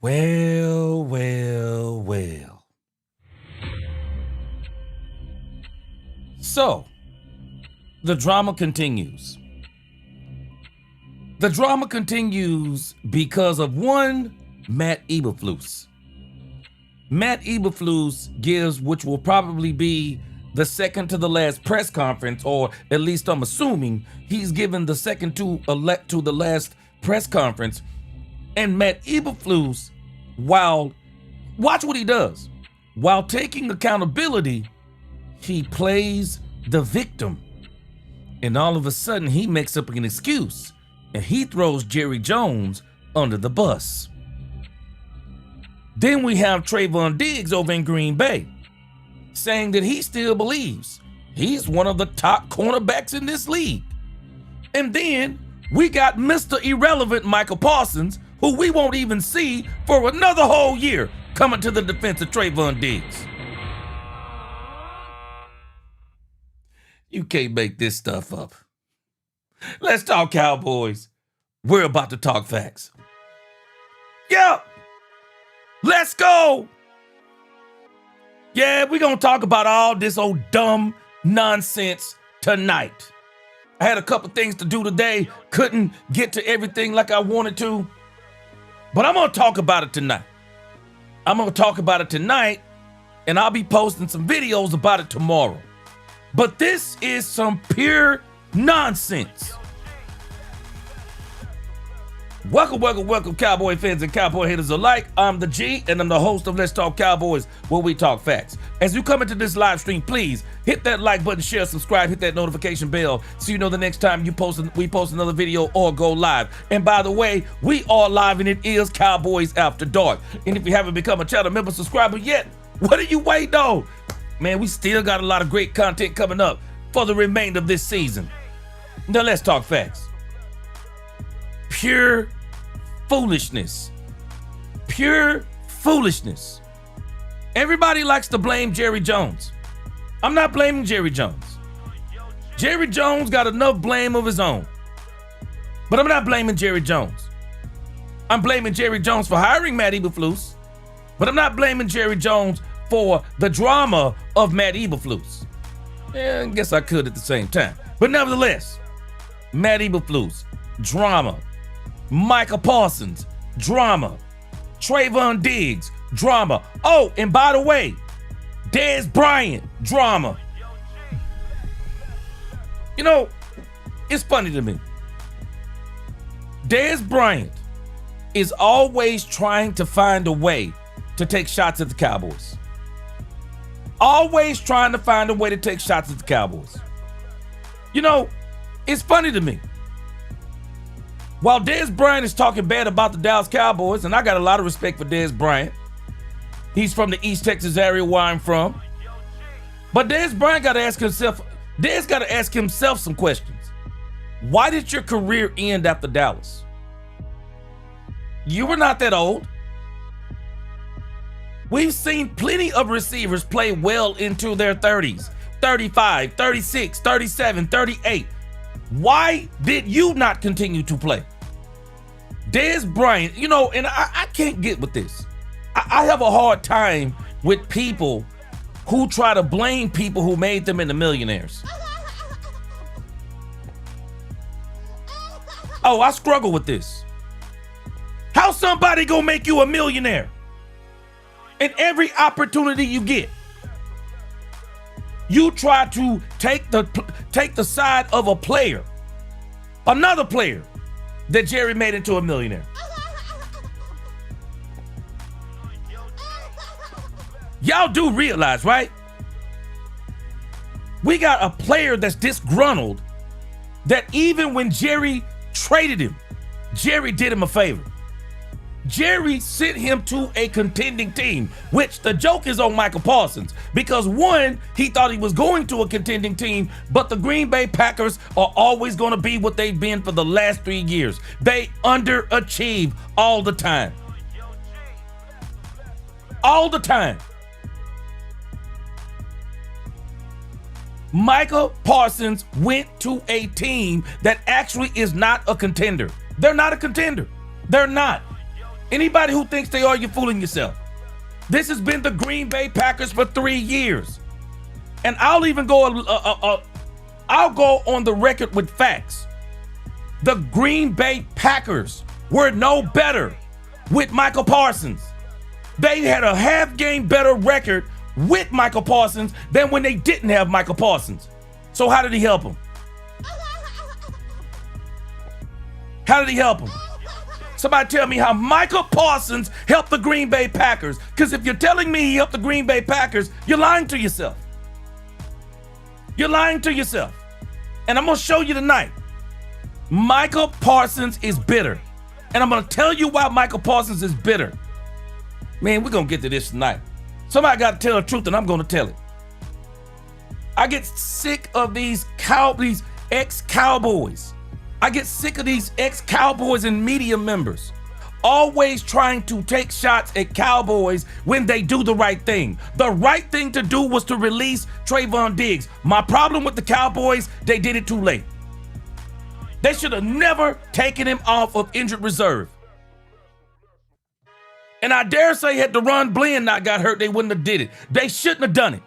Well, well, well. So, the drama continues. The drama continues because of one, Matt Eberflus. Matt Eberflus gives, which will probably be the second to the last press conference, or at least I'm assuming he's given the second to the last press conference. And Matt Eberflus, watch what he does. While taking accountability, he plays the victim. And all of a sudden, he makes up an excuse, and he throws Jerry Jones under the bus. Then we have Trayvon Diggs over in Green Bay, saying that he still believes he's one of the top cornerbacks in this league. And then we got Mr. Irrelevant Micah Parsons, who we won't even see for another whole year, coming to the defense of Trayvon Diggs. You can't make this stuff up. Let's talk Cowboys. We're about to talk facts. Yep. Let's go. Yeah, we're going to talk about all this old dumb nonsense tonight. I had a couple things to do today. Couldn't get to everything like I wanted to. But I'm going to talk about it tonight. And I'll be posting some videos about it tomorrow. But this is some pure nonsense. Welcome, Cowboy fans and Cowboy haters alike. I'm the G, and I'm the host of Let's Talk Cowboys, where we talk facts. As you come into this live stream, please hit that like button, share, subscribe, hit that notification bell so you know the next time we post another video or go live. And by the way, we are live, and it is Cowboys After Dark. And if you haven't become a channel member subscriber yet, what are you waiting on? Man, we still got a lot of great content coming up for the remainder of this season. Now let's talk facts. Pure foolishness. Pure foolishness. Everybody likes to blame Jerry Jones. I'm not blaming Jerry Jones. Jerry Jones got enough blame of his own. But I'm not blaming Jerry Jones. I'm blaming Jerry Jones for hiring Matt Eberflus, but I'm not blaming Jerry Jones for the drama of Matt Eberflus. Yeah, I guess I could at the same time. But nevertheless, Matt Eberflus, drama. Micah Parsons, drama. Trayvon Diggs, drama. Oh, and by the way, Dez Bryant, drama. You know, it's funny to me. Dez Bryant is always trying to find a way to take shots at the Cowboys. Always trying to find a way to take shots at the Cowboys. You know, it's funny to me. While Dez Bryant is talking bad about the Dallas Cowboys, and I got a lot of respect for Dez Bryant. He's from the East Texas area where I'm from. But Dez Bryant got to ask himself some questions. Why did your career end after Dallas? You were not that old. We've seen plenty of receivers play well into their 30s, 35, 36, 37, 38. Why did you not continue to play? Dez Bryant, you know, and I can't get with this. I have a hard time with people who try to blame people who made them into millionaires. Oh, I struggle with this. How somebody gonna make you a millionaire? And every opportunity you get, you try to take the side of a player, another player that Jerry made into a millionaire. Y'all do realize, right? We got a player that's disgruntled that even when Jerry traded him, Jerry did him a favor. Jerry sent him to a contending team, which the joke is on Micah Parsons, because one, he thought he was going to a contending team, but the Green Bay Packers are always going to be what they've been for the last 3 years. They underachieve all the time. All the time. Micah Parsons went to a team that actually is not a contender. They're not a contender. They're not. Anybody who thinks they are, you're fooling yourself. This has been the Green Bay Packers for 3 years. And I'll even go, I'll go on the record with facts. The Green Bay Packers were no better with Micah Parsons. They had a half-game better record with Micah Parsons than when they didn't have Micah Parsons. So how did he help them? How did he help them? Somebody tell me how Micah Parsons helped the Green Bay Packers. Because if you're telling me he helped the Green Bay Packers, you're lying to yourself. You're lying to yourself. And I'm going to show you tonight. Micah Parsons is bitter. And I'm going to tell you why Micah Parsons is bitter. Man, we're going to get to this tonight. Somebody got to tell the truth, and I'm going to tell it. I get sick of these ex-Cowboys. I get sick of these ex-Cowboys and media members always trying to take shots at Cowboys when they do the right thing. The right thing to do was to release Trayvon Diggs. My problem with the Cowboys, they did it too late. They should have never taken him off of injured reserve. And I dare say had the Ron Blinn not got hurt, they wouldn't have did it. They shouldn't have done it.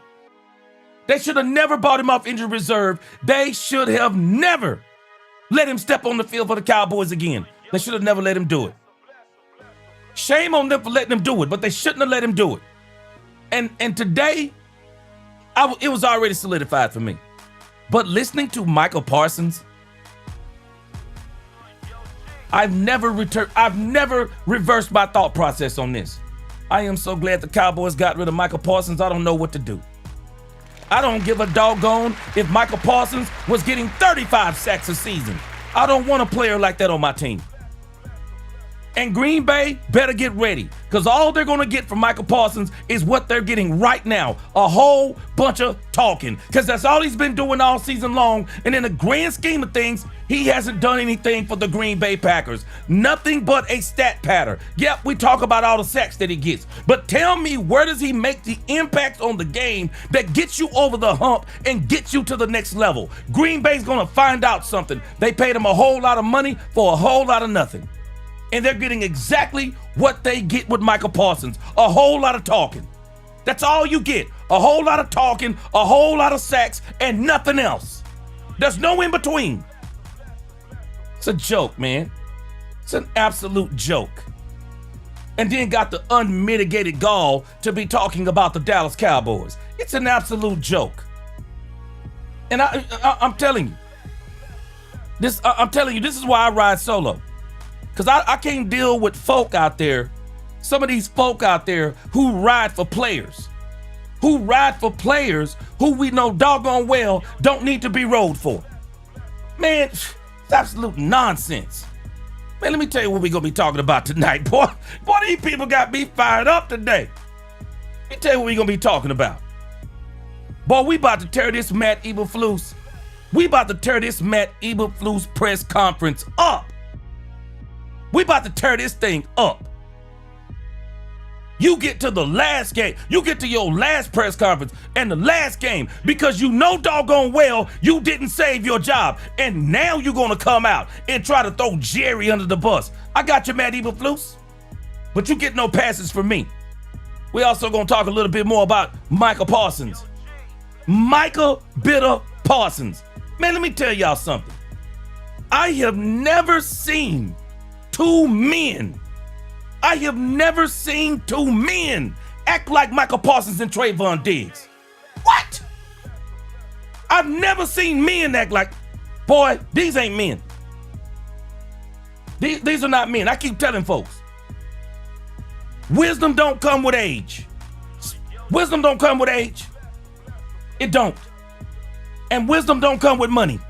They should have never bought him off injured reserve. They should have never let him step on the field for the Cowboys again. They should have never let him do it. Shame on them for letting him do it, but they shouldn't have let him do it. And today, it was already solidified for me. But listening to Micah Parsons, I've never reversed my thought process on this. I am so glad the Cowboys got rid of Micah Parsons. I don't know what to do. I don't give a doggone if Micah Parsons was getting 35 sacks a season. I don't want a player like that on my team. And Green Bay better get ready, because all they're going to get from Micah Parsons is what they're getting right now, a whole bunch of talking, because that's all he's been doing all season long. And in the grand scheme of things, he hasn't done anything for the Green Bay Packers. Nothing but a stat pattern. Yep, we talk about all the sacks that he gets, but tell me, where does he make the impact on the game that gets you over the hump and gets you to the next level? Green Bay's going to find out something. They paid him a whole lot of money for a whole lot of nothing. And they're getting exactly what they get with Micah Parsons. A whole lot of talking. That's all you get. A whole lot of talking, a whole lot of sacks, and nothing else. There's no in between. It's a joke, man. It's an absolute joke. And then got the unmitigated gall to be talking about the Dallas Cowboys. It's an absolute joke. And I'm telling you, this is why I ride solo. Because I can't deal with folk out there, some of these folk out there who ride for players. Who ride for players who we know doggone well don't need to be rode for. Man, it's absolute nonsense. Man, let me tell you what we're going to be talking about tonight, boy. Boy, these people got me fired up today. Let me tell you what we're going to be talking about. Boy, we about to tear this Matt Eberflus. We about to tear this Matt Eberflus press conference up. We about to tear this thing up. You get to the last game. You get to your last press conference and the last game because you know doggone well you didn't save your job. And now you're going to come out and try to throw Jerry under the bus. I got you, Matt Eberflus, but you get no passes from me. We also going to talk a little bit more about Micah Parsons. Micah Bitter Parsons. Man, let me tell y'all something. I have never seen two men act like Micah Parsons and Trayvon Diggs. What? I've never seen men act like, boy, these ain't men. These are not men. I keep telling folks, wisdom don't come with age. Wisdom don't come with age. It don't. And wisdom don't come with money.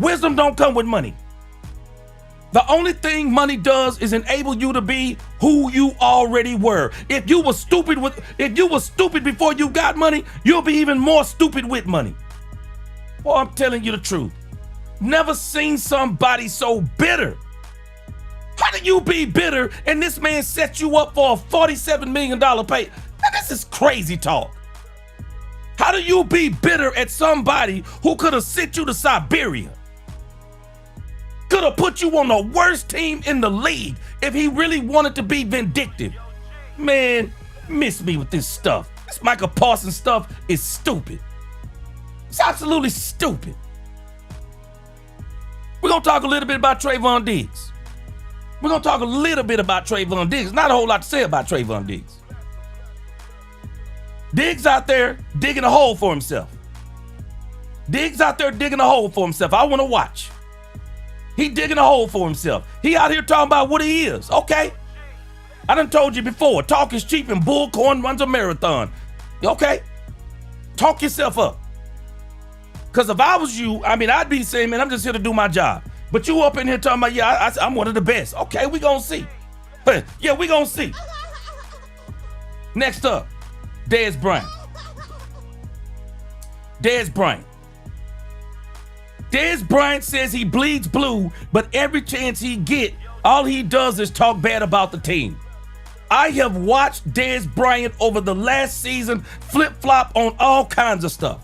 Wisdom don't come with money. The only thing money does is enable you to be who you already were. If you were stupid before you got money, you'll be even more stupid with money. Well, I'm telling you the truth. Never seen somebody so bitter. How do you be bitter and this man set you up for a $47 million pay? Now, this is crazy talk. How do you be bitter at somebody who could have sent you to Siberia? could have put you on the worst team in the league if he really wanted to be vindictive. Man, miss me with this stuff. This Micah Parsons stuff is stupid. It's absolutely stupid. We're going to talk a little bit about Trayvon Diggs. We're going to talk a little bit about Trayvon Diggs. Not a whole lot to say about Trayvon Diggs. Diggs out there digging a hole for himself. Diggs out there digging a hole for himself. I want to watch. He digging a hole for himself. He out here talking about what he is. Okay. I done told you before, talk is cheap and bullcorn runs a marathon. Okay? Talk yourself up. Because if I was you, I'd be saying, man, I'm just here to do my job. But you up in here talking about, yeah, I'm one of the best. Okay, we gonna see. Yeah, we gonna see. Next up, Dez Bryant. Dez Bryant. Dez Bryant says he bleeds blue, but every chance he get, all he does is talk bad about the team. I have watched Dez Bryant over the last season flip-flop on all kinds of stuff.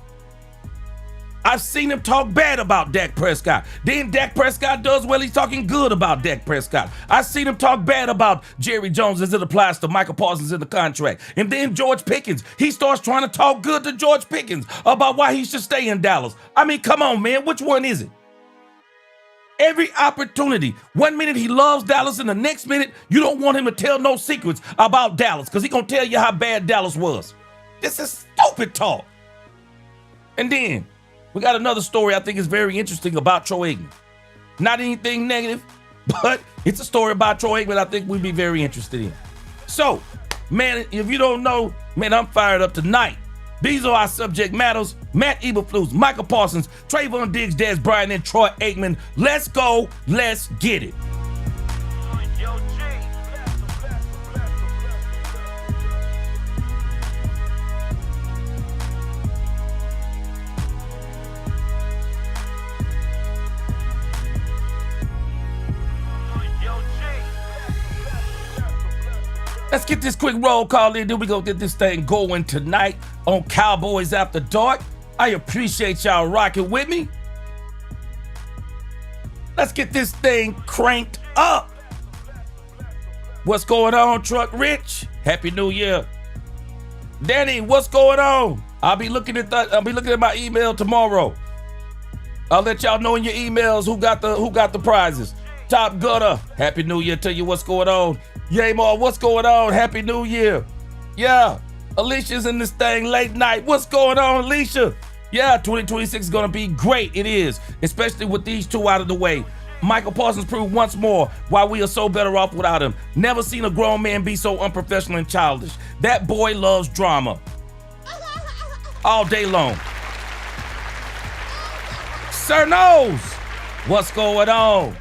I've seen him talk bad about Dak Prescott. Then Dak Prescott does well, he's talking good about Dak Prescott. I've seen him talk bad about Jerry Jones as it applies to Micah Parsons in the contract. And then George Pickens, he starts trying to talk good to George Pickens about why he should stay in Dallas. Come on, man, which one is it? Every opportunity. 1 minute he loves Dallas, and the next minute you don't want him to tell no secrets about Dallas because he's going to tell you how bad Dallas was. This is stupid talk. And then we got another story I think is very interesting about Troy Aikman. Not anything negative, but it's a story about Troy Aikman I think we'd be very interested in. So, man, if you don't know, man, I'm fired up tonight. These are our subject matters. Matt Eberflus, Micah Parsons, Trayvon Diggs, Dez Bryant, and Troy Aikman. Let's go. Let's get it. Let's get this quick roll call in, then we gonna get this thing going tonight on Cowboys After Dark. I appreciate y'all rocking with me. Let's get this thing cranked up. What's going on, Truck Rich? Happy New Year. Danny, what's going on? I'll be looking at my email tomorrow. I'll let y'all know in your emails who got the prizes. Top Gunner, Happy New Year to you. What's going on? Yamar, what's going on? Happy New Year. Yeah, Alicia's in this thing late night. What's going on, Alicia? Yeah, 2026 is going to be great. It is, especially with these two out of the way. Michael Parsons proved once more why we are so better off without him. Never seen a grown man be so unprofessional and childish. That boy loves drama. All day long. Sir Knows, what's going on?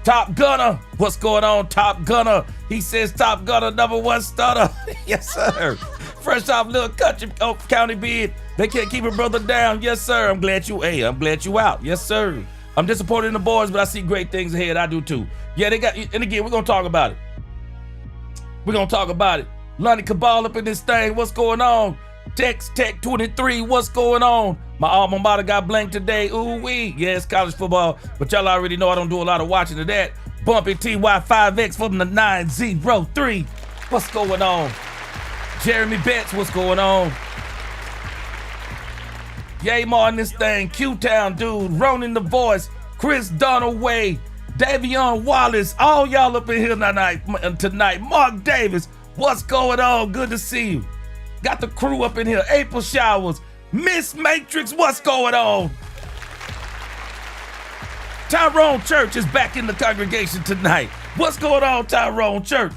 Top Gunner, what's going on, Top Gunner? He says Top Gunner, #1 stunner. Yes, sir. Fresh off Little Country County bid. They can't keep a brother down. Yes, sir. I'm glad you out. Yes, sir. I'm disappointed in the boys, but I see great things ahead. I do too. Yeah, they got, and again, we're going to talk about it. Lonnie Cabal up in this thing. What's going on? Tex Tech 23, what's going on? My alma mater got blanked today. Ooh-wee. Yeah, it's college football, but y'all already know I don't do a lot of watching of that. Bumpy TY5X from the 903. What's going on? Jeremy Betts, what's going on? Yay, Martin, this thing. Q-Town, dude. Ronan the Voice. Chris Donaway. Davion Wallace. All y'all up in here tonight. Mark Davis, what's going on? Good to see you. Got the crew up in here. April Showers. Miss Matrix, what's going on? Tyrone Church is back in the congregation tonight. What's going on, Tyrone Church?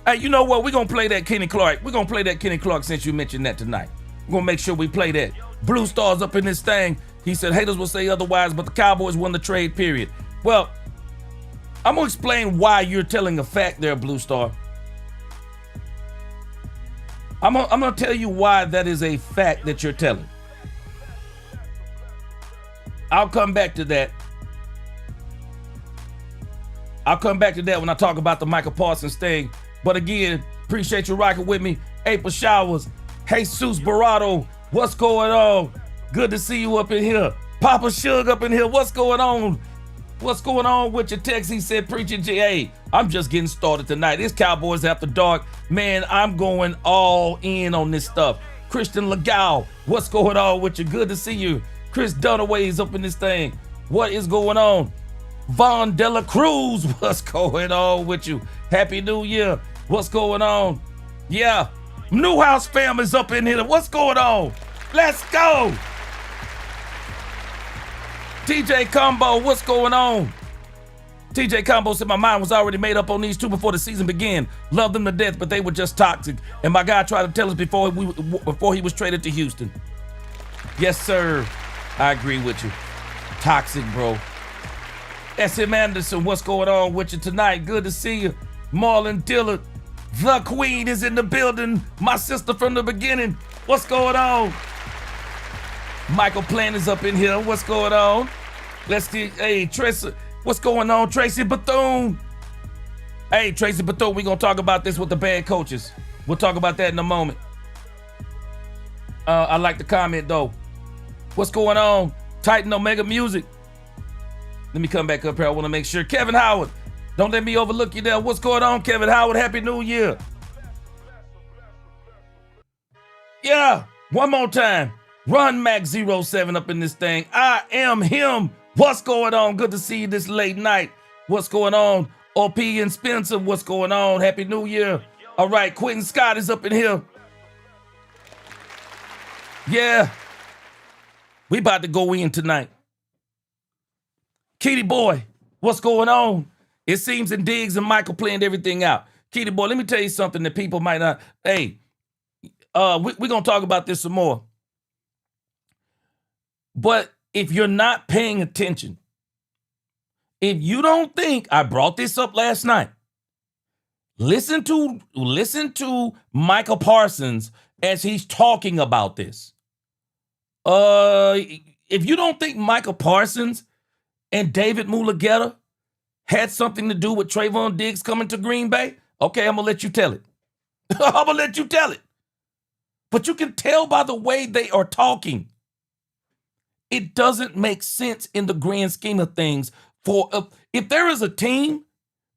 Hey, you know what? We're going to play that Kenny Clark. We're going to play that Kenny Clark since you mentioned that tonight. We're going to make sure we play that. Blue Star's up in this thing. He said haters will say otherwise, but the Cowboys won the trade, period. Well, I'm going to explain why you're telling a fact there, Blue Star. I'm going to tell you why that is a fact that you're telling. I'll come back to that. I'll come back to that when I talk about the Micah Parsons thing. But again, appreciate you rocking with me. April Showers, Jesus Barado, what's going on? Good to see you up in here. Papa Shug up in here, what's going on? What's going on with your text? He said, preaching J.A. I'm just getting started tonight. It's Cowboys After Dark. Man, I'm going all in on this stuff. Christian Legal, what's going on with you? Good to see you. Chris Dunaway's up in this thing. What is going on? Von Dela Cruz, what's going on with you? Happy New Year. What's going on? Yeah. Newhouse fam is up in here. What's going on? Let's go. TJ Combo, what's going on? TJ Combo said my mind was already made up on these two before the season began. Loved them to death, but they were just toxic. And my guy tried to tell us before he was traded to Houston. Yes, sir. I agree with you. Toxic, bro. SM Anderson, what's going on with you tonight? Good to see you. Marlon Dillard, the queen is in the building. My sister from the beginning. What's going on? Michael Plant is up in here. What's going on? Let's see. Hey, Tracy, what's going on? Tracy Bethune. Hey, Tracy Bethune, we're going to talk about this with the bad coaches. We'll talk about that in a moment. I like the comment, though. What's going on? Titan Omega Music. Let me come back up here. I want to make sure. Kevin Howard, don't let me overlook you there. What's going on, Kevin Howard? Happy New Year. Yeah, one more time. Run Mac 07 up in this thing. I am him. What's going on? Good to see you this late night. What's going on? OP and Spencer, what's going on? Happy New Year. All right, Quentin Scott is up in here. Yeah. We about to go in tonight. Kitty Boy, what's going on? It seems that Diggs and Michael planned everything out. Kitty Boy, let me tell you something that people might not. Hey, we're going to talk about this some more. But if you're not paying attention, if you don't think, I brought this up last night, listen to Micah Parsons as he's talking about this. If you don't think Micah Parsons and David Mulugeta had something to do with Trayvon Diggs coming to Green Bay, okay, I'm going to let you tell it. I'm going to let you tell it. But you can tell by the way they are talking. It doesn't make sense in the grand scheme of things. For if there is a team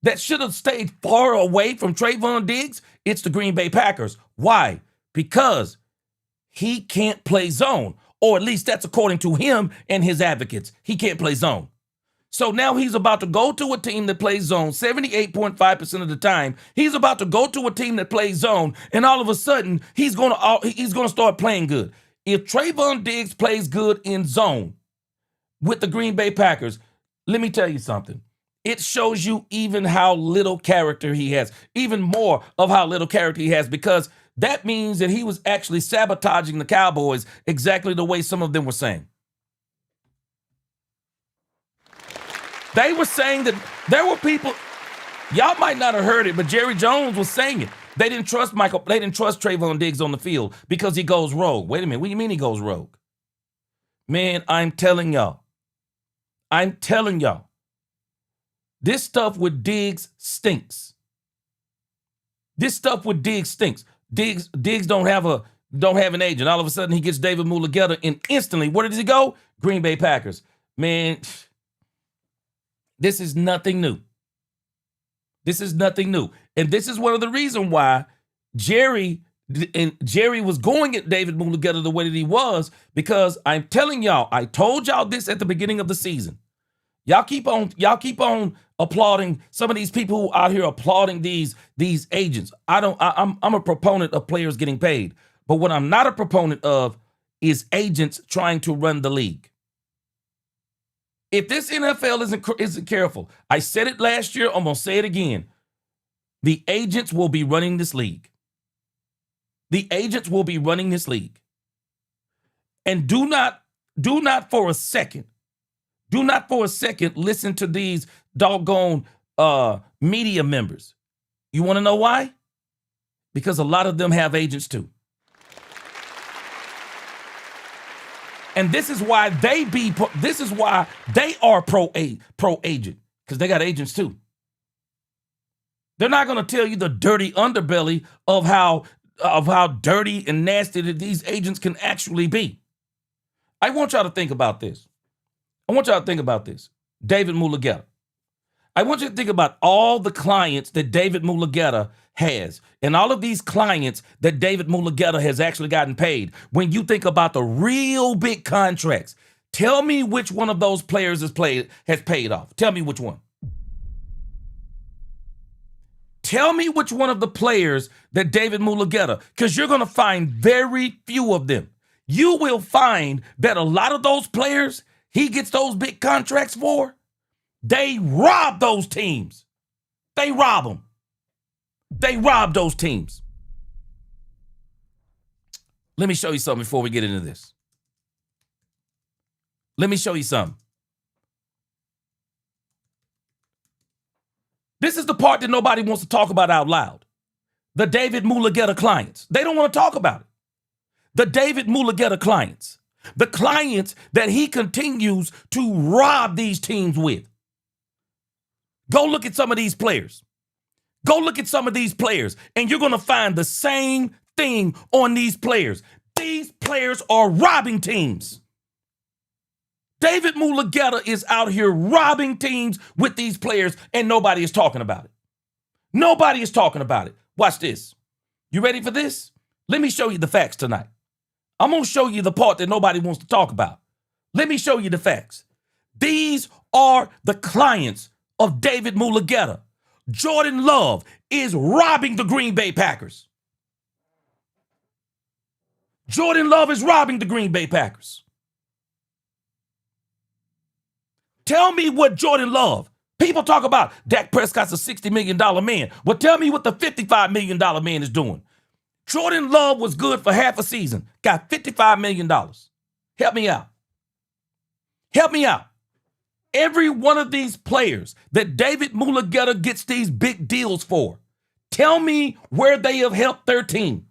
that should have stayed far away from Trayvon Diggs, it's the Green Bay Packers. Why? Because he can't play zone, or at least that's according to him and his advocates. He can't play zone. So now he's about to go to a team that plays zone 78.5% of the time. He's about to go to a team that plays zone, and all of a sudden he's going to start playing good. If Trayvon Diggs plays good in zone with the Green Bay Packers, let me tell you something. It shows you even how little character he has, even more of how little character he has, because that means that he was actually sabotaging the Cowboys exactly the way some of them were saying. They were saying that there were people, y'all might not have heard it, but Jerry Jones was saying it. They didn't trust Trayvon Diggs on the field because he goes rogue. Wait a minute, what do you mean he goes rogue? Man, I'm telling y'all, this stuff with Diggs stinks. Diggs don't have an agent. All of a sudden he gets David Mulugeta, and instantly, where does he go? Green Bay Packers. Man, this is nothing new. And this is one of the reasons why Jerry was going at David Mulugeta the way that he was, because I'm telling y'all, I told y'all this at the beginning of the season. Y'all keep on applauding some of these people who out here applauding these agents. I'm a proponent of players getting paid. But what I'm not a proponent of is agents trying to run the league. If this NFL isn't careful, I said it last year, I'm going to say it again. The agents will be running this league. And do not for a second listen to these doggone media members. You want to know why? Because a lot of them have agents too. And this is why they are pro agent, because they got agents too. They're not going to tell you the dirty underbelly of how dirty and nasty that these agents can actually be. I want y'all to think about this. David Mulugeta. I want you to think about all the clients that David Mulugeta has and all of these clients that David Mulugeta has actually gotten paid. When you think about the real big contracts, tell me which one of those players has paid off. Tell me which one. Tell me which one of the players that David Mulugeta, because you're going to find very few of them. You will find that a lot of those players he gets those big contracts for, they rob those teams. They rob them. They rob those teams. Let me show you something before we get into this. Let me show you something. This is the part that nobody wants to talk about out loud. The David Mulugeta clients. They don't want to talk about it. The David Mulugeta clients. The clients that he continues to rob these teams with. Go look at some of these players. Go look at some of these players, and you're going to find the same thing on these players. These players are robbing teams. David Mulugeta is out here robbing teams with these players, and nobody is talking about it. Nobody is talking about it. Watch this. You ready for this? Let me show you the facts tonight. I'm going to show you the part that nobody wants to talk about. Let me show you the facts. These are the clients of David Mulugeta. Jordan Love is robbing the Green Bay Packers. Jordan Love is robbing the Green Bay Packers. Tell me what Jordan Love, people talk about Dak Prescott's a $60 million man. Well, tell me what the $55 million man is doing. Jordan Love was good for half a season, got $55 million. Help me out. Help me out. Every one of these players that David Mulugeta gets these big deals for, tell me where they have helped their team.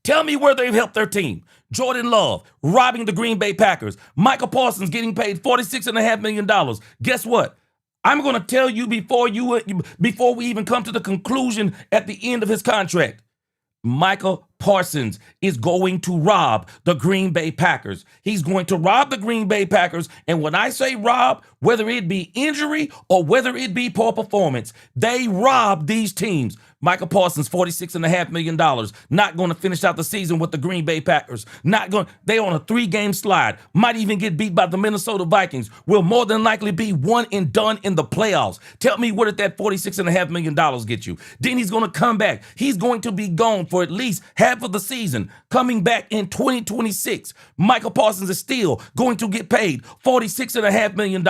Tell me where they've helped their team. Jordan Love robbing the Green Bay Packers. Micah Parsons getting paid $46.5 million. Guess what? I'm going to tell you before we even come to the conclusion at the end of his contract. Micah Parsons is going to rob the Green Bay Packers. He's going to rob the Green Bay Packers. And when I say rob, whether it be injury or whether it be poor performance, they rob these teams. Micah Parsons, $46.5 million. Not going to finish out the season with the Green Bay Packers. They on a 3-game slide. Might even get beat by the Minnesota Vikings. Will more than likely be one and done in the playoffs. Tell me, what did that $46.5 million get you? Then he's going to come back. He's going to be gone for at least half of the season. Coming back in 2026. Micah Parsons is still going to get paid $46.5 million.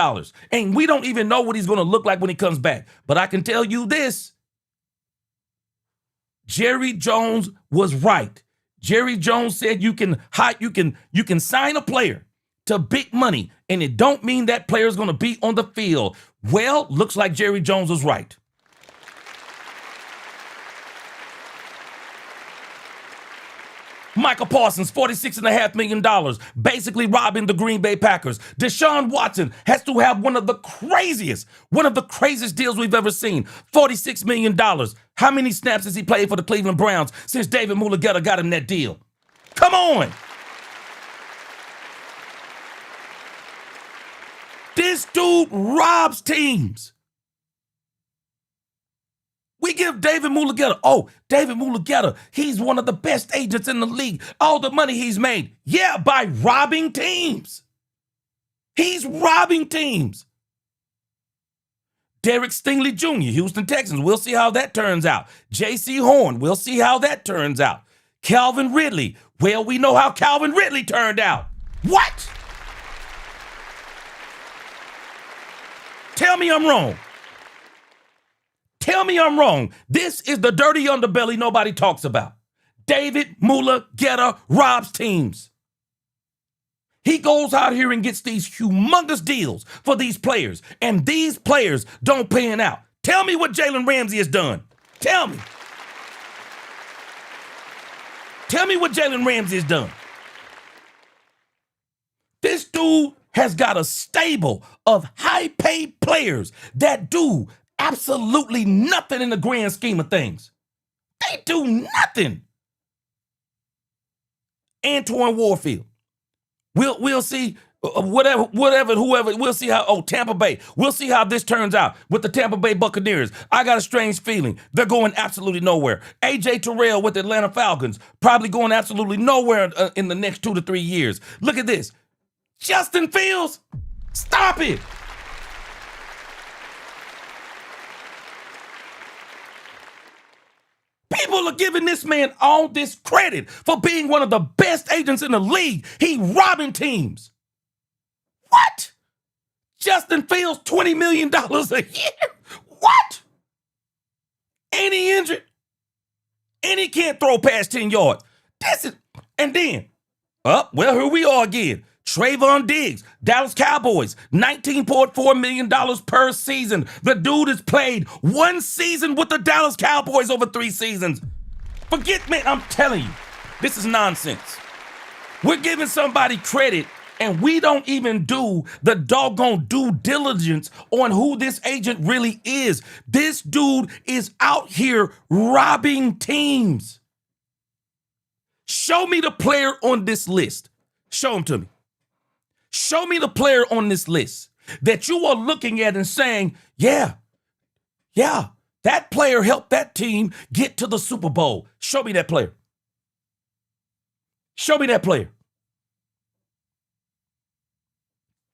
And we don't even know what he's going to look like when he comes back. But I can tell you this. Jerry Jones was right. Jerry Jones said you can sign a player to big money, and it don't mean that player is going to be on the field. Well, looks like Jerry Jones was right. Micah Parsons, $46.5 million, basically robbing the Green Bay Packers. Deshaun Watson has to have one of the craziest deals we've ever seen. $46 million. How many snaps has he played for the Cleveland Browns since David Mulugeta got him that deal? Come on. This dude robs teams. We give David Mulugeta, David Mulugeta, he's one of the best agents in the league. All the money he's made. Yeah, by robbing teams. He's robbing teams. Derek Stingley Jr., Houston Texans, we'll see how that turns out. J.C. Horn, we'll see how that turns out. Calvin Ridley, well, we know how Calvin Ridley turned out. What? Tell me I'm wrong. Tell me I'm wrong. This is the dirty underbelly nobody talks about. David Mulugeta robs teams. He goes out here and gets these humongous deals for these players, and these players don't pan out. Tell me what Jalen Ramsey has done. Tell me. Tell me what Jalen Ramsey has done. This dude has got a stable of high-paid players that do absolutely nothing in the grand scheme of things. They do nothing. Antoine Warfield. We'll see Whoever. We'll see how, Tampa Bay. We'll see how this turns out with the Tampa Bay Buccaneers. I got a strange feeling they're going absolutely nowhere. A.J. Terrell with the Atlanta Falcons, probably going absolutely nowhere in the next 2 to 3 years. Look at this. Justin Fields, stop it. People are giving this man all this credit for being one of the best agents in the league. He robbing teams. What? Justin Fields, $20 million a year? What? Ain't he injured? And he can't throw past 10 yards. And then, here we are again. Trayvon Diggs, Dallas Cowboys, $19.4 million per season. The dude has played 1 season with the Dallas Cowboys over 3 seasons. Forget me, I'm telling you, this is nonsense. We're giving somebody credit and we don't even do the doggone due diligence on who this agent really is. This dude is out here robbing teams. Show me the player on this list. Show him to me. Show me the player on this list that you are looking at and saying, yeah, that player helped that team get to the Super Bowl. Show me that player. Show me that player.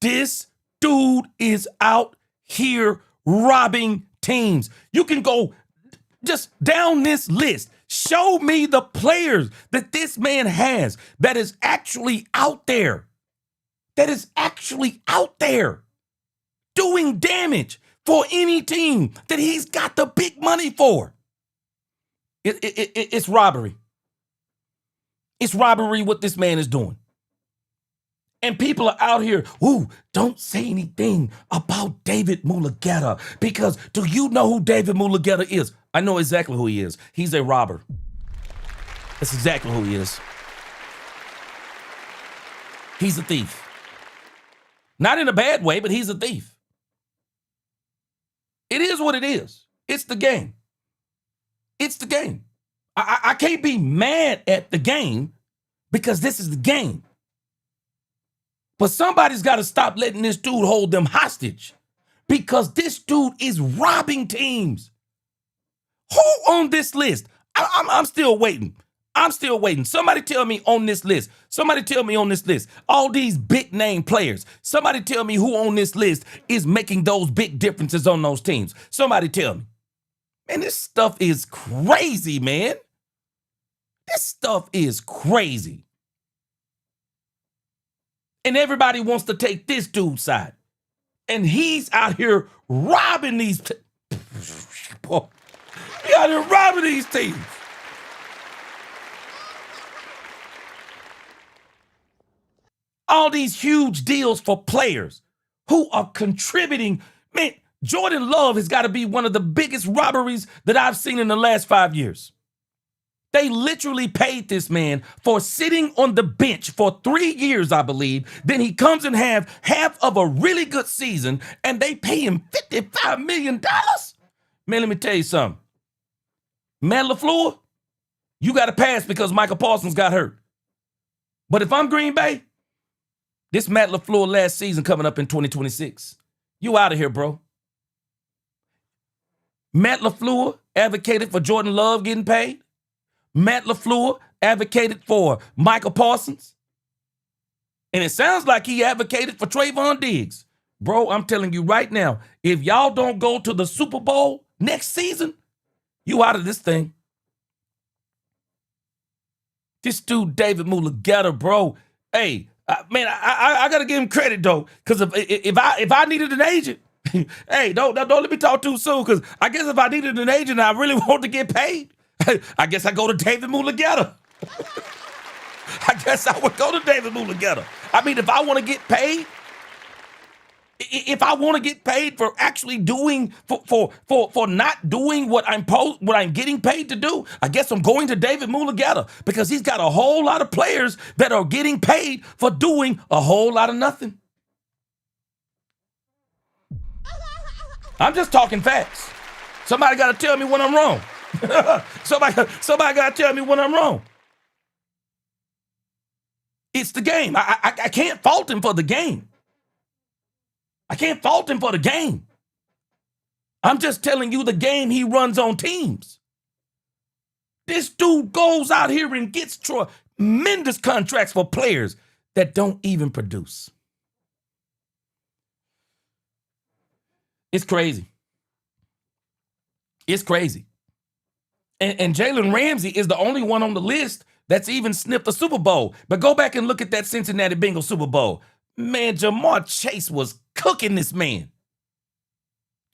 This dude is out here robbing teams. You can go just down this list. Show me the players that this man has that is actually out there. That is actually out there doing damage for any team that he's got the big money for. It's robbery. It's robbery what this man is doing. And people are out here, don't say anything about David Mulugeta, because do you know who David Mulugeta is? I know exactly who he is. He's a robber. That's exactly who he is. He's a thief. Not in a bad way, but he's a thief. It is what it is. It's the game. It's the game. I can't be mad at the game because this is the game. But somebody's got to stop letting this dude hold them hostage because this dude is robbing teams. Who on this list? I'm still waiting. I'm still waiting. Somebody tell me on this list. Somebody tell me on this list. All these big name players. Somebody tell me who on this list is making those big differences on those teams. Somebody tell me. Man, this stuff is crazy, man. This stuff is crazy. And everybody wants to take this dude's side. And he's out here robbing these. He's out here robbing these teams. All these huge deals for players who are contributing. Man, Jordan Love has got to be one of the biggest robberies that I've seen in the last 5 years. They literally paid this man for sitting on the bench for 3 years, I believe. Then he comes and have half of a really good season, and they pay him $55 million. Man, let me tell you something. Matt LaFleur, you got to pass because Micah Parsons got hurt. But if I'm Green Bay, this Matt LaFleur last season coming up in 2026. You out of here, bro. Matt LaFleur advocated for Jordan Love getting paid. Matt LaFleur advocated for Micah Parsons. And it sounds like he advocated for Trayvon Diggs. Bro, I'm telling you right now, if y'all don't go to the Super Bowl next season, you out of this thing. This dude, David Mulugeta, bro. Hey, man, I gotta give him credit though, because if I needed an agent, hey, don't let me talk too soon, because I guess if I needed an agent, I really want to get paid. I guess I go to David Mulugeta. I guess I would go to David Mulugeta. I mean, if I want to get paid, if I want to get paid for actually doing for not doing what I'm getting paid to do, I guess I'm going to David Mulugeta because he's got a whole lot of players that are getting paid for doing a whole lot of nothing. I'm just talking facts. Somebody got to tell me when I'm wrong. Somebody got to tell me when I'm wrong. It's the game. I can't fault him for the game. I can't fault him for the game. I'm just telling you the game he runs on teams. This dude goes out here and gets tremendous contracts for players that don't even produce. It's crazy. It's crazy. And Jalen Ramsey is the only one on the list that's even sniffed a Super Bowl. But go back and look at that Cincinnati Bengals Super Bowl. Man, Jamar Chase was cooking this man.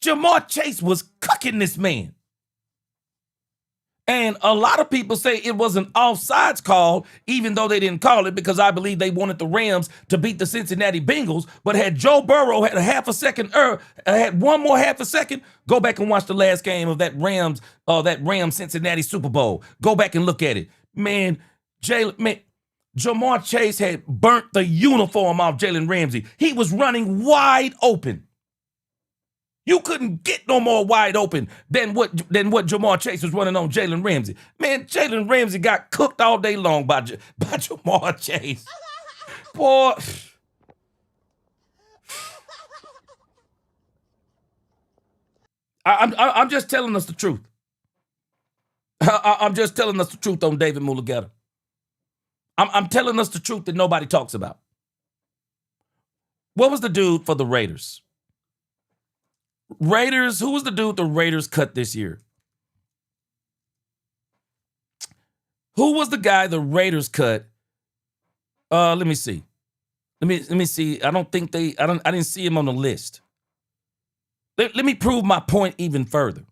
Jamar Chase was cooking this man. And a lot of people say it was an offsides call, even though they didn't call it, because I believe they wanted the Rams to beat the Cincinnati Bengals. But had Joe Burrow had had one more half a second, go back and watch the last game of that Rams Cincinnati Super Bowl. Go back and look at it. Man, Jamar Chase had burnt the uniform off Jalen Ramsey. He was running wide open. You couldn't get no more wide open than what Jamar Chase was running on Jalen Ramsey. Man, Jalen Ramsey got cooked all day long by Jamar Chase. Boy. I'm just telling us the truth. I'm just telling us the truth on David Mulugeta. I'm telling us the truth that nobody talks about. What was the dude for the Raiders? Who was the dude the Raiders cut this year? Who was the guy the Raiders cut? Let me see. Let me see. I didn't see him on the list. Let me prove my point even further.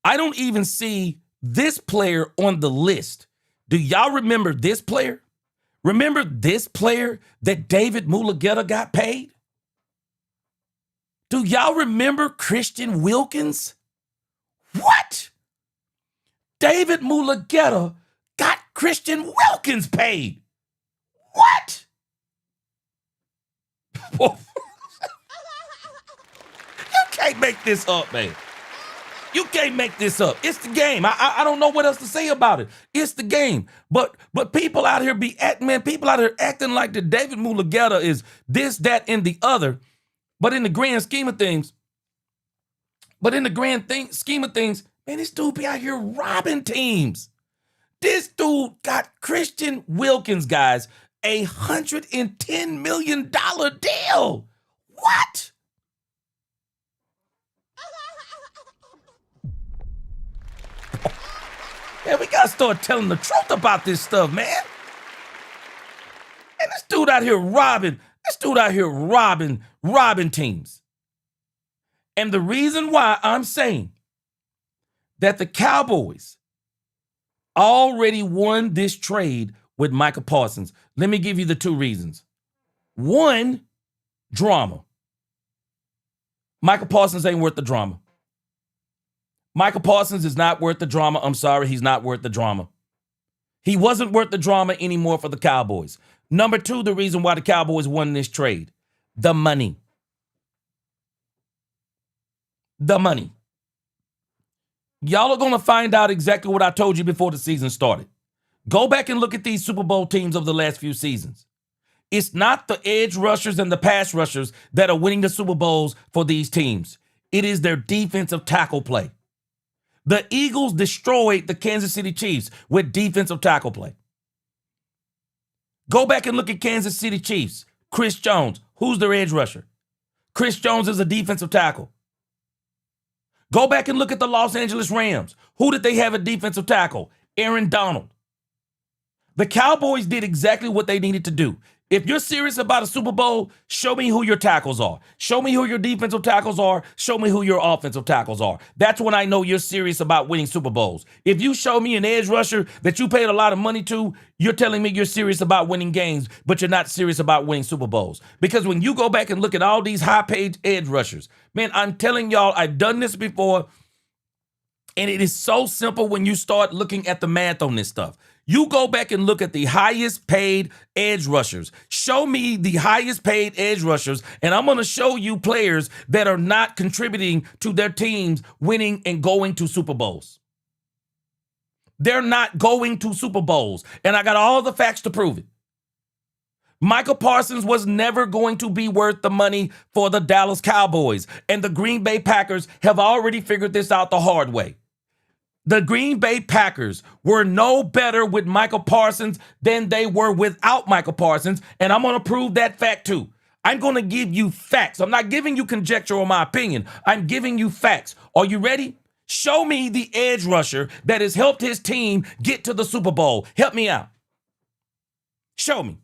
I don't even see this player on the list. Do y'all remember this player? Remember this player that David Mulugeta got paid? Do y'all remember Christian Wilkins? What? David Mulugeta got Christian Wilkins paid. What? You can't make this up, man. You can't make this up. It's the game. I don't know what else to say about it. It's the game. But people out here people out here acting like the David Mulugeta is this, that, and the other. But in the grand scheme of things, man, this dude be out here robbing teams. This dude got Christian Wilkins, guys, $110 million deal. What? Man, we gotta start telling the truth about this stuff, man. And this dude out here robbing teams. And the reason why I'm saying that the Cowboys already won this trade with Micah Parsons, let me give you the two reasons. One, drama. Micah Parsons ain't worth the drama. Micah Parsons is not worth the drama. I'm sorry, he's not worth the drama. He wasn't worth the drama anymore for the Cowboys. Number two, the reason why the Cowboys won this trade, the money. The money. Y'all are going to find out exactly what I told you before the season started. Go back and look at these Super Bowl teams of the last few seasons. It's not the edge rushers and the pass rushers that are winning the Super Bowls for these teams. It is their defensive tackle play. The Eagles destroyed the Kansas City Chiefs with defensive tackle play. Go back and look at Kansas City Chiefs. Chris Jones, who's their edge rusher? Chris Jones is a defensive tackle. Go back and look at the Los Angeles Rams. Who did they have a defensive tackle? Aaron Donald. The Cowboys did exactly what they needed to do. If you're serious about a Super Bowl, show me who your tackles are. Show me who your defensive tackles are. Show me who your offensive tackles are. That's when I know you're serious about winning Super Bowls. If you show me an edge rusher that you paid a lot of money to, you're telling me you're serious about winning games, but you're not serious about winning Super Bowls. Because when you go back and look at all these high-paid edge rushers, man, I'm telling y'all, I've done this before, and it is so simple when you start looking at the math on this stuff. You go back and look at the highest paid edge rushers. Show me the highest paid edge rushers, and I'm going to show you players that are not contributing to their teams winning and going to Super Bowls. They're not going to Super Bowls, and I got all the facts to prove it. Micah Parsons was never going to be worth the money for the Dallas Cowboys. And the Green Bay Packers have already figured this out the hard way. The Green Bay Packers were no better with Micah Parsons than they were without Micah Parsons. And I'm going to prove that fact too. I'm going to give you facts. I'm not giving you conjecture or my opinion. I'm giving you facts. Are you ready? Show me the edge rusher that has helped his team get to the Super Bowl. Help me out. Show me.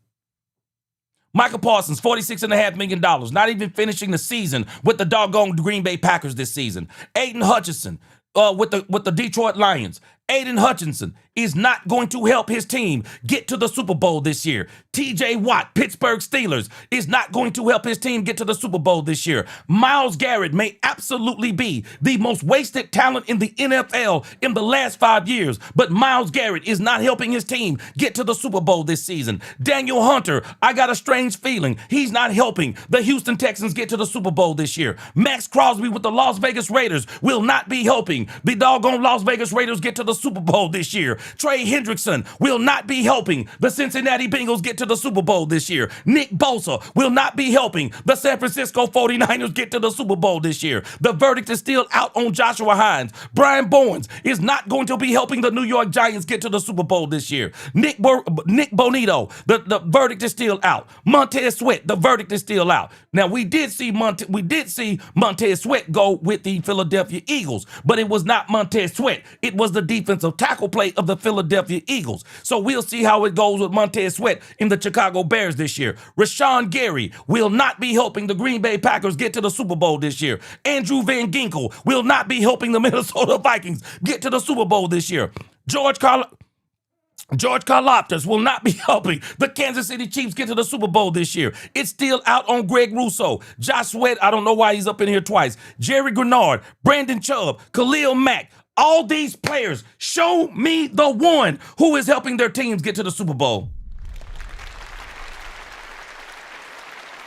Micah Parsons, $46.5 million, not even finishing the season with the doggone Green Bay Packers this season. Aiden Hutchinson with the Detroit Lions. Aiden Hutchinson is not going to help his team get to the Super Bowl this year. TJ Watt, Pittsburgh Steelers, is not going to help his team get to the Super Bowl this year. Myles Garrett may absolutely be the most wasted talent in the NFL in the last 5 years, but Myles Garrett is not helping his team get to the Super Bowl this season. Daniel Hunter, I got a strange feeling he's not helping the Houston Texans get to the Super Bowl this year. Max Crosby with the Las Vegas Raiders will not be helping the doggone Las Vegas Raiders get to the Super Bowl this year. Trey Hendrickson will not be helping the Cincinnati Bengals get to the Super Bowl this year. Nick Bosa will not be helping the San Francisco 49ers get to the Super Bowl this year. The verdict is still out on Joshua Hines. Brian Bowens is not going to be helping the New York Giants get to the Super Bowl this year. Nick Bonito, the verdict is still out. Montez Sweat, the verdict is still out. Now we did see Montez Sweat go with the Philadelphia Eagles, but it was not Montez Sweat. It was the defensive tackle play of the Philadelphia Eagles. So we'll see how it goes with Montez Sweat in the Chicago Bears this year. Rashawn Gary will not be helping the Green Bay Packers get to the Super Bowl this year. Andrew Van Ginkel will not be helping the Minnesota Vikings get to the Super Bowl this year. George Karlaftis will not be helping the Kansas City Chiefs get to the Super Bowl this year. It's still out on Greg Rousseau. Josh Sweat, I don't know why he's up in here twice. Jerry Grenard, Brandon Chubb, Khalil Mack. All these players, show me the one who is helping their teams get to the Super Bowl.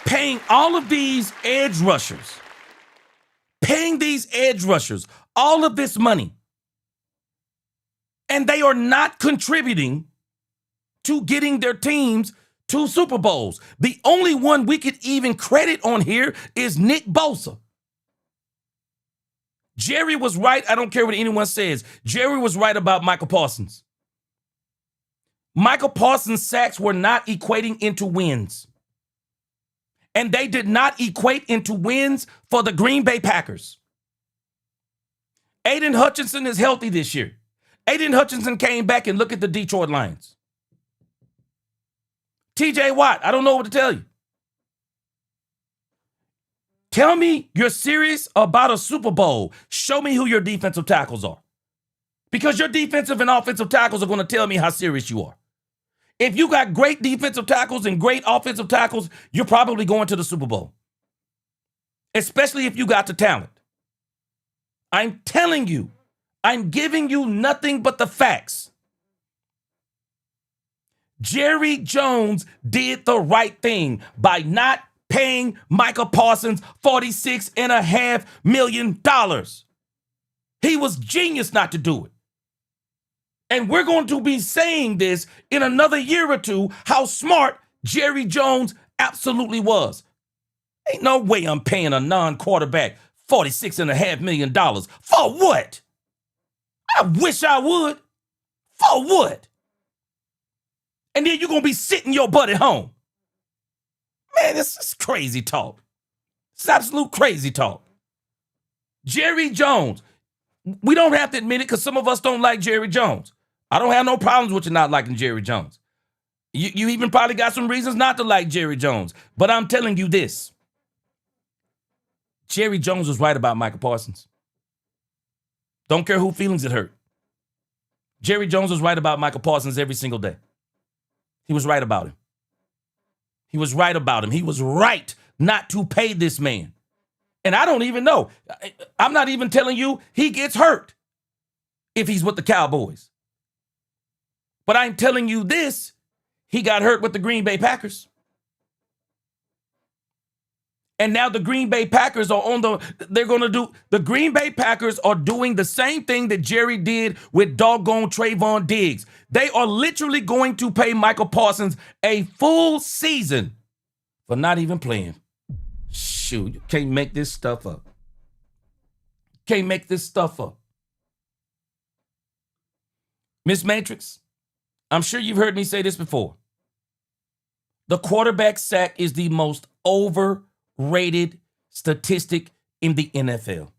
Paying all of these edge rushers, all of this money, and they are not contributing to getting their teams to Super Bowls. The only one we could even credit on here is Nick Bosa. Jerry was right. I don't care what anyone says. Jerry was right about Micah Parsons. Micah Parsons' sacks were not equating into wins. And they did not equate into wins for the Green Bay Packers. Aiden Hutchinson is healthy this year. Aiden Hutchinson came back and look at the Detroit Lions. TJ Watt, I don't know what to tell you. Tell me you're serious about a Super Bowl. Show me who your defensive tackles are. Because your defensive and offensive tackles are going to tell me how serious you are. If you got great defensive tackles and great offensive tackles, you're probably going to the Super Bowl. Especially if you got the talent. I'm telling you, I'm giving you nothing but the facts. Jerry Jones did the right thing by not paying Micah Parsons $46.5 million. He was genius not to do it. And we're going to be saying this in another year or two, how smart Jerry Jones absolutely was. Ain't no way I'm paying a non-quarterback $46.5 million. For what? I wish I would. For what? And then you're going to be sitting your butt at home. Man, this is crazy talk. It's absolute crazy talk. Jerry Jones. We don't have to admit it because some of us don't like Jerry Jones. I don't have no problems with you not liking Jerry Jones. You even probably got some reasons not to like Jerry Jones. But I'm telling you this. Jerry Jones was right about Micah Parsons. Don't care who feelings it hurt. Jerry Jones was right about Micah Parsons every single day. He was right about him. He was right about him. He was right not to pay this man. And I don't even know. I'm not even telling you he gets hurt if he's with the Cowboys. But I'm telling you this, he got hurt with the Green Bay Packers. And now the Green Bay Packers are the Green Bay Packers are doing the same thing that Jerry did with doggone Trayvon Diggs. They are literally going to pay Micah Parsons a full season for not even playing. Shoot, you can't make this stuff up. Can't make this stuff up. Miss Matrix, I'm sure you've heard me say this before. The quarterback sack is the most overrated statistic in the NFL.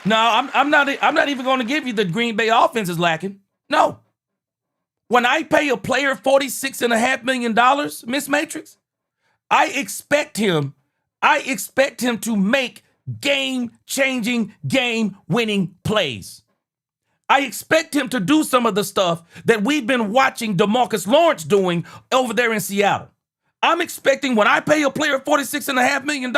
No, I'm not even going to give you the Green Bay offense is lacking. No. When I pay a player $46.5 million, Miss Matrix, I expect him to make game-changing, game-winning plays. I expect him to do some of the stuff that we've been watching DeMarcus Lawrence doing over there in Seattle. I'm expecting, when I pay a player $46.5 million,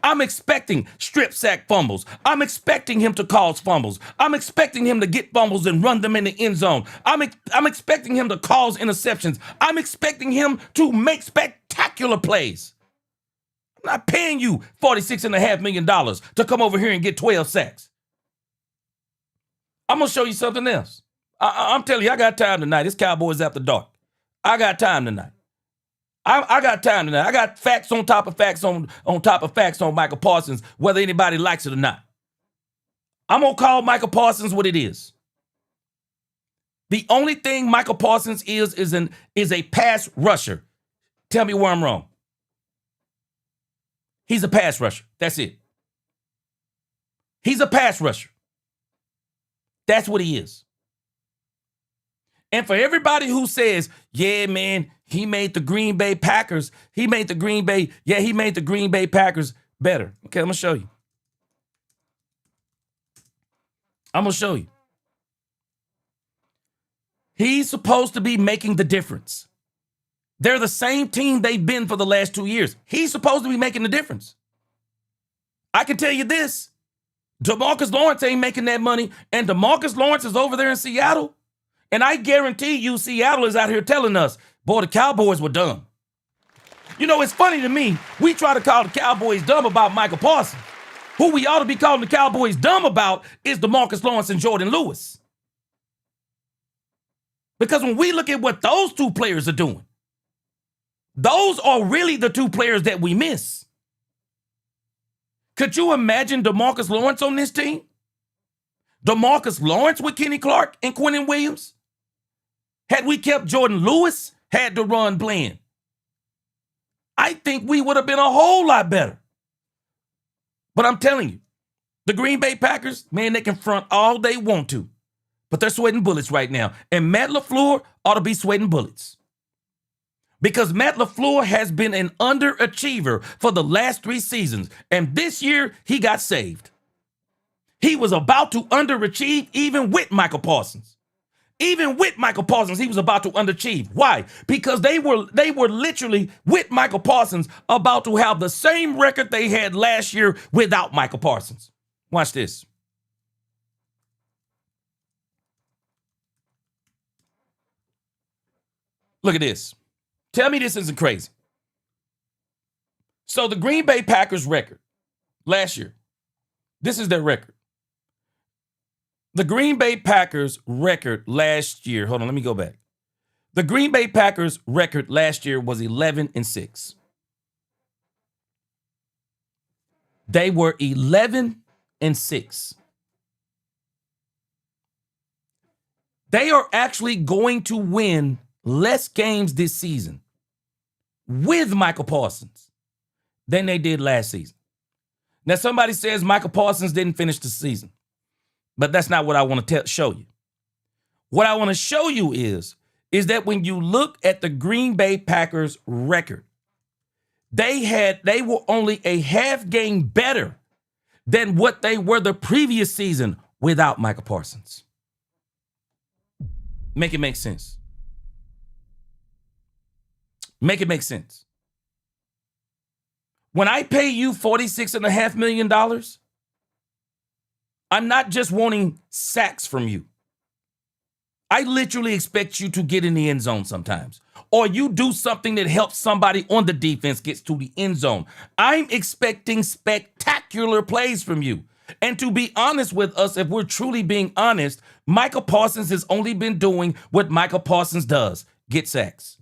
I'm expecting strip sack fumbles. I'm expecting him to cause fumbles. I'm expecting him to get fumbles and run them in the end zone. I'm expecting him to cause interceptions. I'm expecting him to make spectacular plays. I'm not paying you $46.5 million to come over here and get 12 sacks. I'm going to show you something else. I'm telling you, I got time tonight. It's Cowboys After Dark. I got time tonight. I got time tonight. I got facts on top of facts on top of facts on Micah Parsons, whether anybody likes it or not. I'm going to call Micah Parsons what it is. The only thing Micah Parsons is a pass rusher. Tell me where I'm wrong. He's a pass rusher. That's it. He's a pass rusher. That's what he is. And for everybody who says, yeah, man, he made the Green Bay Packers better. Okay, I'm going to show you. He's supposed to be making the difference. They're the same team they've been for the last 2 years. He's supposed to be making the difference. I can tell you this. DeMarcus Lawrence ain't making that money, and DeMarcus Lawrence is over there in Seattle. And I guarantee you Seattle is out here telling us, boy, the Cowboys were dumb. You know, it's funny to me. We try to call the Cowboys dumb about Micah Parsons. Who we ought to be calling the Cowboys dumb about is DeMarcus Lawrence and Jordan Lewis. Because when we look at what those two players are doing, those are really the two players that we miss. Could you imagine DeMarcus Lawrence on this team? DeMarcus Lawrence with Kenny Clark and Quentin Williams? Had we kept Jordan Lewis, had to run blend, I think we would have been a whole lot better. But I'm telling you, the Green Bay Packers, man, they can front all they want to, but they're sweating bullets right now. And Matt LaFleur ought to be sweating bullets. Because Matt LaFleur has been an underachiever for the last 3 seasons. And this year, he got saved. He was about to underachieve even with Micah Parsons. Even with Micah Parsons, he was about to underachieve. Why? Because they were literally, with Micah Parsons, about to have the same record they had last year without Micah Parsons. Watch this. Look at this. Tell me this isn't crazy. So the Green Bay Packers record last year, this is their record. The Green Bay Packers record last year, hold on, let me go back. The Green Bay Packers record last year was 11-6. They were 11-6. They are actually going to win less games this season with Micah Parsons than they did last season. Now, somebody says Micah Parsons didn't finish the season, but that's not what I want to show you. What I want to show you is that when you look at the Green Bay Packers record, they were only a half game better than what they were the previous season without Micah Parsons. Make it make sense. Make it make sense. When I pay you $46.5 million, I'm not just wanting sacks from you. I literally expect you to get in the end zone sometimes. or you do something that helps somebody on the defense gets to the end zone. I'm expecting spectacular plays from you. And to be honest with us, if we're truly being honest, Micah Parsons has only been doing what Micah Parsons does, get sacks.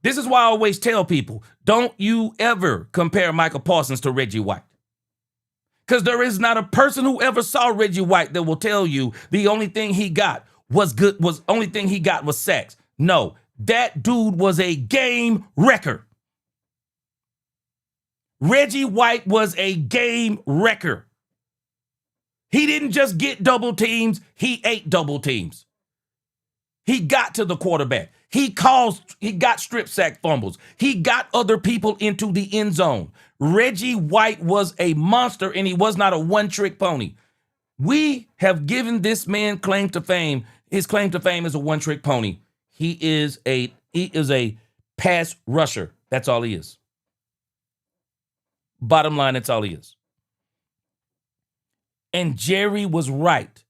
This is why I always tell people, don't you ever compare Micah Parsons to Reggie White. Because there is not a person who ever saw Reggie White that will tell you the only thing he got was sacks. No, that dude was a game wrecker. Reggie White was a game wrecker. He didn't just get double teams, he ate double teams. He got to the quarterback. He got strip sack fumbles. He got other people into the end zone. Reggie White was a monster, and he was not a one-trick pony. We have given this man claim to fame. His claim to fame is a one-trick pony. He is a pass rusher. That's all he is. Bottom line, that's all he is. And Jerry was right.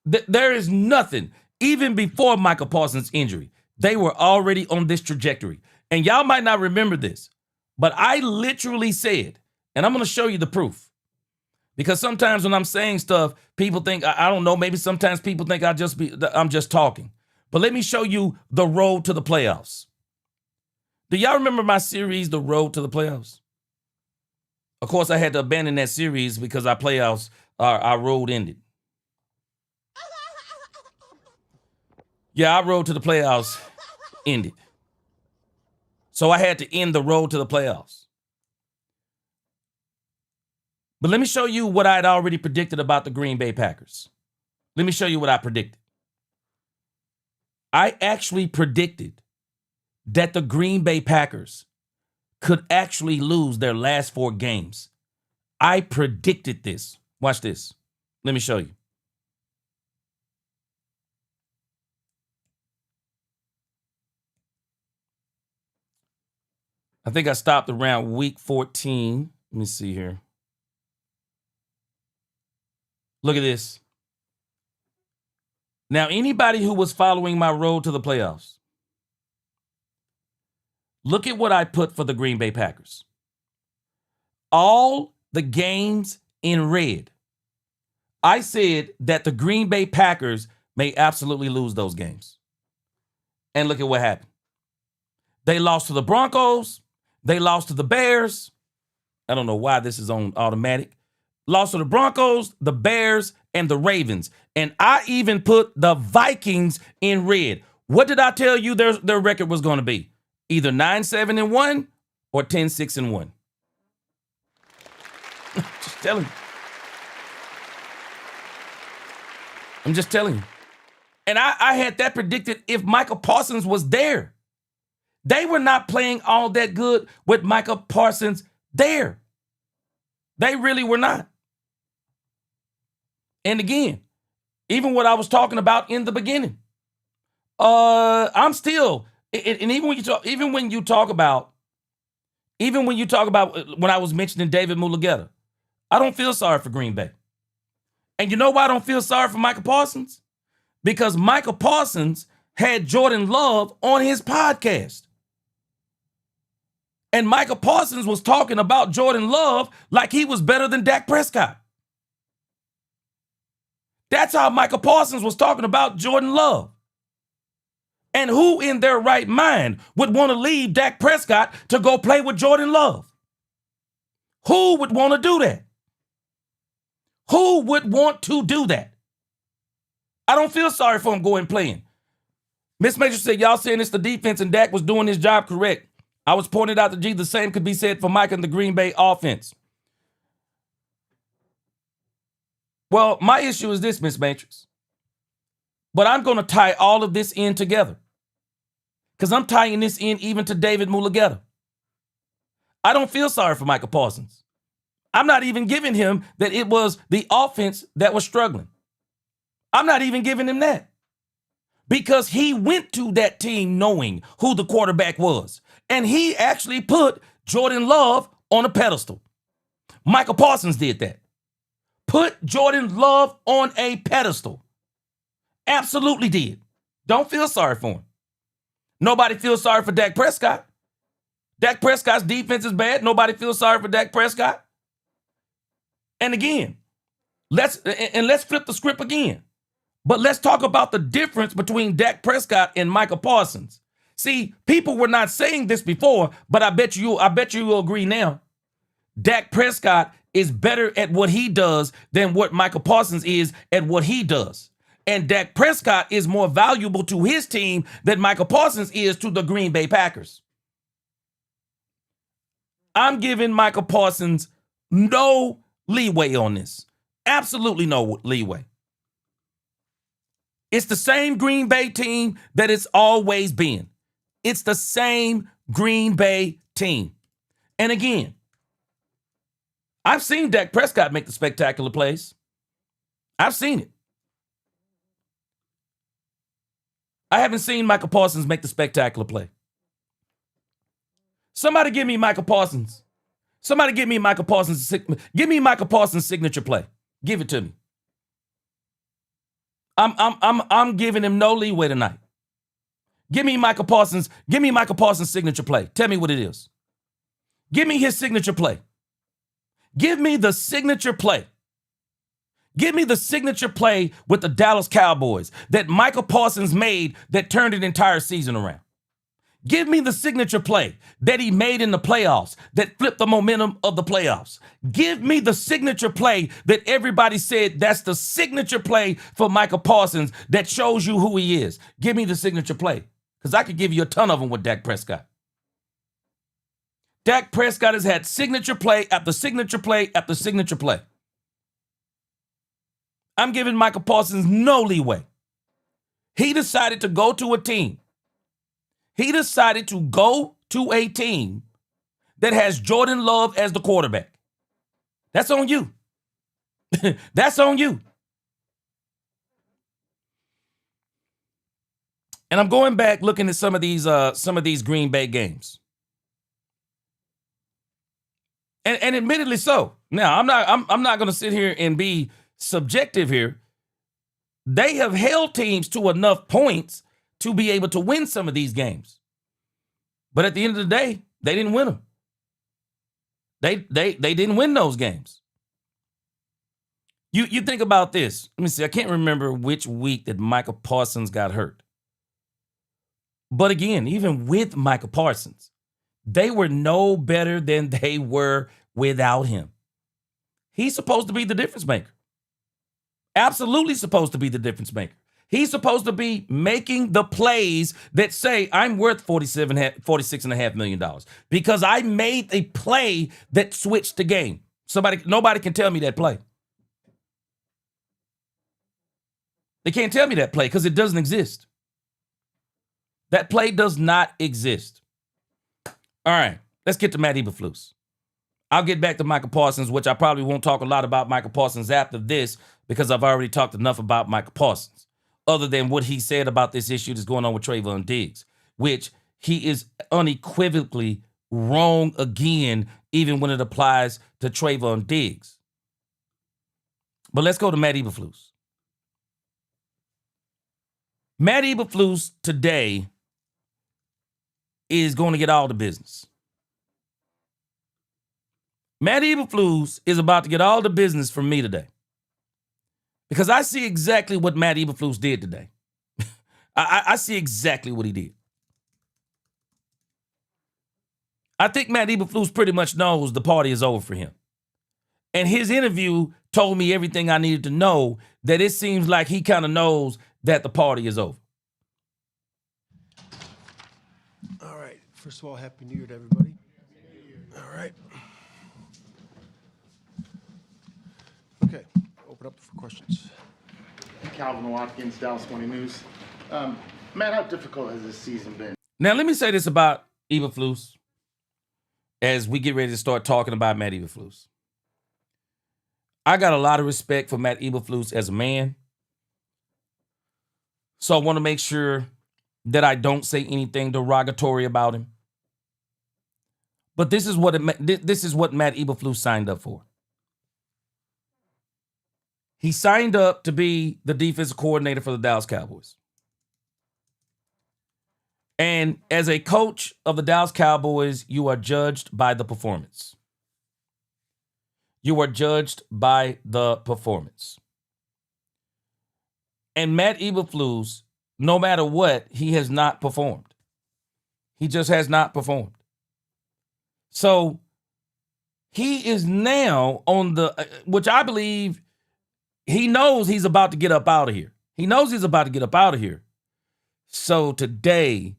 There is nothing, even before Micah Parsons' injury, they were already on this trajectory. And y'all might not remember this, but I literally said, and I'm going to show you the proof. Because sometimes when I'm saying stuff, people think, I don't know, maybe sometimes people think I'm just talking. But let me show you the road to the playoffs. Do y'all remember my series, The Road to the Playoffs? Of course, I had to abandon that series because our road ended. Yeah, our road to the playoffs ended. So I had to end the road to the playoffs. But let me show you what I had already predicted about the Green Bay Packers. Let me show you what I predicted. I actually predicted that the Green Bay Packers could actually lose their last 4 games. I predicted this. Watch this. Let me show you. I think I stopped around week 14. Let me see here. Look at this. Now, anybody who was following my road to the playoffs, look at what I put for the Green Bay Packers. All the games in red. I said that the Green Bay Packers may absolutely lose those games. And look at what happened. They lost to the Broncos. They lost to the Bears. I don't know why this is on automatic. Lost to the Broncos, the Bears, and the Ravens. And I even put the Vikings in red. What did I tell you their record was going to be? Either 9-7-1 or 10-6-1. Just telling you. I'm just telling you. And I had that predicted if Micah Parsons was there. They were not playing all that good with Micah Parsons there. They really were not. And again, even what I was talking about in the beginning, I'm still, and even when you talk about when I was mentioning David Mulugeta, I don't feel sorry for Green Bay. And you know why I don't feel sorry for Micah Parsons? Because Micah Parsons had Jordan Love on his podcast. And Micah Parsons was talking about Jordan Love like he was better than Dak Prescott. That's how Micah Parsons was talking about Jordan Love. And who in their right mind would want to leave Dak Prescott to go play with Jordan Love? Who would want to do that? Who would want to do that? I don't feel sorry for him going playing. Miss Major said, y'all saying it's the defense and Dak was doing his job correct. I was pointed out to G, the same could be said for Mike and the Green Bay offense. Well, my issue is this, Miss Matrix. But I'm going to tie all of this in together. Because I'm tying this in even to David Mulugeta. I don't feel sorry for Micah Parsons. I'm not even giving him that it was the offense that was struggling. I'm not even giving him that. Because he went to that team knowing who the quarterback was. And he actually put Jordan Love on a pedestal. Micah Parsons did that. Put Jordan Love on a pedestal. Absolutely did. Don't feel sorry for him. Nobody feels sorry for Dak Prescott. Dak Prescott's defense is bad. Nobody feels sorry for Dak Prescott. And again, let's flip the script again. But let's talk about the difference between Dak Prescott and Micah Parsons. See, people were not saying this before, but I bet you will agree now. Dak Prescott is better at what he does than what Micah Parsons is at what he does. And Dak Prescott is more valuable to his team than Micah Parsons is to the Green Bay Packers. I'm giving Micah Parsons no leeway on this. Absolutely no leeway. It's the same Green Bay team that it's always been. It's the same Green Bay team. And again, I've seen Dak Prescott make the spectacular plays. I've seen it. I haven't seen Micah Parsons make the spectacular play. Somebody give me Micah Parsons. Somebody give me Micah Parsons. Give me Micah Parsons' signature play. Give it to me. I'm giving him no leeway tonight. Give me Micah Parsons' signature play. Tell me what it is. Give me his signature play. Give me the signature play. Give me the signature play with the Dallas Cowboys that Micah Parsons made that turned an entire season around. Give me the signature play that he made in the playoffs that flipped the momentum of the playoffs. Give me the signature play that everybody said that's the signature play for Micah Parsons that shows you who he is. Give me the signature play, because I could give you a ton of them with Dak Prescott. Dak Prescott has had signature play after signature play after signature play. I'm giving Micah Parsons no leeway. He decided to go to a team. He decided to go to a team that has Jordan Love as the quarterback. That's on you. That's on you. And I'm going back looking at some of these Green Bay games. And admittedly so. Now, I'm not going to sit here and be subjective here. They have held teams to enough points to be able to win some of these games. But at the end of the day, they didn't win them. They didn't win those games. You think about this. Let me see. I can't remember which week that Micah Parsons got hurt. But again, even with Micah Parsons, they were no better than they were without him. He's supposed to be the difference maker. Absolutely supposed to be the difference maker. He's supposed to be making the plays that say, I'm worth $46.5 million because I made a play that switched the game. Nobody can tell me that play. They can't tell me that play because it doesn't exist. That play does not exist. All right, let's get to Matt Eberflus. I'll get back to Micah Parsons, which I probably won't talk a lot about Micah Parsons after this because I've already talked enough about Micah Parsons, other than what he said about this issue that's going on with Trayvon Diggs, which he is unequivocally wrong again, even when it applies to Trayvon Diggs. But let's go to Matt Eberflus. Matt Eberflus today is going to get all the business. Matt Eberflus is about to get all the business from me today. Because I see exactly what Matt Eberflus did today. I see exactly what he did. I think Matt Eberflus pretty much knows the party is over for him. And his interview told me everything I needed to know, that it seems like he kind of knows that the party is over. All right. First of all, Happy New Year to everybody. All right. Okay. Open up for questions. Calvin Watkins, Dallas Morning News. Matt, how difficult has this season been? Now, let me say this about Eberflus as we get ready to start talking about Matt Eberflus. I got a lot of respect for Matt Eberflus as a man. So I want to make sure that I don't say anything derogatory about him. But this is what Matt Eberflus signed up for. He signed up to be the defensive coordinator for the Dallas Cowboys. And as a coach of the Dallas Cowboys, you are judged by the performance. You are judged by the performance. And Matt Eberflus, no matter what, he has not performed. He just has not performed. So he is now on the, which I believe he knows he's about to get up out of here. He knows he's about to get up out of here. So today,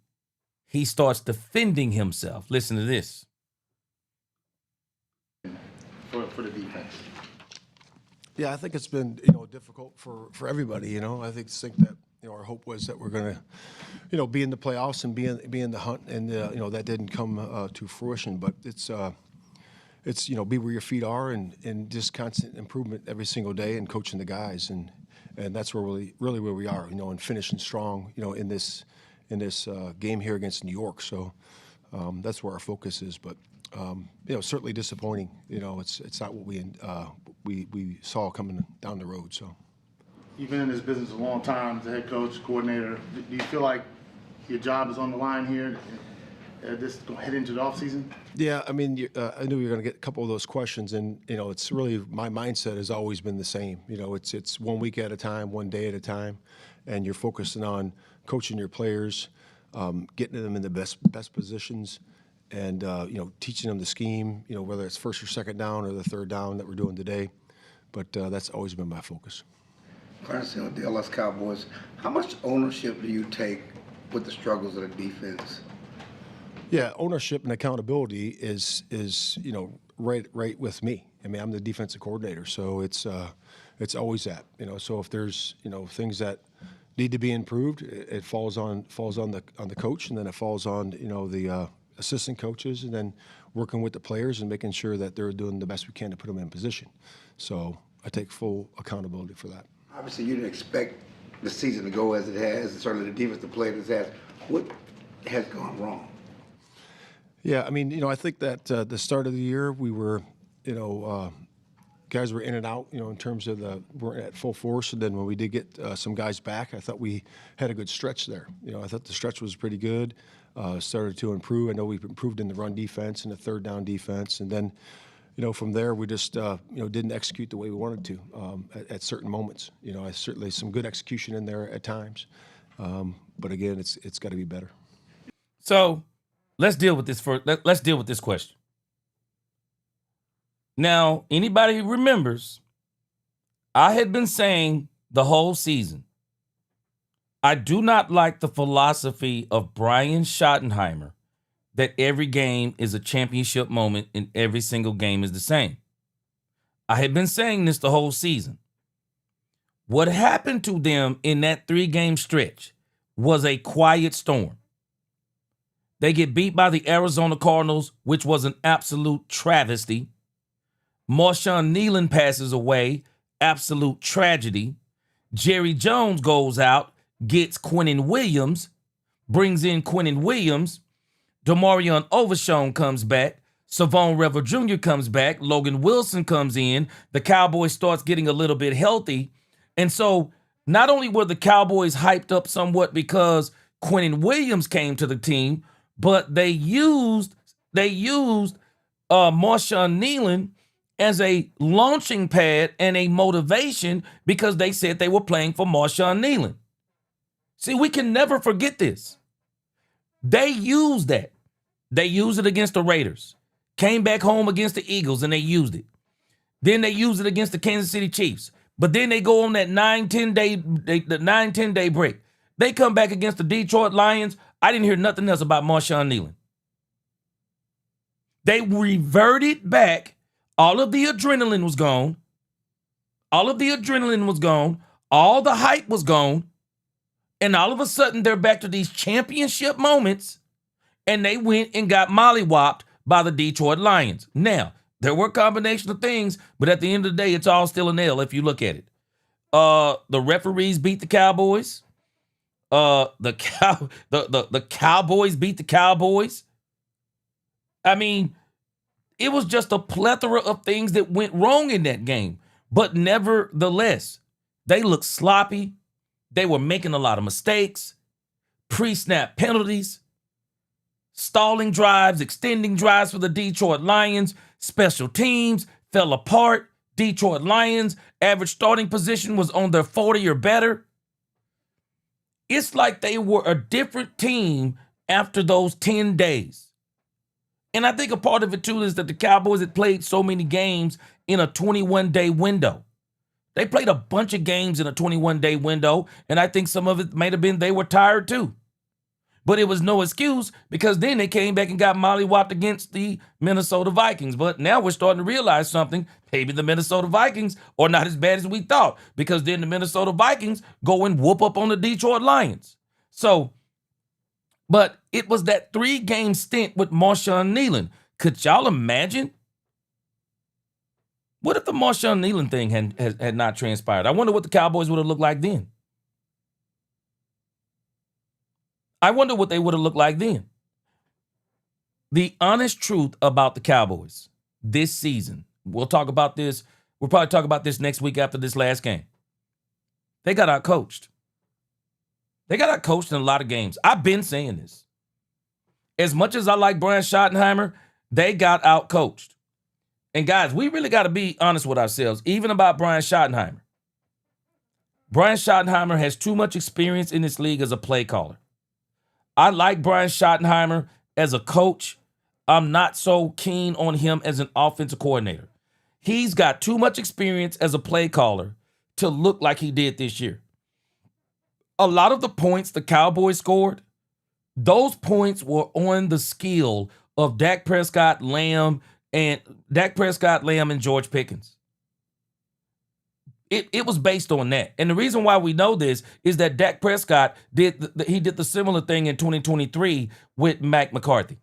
he starts defending himself. Listen to this. For the defense. Yeah, I think it's been difficult for everybody. I think that our hope was that we're going to be in the playoffs and be in the hunt, and that didn't come to fruition. But it's be where your feet are and just constant improvement every single day and coaching the guys, and that's where really where we are. And finishing strong. In this game here against New York. So that's where our focus is. But certainly disappointing. It's not what we saw coming down the road. So You've been in this business a long time as a head coach, coordinator. Do you feel like your job is on the line here? This head into the offseason? Yeah, I mean, I knew you were going to get a couple of those questions, and it's really my mindset has always been the same. It's 1 week at a time, 1 day at a time, and you're focusing on coaching your players, getting them in the best positions, and teaching them the scheme. Whether it's first or second down or the third down that we're doing today, but that's always been my focus. Currently, the Dallas Cowboys, how much ownership do you take with the struggles of the defense? Yeah, ownership and accountability is right with me. I mean, I'm the defensive coordinator, so it's always that. So if there's things that need to be improved, it falls on the coach, and then it falls on the assistant coaches, and then working with the players and making sure that they're doing the best we can to put them in position. So I take full accountability for that. Obviously, you didn't expect the season to go as it has, and certainly the defense to play as it has. What has gone wrong? Yeah, I mean, I think that the start of the year we were, guys were in and out, in terms of we're at full force. And then when we did get some guys back, I thought we had a good stretch there. I thought the stretch was pretty good, started to improve. I know we've improved in the run defense and the third down defense. And then, from there we just, didn't execute the way we wanted to at certain moments. I certainly some good execution in there at times. But again, it's got to be better. So let's deal with this let's deal with this question. Now, anybody who remembers, I had been saying the whole season, I do not like the philosophy of Brian Schottenheimer that every game is a championship moment and every single game is the same. I had been saying this the whole season. What happened to them in that 3-game stretch was a quiet storm. They get beat by the Arizona Cardinals, which was an absolute travesty. Marshawn Nealon passes away, absolute tragedy. Jerry Jones goes out, gets Quinnen Williams, brings in Quinnen Williams. Demarion Overshown comes back. Savon Rever Jr. comes back. Logan Wilson comes in. The Cowboys starts getting a little bit healthy. And so not only were the Cowboys hyped up somewhat because Quinnen Williams came to the team, but they used Marshawn Nealon as a launching pad and a motivation because they said they were playing for Marshawn Nealon. See, we can never forget this. They used that. They used it against the Raiders. Came back home against the Eagles and they used it. Then they used it against the Kansas City Chiefs. But then they go on that 9-10 day break. They come back against the Detroit Lions. I didn't hear nothing else about Marshawn Nealon. They reverted back. All of the adrenaline was gone. All of the adrenaline was gone. All the hype was gone. And all of a sudden, they're back to these championship moments. And they went and got mollywopped by the Detroit Lions. Now, there were a combination of things, but at the end of the day, it's all still an L if you look at it. The referees beat the Cowboys. The Cowboys beat the Cowboys. I mean, it was just a plethora of things that went wrong in that game. But nevertheless, they looked sloppy. They were making a lot of mistakes, pre-snap penalties. stalling drives, extending drives for the Detroit Lions. Special teams fell apart. Detroit Lions average starting position was on their 40 or better. It's like they were a different team after those 10 days. And I think a part of it too is that the Cowboys had played so many games in a 21-day window. They played a bunch of games in a 21-day window, and I think some of it may have been they were tired too. But it was no excuse because then they came back and got mollywopped against the Minnesota Vikings. But now we're starting to realize something. Maybe the Minnesota Vikings are not as bad as we thought because then the Minnesota Vikings go and whoop up on the Detroit Lions. So, but it was that 3-game stint with Marshawn Kneeland. Could y'all imagine? What if the Marshawn Kneeland thing had not transpired? I wonder what the Cowboys would have looked like then. I wonder what they would have looked like then. The honest truth about the Cowboys this season, we'll talk about this. We'll probably talk about this next week after this last game. They got outcoached. They got outcoached in a lot of games. I've been saying this. As much as I like Brian Schottenheimer, they got outcoached. And guys, we really got to be honest with ourselves, even about Brian Schottenheimer. Brian Schottenheimer has too much experience in this league as a play caller. I like Brian Schottenheimer as a coach. I'm not so keen on him as an offensive coordinator. He's got too much experience as a play caller to look like he did this year. A lot of the points the Cowboys scored, those points were on the skill of Dak Prescott, Lamb, and George Pickens. It was based on that. And the reason why we know this is that Dak Prescott did the similar thing in 2023 with Mac McCarthy.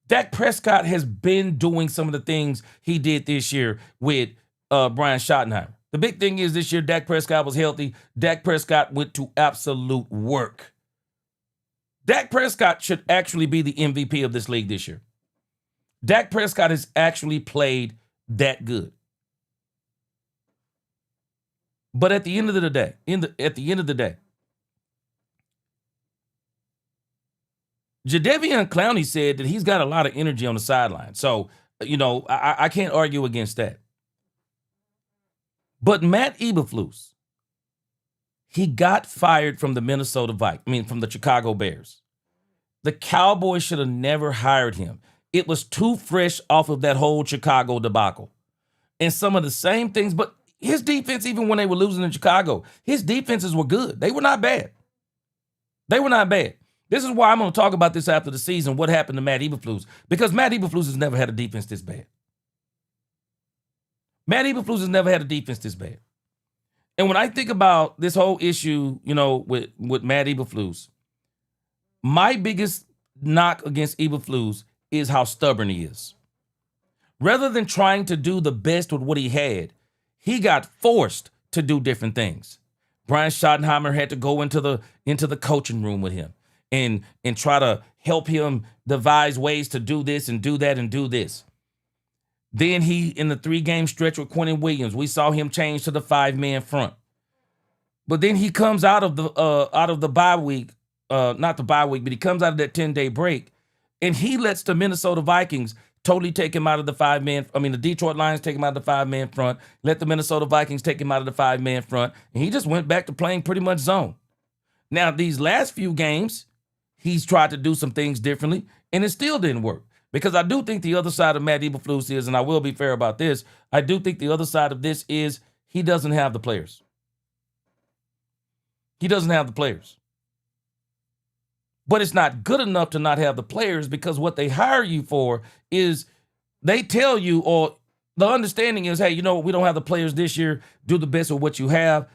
Dak Prescott has been doing some of the things he did this year with Brian Schottenheimer. The big thing is this year Dak Prescott was healthy. Dak Prescott went to absolute work. Dak Prescott should actually be the MVP of this league this year. Dak Prescott has actually played that good. But at the end of the day, Jadeveon Clowney said that he's got a lot of energy on the sideline. So, I can't argue against that. But Matt Eberflus, he got fired from the from the Chicago Bears. The Cowboys should have never hired him. It was too fresh off of that whole Chicago debacle. And some of the same things, but his defense, even when they were losing in Chicago, his defenses were good. They were not bad. This is why I'm going to talk about this after the season, what happened to Matt Eberflus, because Matt Eberflus has never had a defense this bad. And when I think about this whole issue, with Matt Eberflus, my biggest knock against Eberflus is how stubborn he is. Rather than trying to do the best with what he had, he got forced to do different things. Brian Schottenheimer had to go into the coaching room with him and try to help him devise ways to do this and do that and do this. Then in the 3-game stretch with Quentin Williams, we saw him change to the 5-man front. But then he comes out of the bye week, not the bye week, but he comes out of that 10-day break, and he lets the Minnesota Vikings totally take him out of the 5-man. The Detroit Lions take him out of the 5-man front, let the Minnesota Vikings take him out of the 5-man front, and he just went back to playing pretty much zone. Now, these last few games, he's tried to do some things differently, and it still didn't work. Because I do think the other side of Matt Eberflus is, and I will be fair about this, I do think the other side of this is he doesn't have the players. But it's not good enough to not have the players, because what they hire you for is they tell you, or the understanding is, hey, we don't have the players this year. Do the best with what you have.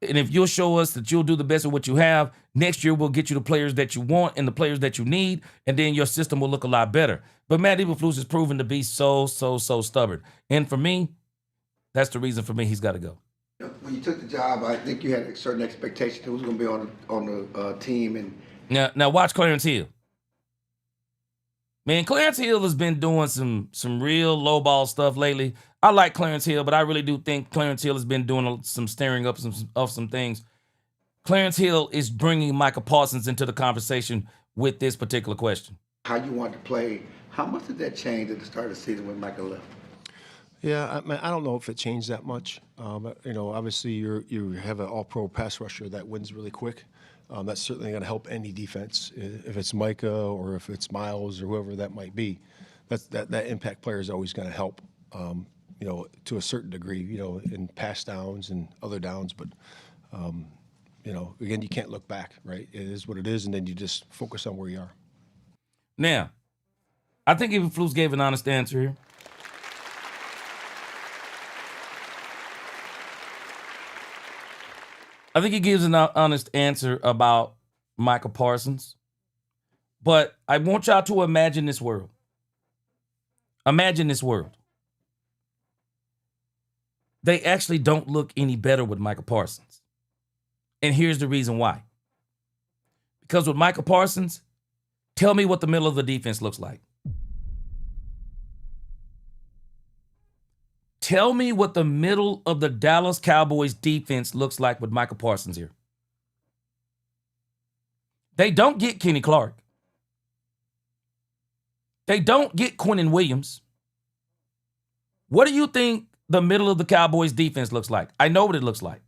And if you'll show us that you'll do the best with what you have, next year we'll get you the players that you want and the players that you need, and then your system will look a lot better. But Matt Eberflus has proven to be so stubborn. And for me, that's the reason for me he's got to go. When you took the job, I think you had a certain expectation who was going to be on the team. And now watch Clarence Hill. Man, Clarence Hill has been doing some real lowball stuff lately. I like Clarence Hill, but I really do think Clarence Hill has been doing some stirring up of some things. Clarence Hill is bringing Micah Parsons into the conversation with this particular question. How you want to play? How much did that change at the start of the season when Micah left? Yeah, I don't know if it changed that much. Obviously you have an all-pro pass rusher that wins really quick. That's certainly going to help any defense. If it's Micah or if it's Miles or whoever that might be, that impact player is always going to help. To a certain degree, in pass downs and other downs. But again, you can't look back, right? It is what it is, and then you just focus on where you are. Now, I think Eberflus gave an honest answer here. I think he gives an honest answer about Micah Parsons. But I want y'all to imagine this world. Imagine this world. They actually don't look any better with Micah Parsons. And here's the reason why. Because with Micah Parsons, tell me what the middle of the defense looks like. Tell me what the middle of the Dallas Cowboys defense looks like with Micah Parsons here. They don't get Kenny Clark. They don't get Quinnen Williams. What do you think the middle of the Cowboys defense looks like? I know what it looks like.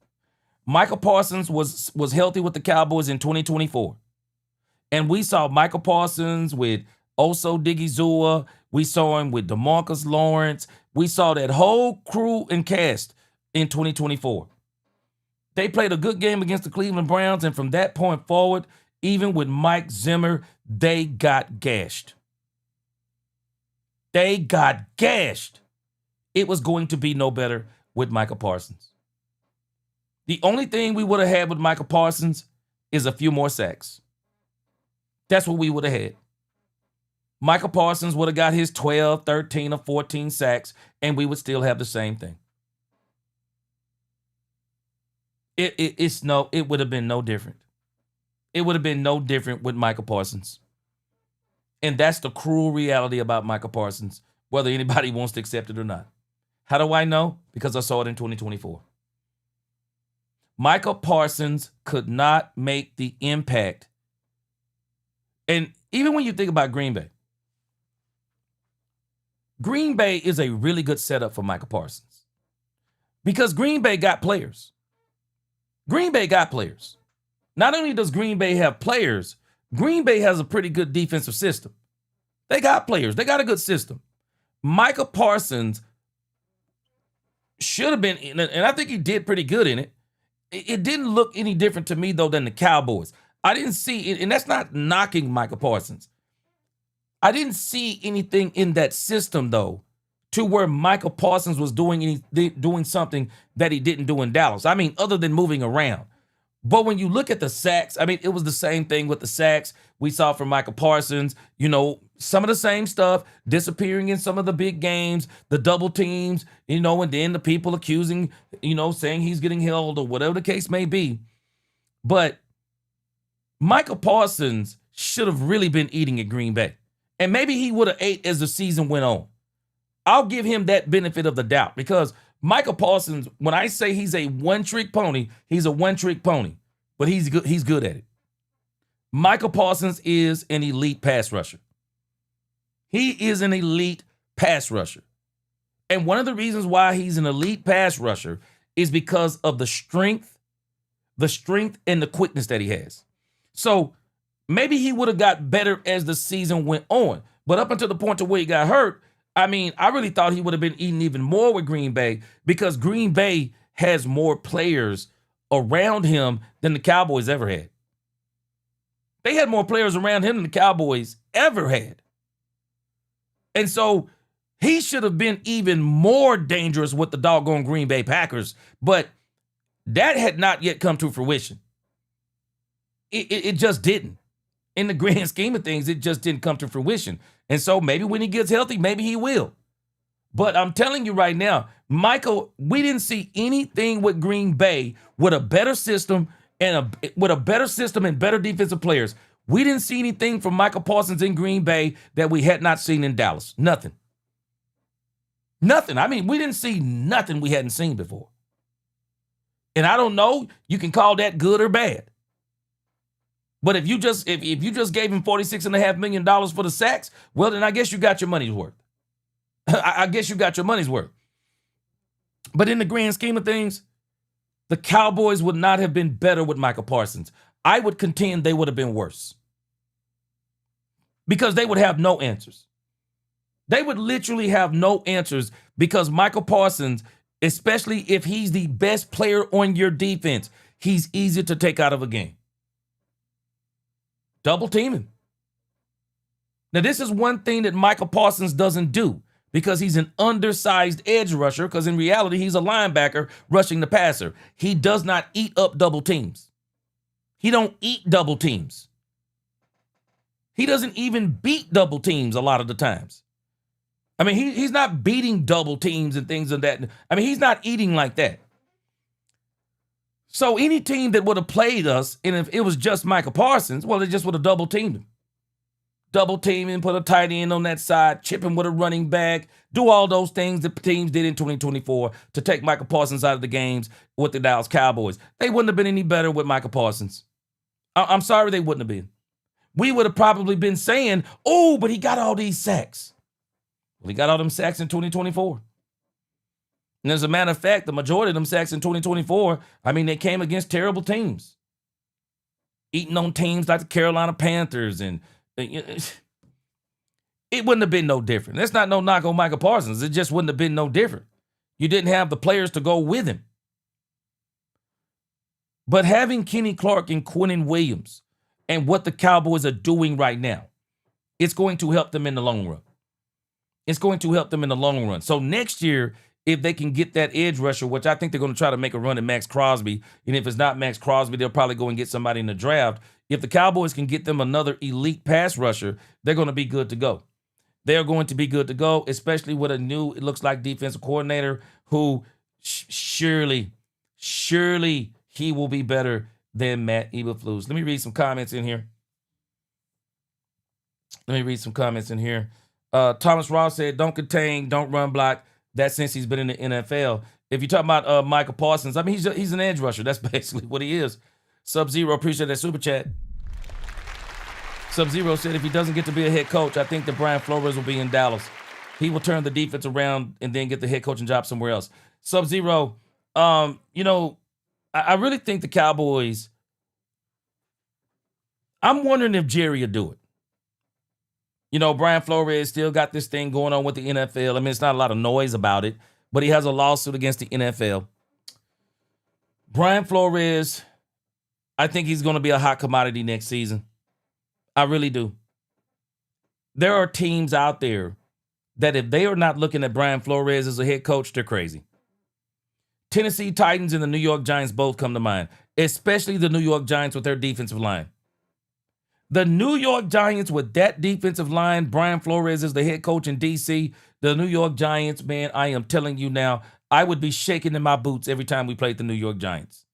Micah Parsons was healthy with the Cowboys in 2024. And we saw Micah Parsons with Oso Digizua. We saw him with DeMarcus Lawrence. We saw that whole crew and cast in 2024. They played a good game against the Cleveland Browns, and from that point forward, even with Mike Zimmer, they got gashed. They got gashed. It was going to be no better with Micah Parsons. The only thing we would have had with Micah Parsons is a few more sacks. That's what we would have had. Micah Parsons would have got his 12, 13, or 14 sacks, and we would still have the same thing. It would have been no different. It would have been no different with Micah Parsons. And that's the cruel reality about Micah Parsons, whether anybody wants to accept it or not. How do I know? Because I saw it in 2024. Micah Parsons could not make the impact. And even when you think about Green Bay is a really good setup for Micah Parsons because Green Bay got players. Green Bay got players. Not only does Green Bay have players, Green Bay has a pretty good defensive system. They got players. They got a good system. Micah Parsons should have been, and I think he did pretty good in it. It didn't look any different to me, though, than the Cowboys. I didn't see it, and that's not knocking Micah Parsons. I didn't see anything in that system, though, to where Micah Parsons was doing something that he didn't do in Dallas. I mean, other than moving around. But when you look at the sacks, I mean, it was the same thing with the sacks we saw from Micah Parsons. Some of the same stuff, disappearing in some of the big games, the double teams, and then the people accusing, saying he's getting held or whatever the case may be. But Micah Parsons should have really been eating at Green Bay. And maybe he would have ate as the season went on. I'll give him that benefit of the doubt because Micah Parsons, when I say he's a one-trick pony, he's a one-trick pony, but he's good at it. Micah Parsons is an elite pass rusher. He is an elite pass rusher. And one of the reasons why he's an elite pass rusher is because of the strength and the quickness that he has. So maybe he would have got better as the season went on. But up until the point to where he got hurt, I mean, I really thought he would have been eating even more with Green Bay because Green Bay has more players around him than the Cowboys ever had. They had more players around him than the Cowboys ever had. And so he should have been even more dangerous with the doggone Green Bay Packers, but that had not yet come to fruition. It just didn't. In the grand scheme of things, it just didn't come to fruition. And so maybe when he gets healthy, maybe he will. But I'm telling you right now, Michael, we didn't see anything with Green Bay with a better system and better defensive players. We didn't see anything from Micah Parsons in Green Bay that we had not seen in Dallas. Nothing. Nothing. I mean, we didn't see nothing we hadn't seen before. And I don't know, you can call that good or bad. But if you just gave him $46.5 million for the sacks, well, then I guess you got your money's worth. I guess you got your money's worth. But in the grand scheme of things, the Cowboys would not have been better with Micah Parsons. I would contend they would have been worse. Because they would have no answers. They would literally have no answers because Micah Parsons, especially if he's the best player on your defense, he's easy to take out of a game. Double team him. Now, this is one thing that Micah Parsons doesn't do because he's an undersized edge rusher, because in reality, he's a linebacker rushing the passer. He does not eat up double teams. He don't eat double teams. He doesn't even beat double teams a lot of the times. I mean, he's not beating double teams and things of that. I mean, he's not eating like that. So any team that would have played us, and if it was just Micah Parsons, well, they just would have double teamed him. Double team him, put a tight end on that side, chip him with a running back, do all those things that teams did in 2024 to take Micah Parsons out of the games with the Dallas Cowboys. They wouldn't have been any better with Micah Parsons. I'm sorry they wouldn't have been. We would have probably been saying, oh, but he got all these sacks. Well, he got all them sacks in 2024. And as a matter of fact, the majority of them sacks in 2024, I mean, they came against terrible teams. Eating on teams like the Carolina Panthers, and it wouldn't have been no different. That's not no knock on Micah Parsons. It just wouldn't have been no different. You didn't have the players to go with him. But having Kenny Clark and Quinnen Williams and what the Cowboys are doing right now, it's going to help them in the long run. It's going to help them in the long run. So next year, if they can get that edge rusher, which I think they're going to try to make a run at Max Crosby, and if it's not Max Crosby, they'll probably go and get somebody in the draft. If the Cowboys can get them another elite pass rusher, they're going to be good to go. They're going to be good to go, especially with a new, it looks like, defensive coordinator who surely he will be better than Matt Eberflus. Let me read some comments in here. Thomas Ross said, don't contain, don't run block. That since he's been in the NFL. If you're talking about Micah Parsons, I mean, he's an edge rusher. That's basically what he is. Sub-Zero, appreciate that super chat. Sub-Zero said if he doesn't get to be a head coach, I think that Brian Flores will be in Dallas. He will turn the defense around and then get the head coaching job somewhere else. Sub-Zero, I really think the Cowboys, I'm wondering if Jerry will do it. Brian Flores still got this thing going on with the NFL. I mean, it's not a lot of noise about it, but he has a lawsuit against the NFL. Brian Flores, I think he's going to be a hot commodity next season. I really do. There are teams out there that if they are not looking at Brian Flores as a head coach, they're crazy. Tennessee Titans and the New York Giants both come to mind, especially the New York Giants with their defensive line. The New York Giants with that defensive line, Brian Flores is the head coach in D.C. The New York Giants, man, I am telling you now, I would be shaking in my boots every time we played the New York Giants.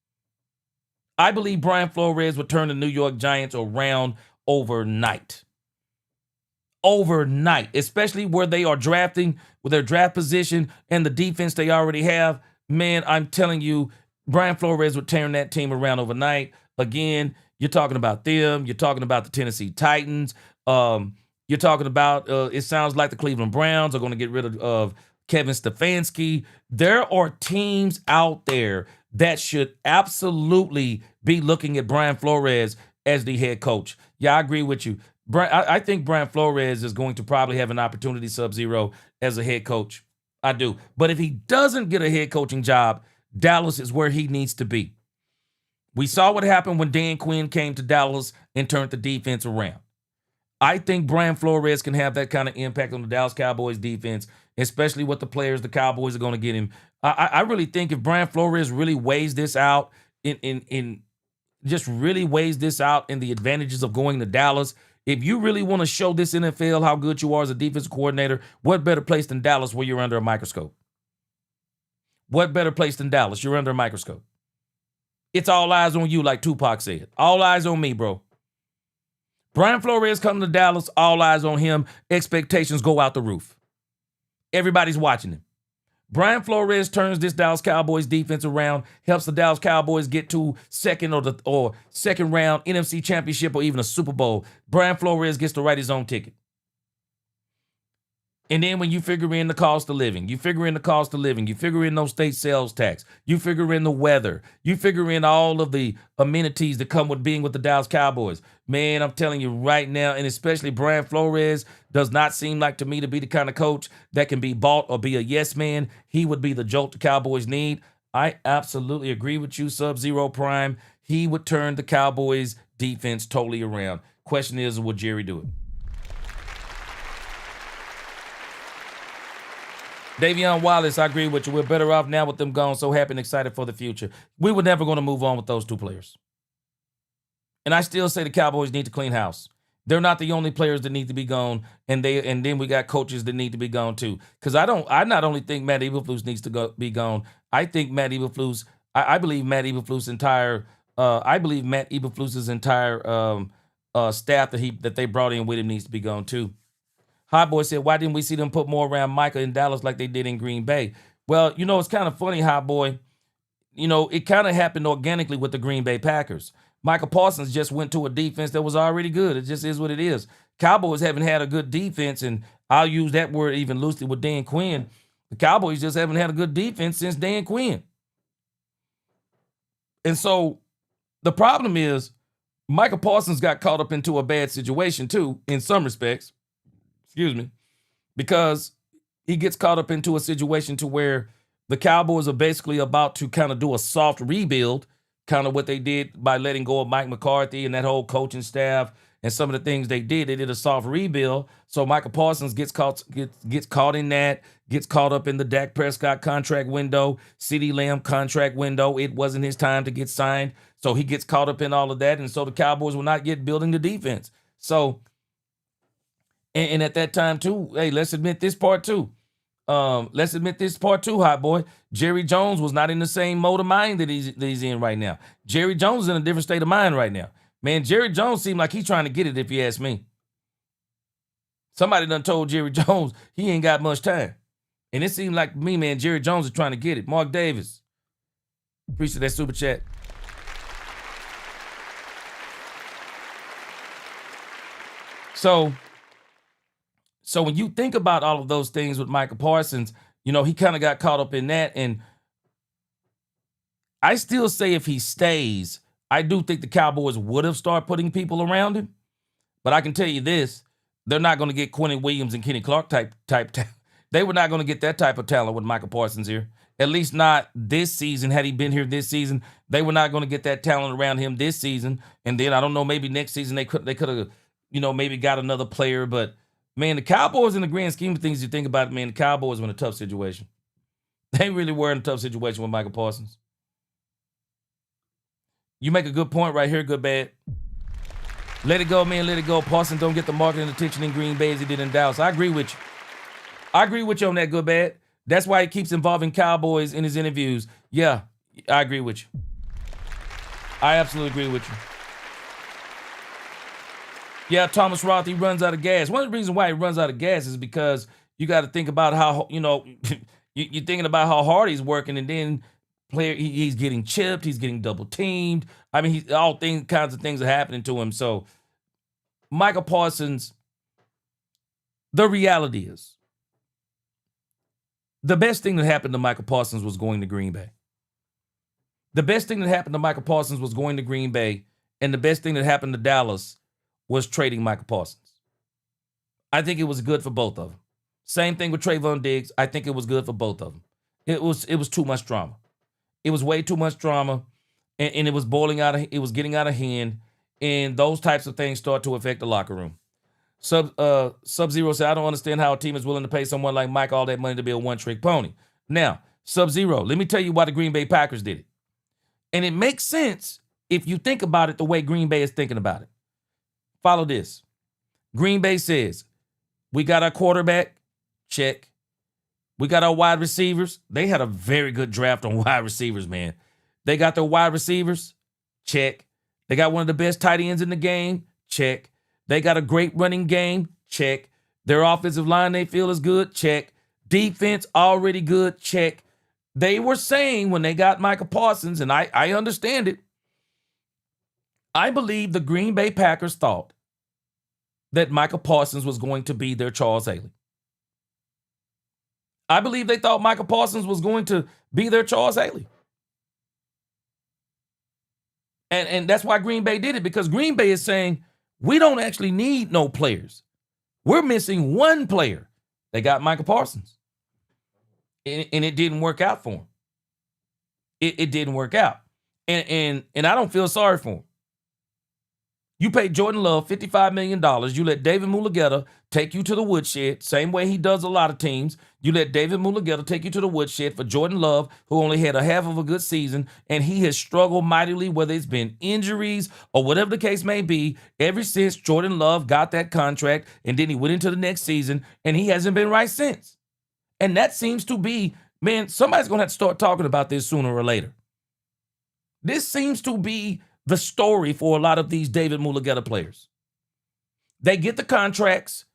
I believe Brian Flores would turn the New York Giants around overnight. Overnight, especially where they are drafting, with their draft position and the defense they already have. Man, I'm telling you, Brian Flores would turn that team around overnight. Again, you're talking about them. You're talking about the Tennessee Titans. You're talking about, it sounds like the Cleveland Browns are going to get rid of Kevin Stefanski. There are teams out there that should absolutely be looking at Brian Flores as the head coach. Yeah, I agree with you. I think Brian Flores is going to probably have an opportunity, Sub-Zero, as a head coach. I do. But if he doesn't get a head coaching job, Dallas is where he needs to be. We saw what happened when Dan Quinn came to Dallas and turned the defense around. I think Brian Flores can have that kind of impact on the Dallas Cowboys defense, especially with the players the Cowboys are going to get him. I really think if Brian Flores really weighs this out just really weighs this out in the advantages of going to Dallas, if you really want to show this NFL how good you are as a defensive coordinator, what better place than Dallas where you're under a microscope? What better place than Dallas? You're under a microscope. It's all eyes on you, like Tupac said. All eyes on me, bro. Brian Flores coming to Dallas, all eyes on him. Expectations go out the roof. Everybody's watching him. Brian Flores turns this Dallas Cowboys defense around, helps the Dallas Cowboys get to second or second round NFC Championship or even a Super Bowl. Brian Flores gets to write his own ticket. And then when you figure in the cost of living, you figure in those state sales tax, you figure in the weather, you figure in all of the amenities that come with being with the Dallas Cowboys. Man, I'm telling you right now, and especially Brian Flores does not seem like to me to be the kind of coach that can be bought or be a yes man. He would be the jolt the Cowboys need. I absolutely agree with you, Sub-Zero Prime. He would turn the Cowboys defense totally around. Question is, would Jerry do it? Davion Wallace, I agree with you. We're better off now with them gone. So happy and excited for the future. We were never going to move on with those two players. And I still say the Cowboys need to clean house. They're not the only players that need to be gone, and then we got coaches that need to be gone too. Because I not only think Matt Eberflus needs to be gone. I think Matt Eberflus. I believe Matt Eberflus' entire. I believe Matt Eberflus's entire staff that they brought in with him needs to be gone too. Hot Boy said, why didn't we see them put more around Micah in Dallas like they did in Green Bay? Well, it's kind of funny, Hot Boy. It kind of happened organically with the Green Bay Packers. Micah Parsons just went to a defense that was already good. It just is what it is. Cowboys haven't had a good defense, and I'll use that word even loosely with Dan Quinn. The Cowboys just haven't had a good defense since Dan Quinn. And so the problem is Micah Parsons got caught up into a bad situation too, in some respects. Excuse me, because he gets caught up into a situation to where the Cowboys are basically about to kind of do a soft rebuild, kind of what they did by letting go of Mike McCarthy and that whole coaching staff and some of the things they did. They did a soft rebuild. So Micah Parsons gets caught in that, gets caught up in the Dak Prescott contract window, CeeDee Lamb contract window. It wasn't his time to get signed. So he gets caught up in all of that. And so the Cowboys will not get building the defense. So And at that time, too, hey, let's admit this part, too. Hot Boy. Jerry Jones was not in the same mode of mind that he's in right now. Jerry Jones is in a different state of mind right now. Man, Jerry Jones seemed like he's trying to get it, if you ask me. Somebody done told Jerry Jones he ain't got much time. And it seemed like me, man, Jerry Jones is trying to get it. Mark Davis. Appreciate that super chat. So when you think about all of those things with Micah Parsons, he kind of got caught up in that. And I still say if he stays, I do think the Cowboys would have started putting people around him. But I can tell you this, they're not going to get Quentin Williams and Kenny Clark type. They were not going to get that type of talent with Micah Parsons here. At least not this season. Had he been here this season, they were not going to get that talent around him this season. And then I don't know, maybe next season they could have, maybe got another player, but man, the Cowboys, in the grand scheme of things, you think about it, man, the Cowboys were in a tough situation. They really were in a tough situation with Micah Parsons. You make a good point right here, good bad. Let it go, man, let it go. Parsons don't get the marketing attention in Green Bay as he did in Dallas. I agree with you. I agree with you on that, good bad. That's why he keeps involving Cowboys in his interviews. Yeah, I agree with you. I absolutely agree with you. Yeah, Thomas Roth, he runs out of gas. One of the reasons why he runs out of gas is because you got to think about how, you're thinking about how hard he's working, and then he's getting chipped, he's getting double teamed. I mean, kinds of things are happening to him. So Micah Parsons, the reality is, the best thing that happened to Micah Parsons was going to Green Bay. The best thing that happened to Micah Parsons was going to Green Bay, and the best thing that happened to Dallas was trading Micah Parsons. I think it was good for both of them. Same thing with Trayvon Diggs. I think it was good for both of them. It was too much drama. It was way too much drama, and it was it was getting out of hand, and those types of things start to affect the locker room. Sub-Zero said, I don't understand how a team is willing to pay someone like Mike all that money to be a one-trick pony. Now, Sub-Zero, let me tell you why the Green Bay Packers did it. And it makes sense if you think about it the way Green Bay is thinking about it. Follow this. Green Bay says, we got our quarterback, check. We got our wide receivers. They had a very good draft on wide receivers, man. They got their wide receivers, check. They got one of the best tight ends in the game, check. They got a great running game, check. Their offensive line they feel is good, check. Defense already good, check. They were saying when they got Micah Parsons, and I understand it, I believe the Green Bay Packers thought that Micah Parsons was going to be their Charles Haley. I believe they thought Micah Parsons was going to be their Charles Haley. And that's why Green Bay did it, because Green Bay is saying, we don't actually need no players. We're missing one player. They got Micah Parsons. And it didn't work out for him. It didn't work out. And I don't feel sorry for him. You paid Jordan Love $55 million. You let David Mulugeta take you to the woodshed, same way he does a lot of teams. You let David Mulugeta take you to the woodshed for Jordan Love, who only had a half of a good season, and he has struggled mightily, whether it's been injuries or whatever the case may be, ever since Jordan Love got that contract, and then he went into the next season, and he hasn't been right since. And that seems to be, man, somebody's going to have to start talking about this sooner or later. This seems to be the story for a lot of these David Mulugeta players. They get the contracts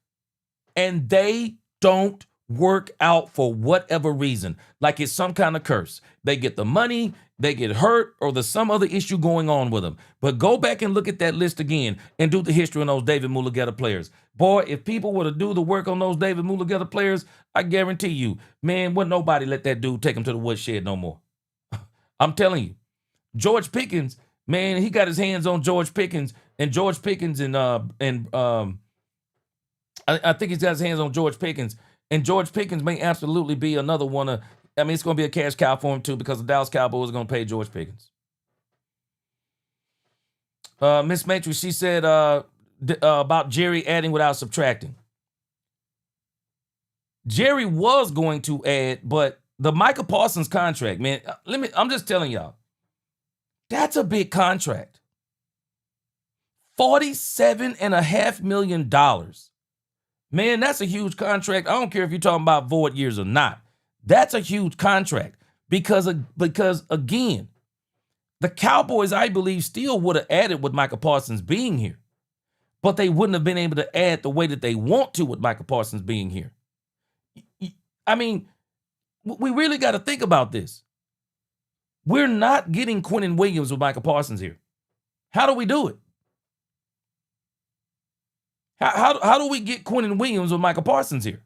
and they don't work out for whatever reason, like it's some kind of curse. They get the money, they get hurt, or there's some other issue going on with them. But go back and look at that list again and do the history on those David Mulugeta players. Boy, if people were to do the work on those David Mulugeta players, I guarantee you, man, wouldn't nobody let that dude take him to the woodshed no more. I'm telling you. George Pickens, man, he got his hands on George Pickens, and George Pickens I think he's got his hands on George Pickens, and George Pickens may absolutely be another one of, I mean, it's going to be a cash cow for him too, because the Dallas Cowboys are going to pay George Pickens. Miss Matrix, she said about Jerry adding without subtracting. Jerry was going to add, but the Micah Parsons contract, man, I'm just telling y'all, that's a big contract. $47.5 million. Man, that's a huge contract. I don't care if you're talking about void years or not. That's a huge contract because again, the Cowboys, I believe, still would have added with Micah Parsons being here, but they wouldn't have been able to add the way that they want to with Micah Parsons being here. I mean, we really got to think about this. We're not getting Quinnen Williams with Micah Parsons here. How do we do it? How do we get Quinnen Williams with Micah Parsons here?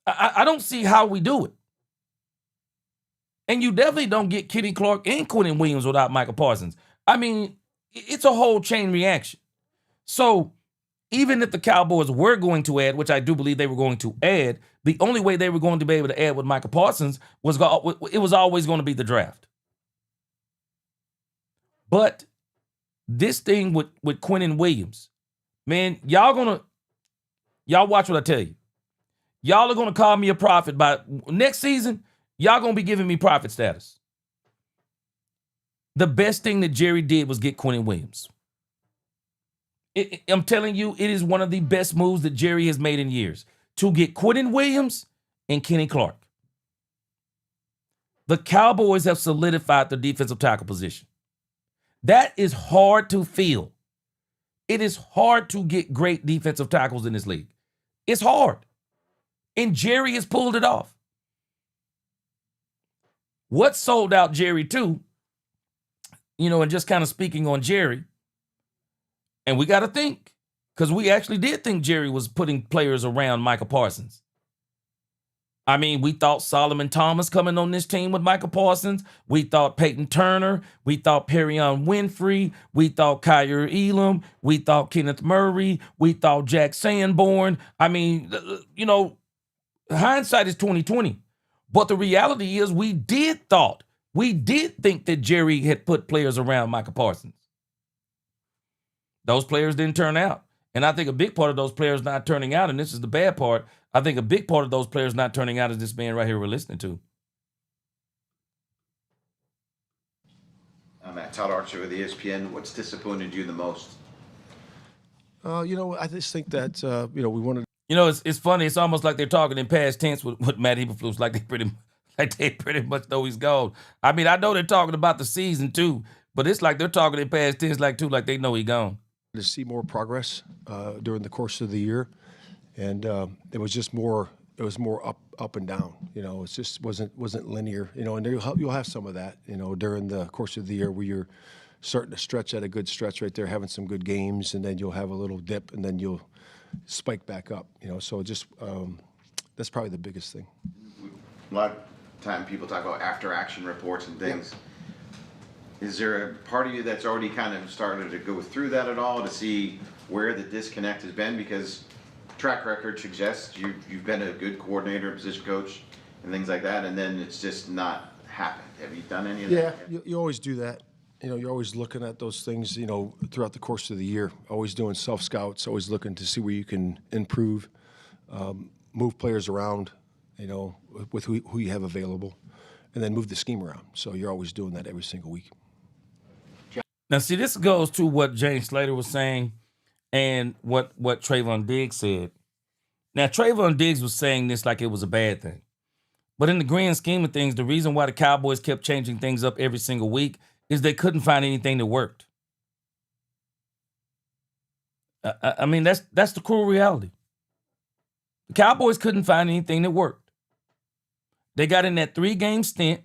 I don't see how we do it. And you definitely don't get Kenny Clark and Quinnen Williams without Micah Parsons. I mean, it's a whole chain reaction. So even if the Cowboys were going to add, which I do believe they were going to add, the only way they were going to be able to add with Micah Parsons was it was always going to be the draft. But this thing with Quinnen Williams, man, y'all watch what I tell you. Y'all are going to call me a prophet by next season. Y'all going to be giving me prophet status. The best thing that Jerry did was get Quinnen Williams. I'm telling you, it is one of the best moves that Jerry has made in years, to get Quinnen Williams and Kenny Clark. The Cowboys have solidified their defensive tackle position. That is hard to feel. It is hard to get great defensive tackles in this league. It's hard. And Jerry has pulled it off. What sold out Jerry too, and just kind of speaking on Jerry, and we got to think, because we actually did think Jerry was putting players around Micah Parsons. I mean, we thought Solomon Thomas coming on this team with Micah Parsons. We thought Peyton Turner. We thought Perion Winfrey. We thought Kyer Elam. We thought Kenneth Murray. We thought Jack Sanborn. I mean, hindsight is 20/20. But the reality is we did think that Jerry had put players around Micah Parsons. Those players didn't turn out. And I think a big part of those players not turning out, and this is the bad part, I think a big part of those players not turning out is this man right here we're listening to. I'm Todd Archer with ESPN. What's disappointed you the most? I just think that, we wanted. It's funny. It's almost like they're talking in past tense with Matt Eberflus, like they pretty much know he's gone. I mean, I know they're talking about the season too, but it's like they're talking in past tense like they know he's gone. To see more progress during the course of the year. and it was just more. It was more up and down. You know, it just wasn't linear. You know, and you'll have some of that. You know, during the course of the year where you're starting to stretch at a good stretch right there, having some good games, and then you'll have a little dip, and then you'll spike back up. You know, so just that's probably the biggest thing. A lot of time people talk about after-action reports and things. Is there a part of you that's already kind of started to go through that at all to see where the disconnect has been? Because track record suggests you've been a good coordinator, position coach, and things like that, and then it's just not happened. Have you done any of that? Yeah, you always do that. You know, you're always looking at those things, you know, throughout the course of the year, always doing self-scouts, always looking to see where you can improve, move players around, you know, with who you have available, and then move the scheme around. So you're always doing that every single week. Now, see, this goes to what James Slater was saying and what Trayvon Diggs said. Now, Trayvon Diggs was saying this like it was a bad thing. But in the grand scheme of things, the reason why the Cowboys kept changing things up every single week is they couldn't find anything that worked. I mean, that's the cruel reality. The Cowboys couldn't find anything that worked. They got in that 3-game stint.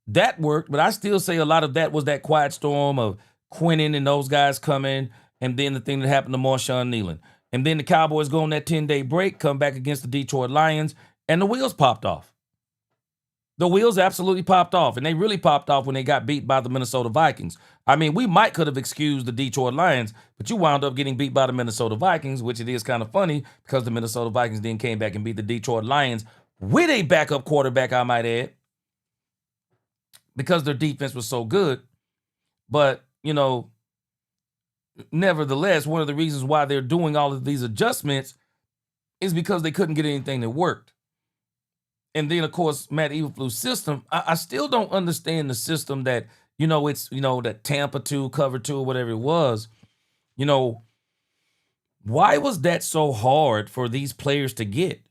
That worked, but I still say a lot of that was that quiet storm of Quinnen and those guys coming, and then the thing that happened to Marshawn Nealon. And then the Cowboys go on that 10-day break, come back against the Detroit Lions, and the wheels popped off. The wheels absolutely popped off, and they really popped off when they got beat by the Minnesota Vikings. I mean, we might could have excused the Detroit Lions, but you wound up getting beat by the Minnesota Vikings, which it is kind of funny because the Minnesota Vikings then came back and beat the Detroit Lions with a backup quarterback, I might add, because their defense was so good. But, you know, nevertheless, one of the reasons why they're doing all of these adjustments is because they couldn't get anything that worked. And then, of course, Matt Eberflus' system, I still don't understand the system that, you know, it's, you know, that Tampa 2, cover 2, or whatever it was. You know, why was that so hard for these players to get?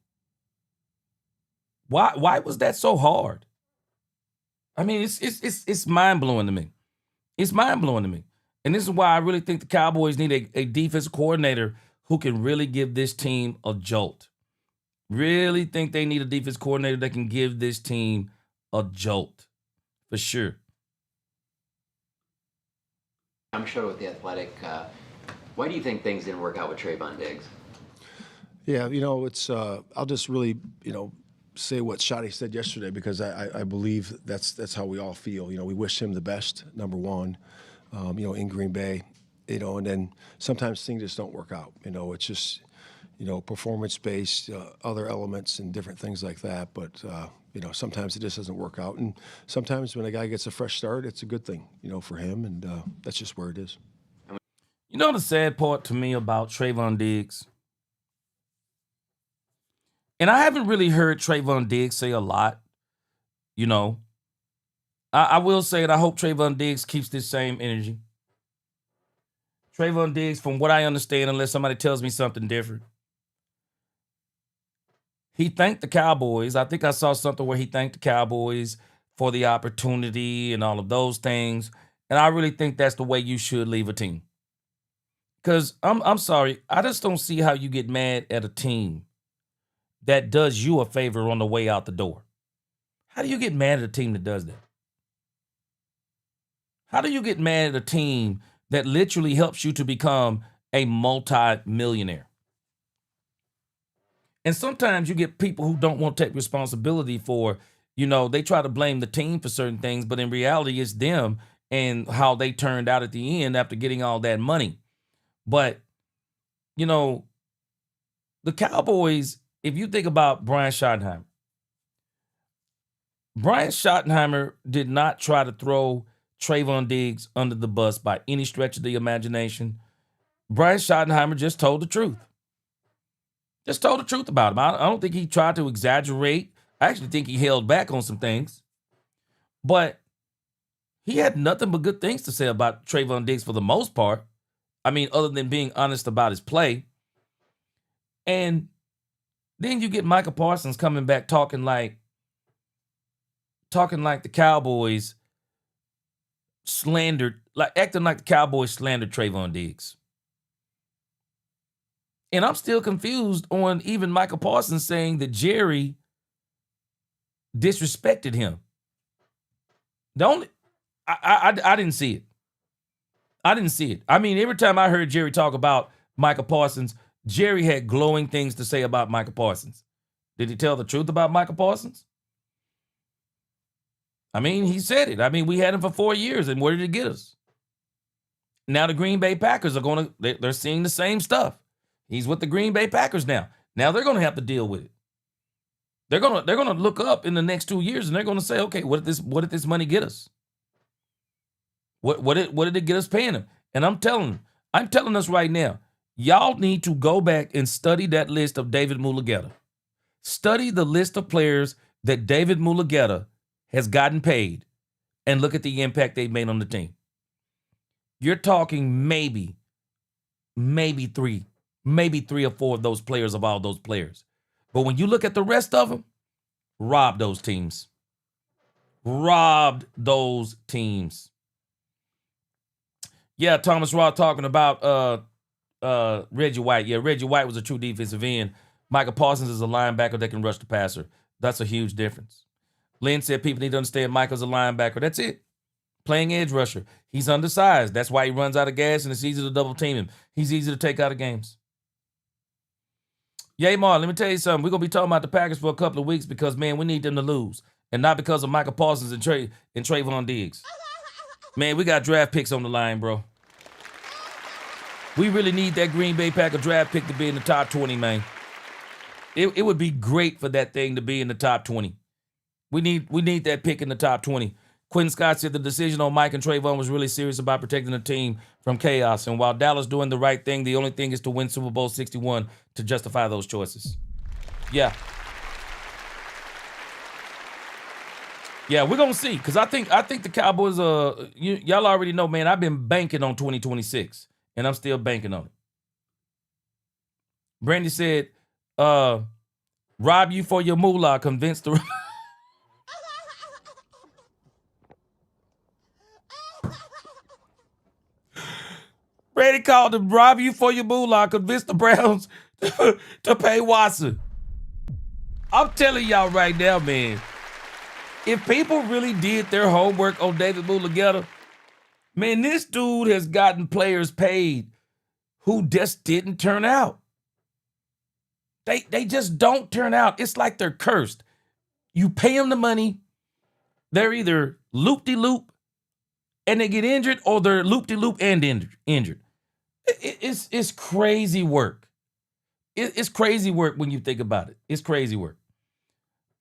Why was that so hard? I mean, it's mind-blowing to me. It's mind-blowing to me. And this is why I really think the Cowboys need a defensive coordinator who can really give this team a jolt. Really think they need a defense coordinator that can give this team a jolt, for sure. I'm sure with the Athletic. Why do you think things didn't work out with Trayvon Diggs? Yeah, you know, it's I'll just really, you know, say what Shotty said yesterday because I believe that's how we all feel. You know, we wish him the best, number one, you know, in Green Bay, you know, and then sometimes things just don't work out. You know, it's just, you know, performance-based, other elements and different things like that. But, you know, sometimes it just doesn't work out. And sometimes when a guy gets a fresh start, it's a good thing, you know, for him. And that's just where it is. You know the sad part to me about Trayvon Diggs? And I haven't really heard Trayvon Diggs say a lot, you know. I will say it. I hope Trayvon Diggs keeps this same energy. Trayvon Diggs, from what I understand, unless somebody tells me something different, he thanked the Cowboys. I think I saw something where he thanked the Cowboys for the opportunity and all of those things. And I really think that's the way you should leave a team. Because I'm sorry, I just don't see how you get mad at a team that does you a favor on the way out the door. How do you get mad at a team that does that? How do you get mad at a team that literally helps you to become a multi-millionaire? And sometimes you get people who don't want to take responsibility for, you know, they try to blame the team for certain things, but in reality, it's them and how they turned out at the end after getting all that money. But, you know, the Cowboys, if you think about Brian Schottenheimer did not try to throw Trayvon Diggs under the bus by any stretch of the imagination. Brian Schottenheimer just told the truth. Just told the truth about him. I don't think he tried to exaggerate. I actually think he held back on some things. But he had nothing but good things to say about Trayvon Diggs for the most part. I mean, other than being honest about his play. And then you get Micah Parsons coming back talking like the Cowboys acting like the Cowboys slandered Trayvon Diggs. And I'm still confused on even Micah Parsons saying that Jerry disrespected him. I didn't see it. I didn't see it. I mean, every time I heard Jerry talk about Micah Parsons, Jerry had glowing things to say about Micah Parsons. Did he tell the truth about Micah Parsons? I mean, he said it. I mean, we had him for 4 years, and where did it get us? Now the Green Bay Packers are they're seeing the same stuff. He's with the Green Bay Packers now. Now they're gonna have to deal with it. They're gonna look up in the next 2 years and they're gonna say, okay, what did this money get us? What did it get us paying him? And I'm telling us right now, y'all need to go back and study that list of David Mulugeta. Study the list of players that David Mulugeta has gotten paid and look at the impact they've made on the team. You're talking maybe three or four of those players of all those players. But when you look at the rest of them, robbed those teams. Robbed those teams. Yeah, Thomas Raw talking about Reggie White. Yeah, Reggie White was a true defensive end. Micah Parsons is a linebacker that can rush the passer. That's a huge difference. Lynn said people need to understand Micah's a linebacker. That's it. Playing edge rusher. He's undersized. That's why he runs out of gas and it's easy to double team him. He's easy to take out of games. Yay, Mar, let me tell you something. We're going to be talking about the Packers for a couple of weeks because, man, we need them to lose. And not because of Micah Parsons and Trayvon Diggs. Man, we got draft picks on the line, bro. We really need that Green Bay Packer draft pick to be in the top 20, man. It would be great for that thing to be in the top 20. We need that pick in the top 20. Quentin Scott said the decision on Mike and Trayvon was really serious about protecting the team from chaos. And while Dallas doing the right thing, the only thing is to win Super Bowl 61 to justify those choices. Yeah. Yeah, we're going to see. Because I think the Cowboys, y'all already know, man, I've been banking on 2026. And I'm still banking on it. Brandy said, rob you for your moolah, convinced the... Brady called him, rob you for your moolah, convince the Browns to pay Watson. I'm telling y'all right now, man, if people really did their homework on David Mulugeta, man, this dude has gotten players paid who just didn't turn out. They just don't turn out. It's like they're cursed. You pay them the money, they're either loop-de-loop and they get injured, or they're loop-de-loop and injured. It's crazy work. It's crazy work when you think about it. It's crazy work.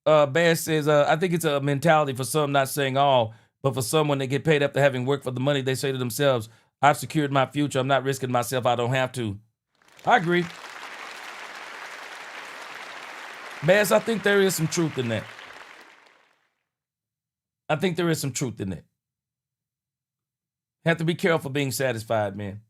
Bass says, I think it's a mentality for some, not saying all, but for some, when they get paid after having worked for the money, they say to themselves, I've secured my future. I'm not risking myself. I don't have to. I agree. Bass, I think there is some truth in that. I think there is some truth in that. Have to be careful being satisfied, man.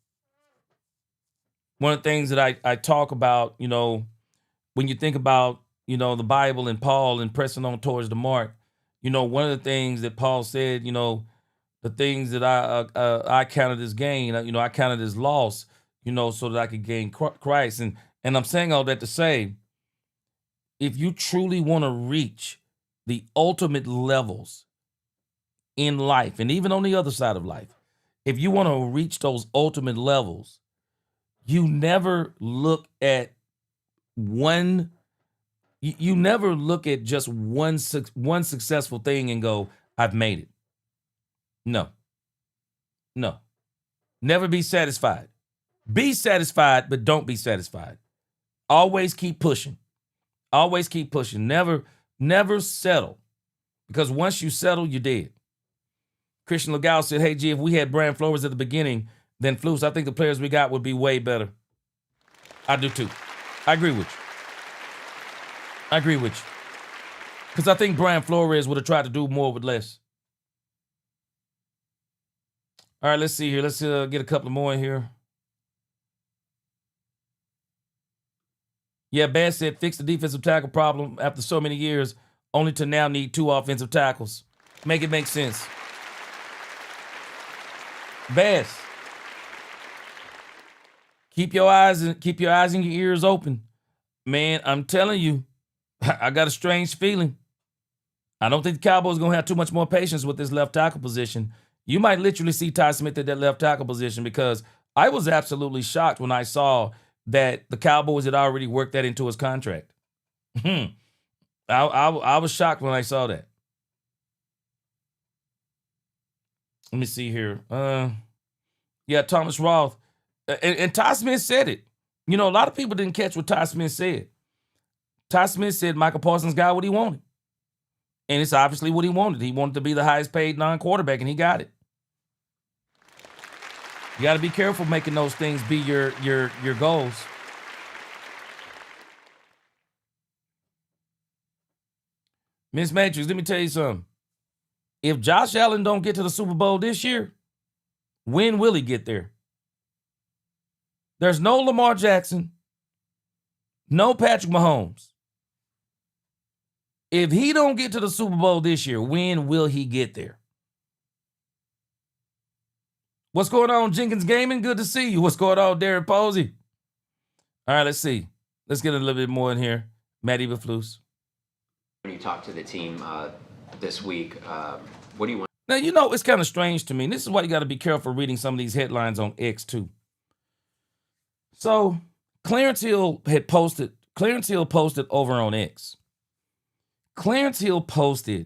One of the things that I talk about, when you think about, the Bible and Paul and pressing on towards the mark, one of the things that Paul said, the things that I counted as gain, I counted as loss, so that I could gain Christ. And I'm saying all that to say, if you truly want to reach the ultimate levels in life, and even on the other side of life, if you want to reach those ultimate levels, you never look at one. You never look at just one successful thing and go, I've made it. No. Never be satisfied. Be satisfied, but don't be satisfied. Always keep pushing. Always keep pushing. Never settle. Because once you settle, you're dead. Christian Legal said, hey, G, if we had Brian Flores at the beginning, then Flus, I think the players we got would be way better. I do too. I agree with you. Because I think Brian Flores would have tried to do more with less. All right, let's see here. Let's get a couple more in here. Yeah, Bass said, fix the defensive tackle problem after so many years, only to now need 2 offensive tackles. Make it make sense. keep your eyes and your ears open. Man, I'm telling you, I got a strange feeling. I don't think the Cowboys are going to have too much more patience with this left tackle position. You might literally see Ty Smith at that left tackle position, because I was absolutely shocked when I saw that the Cowboys had already worked that into his contract. I was shocked when I saw that. Let me see here. Yeah, Thomas Roth. And Ty Smith said it. You know, a lot of people didn't catch what Ty Smith said. Ty Smith said Micah Parsons got what he wanted. And it's obviously what he wanted. He wanted to be the highest paid non-quarterback, and he got it. You got to be careful making those things be your goals. Miss Matrix, let me tell you something. If Josh Allen don't get to the Super Bowl this year, when will he get there? There's no Lamar Jackson, no Patrick Mahomes. If he don't get to the Super Bowl this year, when will he get there? What's going on, Jenkins Gaming? Good to see you. What's going on, Derek Posey? All right, let's see. Let's get a little bit more in here. Matt Eberflus. When you talk to the team this week, what do you want? Now, you know, it's kind of strange to me. And this is why you got to be careful reading some of these headlines on X too. So Clarence Hill posted over on X. Clarence Hill posted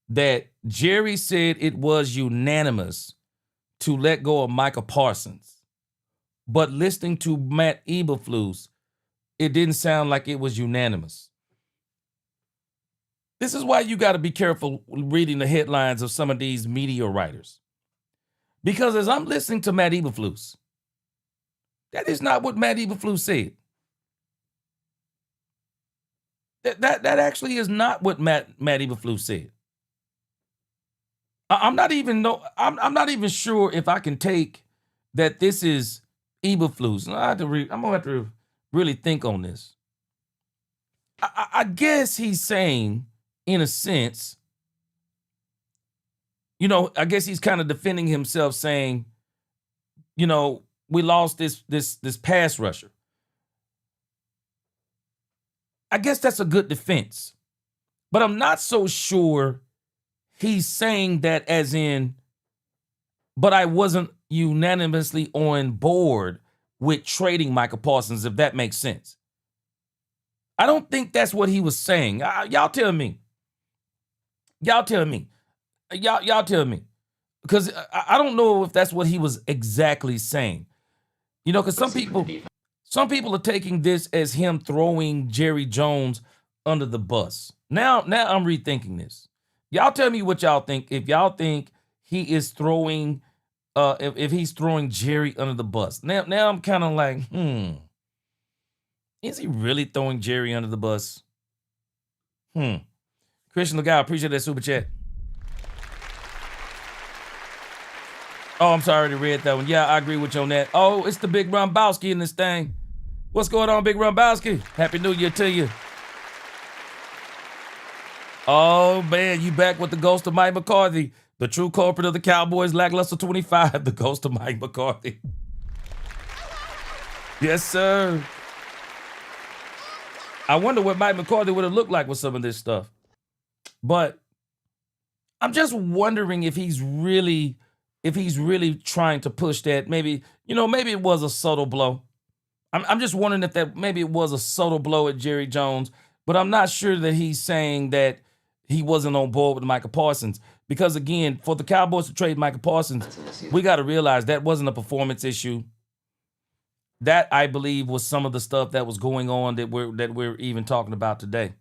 that Jerry said it was unanimous to let go of Micah Parsons. But listening to Matt Eberflus, it didn't sound like it was unanimous. This is why you got to be careful reading the headlines of some of these media writers. Because as I'm listening to Matt Eberflus, that is not what Matt Eberflus said. That actually is not what Matt Eberflus said. I'm not even sure if I can take that this is Eberflus. I'm gonna have to really think on this. I guess he's saying, in a sense, you know, I guess he's kind of defending himself, saying, you know, we lost this pass rusher. I guess that's a good defense. But I'm not so sure he's saying that as in, but I wasn't unanimously on board with trading Micah Parsons, if that makes sense. I don't think that's what he was saying. Y'all tell me. Y'all tell me. Because I don't know if that's what he was exactly saying. You know, because some people are taking this as him throwing Jerry Jones under the bus. Now I'm rethinking this. Y'all tell me what y'all think. If y'all think he is throwing, if he's throwing Jerry under the bus. Now I'm kind of like, is he really throwing Jerry under the bus? Christian Legal, appreciate that super chat. Oh, I'm sorry to read that one. Yeah, I agree with you on that. Oh, it's the Big Rumbowski in this thing. What's going on, Big Rumbowski? Happy New Year to you. Oh, man, you back with the ghost of Mike McCarthy, the true culprit of the Cowboys lackluster 25, the ghost of Mike McCarthy. Yes, sir. I wonder what Mike McCarthy would have looked like with some of this stuff. But I'm just wondering if he's really trying to push that. Maybe it was a subtle blow. I'm just wondering if that maybe it was a subtle blow at Jerry Jones, but I'm not sure that he's saying that he wasn't on board with Micah Parsons. Because again, for the Cowboys to trade Micah Parsons, we got to realize that wasn't a performance issue. That, I believe, was some of the stuff that was going on that we're even talking about today.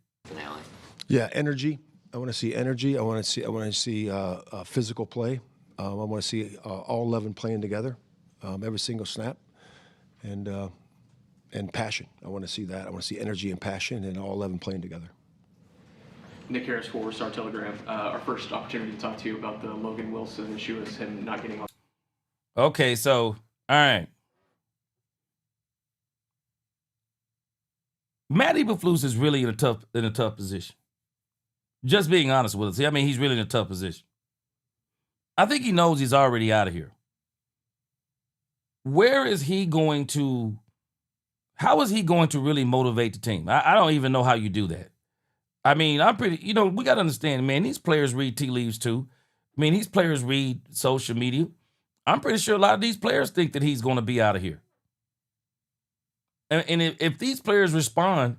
Yeah, energy. I want to see energy. I want to see physical play. I want to see all 11 playing together, every single snap, and passion. I want to see that. I want to see energy and passion, and all 11 playing together. Nick Harris for Star Telegram. Our first opportunity to talk to you about the Logan Wilson issue is him not getting on. Okay, so all right. Matt Eberflus is really in a tough position. Just being honest with us. I mean, he's really in a tough position. I think he knows he's already out of here. where is he going to, how is he going to really motivate the team? I don't even know how you do that. I mean, we got to understand, man, these players read tea leaves too. I mean, these players read social media. I'm pretty sure a lot of these players think that he's going to be out of here. And if these players respond,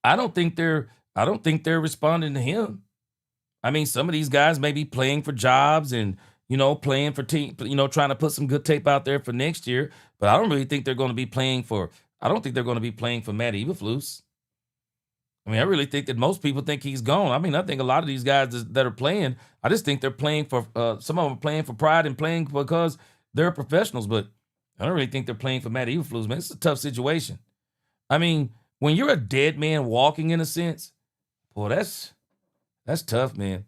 I don't think they're responding to him. I mean, some of these guys may be playing for jobs and, playing for team, trying to put some good tape out there for next year. But I don't really think they're going to be playing for, Matt Eberflus. I mean, I really think that most people think he's gone. I mean, I think a lot of these guys that are playing, I just think they're playing for, some of them are playing for pride and playing because they're professionals. But I don't really think they're playing for Matt Eberflus, man. It's a tough situation. I mean, when you're a dead man walking, in a sense, boy, that's tough, man.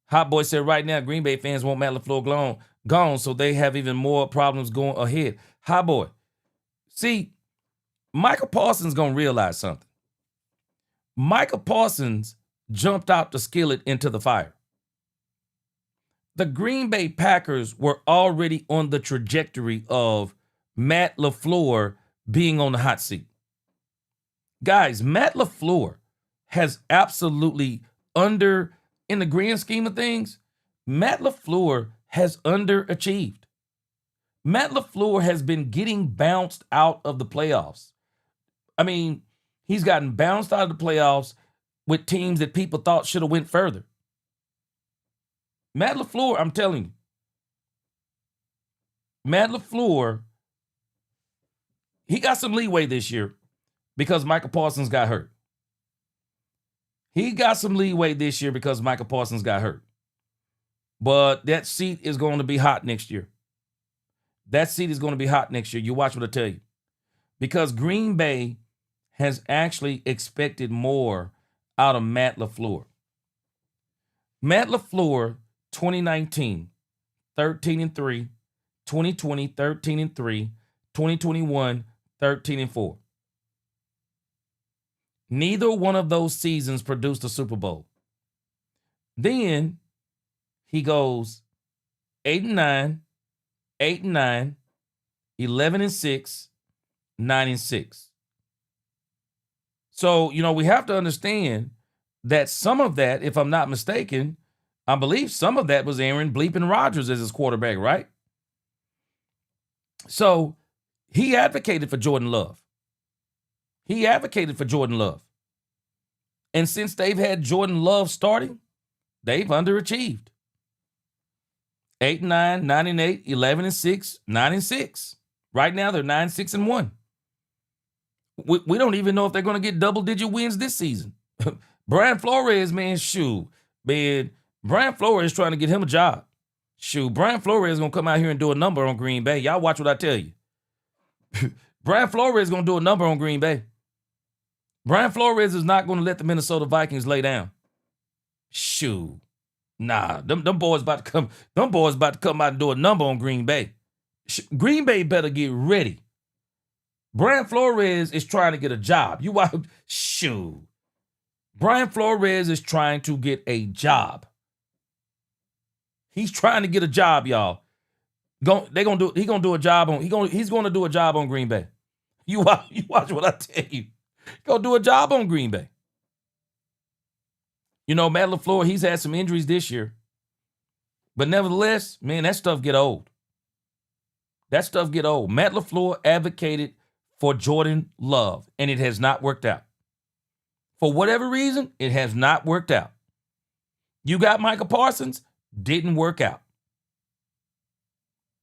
Hot Boy said right now, Green Bay fans want Matt LaFleur gone, so they have even more problems going ahead. Hot Boy, see, Micah Parsons going to realize something. Micah Parsons jumped out the skillet into the fire. The Green Bay Packers were already on the trajectory of Matt LaFleur being on the hot seat. Guys, Matt LaFleur has absolutely in the grand scheme of things, Matt LaFleur has underachieved. Matt LaFleur has been getting bounced out of the playoffs. I mean, he's gotten bounced out of the playoffs with teams that people thought should have went further. Matt LaFleur, I'm telling you, Matt LaFleur, he got some leeway this year because Micah Parsons got hurt. He got some leeway this year because Micah Parsons got hurt. But that seat is going to be hot next year. That seat is going to be hot next year. You watch what I tell you. Because Green Bay has actually expected more out of Matt LaFleur. Matt LaFleur, 2019, 13-3, 2020, 13-3, 2021, 13-4. Neither one of those seasons produced a Super Bowl. Then he goes 8-9, 8-9, 11-6, 9-6. So, we have to understand that some of that, if I'm not mistaken, I believe some of that was Aaron Bleeping Rodgers as his quarterback, right? So he advocated for Jordan Love. And since they've had Jordan Love starting, they've underachieved. 8-9, 9-8, 11-6, 9-6. Right now, they're 9-6-1. We don't even know if they're going to get double-digit wins this season. Brian Flores, man, Brian Flores is trying to get him a job. Brian Flores is going to come out here and do a number on Green Bay. Y'all watch what I tell you. Brian Flores is going to do a number on Green Bay. Brian Flores is not going to let the Minnesota Vikings lay down. Nah, them boys about to come. Them boys about to come out and do a number on Green Bay. Green Bay better get ready. Brian Flores is trying to get a job. Brian Flores is trying to get a job. He's trying to get a job, y'all. He's gonna do a job on Green Bay. You watch what I tell you. Go do a job on Green Bay. Matt LaFleur, he's had some injuries this year. But nevertheless, man, that stuff get old. Matt LaFleur advocated for Jordan Love, and it has not worked out. For whatever reason, it has not worked out. You got Micah Parsons, didn't work out.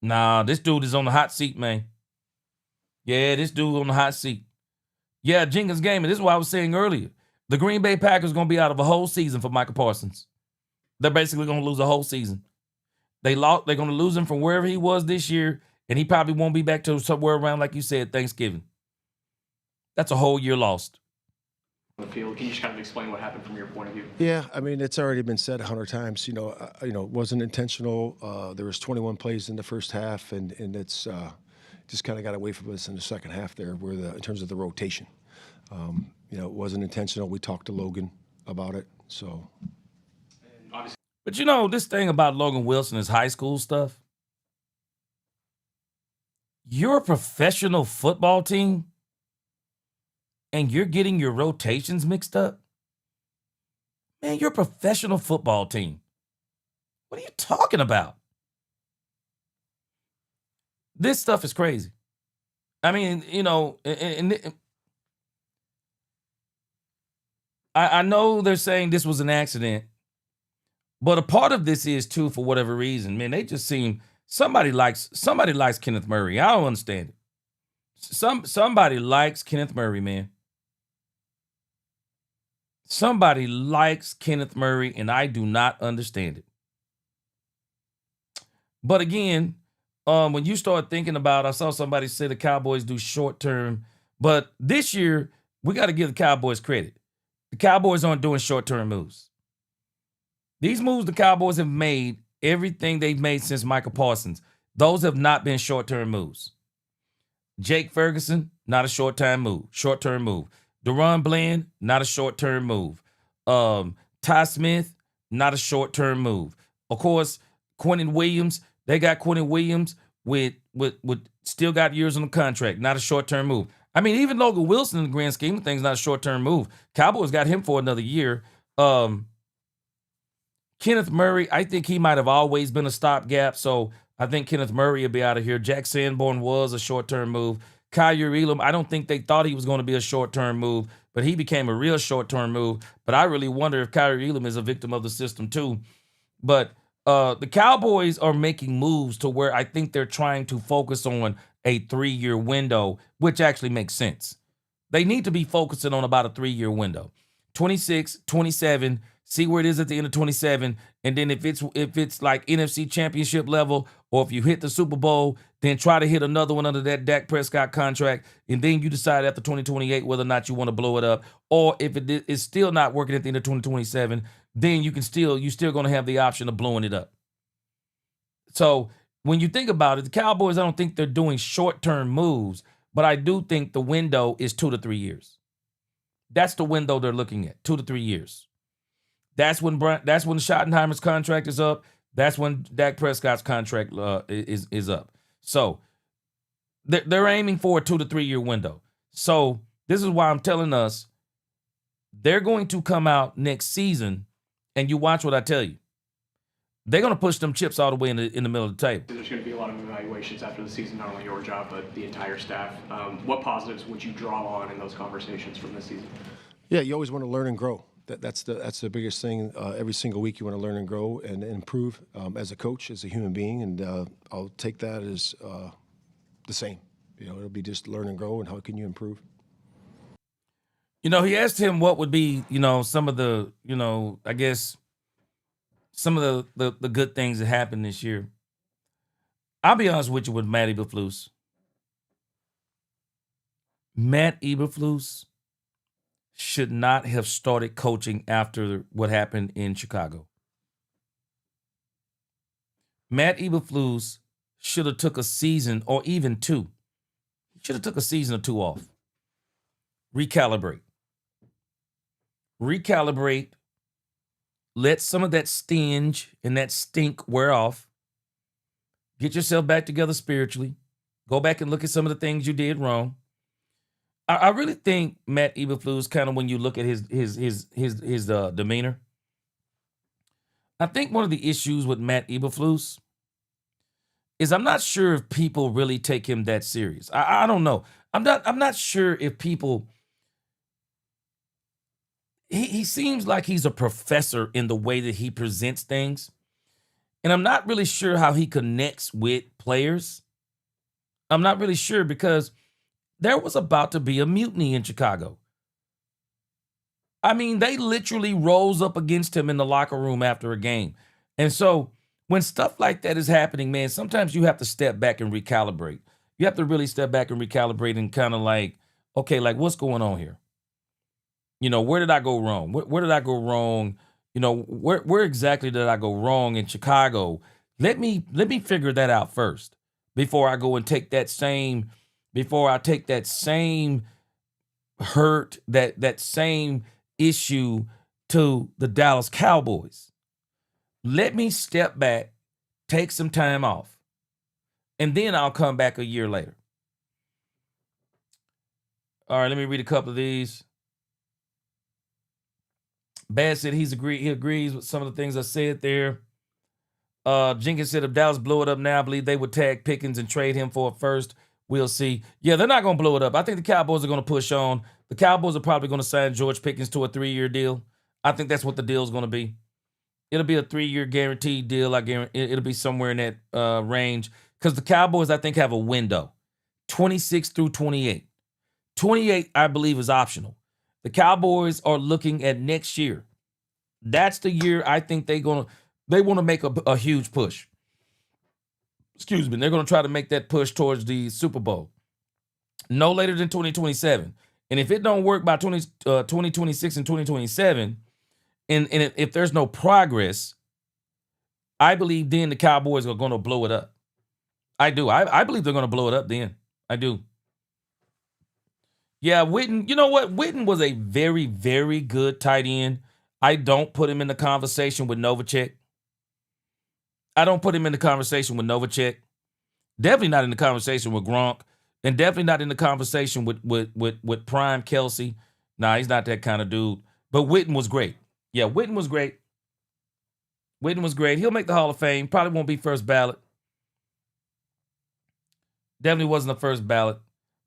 Nah, this dude is on the hot seat, man. Yeah, this dude on the hot seat. Yeah, Jenkins game, and this is what I was saying earlier. The Green Bay Packers are going to be out of a whole season for Micah Parsons. They're basically going to lose a whole season. They're going to lose him from wherever he was this year, and he probably won't be back to somewhere around, like you said, Thanksgiving. That's a whole year lost. On the field, can you just kind of explain what happened from your point of view? Yeah, I mean, it's already been said 100 times. It wasn't intentional. There was 21 plays in the first half, and it's just kind of got away from us in the second half there, in terms of the rotation. It wasn't intentional. We talked to Logan about it. So, but this thing about Logan Wilson is high school stuff. You're a professional football team and you're getting your rotations mixed up? Man, you're a professional football team. What are you talking about? This stuff is crazy. I mean, I know they're saying this was an accident, but a part of this is too, for whatever reason, man, they just seem somebody likes Kenneth Murray. I don't understand it. Somebody likes Kenneth Murray, man. Somebody likes Kenneth Murray, and I do not understand it. But again, when you start thinking about, I saw somebody say the Cowboys do short term, but this year we got to give the Cowboys credit. The Cowboys aren't doing short term moves. These moves the Cowboys have made, everything they've made since Micah Parsons, those have not been short term moves. Jake Ferguson, not a short term move. Deron Bland, not a short term move. Ty Smith, not a short term move. Of course, Quentin Williams, they got Quentin Williams with still got years on the contract, not a short term move. I mean, even Logan Wilson in the grand scheme of things, not a short term move. Cowboys got him for another year. Kenneth Murray, I think he might have always been a stopgap, so I think Kenneth Murray will be out of here. Jack Sanborn was a short-term move. Kyrie Elam, I don't think they thought he was going to be a short-term move, but he became a real short-term move. But I really wonder if Kyrie Elam is a victim of the system too. But the Cowboys are making moves to where I think they're trying to focus on a 3-year window, which actually makes sense. They need to be focusing on about a 3-year window. 26, 27, see where it is at the end of 27, and then if it's like NFC Championship level, or if you hit the Super Bowl, then try to hit another one under that Dak Prescott contract, and then you decide after 2028 whether or not you want to blow it up, or if it is still not working at the end of 2027, then you're still going to have the option of blowing it up. So when you think about it, the Cowboys, I don't think they're doing short-term moves, but I do think the window is 2 to 3 years. That's the window they're looking at, 2 to 3 years. That's when Schottenheimer's contract is up. That's when Dak Prescott's contract is up. So they're aiming for a 2 to 3 year window. So this is why I'm telling us they're going to come out next season, and you watch what I tell you. They're going to push them chips all the way in the middle of the table. There's going to be a lot of evaluations after the season, not only your job, but the entire staff. What positives would you draw on in those conversations from this season? Yeah, you always want to learn and grow. That's the biggest thing. Every single week you want to learn and grow and improve as a coach, as a human being, and I'll take that as the same. It'll be just learn and grow, and how can you improve? He asked him what would be, some of the, I guess, some of the good things that happened this year. I'll be honest with you with Matt Eberflus. Matt Eberflus should not have started coaching after what happened in Chicago. Matt Eberflus should have took a season or even 2. He should have took a season or 2 off. Recalibrate. Let some of that stinge and that stink wear off. Get yourself back together spiritually. Go back and look at some of the things you did wrong. I really think Matt Eberflus, kind of when you look at his demeanor, I think one of the issues with Matt Eberflus is I'm not sure if people really take him that serious. I don't know. I'm not sure if people. He seems like he's a professor in the way that he presents things, and I'm not really sure how he connects with players. I'm not really sure because there was about to be a mutiny in Chicago. I mean, they literally rose up against him in the locker room after a game. And so when stuff like that is happening, man, sometimes you have to step back and recalibrate. You have to really step back and recalibrate and kind of like, okay, like what's going on here? Where did I go wrong? Where did I go wrong? Where exactly did I go wrong in Chicago? Let me figure that out first before I go and take that same hurt, that same issue to the Dallas Cowboys. Let me step back, take some time off. and then I'll come back a year later. All right, let me read a couple of these. Bad said he agrees with some of the things I said there. Jenkins said if Dallas blow it up now, I believe they would tag Pickens and trade him for a first. We'll see. Yeah, they're not going to blow it up. I think the Cowboys are going to push on. The Cowboys are probably going to sign George Pickens to a 3-year deal. I think that's what the deal is going to be. It'll be a 3-year guaranteed deal. I guarantee it'll be somewhere in that range because the Cowboys, I think, have a window, 26 through 28. 28, I believe, is optional. The Cowboys are looking at next year. That's the year I think they want to make a huge push. Excuse me. They're going to try to make that push towards the Super Bowl. No later than 2027. And if it don't work by 2026 and 2027, and if there's no progress, I believe then the Cowboys are going to blow it up. I do. I believe they're going to blow it up then. I do. Yeah, Witten, you know what? Witten was a very, very good tight end. I don't put him in the conversation with Novacek. Definitely not in the conversation with Gronk. And definitely not in the conversation with Prime Kelsey. Nah, he's not that kind of dude. But Witten was great. Yeah, Witten was great. He'll make the Hall of Fame. Probably won't be first ballot. Definitely wasn't the first ballot.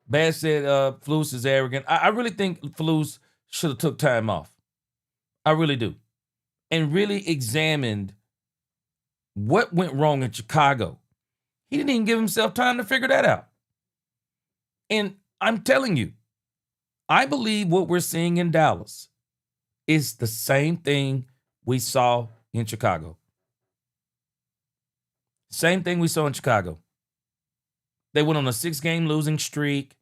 Bad said Flus is arrogant. I really think Flus should have took time off. I really do. And really examined what went wrong in Chicago. He didn't even give himself time to figure that out. And I'm telling you, I believe what we're seeing in Dallas is the same thing we saw in Chicago. Same thing we saw in Chicago. They went on a 6-game losing streak.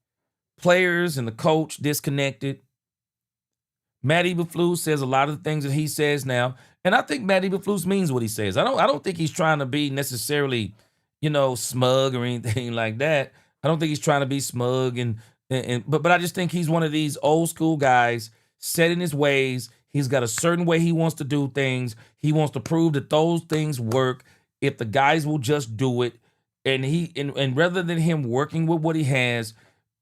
Players and the coach disconnected. Matt Eberflus says a lot of the things that he says now, and I think Matt Eberflus means what he says. I don't think he's trying to be necessarily, smug or anything like that. I don't think he's trying to be smug but I just think he's one of these old school guys set in his ways. He's got a certain way he wants to do things. He wants to prove that those things work if the guys will just do it. And rather than him working with what he has,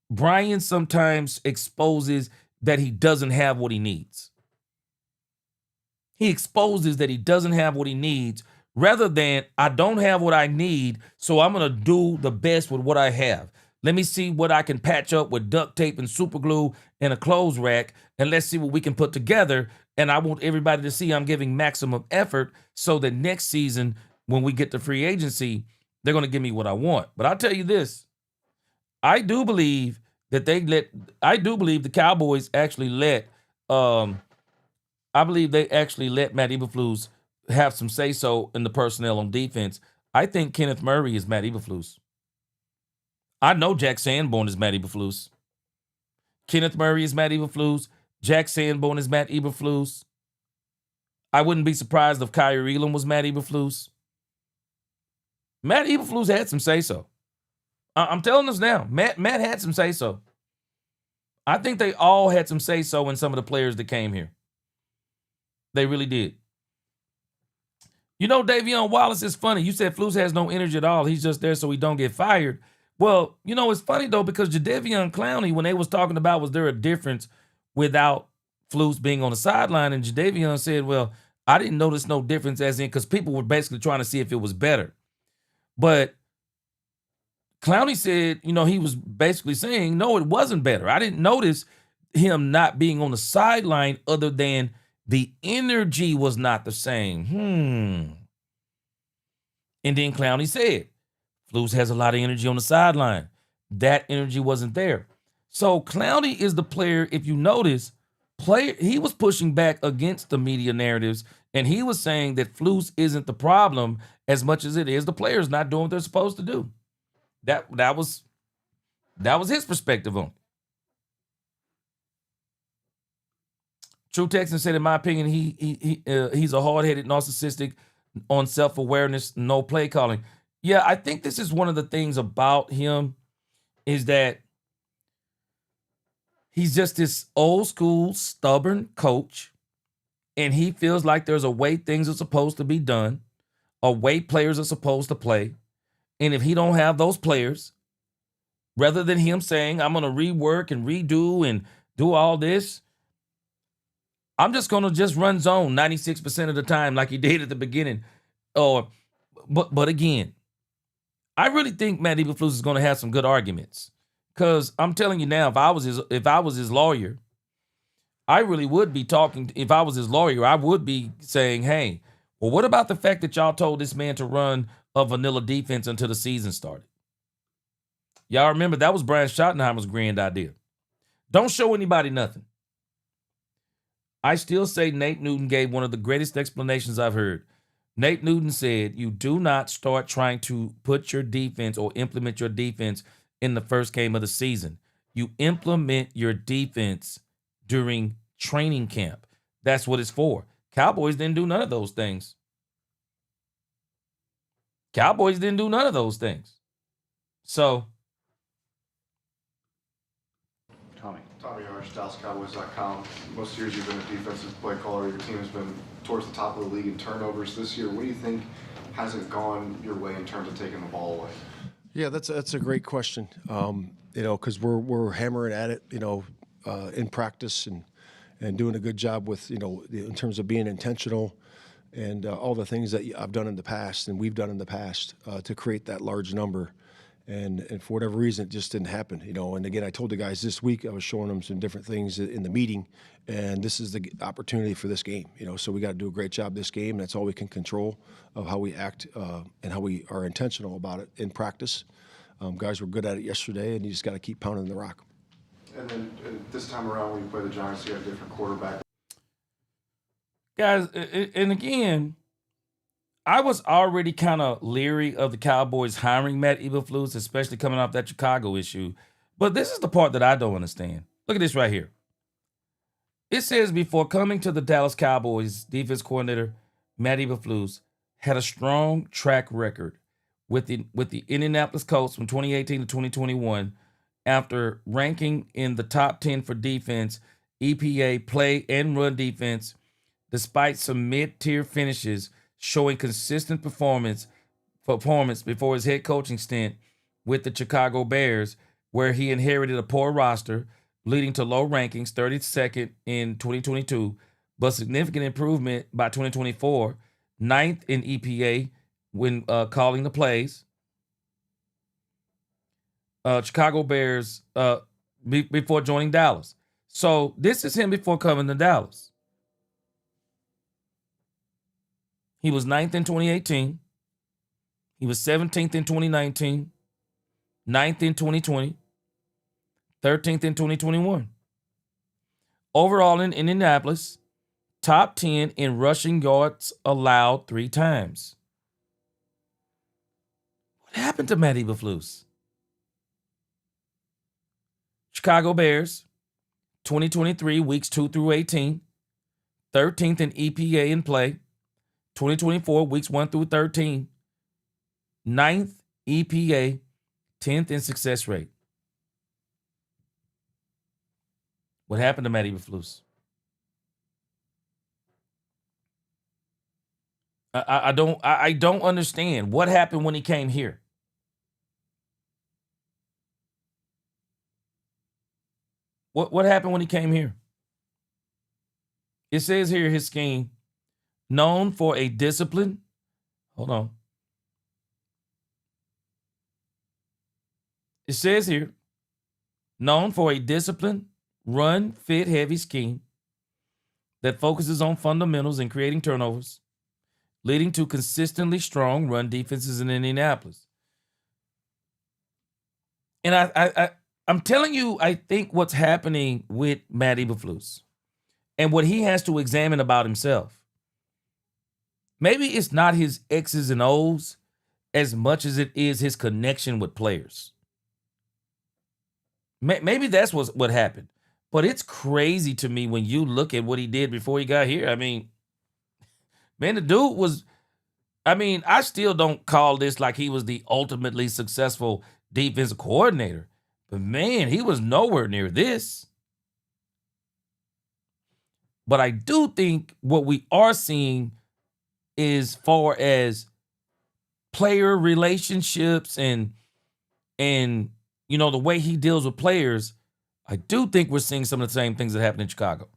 Brian sometimes exposes that he doesn't have what he needs. He exposes that he doesn't have what he needs rather than I don't have what I need, so I'm going to do the best with what I have. Let me see what I can patch up with duct tape and super glue and a clothes rack, and let's see what we can put together. And I want everybody to see I'm giving maximum effort so that next season, when we get to free agency, they're going to give me what I want. But I'll tell you this. I do believe the Cowboys actually let Matt Eberflus have some say-so in the personnel on defense. I think Kenneth Murray is Matt Eberflus. I know Jack Sanborn is Matt Eberflus. Kenneth Murray is Matt Eberflus. Jack Sanborn is Matt Eberflus. I wouldn't be surprised if Kyrie Elam was Matt Eberflus. Matt Eberflus had some say-so. I'm telling us now, Matt had some say-so. I think they all had some say-so in some of the players that came here. They really did. Davion Wallace is funny. You said Flus has no energy at all. He's just there so he don't get fired. Well, it's funny, though, because Jadeveon Clowney, when they was talking about was there a difference without Flus being on the sideline, and Jadeveon said, well, I didn't notice no difference as in because people were basically trying to see if it was better. But Clowney said, he was basically saying, no, it wasn't better. I didn't notice him not being on the sideline other than the energy was not the same. And then Clowney said, Flus has a lot of energy on the sideline. That energy wasn't there. So Clowney is the player, if you notice, he was pushing back against the media narratives, and he was saying that Flus isn't the problem as much as it is the players not doing what they're supposed to do. That was his perspective on it. True Texan said, in my opinion, he's a hard-headed narcissistic on self-awareness, no play calling. Yeah, I think this is one of the things about him is that he's just this old school, stubborn coach, and he feels like there's a way things are supposed to be done, a way players are supposed to play, And if he don't have those players, rather than him saying, I'm going to rework and redo and do all this, I'm just going to just run zone 96% of the time like he did at the beginning. But again, I really think Matt Eberflus is going to have some good arguments. Because I'm telling you now, if I was his lawyer, I really would be talking. If I was his lawyer, I would be saying, hey, well, what about the fact that y'all told this man to run a vanilla defense until the season started? Y'all remember that was Brian Schottenheimer's grand idea. Don't show anybody nothing. I still say Nate Newton gave one of the greatest explanations I've heard. Nate Newton said, you do not start trying to put your defense or implement your defense in the first game of the season. You implement your defense during training camp. That's what it's for. Cowboys didn't do none of those things. Cowboys didn't do none of those things. So, Tommy Arch, DallasCowboys.com. Most years you've been a defensive play caller. Your team has been towards the top of the league in turnovers this year. What do you think hasn't gone your way in terms of taking the ball away? Yeah, that's a great question. Because we're hammering at it, in practice and doing a good job with, in terms of being intentional and all the things that I've done in the past and we've done in the past to create that large number. And for whatever reason, it just didn't happen, And again, I told the guys this week, I was showing them some different things in the meeting, and this is the opportunity for this game, So we got to do a great job this game. That's all we can control of how we act and how we are intentional about it in practice. Guys were good at it yesterday, and you just got to keep pounding the rock. And then this time around, when you play the Giants, you have a different quarterback. guys, and again, I was already kind of leery of the Cowboys hiring Matt Eberflus, especially coming off that Chicago issue. But this is the part that I don't understand. Look at this right here. It says before coming to the Dallas Cowboys, defense coordinator Matt Eberflus had a strong track record with the Indianapolis Colts from 2018 to 2021 after ranking in the top 10 for defense, EPA, play, and run defense, despite some mid-tier finishes, showing consistent performance before his head coaching stint with the Chicago Bears, where he inherited a poor roster, leading to low rankings, 32nd in 2022, but significant improvement by 2024, 9th in EPA when calling the plays. Chicago Bears before joining Dallas. So this is him before coming to Dallas. He was 9th in 2018. He was 17th in 2019, 9th in 2020, 13th in 2021. Overall in Indianapolis, top 10 in rushing yards allowed 3 times. What happened to Matt Eberflus? Chicago Bears, 2023, weeks 2 through 18, 13th in EPA in play. 2024, weeks 1 through 13, 9th EPA, 10th in success rate. What happened to Matt Eberflus? I don't understand. What happened when he came here? What happened when he came here? It says here his scheme, known for a discipline. Hold on. It says here, known for a disciplined, run, fit, heavy scheme that focuses on fundamentals and creating turnovers, leading to consistently strong run defenses in Indianapolis. And I'm telling you, I think what's happening with Matt Eberflus and what he has to examine about himself, maybe it's not his X's and O's as much as it is his connection with players. Maybe that's what happened. But it's crazy to me when you look at what he did before he got here. I mean, man, the dude was, I still don't call this like he was the ultimately successful defensive coordinator. But man, he was nowhere near this. But I do think what we are seeing is far as player relationships and the way he deals with players, I do think we're seeing some of the same things that happened in Chicago.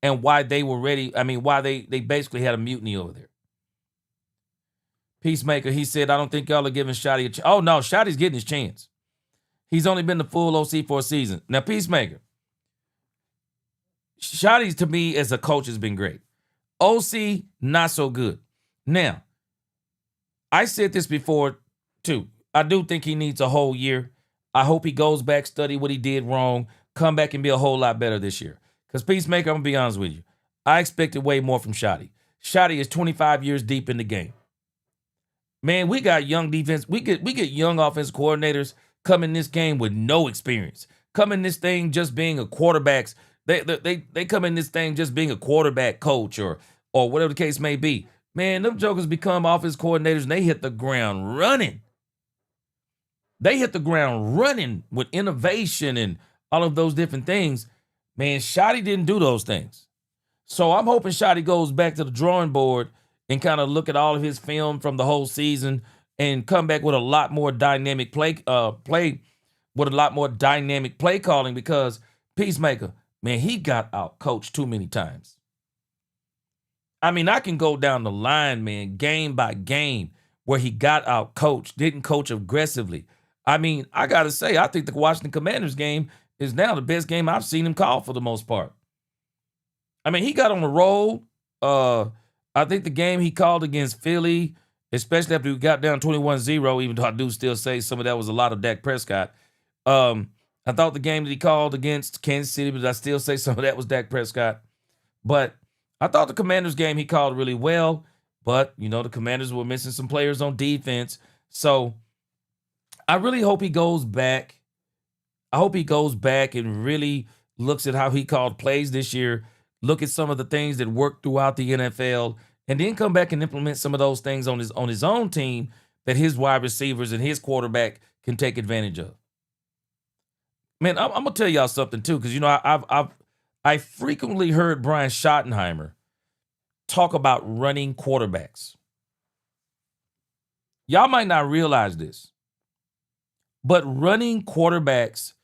And why they were ready, why they basically had a mutiny over there. Peacemaker, he said, I don't think y'all are giving Shotty a chance. Oh, no, Shotty's getting his chance. He's only been the full OC for a season. Now, Peacemaker, Shotty, to me, as a coach, has been great. OC, not so good. Now, I said this before, too. I do think he needs a whole year. I hope he goes back, study what he did wrong, come back and be a whole lot better this year. Because Peacemaker, I'm going to be honest with you, I expected way more from Shotty. Shotty is 25 years deep in the game. Man, we got young defense. We get young offensive coordinators come in this game with no experience. Come in this thing just being a quarterbacks. They come in this thing just being a quarterback coach or whatever the case may be. Man, them jokers become offensive coordinators and they hit the ground running. They hit the ground running with innovation and all of those different things. Man, Shotty didn't do those things. So I'm hoping Shotty goes back to the drawing board and kind of look at all of his film from the whole season and come back with a lot more dynamic play calling, because Peacemaker, man, he got out coached too many times. I can go down the line, man, game by game, where he got out coached, didn't coach aggressively. I got to say, I think the Washington Commanders game is now the best game I've seen him call for the most part. He got on the roll. I think the game he called against Philly, especially after we got down 21-0, even though I do still say some of that was a lot of Dak Prescott. I thought the game that he called against Kansas City, but I still say some of that was Dak Prescott. But I thought the Commanders game he called really well, but, the Commanders were missing some players on defense. So I really hope he goes back. I hope he goes back and really looks at how he called plays this year, look at some of the things that worked throughout the NFL, and then come back and implement some of those things on his own team that his wide receivers and his quarterback can take advantage of. Man, I'm gonna tell y'all something too, because I frequently heard Brian Schottenheimer talk about running quarterbacks. Y'all might not realize this, but running quarterbacks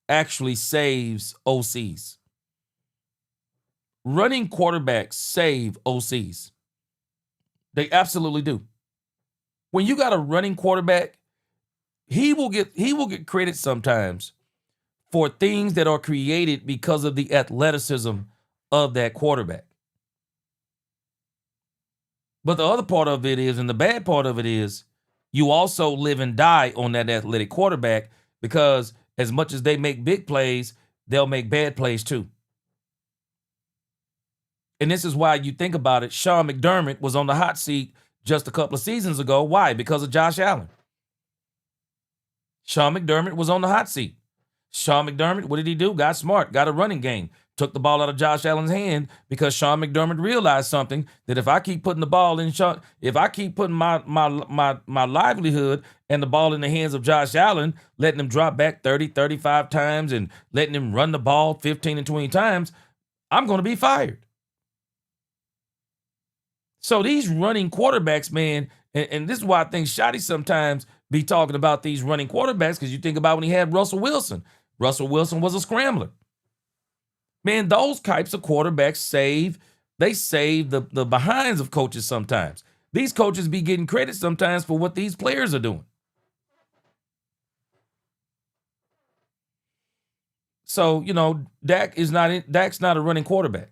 actually saves OCs. Running quarterbacks save OCs. They absolutely do. When you got a running quarterback, he will get credit sometimes for things that are created because of the athleticism of that quarterback. But the other part of it is, and the bad part of it is, you also live and die on that athletic quarterback, because as much as they make big plays, they'll make bad plays too. And this is why you think about it. Sean McDermott was on the hot seat just a couple of seasons ago. Why? Because of Josh Allen. Sean McDermott was on the hot seat. Sean McDermott, what did he do? Got smart, got a running game, took the ball out of Josh Allen's hand, because Sean McDermott realized something, that if I keep putting the ball in if I keep putting my livelihood and the ball in the hands of Josh Allen, letting him drop back 30, 35 times and letting him run the ball 15 and 20 times, I'm going to be fired. So these running quarterbacks, man, and this is why I think Shotty sometimes be talking about these running quarterbacks, because you think about when he had Russell Wilson. Russell Wilson was a scrambler. Man, those types of quarterbacks save the behinds of coaches sometimes. These coaches be getting credit sometimes for what these players are doing. So, Dak's not a running quarterback.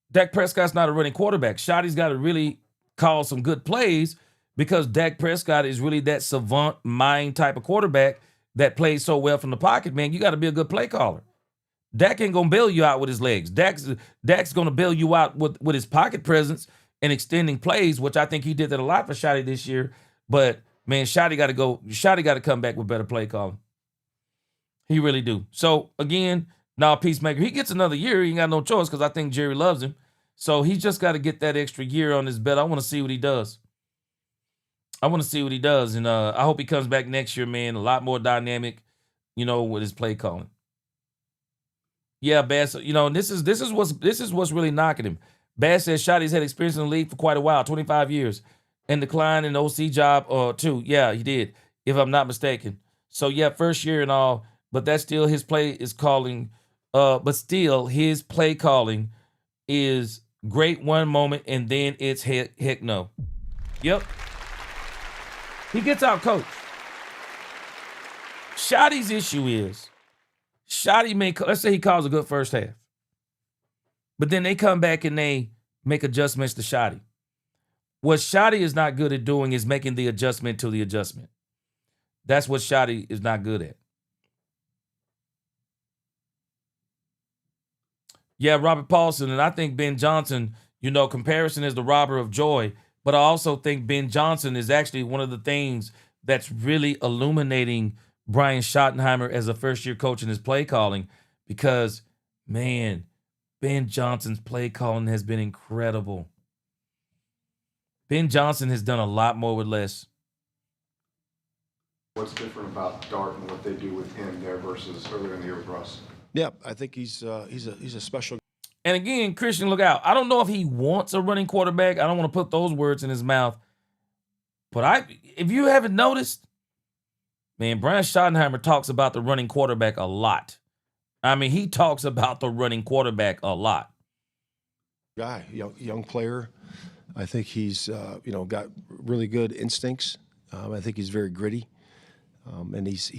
Dak Prescott's not a running quarterback. Shotty's got to really call some good plays, because Dak Prescott is really that savant mind type of quarterback that plays so well from the pocket, man. You got to be a good play caller. Dak ain't going to bail you out with his legs. Dak's going to bail you out with his pocket presence and extending plays, which I think he did that a lot for Shotty this year. But, man, Shotty got to come back with better play calling. He really do. So, again, now Peacemaker, he gets another year. He ain't got no choice, because I think Jerry loves him. So he's just got to get that extra year on his belt. I want to see what he does. And I hope he comes back next year, man, a lot more dynamic, with his play calling. Yeah, Bass, this is what's really knocking him. Bass says Shotty's had experience in the league for quite a while, 25 years. and declined an OC job or two. Yeah, he did, if I'm not mistaken. So yeah, first year and all, but that's still his play is calling. But still his play calling is great one moment and then it's heck no. Yep. He gets out coached. Shotty's issue is Shotty let's say he calls a good first half. But then they come back and they make adjustments to Shotty. What Shotty is not good at doing is making the adjustment to the adjustment. That's what Shotty is not good at. Yeah, Robert Paulson, and I think Ben Johnson, comparison is the robber of joy, but I also think Ben Johnson is actually one of the things that's really illuminating Brian Schottenheimer as a first-year coach in his play calling because, man, Ben Johnson's play calling has been incredible. Ben Johnson has done a lot more with less. What's different about Dart and what they do with him there versus earlier in the year with Russ? Yeah, I think he's a special. And again, Christian, look out. I don't know if he wants a running quarterback. I don't want to put those words in his mouth. But if you haven't noticed, man, Brian Schottenheimer talks about the running quarterback a lot. I mean, he talks about the running quarterback a lot. Guy, young player. I think he's got really good instincts. I think he's very gritty, and he's.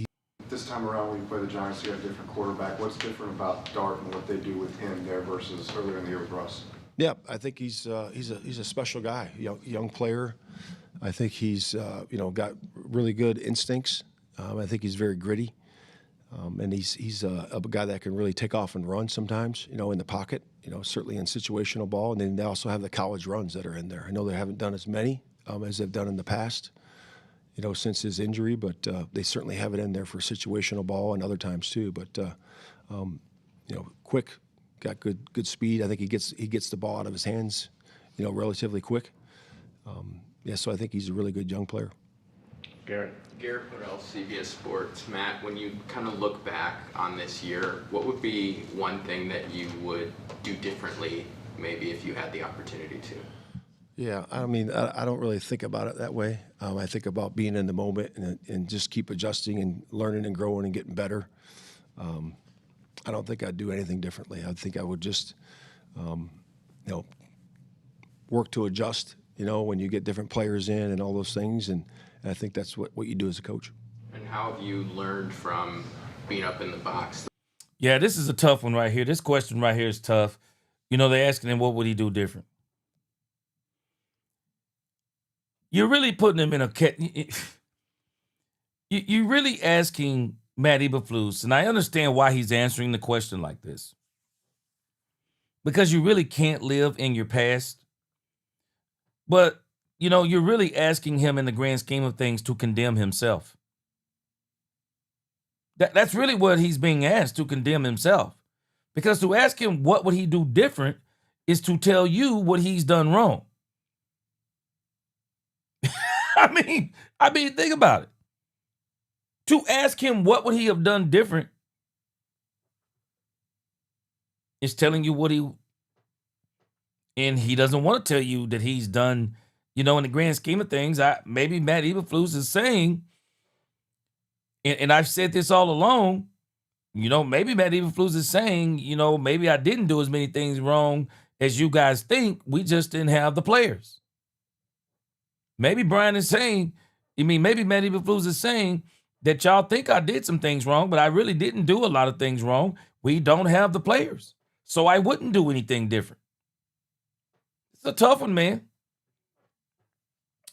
This time around, when you play the Giants, you have a different quarterback. What's different about Dart and what they do with him there versus earlier in the year with Russ? Yeah, I think he's a special guy, young player. I think he's got really good instincts. I think he's very gritty, and he's a guy that can really take off and run sometimes. In the pocket. Certainly in situational ball, and then they also have the college runs that are in there. I know they haven't done as many as they've done in the past. Since his injury, but they certainly have it in there for situational ball and other times too. But quick, got good speed. I think he gets the ball out of his hands, relatively quick. So I think he's a really good young player. Garrett Burrell, CBS Sports. Matt, when you kind of look back on this year, what would be one thing that you would do differently, maybe if you had the opportunity to? Yeah, I mean, I don't really think about it that way. I think about being in the moment and just keep adjusting and learning and growing and getting better. I don't think I'd do anything differently. I think I would just, work to adjust, when you get different players in and all those things. And I think that's what you do as a coach. And how have you learned from being up in the box? Yeah, this is a tough one right here. This question right here is tough. They're asking him, what would he do different? You're really putting him in a you're really asking Matt Eberflus, and I understand why he's answering the question like this. Because you really can't live in your past. But, you're really asking him in the grand scheme of things to condemn himself. That's really what he's being asked, to condemn himself. Because to ask him what would he do different is to tell you what he's done wrong. I mean, think about it. To ask him what would he have done different is telling you what and he doesn't want to tell you that he's done, in the grand scheme of things. Maybe Matt Eberflus is saying, and I've said this all along, maybe Matt Eberflus is saying, maybe I didn't do as many things wrong as you guys think. We just didn't have the players. Maybe Brian is saying, maybe Matt Eberflus is saying that y'all think I did some things wrong, but I really didn't do a lot of things wrong. We don't have the players. So I wouldn't do anything different. It's a tough one, man.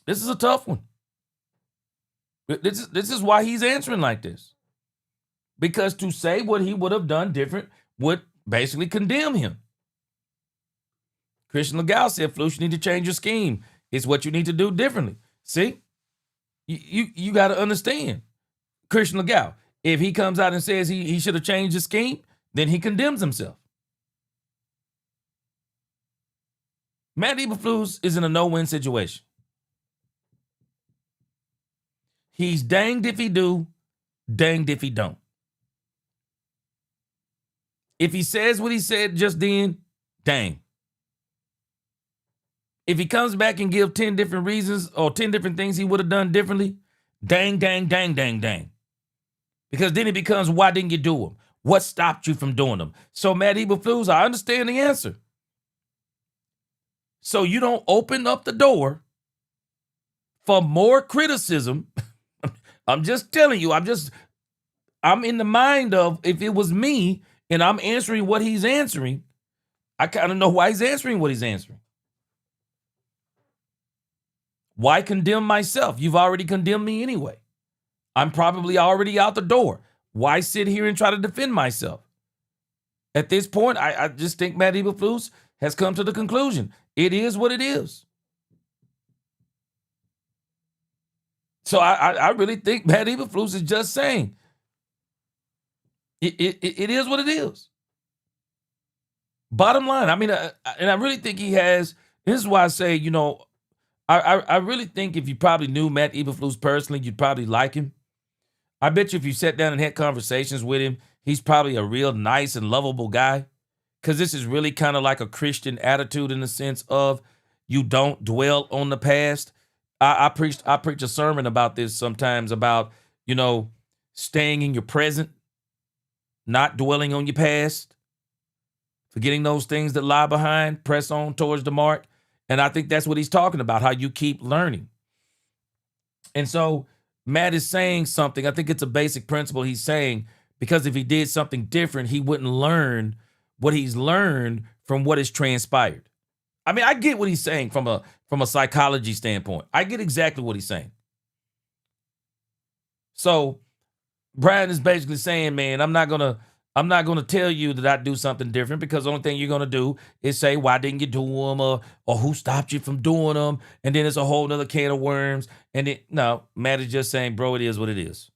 This is a tough one. This is why he's answering like this. Because to say what he would have done different would basically condemn him. Christian Legal said, Flus, you need to change your scheme. It's what you need to do differently. See? You got to understand. Christian Legal, if he comes out and says he should have changed his scheme, then he condemns himself. Matt Eberflus is in a no-win situation. He's danged if he do, danged if he don't. If he says what he said just then, dang. If he comes back and give 10 different reasons or 10 different things he would have done differently, dang, dang, dang, dang, dang. Because then it becomes, why didn't you do them? What stopped you from doing them? So, Matt Eberflus, I understand the answer. So you don't open up the door for more criticism. I'm just telling you, I'm in the mind of, if it was me and I'm answering what he's answering, I kind of know why he's answering what he's answering. Why condemn myself? You've already condemned me anyway. I'm probably already out the door. Why sit here and try to defend myself? At this point, I just think Matt Eberflus has come to the conclusion. It is what it is. So I really think Matt Eberflus is just saying, it is what it is. Bottom line, I mean, and I really think he has, this is why I say, you know, I really think if you probably knew Matt Eberflus personally, you'd probably like him. I bet you if you sat down and had conversations with him, he's probably a real nice and lovable guy. Because this is really kind of like a Christian attitude in the sense of you don't dwell on the past. I preach a sermon about this sometimes about, you know, staying in your present, not dwelling on your past, forgetting those things that lie behind, press on towards the mark. And I think that's what he's talking about, how you keep learning. And so Matt is saying something. I think it's a basic principle he's saying, because if he did something different, he wouldn't learn what he's learned from what has transpired. I mean, I get what he's saying from a psychology standpoint. I get exactly what he's saying. So Brian is basically saying, man, I'm not gonna tell you that I do something different, because the only thing you're gonna do is say, why didn't you do them, or who stopped you from doing them? And then it's a whole nother can of worms. And no, Matt is just saying, bro, it is what it is.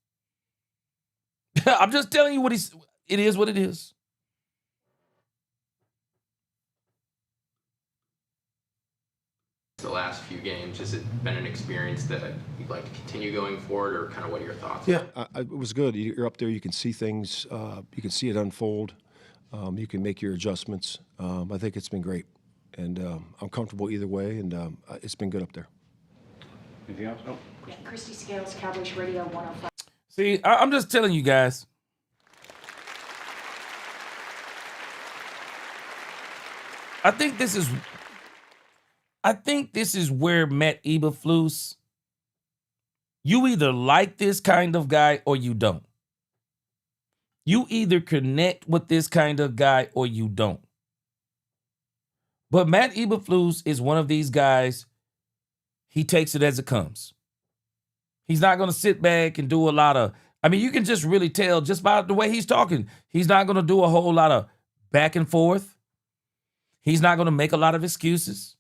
I'm just telling you it is what it is. The last few games, has it been an experience that you'd like to continue going forward, or kind of what are your thoughts? Yeah, it was good. You're up there. You can see things. You can see it unfold. You can make your adjustments. I think it's been great, and I'm comfortable either way. And it's been good up there. Anything else? Oh. Yeah, Christy Scales, Cowboys Radio 105. See, I'm just telling you guys. I think this is where Matt Eberflus, you either like this kind of guy or you don't. You either connect with this kind of guy or you don't. But Matt Eberflus is one of these guys, he takes it as it comes. He's not going to sit back and do a lot of, I mean, you can just really tell just by the way he's talking. He's not going to do a whole lot of back and forth. He's not going to make a lot of excuses.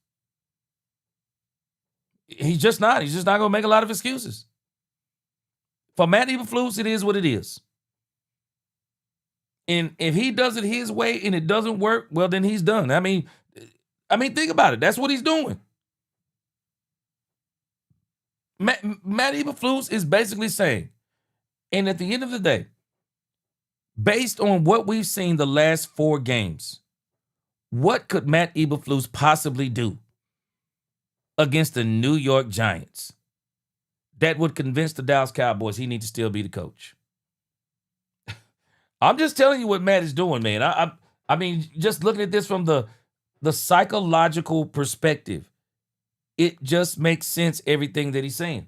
He's just not going to make a lot of excuses. For Matt Eberflus, it is what it is. And if he does it his way and it doesn't work, well, then he's done. I mean, think about it. That's what he's doing. Matt Eberflus is basically saying, and at the end of the day, based on what we've seen the last 4 games, what could Matt Eberflus possibly do against the New York Giants that would convince the Dallas Cowboys he needs to still be the coach? I'm just telling you what Matt is doing, man. I mean, just looking at this from the psychological perspective, it just makes sense, everything that he's saying.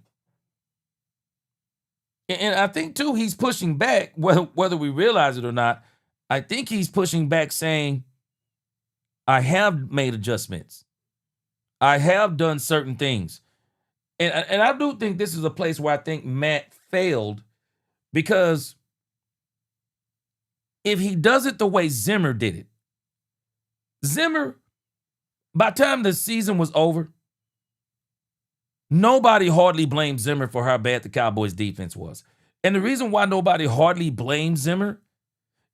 And I think, too, he's pushing back, whether we realize it or not. I think he's pushing back saying, I have made adjustments. I have done certain things. And I do think this is a place where I think Matt failed, because if he does it the way Zimmer did it, Zimmer, by the time the season was over, nobody hardly blamed Zimmer for how bad the Cowboys defense was. And the reason why nobody hardly blamed Zimmer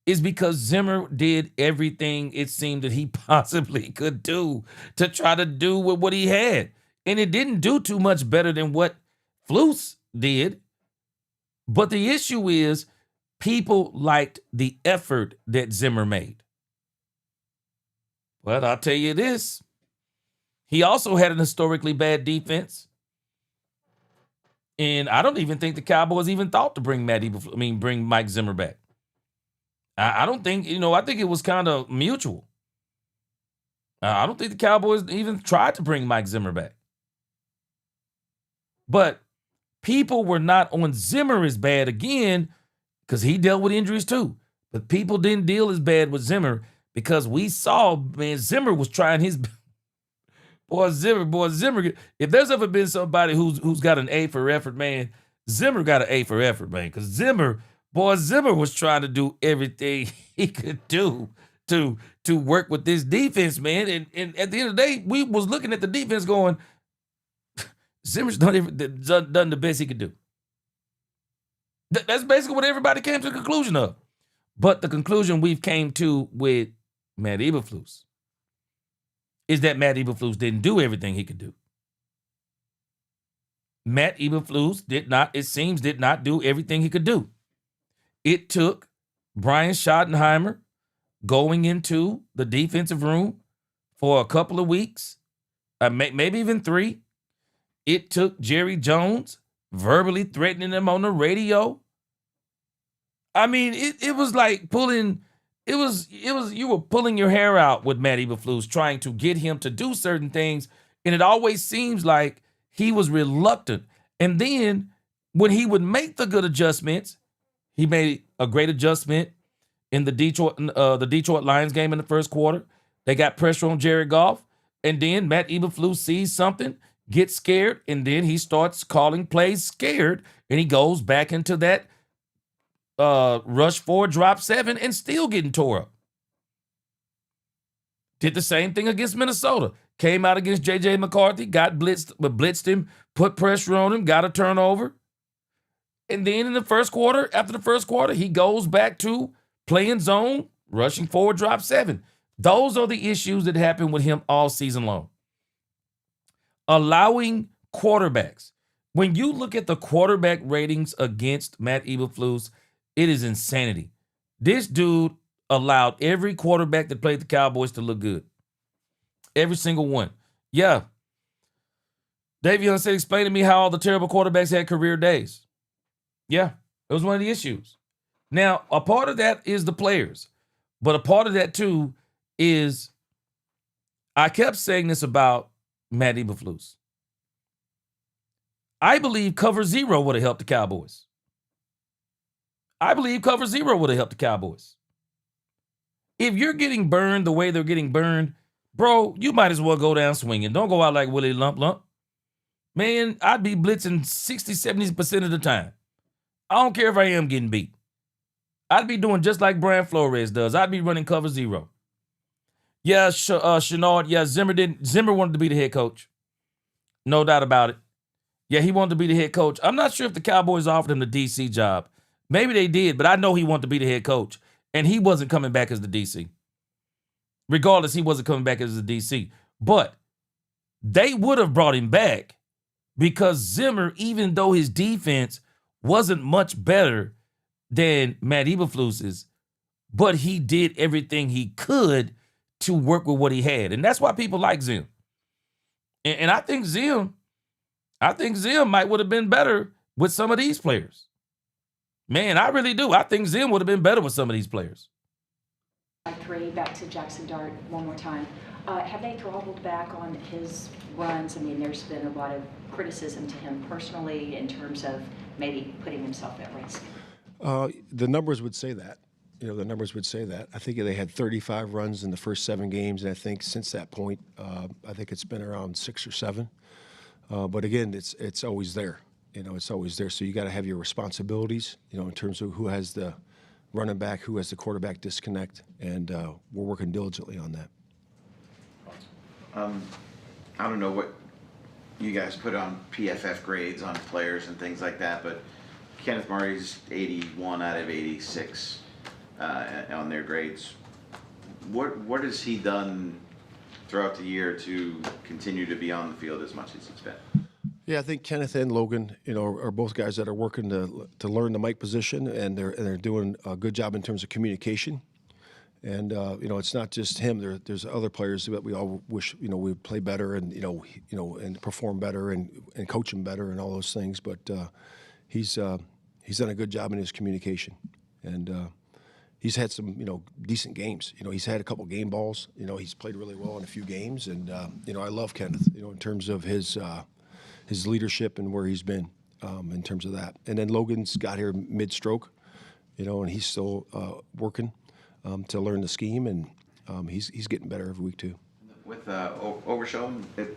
is because Zimmer did everything it seemed that he possibly could do to try to do with what he had. And it didn't do too much better than what Flus did. But the issue is, people liked the effort that Zimmer made. Well, I'll tell you this. He also had an historically bad defense. And I don't even think the Cowboys even thought to bring bring Mike Zimmer back. I don't think, I think it was kind of mutual. I don't think the Cowboys even tried to bring Mike Zimmer back. But people were not on Zimmer as bad again because he dealt with injuries too. But people didn't deal as bad with Zimmer because we saw, man, Zimmer was trying his boy Zimmer. If there's ever been somebody who's got an A for effort, man, Zimmer got an A for effort, man. Because Zimmer was trying to do everything he could do to work with this defense, man. And at the end of the day, we was looking at the defense going, Zimmer's done the best he could do. That's basically what everybody came to the conclusion of. But the conclusion we've came to with Matt Eberflus is that Matt Eberflus didn't do everything he could do. Matt Eberflus did not do everything he could do. It took Brian Schottenheimer going into the defensive room for a couple of weeks, maybe even 3. It took Jerry Jones verbally threatening him on the radio. I mean, it was like you were pulling your hair out with Matt Eberflus trying to get him to do certain things, and it always seems like he was reluctant. And then when he would make the good adjustments, he made a great adjustment in the Detroit Lions game in the first quarter. They got pressure on Jared Goff, and then Matt Eberflus sees something, gets scared, and then he starts calling plays scared, and he goes back into that rush 4, drop 7, and still getting tore up. Did the same thing against Minnesota. Came out against J.J. McCarthy, got blitzed him, put pressure on him, got a turnover. And then in the first quarter, after the first quarter, he goes back to playing zone, rushing 4, drop 7. Those are the issues that happen with him all season long. Allowing quarterbacks. When you look at the quarterback ratings against Matt Eberflus, it is insanity. This dude allowed every quarterback that played the Cowboys to look good. Every single one. Yeah. Davion said, explain to me how all the terrible quarterbacks had career days. Yeah, it was one of the issues. Now, a part of that is the players. But a part of that, too, is I kept saying this about Matt Eberflus. I believe cover 0 would have helped the Cowboys. If you're getting burned the way they're getting burned, bro, you might as well go down swinging. Don't go out like Willie Lump Lump. Man, I'd be blitzing 60, 70% of the time. I don't care if I am getting beat. I'd be doing just like Brian Flores does. I'd be running cover 0. Yeah, Chenard, yeah, Zimmer wanted to be the head coach. No doubt about it. Yeah, he wanted to be the head coach. I'm not sure if the Cowboys offered him the DC job. Maybe they did, but I know he wanted to be the head coach. And he wasn't coming back as the DC. Regardless, he wasn't coming back as the DC. But they would have brought him back because Zimmer, even though his defense wasn't much better than Matt Eberflus's, but he did everything he could to work with what he had. And that's why people like Zim. And I think Zim might would have been better with some of these players. Man, I really do. I think Zim would have been better with some of these players. 3, back to Jackson Dart one more time. Have they throttled back on his runs? I mean, there's been a lot of criticism to him personally in terms of maybe putting himself at risk. The numbers would say that. I think they had 35 runs in the first 7 games, and I think since that point, I think it's been around 6 or 7. But again, it's always there. It's always there. So you got to have your responsibilities, in terms of who has the running back, who has the quarterback disconnect, and we're working diligently on that. I don't know what you guys put on PFF grades on players and things like that, but Kenneth Murray's 81 out of 86 on their grades. What has he done throughout the year to continue to be on the field as much as he's been? Yeah, I think Kenneth and Logan, are both guys that are working to learn the mic position, and they're doing a good job in terms of communication. And it's not just him. There's other players that we all wish we would play better and and perform better and coach him better and all those things. But he's done a good job in his communication, and he's had some decent games. He's had a couple game balls. He's played really well in a few games, and I love Kenneth. In terms of his leadership and where he's been in terms of that. And then Logan's got here mid-stroke, and he's still working to learn the scheme, and he's getting better every week too. With Overshown, do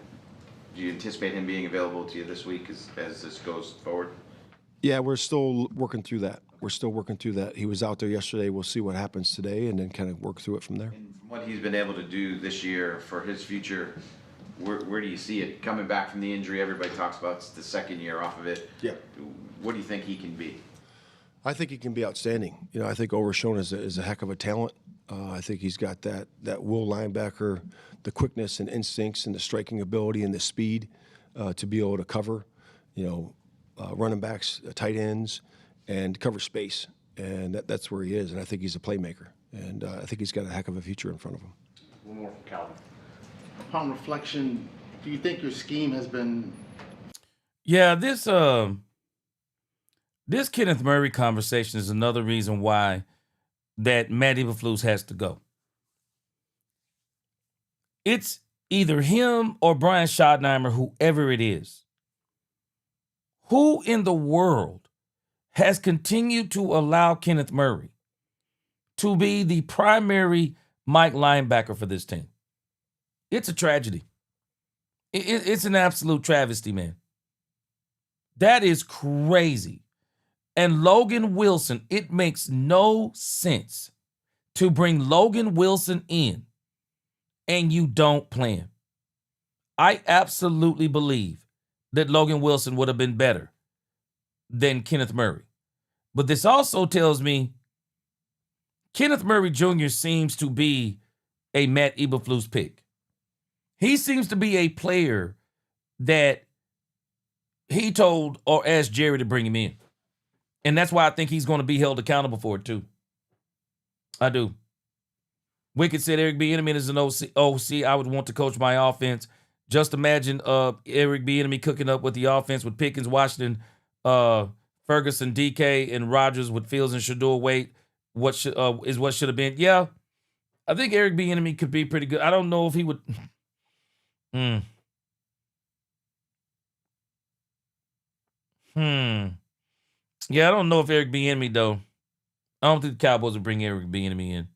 you anticipate him being available to you this week as this goes forward? Yeah, we're still working through that. He was out there yesterday. We'll see what happens today, and then kind of work through it from there. And from what he's been able to do this year for his future, where do you see it coming back from the injury? Everybody talks about it's the second year off of it. Yeah. What do you think he can be? I think he can be outstanding. I think Overshown is a heck of a talent. I think he's got that will linebacker, the quickness and instincts and the striking ability and the speed to be able to cover, running backs, tight ends, and cover space. And that's where he is. And I think he's a playmaker. And I think he's got a heck of a future in front of him. One more from Calvin. Upon reflection, do you think your scheme has been? Yeah, this Kenneth Murray conversation is another reason why that Matt Eberflus has to go. It's either him or Brian Schottenheimer, whoever it is. Who in the world has continued to allow Kenneth Murray to be the primary Mike linebacker for this team? It's a tragedy. It's an absolute travesty, man. That is crazy. And Logan Wilson, it makes no sense to bring Logan Wilson in and you don't play him. I absolutely believe that Logan Wilson would have been better than Kenneth Murray. But this also tells me Kenneth Murray Jr. seems to be a Matt Eberflus pick. He seems to be a player that he told or asked Jerry to bring him in. And that's why I think he's going to be held accountable for it too. I do. Wicked said Eric Bieniemy is an OC. I would want to coach my offense. Just imagine Eric Bieniemy cooking up with the offense with Pickens, Washington, Ferguson, DK, and Rodgers with Fields and Shador Wait. What should have been? Yeah, I think Eric Bieniemy could be pretty good. I don't know if he would. Yeah, I don't know if Eric Bieniemy though. I don't think the Cowboys would bring Eric Bieniemy in.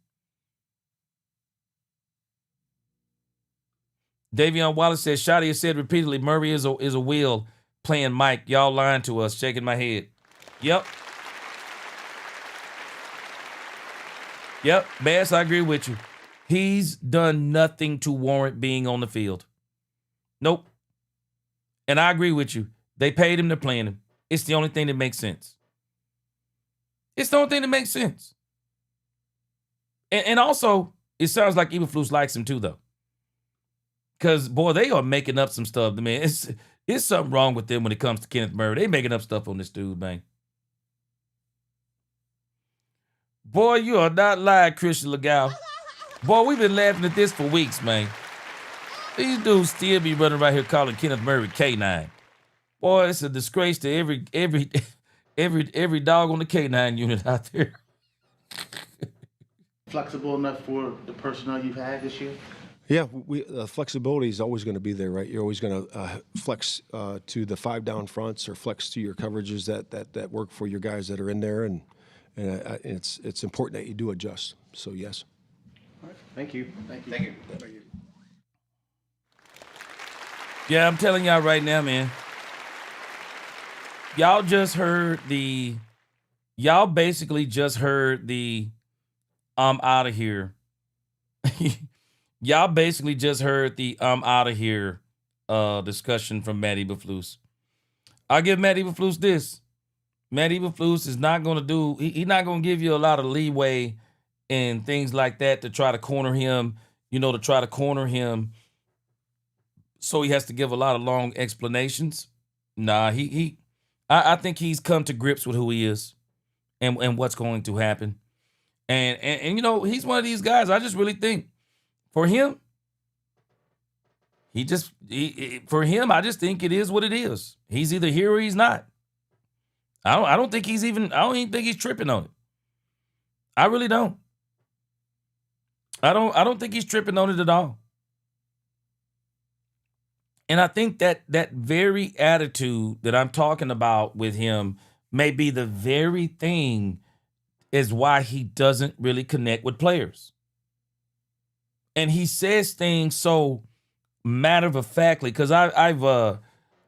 Davion Wallace says, Shotty has said repeatedly, Murray is a wheel playing Mike. Y'all lying to us, shaking my head. Yep, Bass, I agree with you. He's done nothing to warrant being on the field. Nope. And I agree with you. They paid him, they're playing him. It's the only thing that makes sense. It's the only thing that makes sense. And also, it sounds like Eberflus likes him too, though. Because, boy, they are making up some stuff. Man, it's something wrong with them when it comes to Kenneth Murray. They making up stuff on this dude, man. Boy, you are not lying, Christian Legal. Boy, we've been laughing at this for weeks, man. These dudes still be running right here calling Kenneth Murray K9. Boy, it's a disgrace to every dog on the K9 unit out there. Flexible enough for the personnel you've had this year? Yeah, flexibility is always going to be there, right? You're always going to flex to the 5 down fronts or flex to your coverages that work for your guys that are in there, and it's important that you do adjust. So yes. All right. Thank you. Yeah, I'm telling y'all right now, man. Y'all basically just heard the I'm out of here. Y'all basically just heard the I'm out of here discussion from Matt Eberflus. I'll give Matt Eberflus this. Matt Eberflus is not going to do, he's not going to give you a lot of leeway and things like that to try to corner him, so he has to give a lot of long explanations. Nah, I think he's come to grips with who he is and what's going to happen. And you know, he's one of these guys. I just really think for him, for him, I just think it is what it is. He's either here or he's not. I don't think he's even, I don't even think he's tripping on it. I really don't. I don't think he's tripping on it at all. And I think that very attitude that I'm talking about with him may be the very thing is why he doesn't really connect with players. And he says things so matter of factly, because I've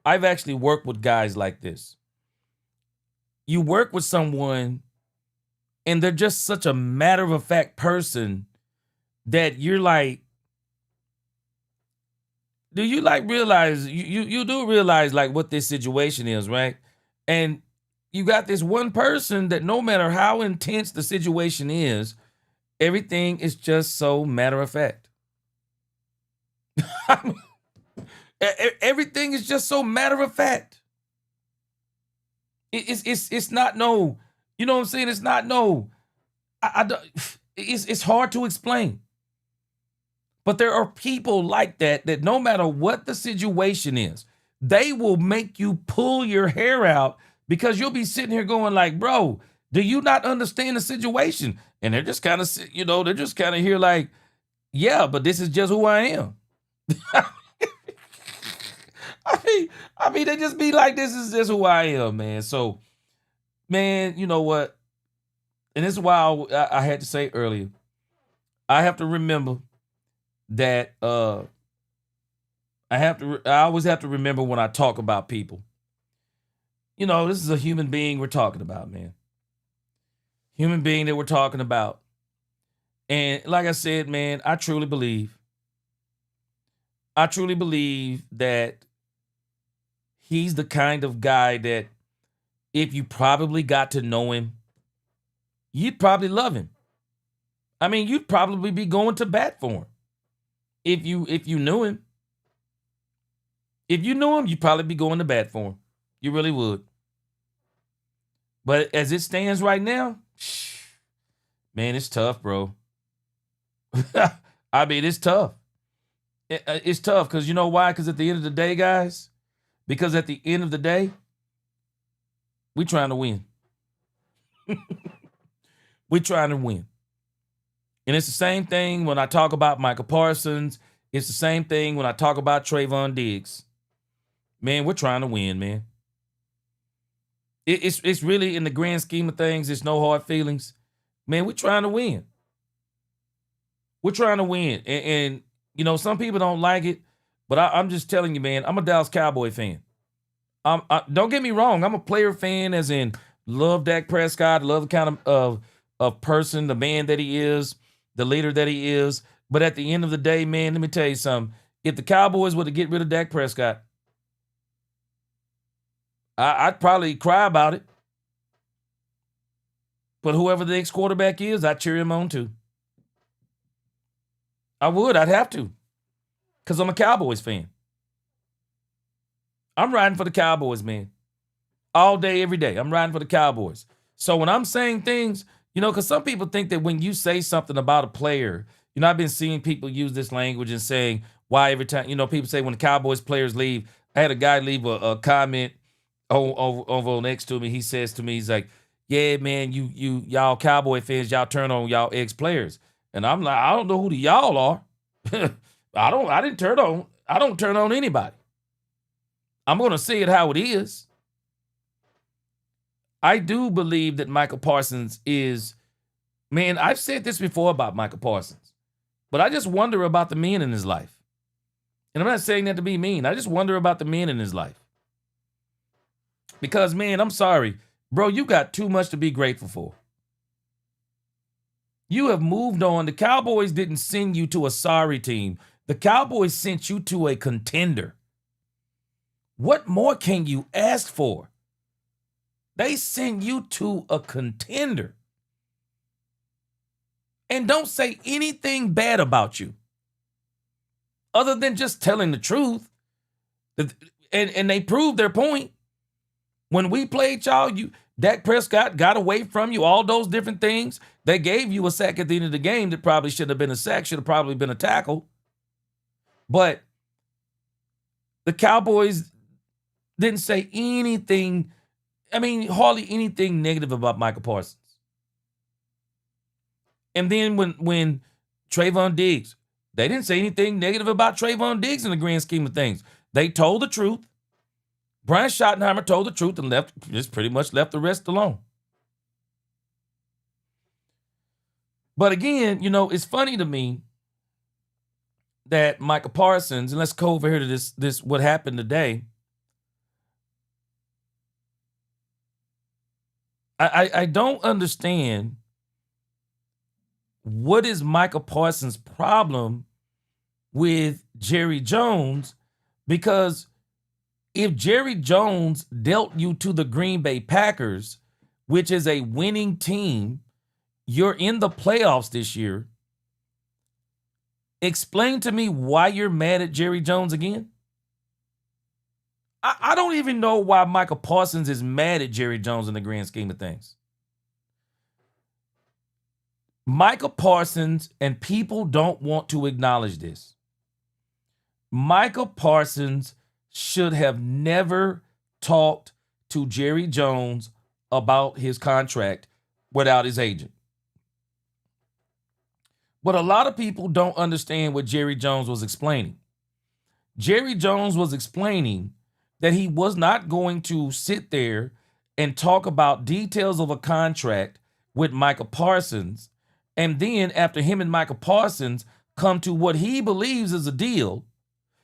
actually worked with guys like this. You work with someone and they're just such a matter of fact person that you're like, do you like realize, you do realize like what this situation is, right? And you got this one person that no matter how intense the situation is, everything is just so matter of fact. I mean, everything is just so matter of fact. It's not no, you know what I'm saying? It's not no, it's hard to explain. But there are people like that no matter what the situation is, they will make you pull your hair out because you'll be sitting here going like, bro, do you not understand the situation? And they're just kind of, you know, they're just kind of here like, yeah, but this is just who I am. I mean, they just be like, this is just who I am, man. So, man, you know what? And this is why I had to say earlier, I have to remember that I always have to remember when I talk about people. You know, this is a human being we're talking about, man. Human being that we're talking about. And like I said, man, I truly believe that he's the kind of guy that if you probably got to know him, you'd probably love him. I mean, you'd probably be going to bat for him. If you knew him. If you knew him, you'd probably be going to bat for him. You really would. But as it stands right now, man, it's tough, bro. I mean, it's tough. It's tough because you know why? Because at the end of the day, guys, because at the end of the day, we trying to win. We trying to win. And it's the same thing when I talk about Micah Parsons. It's the same thing when I talk about Trayvon Diggs. Man, we're trying to win, man. It's really, in the grand scheme of things, it's no hard feelings. Man, we're trying to win. We're trying to win. And you know, some people don't like it, but I'm just telling you, man, I'm a Dallas Cowboy fan. Don't get me wrong. I'm a player fan, as in love Dak Prescott, love the kind of person, the man that he is, the leader that he is. But at the end of the day, man, let me tell you something. If the Cowboys were to get rid of Dak Prescott, I'd probably cry about it. But whoever the next quarterback is, I'd cheer him on too. I would. I'd have to. Because I'm a Cowboys fan. I'm riding for the Cowboys, man. All day, every day. I'm riding for the Cowboys. So when I'm saying things, you know, because some people think that when you say something about a player, you know, I've been seeing people use this language and saying why every time, you know, people say when the Cowboys players leave. I had a guy leave a comment over next to me. He says to me, he's like, yeah, man, y'all Cowboy fans, y'all turn on y'all ex-players. And I'm like, I don't know who the y'all are. I don't turn on anybody. I'm going to say it how it is. I do believe that Micah Parsons is, man, I've said this before about Micah Parsons, but I just wonder about the men in his life. And I'm not saying that to be mean. I just wonder about the men in his life. Because, man, I'm sorry, bro, you got too much to be grateful for. You have moved on. The Cowboys didn't send you to a sorry team. The Cowboys sent you to a contender. What more can you ask for? They send you to a contender. And don't say anything bad about you, other than just telling the truth. And they proved their point. When we played y'all, Dak Prescott got away from you, all those different things. They gave you a sack at the end of the game that probably should have been a sack, should have probably been a tackle. But the Cowboys didn't say anything, hardly anything negative about Micah Parsons. And then when Trayvon Diggs, they didn't say anything negative about Trayvon Diggs in the grand scheme of things. They told the truth. Brian Schottenheimer told the truth and just pretty much left the rest alone. But again, it's funny to me that Micah Parsons, and let's go over here to this what happened today. I don't understand what is Micah Parsons' problem with Jerry Jones, because if Jerry Jones dealt you to the Green Bay Packers, which is a winning team, you're in the playoffs this year, explain to me why you're mad at Jerry Jones again. I don't even know why Micah Parsons is mad at Jerry Jones in the grand scheme of things. Micah Parsons, and people don't want to acknowledge this, Micah Parsons should have never talked to Jerry Jones about his contract without his agent. But a lot of people don't understand what Jerry Jones was explaining. Jerry Jones was explaining that he was not going to sit there and talk about details of a contract with Micah Parsons, and then after him and Micah Parsons come to what he believes is a deal,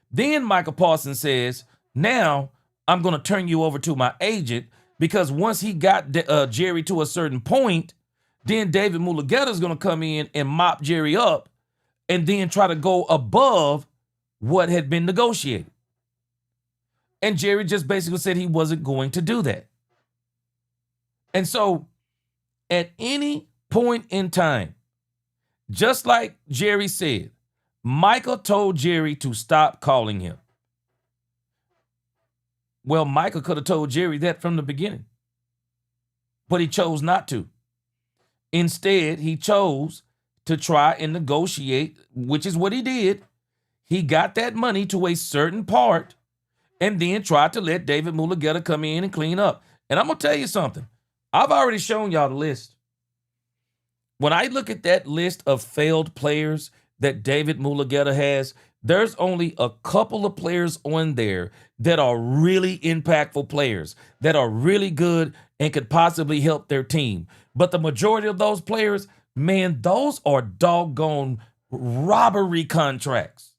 then Micah Parsons says, now I'm going to turn you over to my agent, because once he got Jerry to a certain point, then David Mulugeta is going to come in and mop Jerry up and then try to go above what had been negotiated. And Jerry just basically said he wasn't going to do that. And so at any point in time, just like Jerry said, Micah told Jerry to stop calling him. Well, Micah could have told Jerry that from the beginning, but he chose not to. Instead, he chose to try and negotiate, which is what he did. He got that money to a certain part and then tried to let David Mulugeta come in and clean up. And I'm going to tell you something. I've already shown y'all the list. When I look at that list of failed players that David Mulugeta has, there's only a couple of players on there that are really impactful players, that are really good and could possibly help their team. But the majority of those players, man, those are doggone robbery contracts.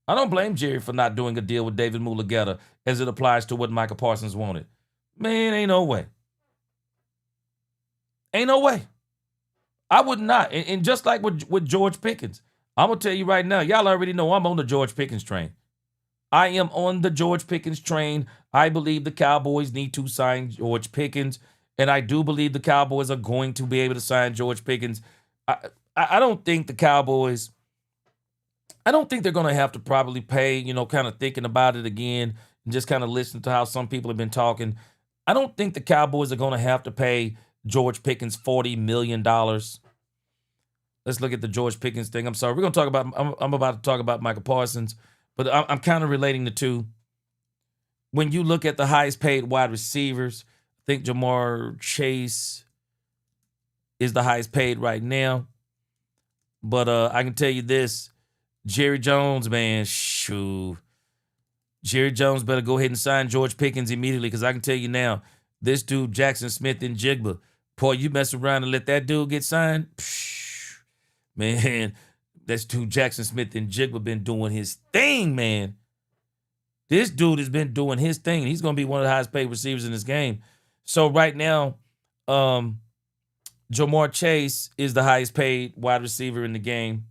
I don't blame Jerry for not doing a deal with David Mulugeta as it applies to what Micah Parsons wanted. Man, ain't no way. Ain't no way. I would not. And just like with George Pickens, I'm going to tell you right now, y'all already know I'm on the George Pickens train. I am on the George Pickens train. I believe the Cowboys need to sign George Pickens, and I do believe the Cowboys are going to be able to sign George Pickens. I don't think the Cowboys, I don't think they're going to have to probably pay, kind of thinking about it again and just kind of listen to how some people have been talking. I don't think the Cowboys are going to have to pay George Pickens $40 million. Let's look at the George Pickens thing. I'm sorry. We're going to talk about, I'm about to talk about Micah Parsons, but I'm kind of relating the two. When you look at the highest paid wide receivers, I think Jamar Chase is the highest paid right now. But I can tell you this, Jerry Jones, man, shoo. Jerry Jones better go ahead and sign George Pickens immediately, because I can tell you now, this dude, Jackson Smith and Jigba, boy, you mess around and let that dude get signed, man, that's dude Jackson Smith and Jigba been doing his thing, man. This dude has been doing his thing. He's going to be one of the highest paid receivers in this game. So right now, Jamar Chase is the highest paid wide receiver in the game.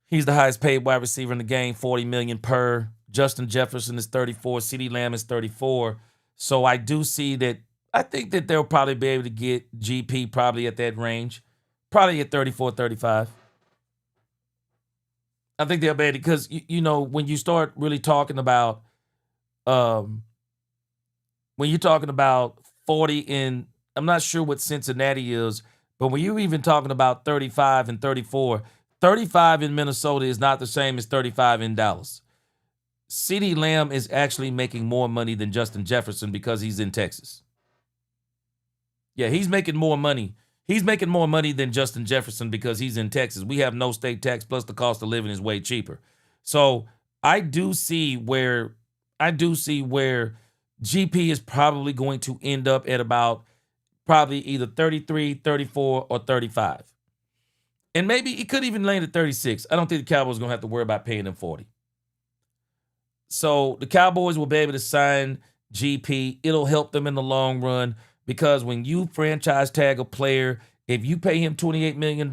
He's the highest paid wide receiver in the game, $40 million per. Justin Jefferson is 34. CeeDee Lamb is 34. So I do see that. I think that they'll probably be able to get GP probably at that range, probably at 34, 35. I think they'll be able to, because, when you start really talking about when you're talking about 40 in, I'm not sure what Cincinnati is, but when you're even talking about 35 and 34, 35 in Minnesota is not the same as 35 in Dallas. CeeDee Lamb is actually making more money than Justin Jefferson because he's in Texas. Yeah, he's making more money. He's making more money than Justin Jefferson because he's in Texas. We have no state tax, plus the cost of living is way cheaper. So I do see where GP is probably going to end up at about probably either 33, 34, or 35. And maybe he could even land at 36. I don't think the Cowboys are going to have to worry about paying him 40. So the Cowboys will be able to sign GP. It'll help them in the long run because when you franchise tag a player, if you pay him $28 million,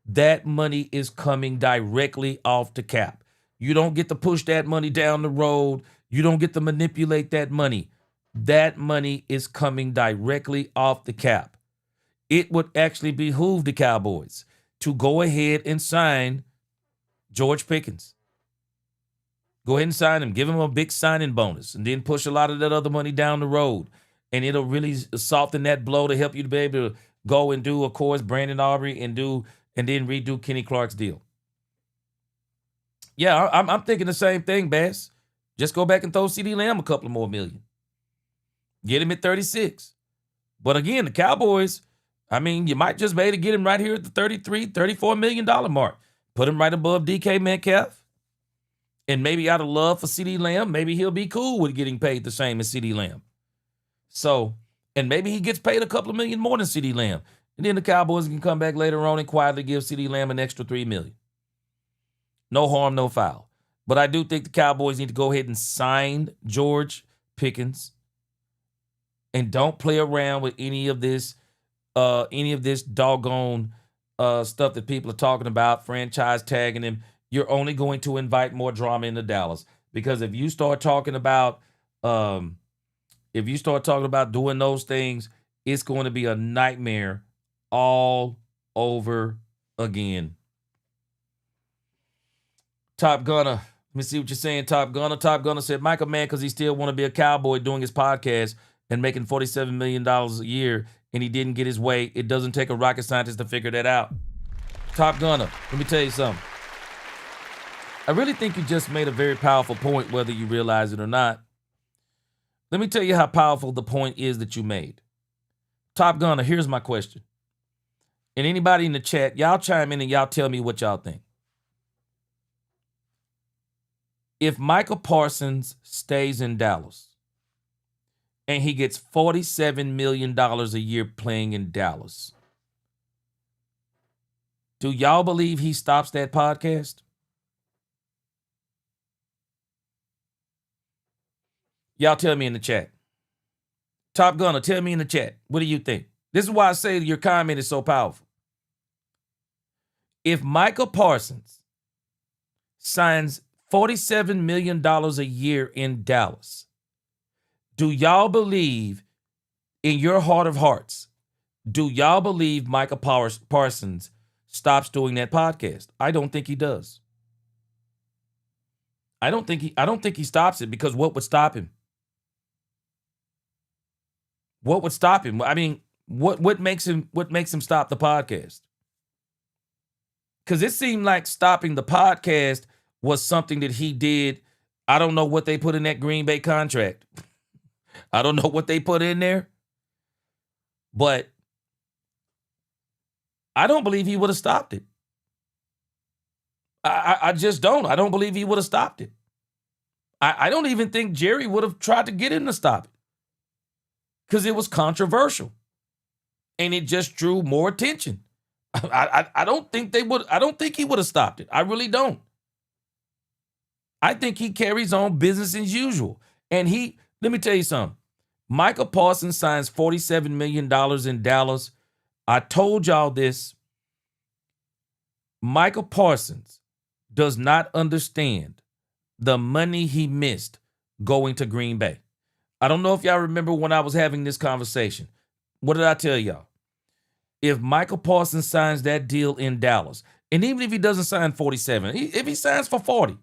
that money is coming directly off the cap. You don't get to push that money down the road. You don't get to manipulate that money. That money is coming directly off the cap. It would actually behoove the Cowboys to go ahead and sign George Pickens. Go ahead and sign him. Give him a big signing bonus and then push a lot of that other money down the road. And it'll really soften that blow to help you to be able to go and do, of course, Brandon Aubrey and then redo Kenny Clark's deal. Yeah, I'm thinking the same thing, Bass. Just go back and throw CeeDee Lamb a couple more million. Get him at 36. But again, the Cowboys, I mean, you might just be able to get him right here at the $33, $34 million mark. Put him right above DK Metcalf. And maybe out of love for CeeDee Lamb, maybe he'll be cool with getting paid the same as CeeDee Lamb. So, and maybe he gets paid a couple of million more than CeeDee Lamb. And then the Cowboys can come back later on and quietly give CeeDee Lamb an extra $3 million. No harm, no foul. But I do think the Cowboys need to go ahead and sign George Pickens. And don't play around with any of this doggone stuff that people are talking about, franchise tagging him. You're only going to invite more drama into Dallas. Because if you start talking about doing those things, it's going to be a nightmare all over again. Top Gunner, let me see what you're saying, Top Gunner. Top Gunner said, Michael, man, because he still want to be a Cowboy doing his podcast and making $47 million a year, and he didn't get his way. It doesn't take a rocket scientist to figure that out. Top Gunner, let me tell you something. I really think you just made a very powerful point, whether you realize it or not. Let me tell you how powerful the point is that you made. Top Gunner, here's my question. And anybody in the chat, y'all chime in and y'all tell me what y'all think. If Micah Parsons stays in Dallas and he gets $47 million a year playing in Dallas, do y'all believe he stops that podcast? Y'all tell me in the chat. Top Gunner, tell me in the chat. What do you think? This is why I say your comment is so powerful. If Micah Parsons signs $47 million a year in Dallas, do y'all believe, in your heart of hearts, do y'all believe Micah Parsons stops doing that podcast? I don't think he does. I don't think he stops it, because what would stop him? What would stop him? I mean, what makes him stop the podcast? Because it seemed like stopping the podcast was something that he did. I don't know what they put in that Green Bay contract. I don't know what they put in there. But I don't believe he would have stopped it. I just don't. I don't believe he would have stopped it. I don't even think Jerry would have tried to get him to stop it, because it was controversial and it just drew more attention. I don't think they would. I don't think he would have stopped it. I really don't. I think he carries on business as usual. And let me tell you something. Micah Parsons signs $47 million in Dallas. I told y'all this. Micah Parsons does not understand the money he missed going to Green Bay. I don't know if y'all remember when I was having this conversation. What did I tell y'all? If Micah Parsons signs that deal in Dallas, and even if he doesn't sign 47, if he signs for 40,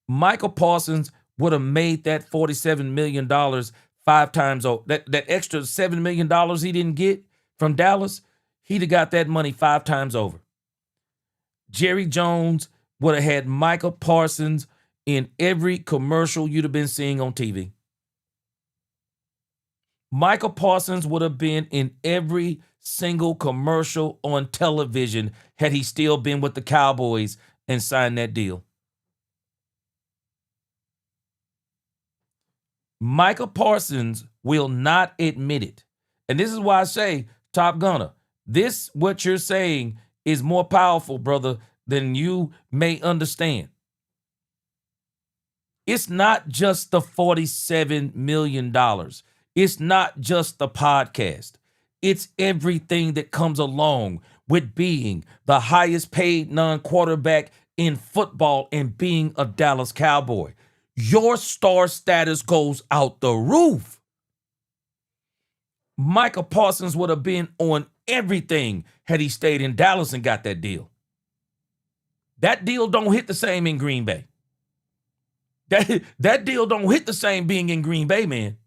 Micah Parsons would have made that $47 million 5 times over. That extra $7 million he didn't get from Dallas, he'd have got that money 5 times over. Jerry Jones would have had Micah Parsons in every commercial you'd have been seeing on TV. Micah Parsons would have been in every single commercial on television had he still been with the Cowboys and signed that deal. Micah Parsons will not admit it. And this is why I say, Top Gunner, this, what you're saying, is more powerful, brother, than you may understand. It's not just the $47 million. It's not just the podcast. It's everything that comes along with being the highest paid non-quarterback in football and being a Dallas Cowboy. Your star status goes out the roof. Micah Parsons would have been on everything had he stayed in Dallas and got that deal. That deal don't hit the same in Green Bay. That deal don't hit the same being in Green Bay, man.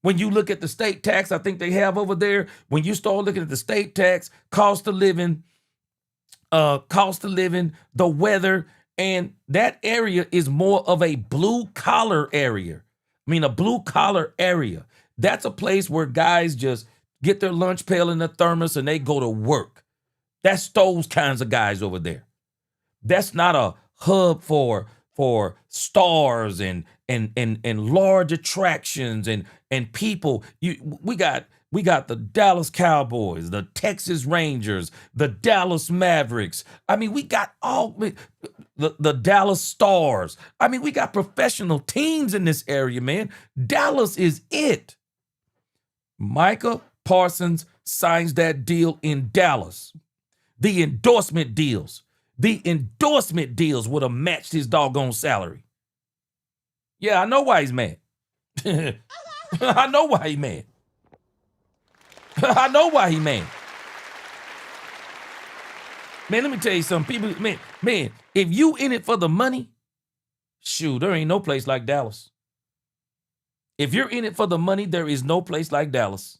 When you look at the state tax, I think they have over there, when you start looking at the state tax, cost of living, the weather, and that area is more of a blue collar area. I mean, a blue collar area. That's a place where guys just get their lunch pail in the thermos and they go to work. That's those kinds of guys over there. That's not a hub for stars and large attractions and people. We got the Dallas Cowboys, the Texas Rangers, the Dallas Mavericks. I mean, we got all the Dallas Stars. I mean, we got professional teams in this area, man. Dallas is it. Micah Parsons signs that deal in Dallas. The endorsement deals would have matched his doggone salary. Yeah, I know why he's mad. I know why he's mad. I know why he's mad. Man, let me tell you something. People, man, if you in it for the money, shoot, there ain't no place like Dallas. If you're in it for the money, there is no place like Dallas.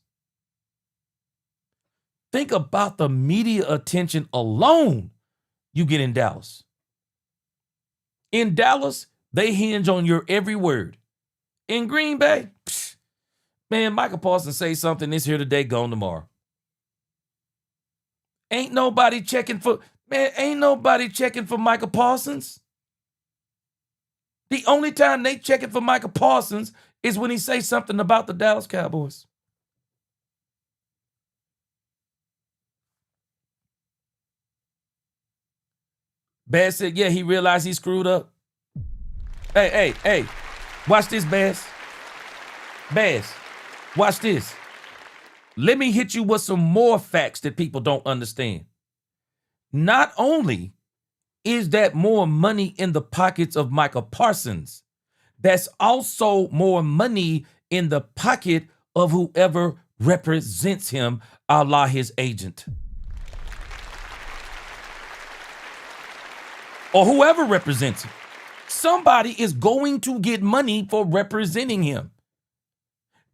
Think about the media attention alone you get in Dallas. In Dallas, they hinge on your every word. In Green Bay, man, Micah Parsons say something this here today, gone tomorrow. Ain't nobody checking for Micah Parsons. The only time they checking for Micah Parsons is when he say something about the Dallas Cowboys. Bass said, yeah, he realized he screwed up. Hey, watch this, Bass. Bass, watch this. Let me hit you with some more facts that people don't understand. Not only is that more money in the pockets of Micah Parsons, that's also more money in the pocket of whoever represents him, a la his agent. Or whoever represents him. Somebody is going to get money for representing him.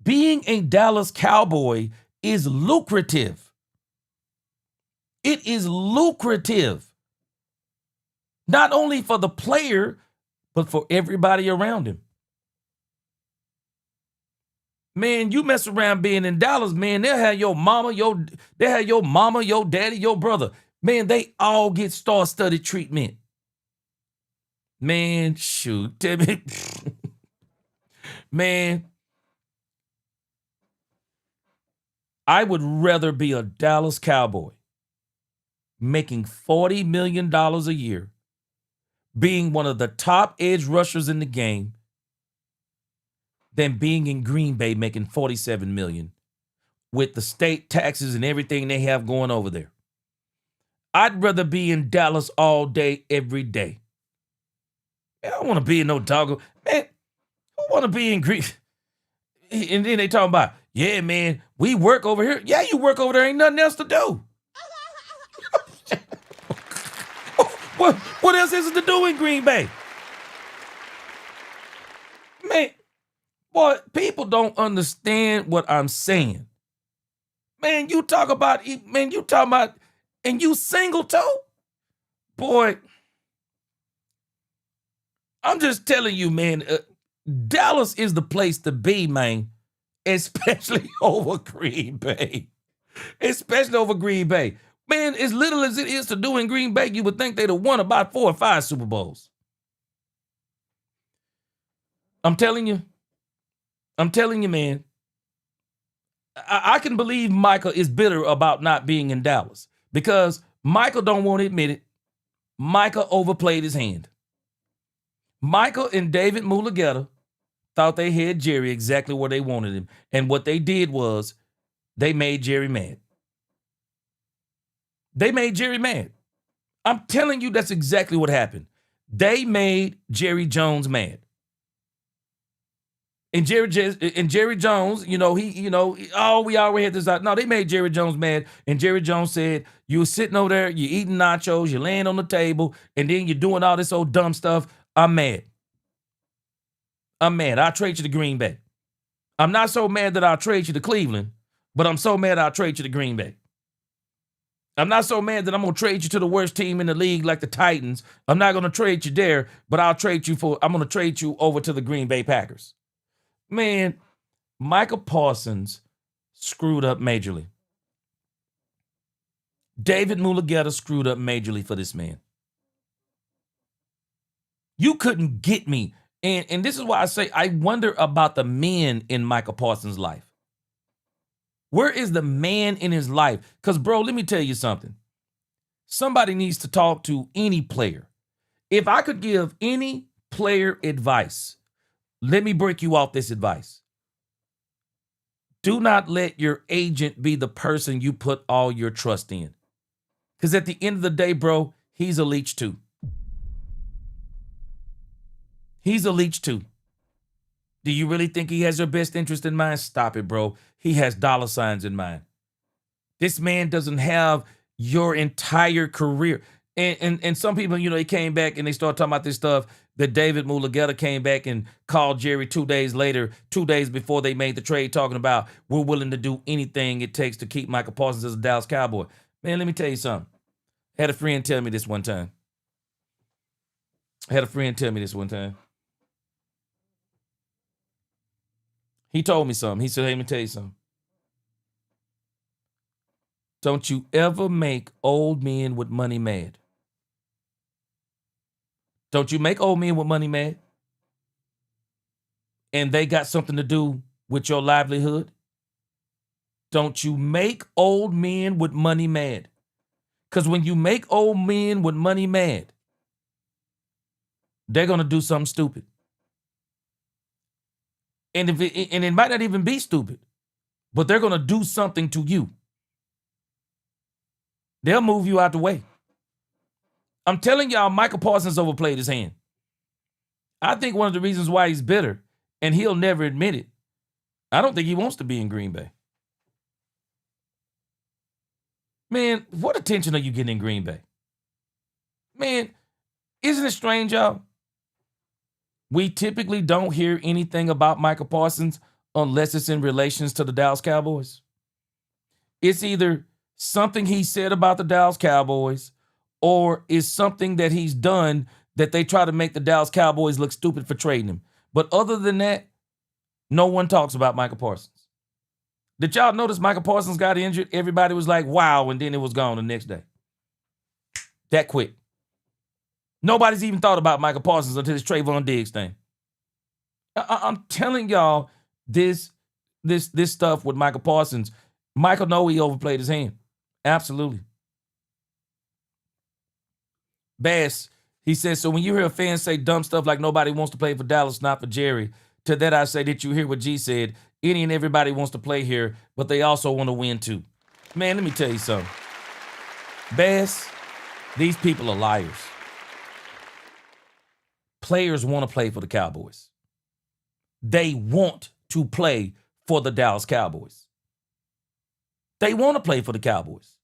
Being a Dallas Cowboy is lucrative. It is lucrative. Not only for the player, but for everybody around him. Man, you mess around being in Dallas, man, they'll have your mama, your daddy, your brother. Man, they all get star-studded treatment. Man, shoot. Man, I would rather be a Dallas Cowboy making $40 million a year, being one of the top edge rushers in the game, than being in Green Bay making $47 million with the state taxes and everything they have going over there. I'd rather be in Dallas all day, every day. Man, I don't want to be in no doggo. Man, who want to be in Green? And then they talking about, yeah, man, we work over here. Yeah, you work over there. Ain't nothing else to do. What else is it to do in Green Bay? Man, Boy, people don't understand what I'm saying. Man, you talk about, and you single toe? Boy, I'm just telling you, man, Dallas is the place to be, man, especially over Green Bay. Especially over Green Bay. Man, as little as it is to do in Green Bay, you would think they'd have won about 4 or 5 Super Bowls. I'm telling you, man. I can believe Micah is bitter about not being in Dallas because Micah don't want to admit it. Micah overplayed his hand. Micah and David Mulugeta thought they had Jerry exactly where they wanted him. And what they did was they made Jerry mad. They made Jerry mad. I'm telling you, that's exactly what happened. They made Jerry Jones mad. And Jerry Jones, we already had this out. No, they made Jerry Jones mad. And Jerry Jones said, you were sitting over there, you're eating nachos, you're laying on the table, and then you're doing all this old dumb stuff. I'm mad. I'll trade you to Green Bay. I'm not so mad that I'll trade you to Cleveland, but I'm so mad I'll trade you to Green Bay. I'm not so mad that I'm going to trade you to the worst team in the league like the Titans. I'm not going to trade you there, but I'm going to trade you over to the Green Bay Packers. Man, Micah Parsons screwed up majorly. David Mulugeta screwed up majorly for this man. You couldn't get me. And this is why I say I wonder about the men in Micah Parsons' life. Where is the man in his life? Because, bro, let me tell you something. Somebody needs to talk to any player. If I could give any player advice, let me break you off this advice. Do not let your agent be the person you put all your trust in. Because at the end of the day, bro, he's a leech too. He's a leech too. Do you really think he has your best interest in mind? Stop it, bro. He has dollar signs in mind. This man doesn't have your entire career. And some people, they came back and they started talking about this stuff that David Mulugeta came back and called Jerry 2 days later, 2 days before they made the trade, talking about we're willing to do anything it takes to keep Micah Parsons as a Dallas Cowboy. Man, let me tell you something. I had a friend tell me this one time. He told me something. He said, hey, let me tell you something. Don't you ever make old men with money mad. Don't you make old men with money mad? And they got something to do with your livelihood? Don't you make old men with money mad? Because when you make old men with money mad, they're going to do something stupid. And it might not even be stupid, but they're going to do something to you. They'll move you out the way. I'm telling y'all, Micah Parsons overplayed his hand. I think one of the reasons why he's bitter, and he'll never admit it, I don't think he wants to be in Green Bay. Man, what attention are you getting in Green Bay? Man, isn't it strange, y'all? We typically don't hear anything about Micah Parsons unless it's in relations to the Dallas Cowboys. It's either something he said about the Dallas Cowboys or is something that he's done that they try to make the Dallas Cowboys look stupid for trading him. But other than that, no one talks about Micah Parsons. Did y'all notice Micah Parsons got injured? Everybody was like, wow, and then it was gone the next day. That quick. Nobody's even thought about Micah Parsons until this Trayvon Diggs thing. I'm telling y'all this stuff with Micah Parsons. Michael know he overplayed his hand. Absolutely. Bass, he says, so when you hear a fan say dumb stuff like nobody wants to play for Dallas, not for Jerry, to that I say, did you hear what G said? Any and everybody wants to play here, but they also want to win too. Man, let me tell you something. Bass, these people are liars. Players want to play for the Cowboys. They want to play for the Dallas Cowboys. They want to play for the Cowboys.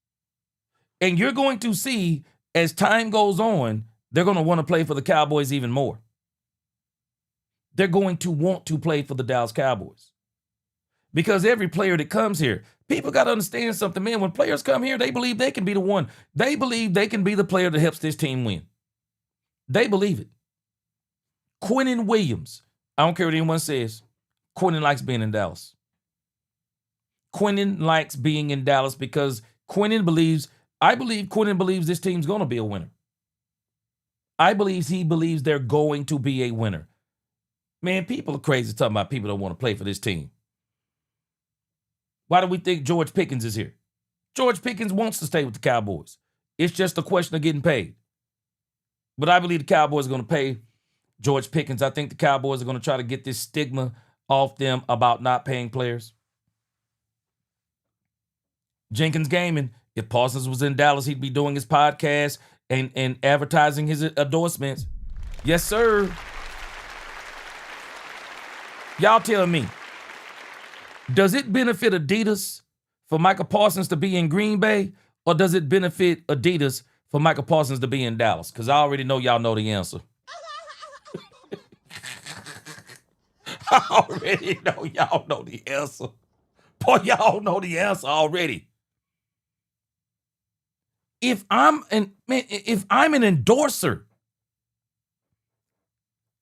And you're going to see, as time goes on, they're going to want to play for the Cowboys even more. they're going to want to play for the Dallas Cowboys. Because every player that comes here, people got to understand something, man. When players come here, they believe they can be the one. They believe they can be the player that helps this team win. They believe it. Quinnen Williams, I don't care what anyone says, Quinnen likes being in Dallas. Quinnen likes being in Dallas because I believe Quinnen believes this team's going to be a winner. I believe he believes they're going to be a winner. Man, people are crazy talking about people don't want to play for this team. Why do we think George Pickens is here? George Pickens wants to stay with the Cowboys. It's just a question of getting paid. But I believe the Cowboys are going to pay George Pickens. I think the Cowboys are going to try to get this stigma off them about not paying players. Jenkins Gaming, if Parsons was in Dallas, he'd be doing his podcast and advertising his endorsements. Yes, sir. Y'all tell me, does it benefit Adidas for Micah Parsons to be in Green Bay, or does it benefit Adidas for Micah Parsons to be in Dallas? Because I already know y'all know the answer. I already know y'all know the answer. Boy, y'all know the answer already. If I'm an endorser,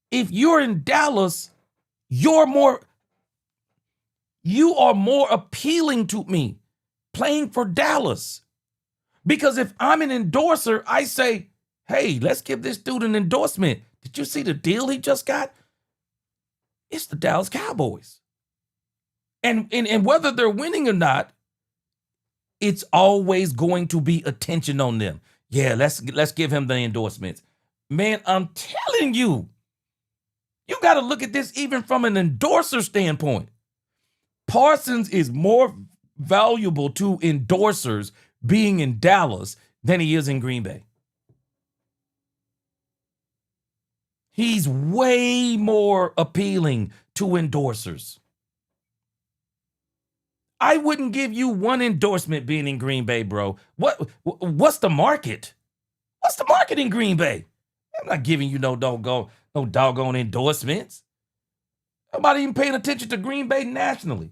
if you're in Dallas, you are more appealing to me playing for Dallas. Because if I'm an endorser, I say, hey, let's give this dude an endorsement. Did you see the deal he just got? It's the Dallas Cowboys. And whether they're winning or not, it's always going to be attention on them. Yeah, let's give him the endorsements. Man, I'm telling you, you got to look at this even from an endorser standpoint. Parsons is more valuable to endorsers being in Dallas than he is in Green Bay. He's way more appealing to endorsers. I wouldn't give you one endorsement being in Green Bay, bro. What's the market? What's the market in Green Bay? I'm not giving you no doggone endorsements. Nobody even paying attention to Green Bay nationally.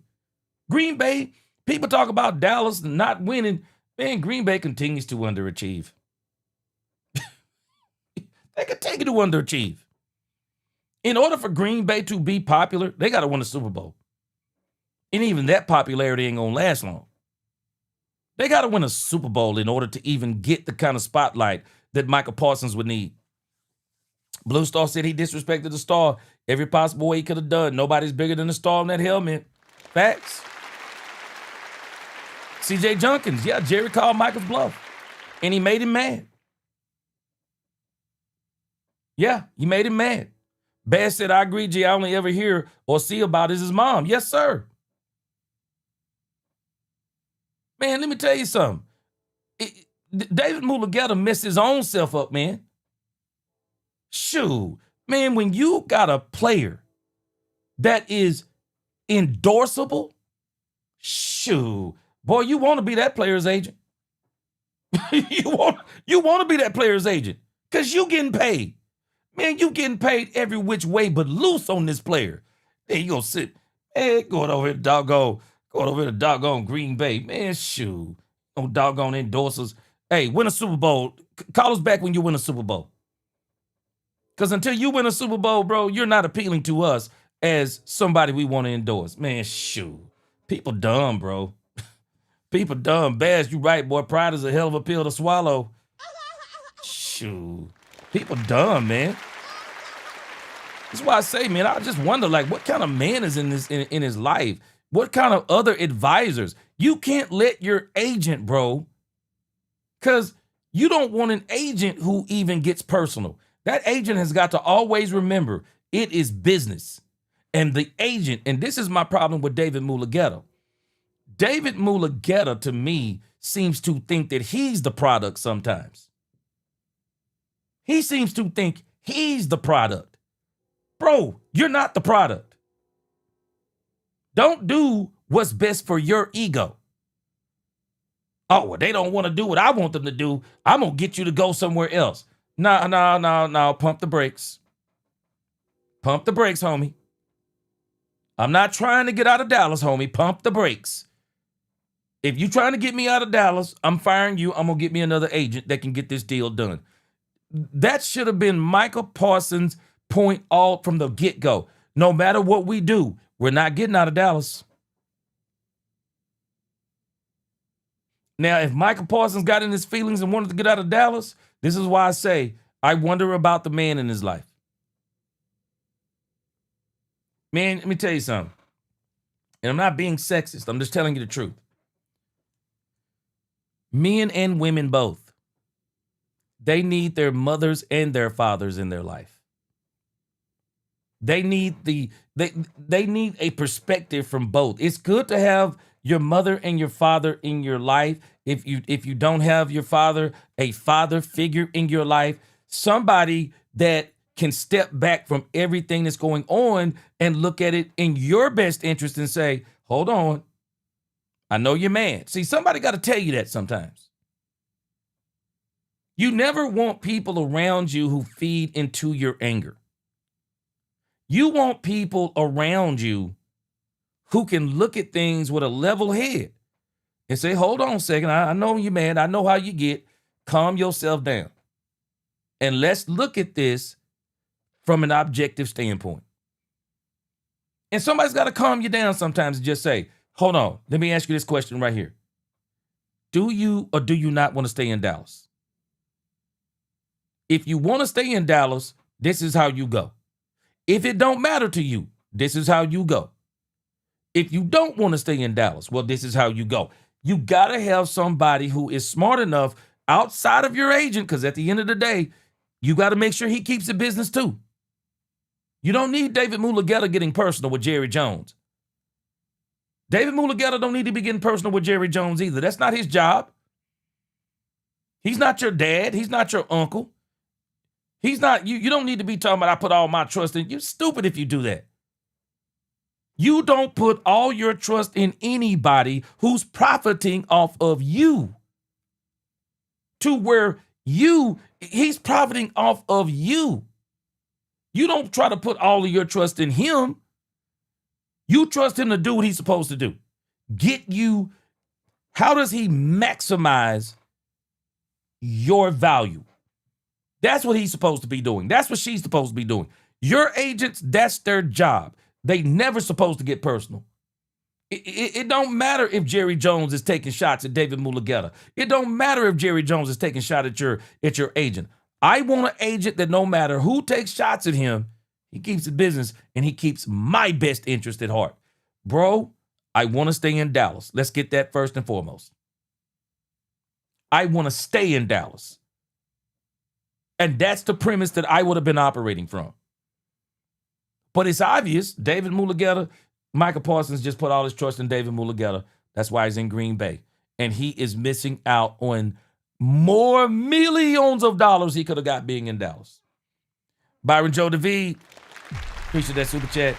Green Bay, people talk about Dallas not winning. Man, Green Bay continues to underachieve. They continue to underachieve. In order for Green Bay to be popular, they got to win a Super Bowl. And even that popularity ain't going to last long. They got to win a Super Bowl in order to even get the kind of spotlight that Micah Parsons would need. Blue Star said he disrespected the star every possible way he could have done. Nobody's bigger than the star on that helmet. Facts. CJ Junkins, yeah, Jerry called Micah's bluff. And he made him mad. Yeah, he made him mad. Bass said, I agree, G. I only ever hear or see about is his mom. Yes, sir. Man, let me tell you something. David Mulugeta messed his own self up, man. Shoot. Man, when you got a player that is endorsable, shoot. Boy, you want to be that player's agent. you want to be that player's agent because you getting paid. Man, you getting paid every which way but loose on this player. Then you gonna sit, going over here to doggone Green Bay. Man, shoot. No doggone endorsers. Hey, win a Super Bowl. Call us back when you win a Super Bowl. Because until you win a Super Bowl, bro, you're not appealing to us as somebody we want to endorse. Man, shoot. People dumb, bro. People dumb. Bass, you right, boy. Pride is a hell of a pill to swallow. Shoot. People dumb, man. That's why I say, man, I just wonder, like, what kind of man is in his life? What kind of other advisors? You can't let your agent, bro, because you don't want an agent who even gets personal. That agent has got to always remember it is business. And the agent, and this is my problem with David Mulugeta. David Mulugeta, to me, seems to think that he's the product sometimes. He seems to think he's the product. Bro, you're not the product. Don't do what's best for your ego. Oh, well, they don't want to do what I want them to do. I'm going to get you to go somewhere else. No, pump the brakes. Pump the brakes, homie. I'm not trying to get out of Dallas, homie. Pump the brakes. If you trying to get me out of Dallas, I'm firing you. I'm going to get me another agent that can get this deal done. That should have been Micah Parsons' point all from the get-go. No matter what we do, we're not getting out of Dallas. Now, if Micah Parsons got in his feelings and wanted to get out of Dallas, this is why I say I wonder about the man in his life. Man, let me tell you something. And I'm not being sexist. I'm just telling you the truth. Men and women both. They need their mothers and their fathers in their life. They need they need a perspective from both. It's good to have your mother and your father in your life. If you don't have your father, a father figure in your life, somebody that can step back from everything that's going on and look at it in your best interest and say, hold on, I know you're mad. See, somebody got to tell you that sometimes. You never want people around you who feed into your anger. You want people around you who can look at things with a level head and say, hold on a second, I know you're mad. I know how you get. Calm yourself down. And let's look at this from an objective standpoint. And somebody's got to calm you down sometimes and just say, hold on, let me ask you this question right here. Do you or do you not want to stay in Dallas? If you want to stay in Dallas, this is how you go. If it don't matter to you, this is how you go. If you don't want to stay in Dallas, well, this is how you go. You got to have somebody who is smart enough outside of your agent, because at the end of the day, you got to make sure he keeps the business too. You don't need David Mulugeta getting personal with Jerry Jones. David Mulugeta don't need to be getting personal with Jerry Jones either. That's not his job. He's not your dad. He's not your uncle. He's not, you don't need to be talking about I put all my trust in. You're stupid if you do that. You don't put all your trust in anybody who's profiting off of you. To where he's profiting off of you. You don't try to put all of your trust in him. You trust him to do what he's supposed to do. Get you, how does he maximize your value? That's what he's supposed to be doing. That's what she's supposed to be doing. Your agents, that's their job. They never supposed to get personal. It don't matter if Jerry Jones is taking shots at David Mulugeta. It don't matter if Jerry Jones is taking shots at your agent. I want an agent that no matter who takes shots at him, he keeps his business and he keeps my best interest at heart. Bro, I want to stay in Dallas. Let's get that first and foremost. I want to stay in Dallas. And that's the premise that I would have been operating from. But it's obvious, David Mulugeta, Micah Parsons just put all his trust in David Mulugeta. That's why he's in Green Bay. And he is missing out on more millions of dollars he could have got being in Dallas. Byron Joe David, appreciate that super chat.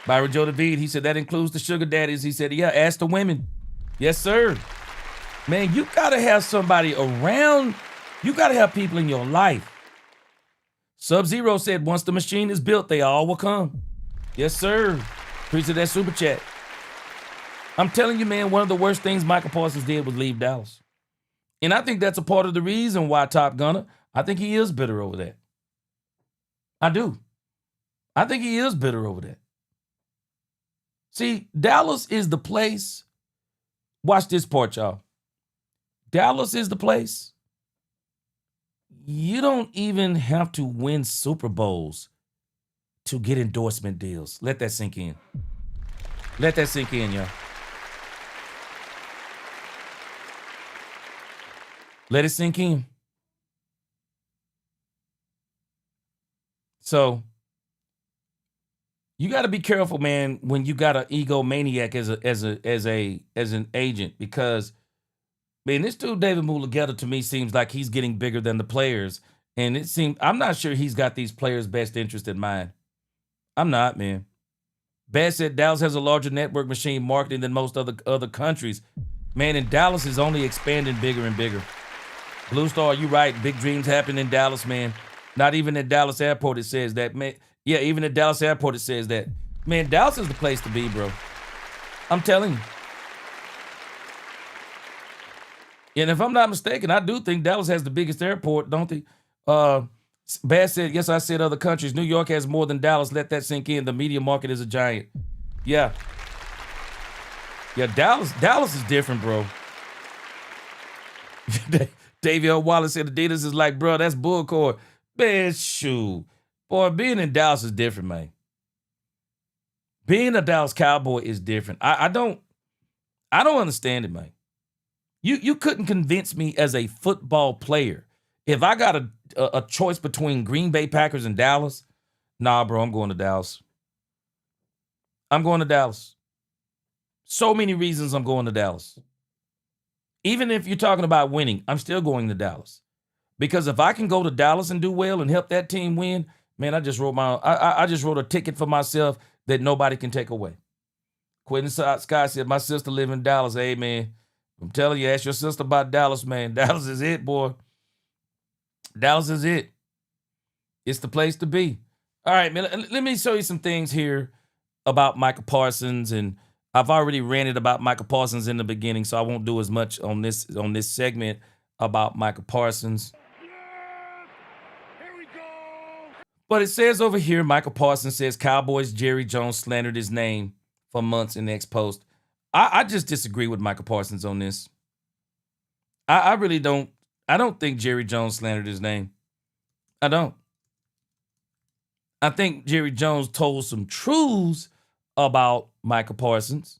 Byron Joe David, he said that includes the sugar daddies. He said, yeah, ask the women. Yes, sir. Man, you got to have somebody around. You got to have people in your life. Sub-Zero said, once the machine is built, they all will come. Yes, sir. Appreciate that super chat. I'm telling you, man, one of the worst things Micah Parsons did was leave Dallas. And I think that's a part of the reason why Top Gunner, I think he is bitter over that. I do. I think he is bitter over that. See, Dallas is the place. Watch this part, y'all. Dallas is the place. You don't even have to win Super Bowls to get endorsement deals. Let that sink in. Let that sink in, y'all. Let it sink in. So you got to be careful, man, when you got an egomaniac as an agent, because man, this dude David Mulugeta to me seems like he's getting bigger than the players, and I'm not sure he's got these players' best interest in mind. I'm not, man. Bass said Dallas has a larger network machine marketing than most other countries. Man, and Dallas is only expanding bigger and bigger. Blue Star, you right. Big dreams happen in Dallas, man. Not even at Dallas Airport it says that, man. Yeah, even at Dallas Airport it says that. Man, Dallas is the place to be, bro. I'm telling you. And if I'm not mistaken, I do think Dallas has the biggest airport, don't they? Bass said, yes, I said other countries. New York has more than Dallas. Let that sink in. The media market is a giant. Yeah. Yeah, Dallas is different, bro. Davey O. Wallace said Adidas is like, bro, that's bullcore. Man, shoot. Boy, being in Dallas is different, man. Being a Dallas Cowboy is different. I don't understand it, man. You couldn't convince me as a football player. If I got a choice between Green Bay Packers and Dallas, nah, bro, I'm going to Dallas. I'm going to Dallas. So many reasons I'm going to Dallas. Even if you're talking about winning, I'm still going to Dallas. Because if I can go to Dallas and do well and help that team win, man, I just wrote a ticket for myself that nobody can take away. Quentin Scott said, my sister live in Dallas. Hey, man, I'm telling you, ask your sister about Dallas, man. Dallas is it, boy. Dallas is it. It's the place to be. All right, man, let me show you some things here about Micah Parsons, and I've already ranted about Micah Parsons in the beginning, so I won't do as much on this segment about Micah Parsons. But it says over here, Micah Parsons says Cowboys Jerry Jones slandered his name for months in the next post. I just disagree with Micah Parsons on this. I really don't. I don't think Jerry Jones slandered his name. I don't. I think Jerry Jones told some truths about Micah Parsons.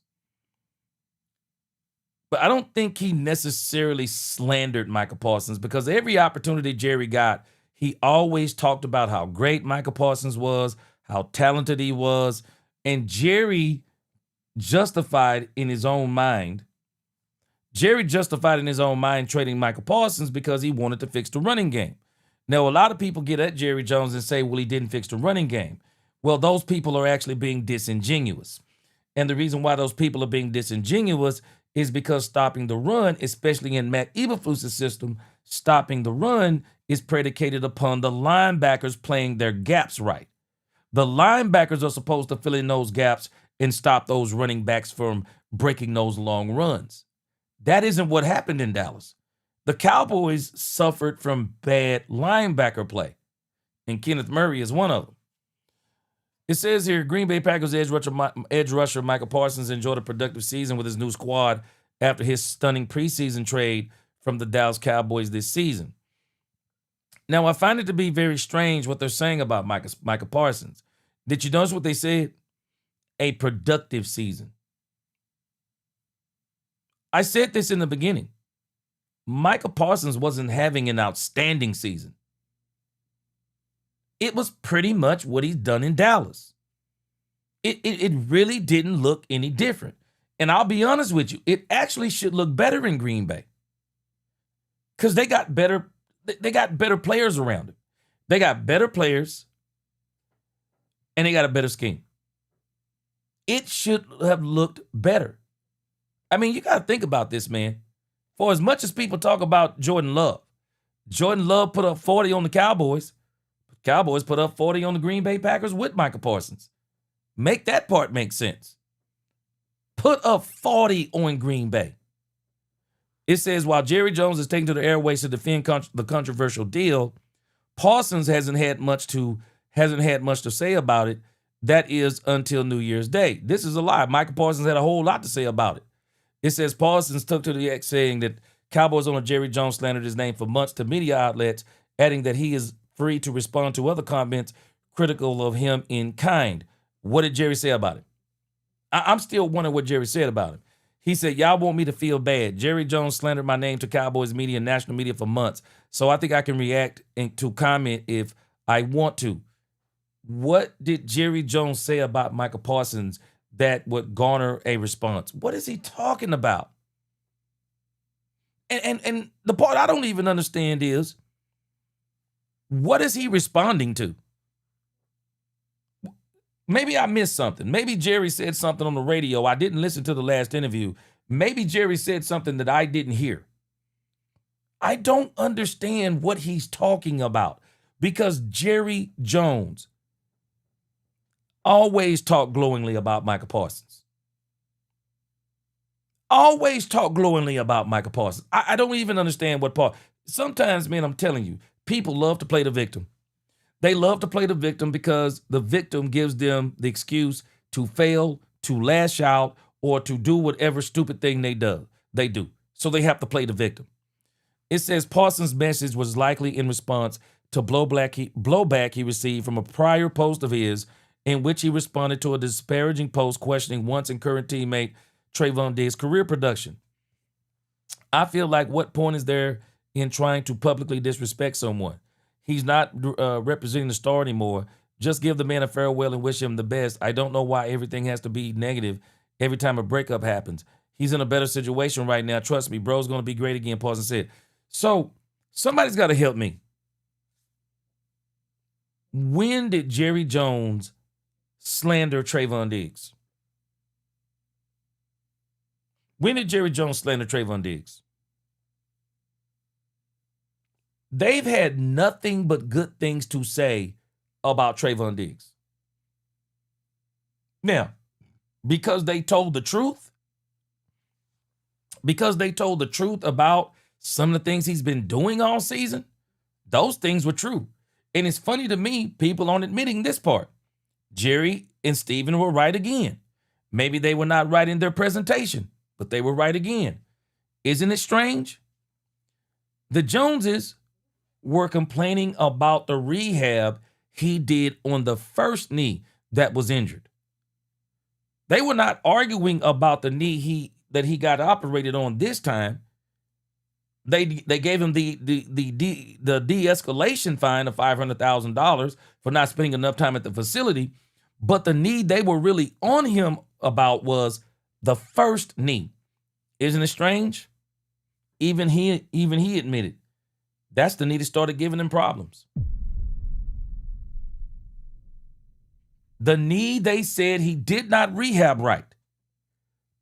But I don't think he necessarily slandered Micah Parsons, because every opportunity Jerry got, he always talked about how great Micah Parsons was, how talented he was, and Jerry justified in his own mind trading Micah Parsons because he wanted to fix the running game. Now, a lot of people get at Jerry Jones and say, well, he didn't fix the running game. Well, those people are actually being disingenuous. And the reason why those people are being disingenuous is because stopping the run, especially in Matt Eberflus' system, stopping the run is predicated upon the linebackers playing their gaps right. The linebackers are supposed to fill in those gaps and stop those running backs from breaking those long runs. That isn't what happened in Dallas. The Cowboys suffered from bad linebacker play, and Kenneth Murray is one of them. It says here, Green Bay Packers edge rusher Micah Parsons enjoyed a productive season with his new squad after his stunning preseason trade from the Dallas Cowboys this season. Now, I find it to be very strange what they're saying about Micah Parsons. Did you notice what they said? A productive season. I said this in the beginning. Micah Parsons wasn't having an outstanding season. It was pretty much what he's done in Dallas. It really didn't look any different. And I'll be honest with you, it actually should look better in Green Bay. Because they got better players around him. They got better players, and they got a better scheme. It should have looked better. I mean, you got to think about this, man. For as much as people talk about Jordan Love put up 40 on the Cowboys. Cowboys put up 40 on the Green Bay Packers with Micah Parsons. Make that part make sense. Put up 40 on Green Bay. It says, while Jerry Jones is taking to the airways to defend the controversial deal, Parsons hasn't had much to say about it. That is until New Year's Day. This is a lie. Micah Parsons had a whole lot to say about it. It says Parsons took to the X saying that Cowboys owner Jerry Jones slandered his name for months to media outlets, adding that he is free to respond to other comments critical of him in kind. What did Jerry say about it? I'm still wondering what Jerry said about him. He said, y'all want me to feel bad. Jerry Jones slandered my name to Cowboys media and national media for months, so I think I can react to comment if I want to. What did Jerry Jones say about Micah Parsons that would garner a response? What is he talking about? And the part I don't even understand is, what is he responding to? Maybe I missed something. Maybe Jerry said something on the radio. I didn't listen to the last interview. Maybe Jerry said something that I didn't hear. I don't understand what he's talking about. because Jerry Jones always talked glowingly about Micah Parsons. Always talk glowingly about Micah Parsons. I don't even understand what part. Sometimes, man, I'm telling you, people love to play the victim. They love to play the victim because the victim gives them the excuse to fail, to lash out, or to do whatever stupid thing they do. So they have to play the victim. It says Parsons' message was likely in response to blowback he received from a prior post of his in which he responded to a disparaging post questioning once and current teammate Trayvon Diggs' career production. I feel like what point is there in trying to publicly disrespect someone? He's not representing the star anymore. Just give the man a farewell and wish him the best. I don't know why everything has to be negative every time a breakup happens. He's in a better situation right now. Trust me, bro's going to be great again, Parsons said. So somebody's got to help me. When did Jerry Jones slander Trayvon Diggs? When did Jerry Jones slander Trayvon Diggs? They've had nothing but good things to say about Trayvon Diggs. Now, because they told the truth, about some of the things he's been doing all season, those things were true. And it's funny to me, people aren't admitting this part. Jerry and Steven were right again. Maybe they were not right in their presentation, but they were right again. Isn't it strange? The Joneses were complaining about the rehab he did on the first knee that was injured. They were not arguing about the knee that he got operated on this time. They gave him the de-escalation fine of $500,000 for not spending enough time at the facility. But the knee they were really on him about was the first knee. Isn't it strange? Even he admitted that's the knee that started giving him problems. The knee they said he did not rehab right.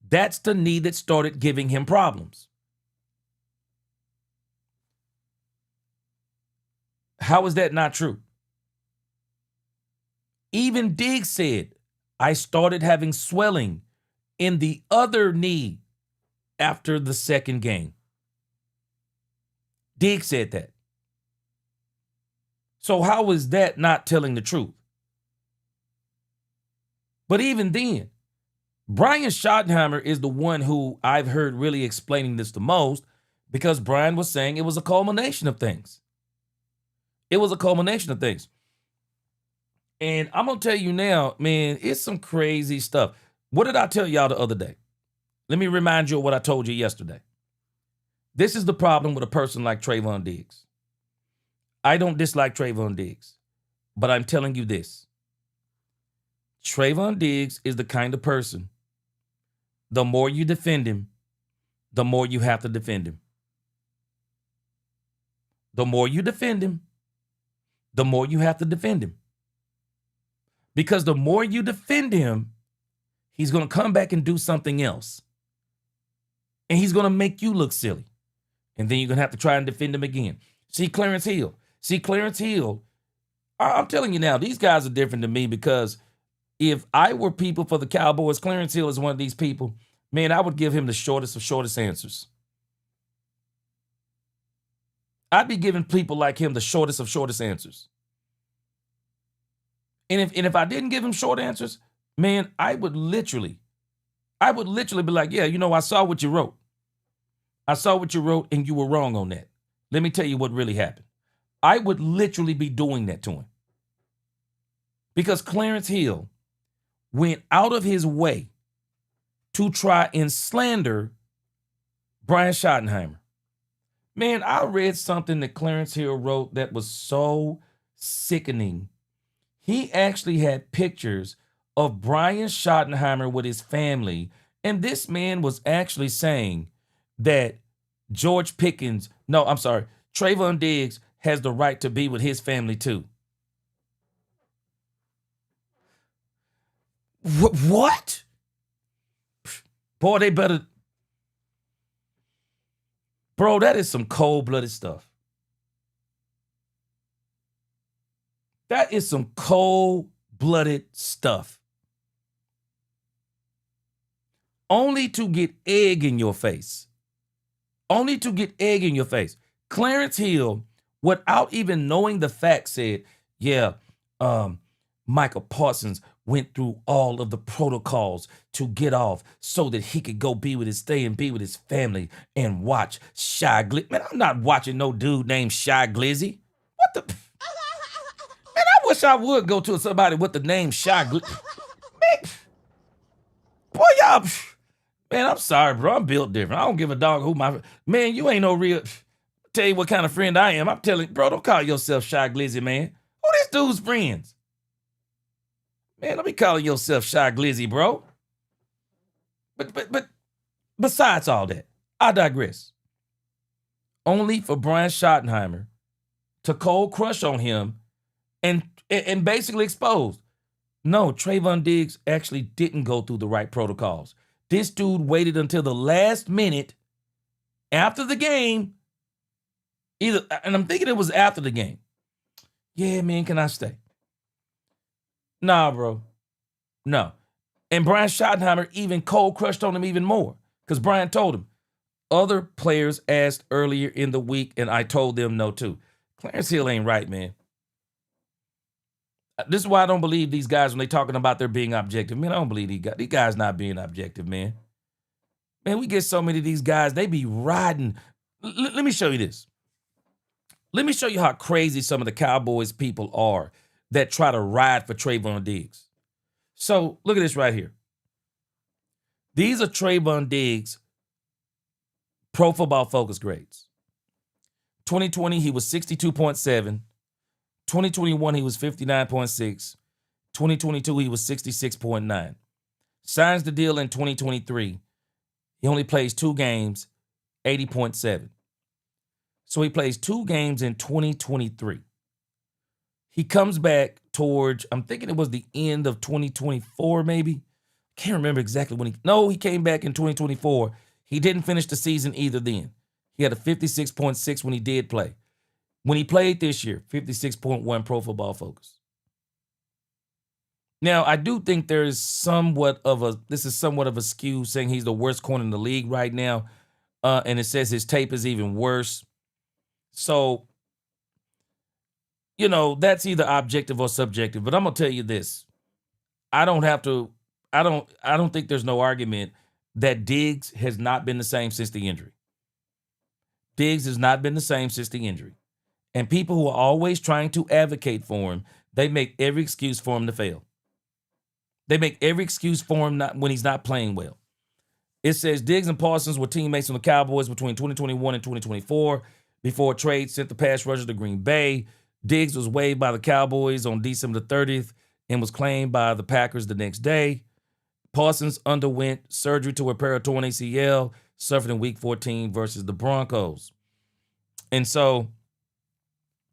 That's the knee that started giving him problems. How is that not true? Even Diggs said, I started having swelling in the other knee after the second game. Diggs said that. So how is that not telling the truth? But even then, Brian Schottenheimer is the one who I've heard really explaining this the most, because Brian was saying it was a culmination of things. It was a culmination of things. And I'm going to tell you now, man, it's some crazy stuff. What did I tell y'all the other day? Let me remind you of what I told you yesterday. This is the problem with a person like Trayvon Diggs. I don't dislike Trayvon Diggs, but I'm telling you this. Trayvon Diggs is the kind of person, the more you defend him, the more you have to defend him. The more you defend him, the more you have to defend him. Because the more you defend him, he's going to come back and do something else. And he's going to make you look silly. And then you're going to have to try and defend him again. See Clarence Hill. I'm telling you now, these guys are different than me, because if I were people for the Cowboys, Clarence Hill is one of these people, man, I would give him the shortest of shortest answers. I'd be giving people like him the shortest of shortest answers. And if I didn't give him short answers, man, I would literally be like, yeah, I saw what you wrote. I saw what you wrote and you were wrong on that. Let me tell you what really happened. I would literally be doing that to him. Because Clarence Hill went out of his way to try and slander Brian Schottenheimer. Man, I read something that Clarence Hill wrote that was so sickening. He actually had pictures of Brian Schottenheimer with his family, and this man was actually saying that Trayvon Diggs has the right to be with his family too. What? Boy, they better. Bro, that is some cold-blooded stuff. That is some cold-blooded stuff. Only to get egg in your face. Only to get egg in your face. Clarence Hill, without even knowing the facts, said, yeah, Micah Parsons went through all of the protocols to get off so that he could go stay and be with his family and watch Shy Glizzy. Man, I'm not watching no dude named Shy Glizzy. What the? Man, I wish I would go to somebody with the name Shy Glizzy. Man, boy, y'all, man, I'm sorry, bro. I'm built different. I don't give a dog who man, you ain't no real, tell you what kind of friend I am. I'm telling you, bro, don't call yourself Shy Glizzy, man. Who this dude's friends? Man, don't be calling yourself Shy Glizzy, bro. But besides all that, I digress. Only for Brian Schottenheimer to cold crush on him and basically expose. No, Trayvon Diggs actually didn't go through the right protocols. This dude waited until the last minute after the game. And I'm thinking it was after the game. Yeah, man, can I stay? Nah, bro. No. And Brian Schottenheimer even cold crushed on him even more. Because Brian told him, other players asked earlier in the week, and I told them no too. Clarence Hill ain't right, man. This is why I don't believe these guys when they talking about their being objective. Man, I don't believe these guys not being objective, man. Man, we get so many of these guys, they be riding. Let me show you this. Let me show you how crazy some of the Cowboys people are that try to ride for Trayvon Diggs. So look at this right here. These are Trayvon Diggs' Pro Football Focus grades. 2020, he was 62.7. 2021, he was 59.6. 2022, he was 66.9. Signs the deal in 2023. He only plays 2 games, 80.7. So he plays 2 games in 2023. He comes back towards, I'm thinking it was the end of 2024, maybe. Can't remember exactly when he came back in 2024. He didn't finish the season either then. He had a 56.6 when he did play. When he played this year, 56.1 Pro Football Focus. Now, I do think there is somewhat of a skew saying he's the worst corner in the league right now. And it says his tape is even worse. So, that's either objective or subjective. But I'm going to tell you this. I don't think there's no argument that Diggs has not been the same since the injury. Diggs has not been the same since the injury. And people who are always trying to advocate for him, they make every excuse for him to fail. They make every excuse for him when he's not playing well. It says Diggs and Parsons were teammates on the Cowboys between 2021 and 2024 before a trade sent the pass rusher to Green Bay. Diggs was waived by the Cowboys on December 30th and was claimed by the Packers the next day. Parsons underwent surgery to repair a torn ACL, suffered in Week 14 versus the Broncos. And so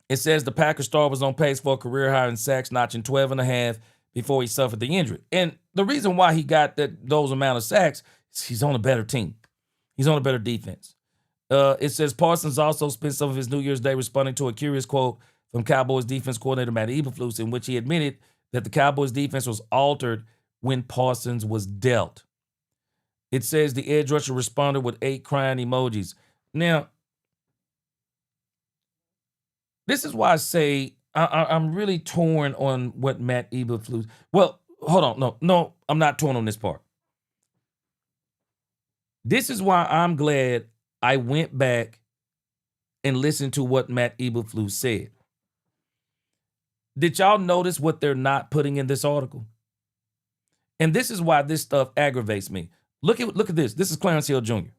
it says the Packers star was on pace for a career high in sacks, notching 12 and a half before he suffered the injury. And the reason why he got those amount of sacks is he's on a better team. He's on a better defense. It says Parsons also spent some of his New Year's Day responding to a curious quote from Cowboys defense coordinator Matt Eberflus, in which he admitted that the Cowboys defense was altered when Parsons was dealt. It says the edge rusher responded with 8 crying emojis. Now, this is why I say I'm really torn on what Matt Eberflus. Well, hold on. No, I'm not torn on this part. This is why I'm glad I went back and listened to what Matt Eberflus said. Did y'all notice what they're not putting in this article? And this is why this stuff aggravates me. Look at this. This is Clarence Hill Jr.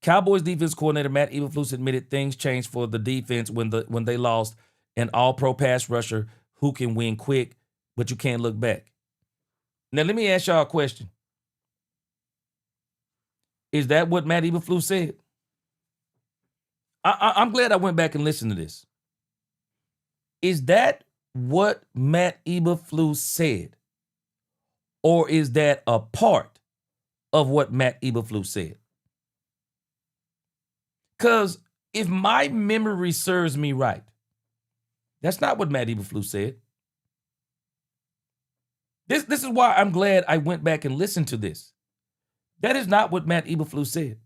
Cowboys defense coordinator Matt Eberflus admitted things changed for the defense when they lost an all-pro pass rusher who can win quick, but you can't look back. Now, let me ask y'all a question. Is that what Matt Eberflus said? I'm glad I went back and listened to this. Is that what Matt Eberflus said? Or is that a part of what Matt Eberflus said? Because if my memory serves me right, That's not what Matt Eberflus said. This is why I'm glad I went back and listened to this. That is not what Matt Eberflus said.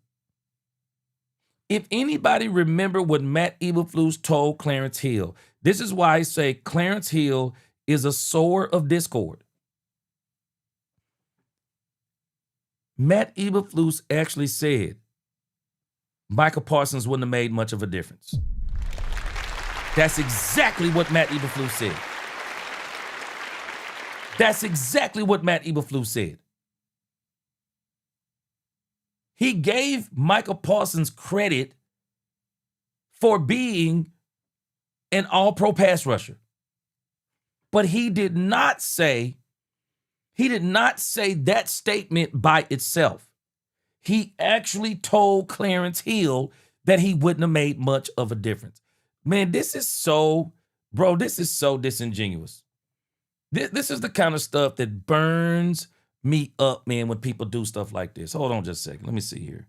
If anybody remember what Matt Eberflus told Clarence Hill, this is why I say Clarence Hill is a sower of discord. Matt Eberflus actually said Micah Parsons wouldn't have made much of a difference. That's exactly what Matt Eberflus said. That's exactly what Matt Eberflus said. He gave Micah Parsons credit for being an all-pro pass rusher. But he did not say that statement by itself. He actually told Clarence Hill that he wouldn't have made much of a difference. Man, this is so disingenuous. This is the kind of stuff that burns me up, man, when people do stuff like this. Hold on just a second. Let me see here.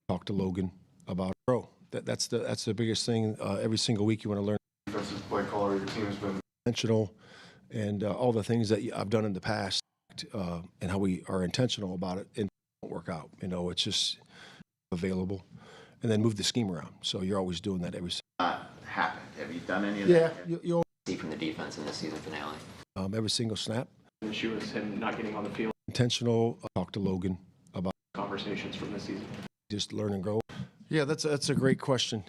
Talk to Logan about bro. That's the biggest thing. Every single week you want to learn. Defensive play caller, your team's been Intentional, and all the things that I've done in the past, and how we are intentional about it, and don't work out. It's just available, and then move the scheme around. So you're always doing that every. Happened. Have you done any of Yeah, that? you See from the defense in the season finale. every single snap. The issue is him not getting on the field. Intentional. Talk to Logan about Conversations from this season. just learn and grow. Yeah, that's a great question.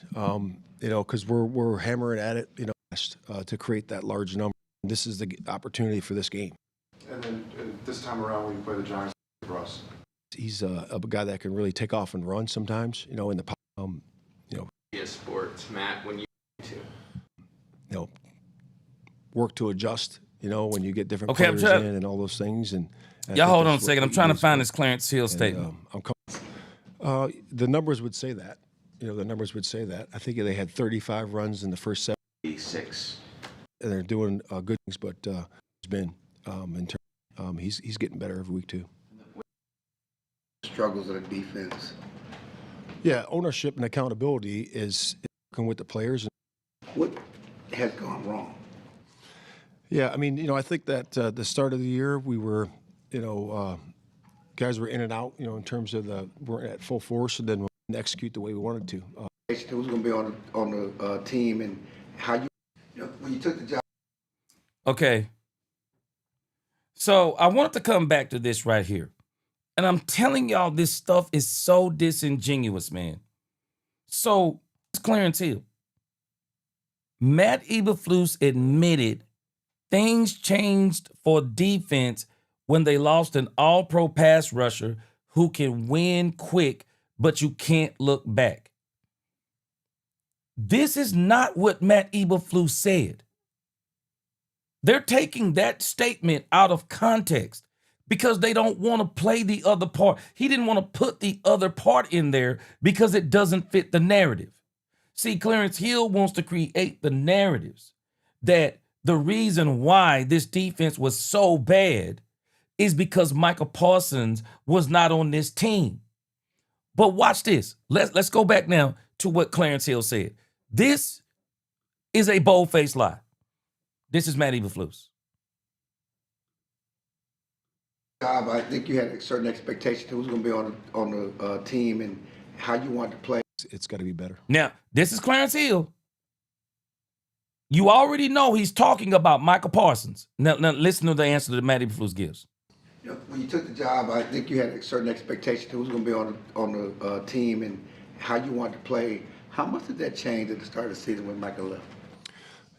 Because we're hammering at it, to create that large number. This is the opportunity for this game. And then this time around when you play the Giants, Russ. He's a guy that can really take off and run sometimes. In the Sports, Matt, when you work to adjust. When you get different Okay, players in and all those things. And y'all hold on a second. I'm trying to find this Clarence Hill statement. The numbers would say that. The numbers would say that. I think they had 35 runs in the first 6. and they're doing good things. But it's been he's getting better every week too. Struggles of the defense. Yeah, ownership and accountability is working with the players. What has gone wrong? Yeah, I think that the start of the year we were, guys were in and out, in terms of we're at full force, and then we didn't execute the way we wanted to. Who's going to be on the team, and how when you took the job? Okay. So I wanted to come back to this right here. And I'm telling y'all, this stuff is so disingenuous, man. So it's Clarence Hill. Matt Eberflus admitted things changed for defense when they lost an all-pro pass rusher who can win quick, but you can't look back. This is not what Matt Eberflus said. They're taking that statement out of context because they don't want to play the other part. He didn't want to put the other part in there because it doesn't fit the narrative. See, Clarence Hill wants to create the narratives that the reason why this defense was so bad is because Micah Parsons was not on this team. But watch this. Let's go back now to what Clarence Hill said. This is a bold-faced lie. This is Matt Eberflus. I think you had a certain expectation who's going to be on the team and how you want to play. It's got to be better. Now, this is Clarence Hill. You already know he's talking about Micah Parsons. Now listen to the answer that Matt Eberflus gives. When you took the job, I think you had a certain expectation who's going to be on the team and how you want to play. How much did that change at the start of the season when Micah left?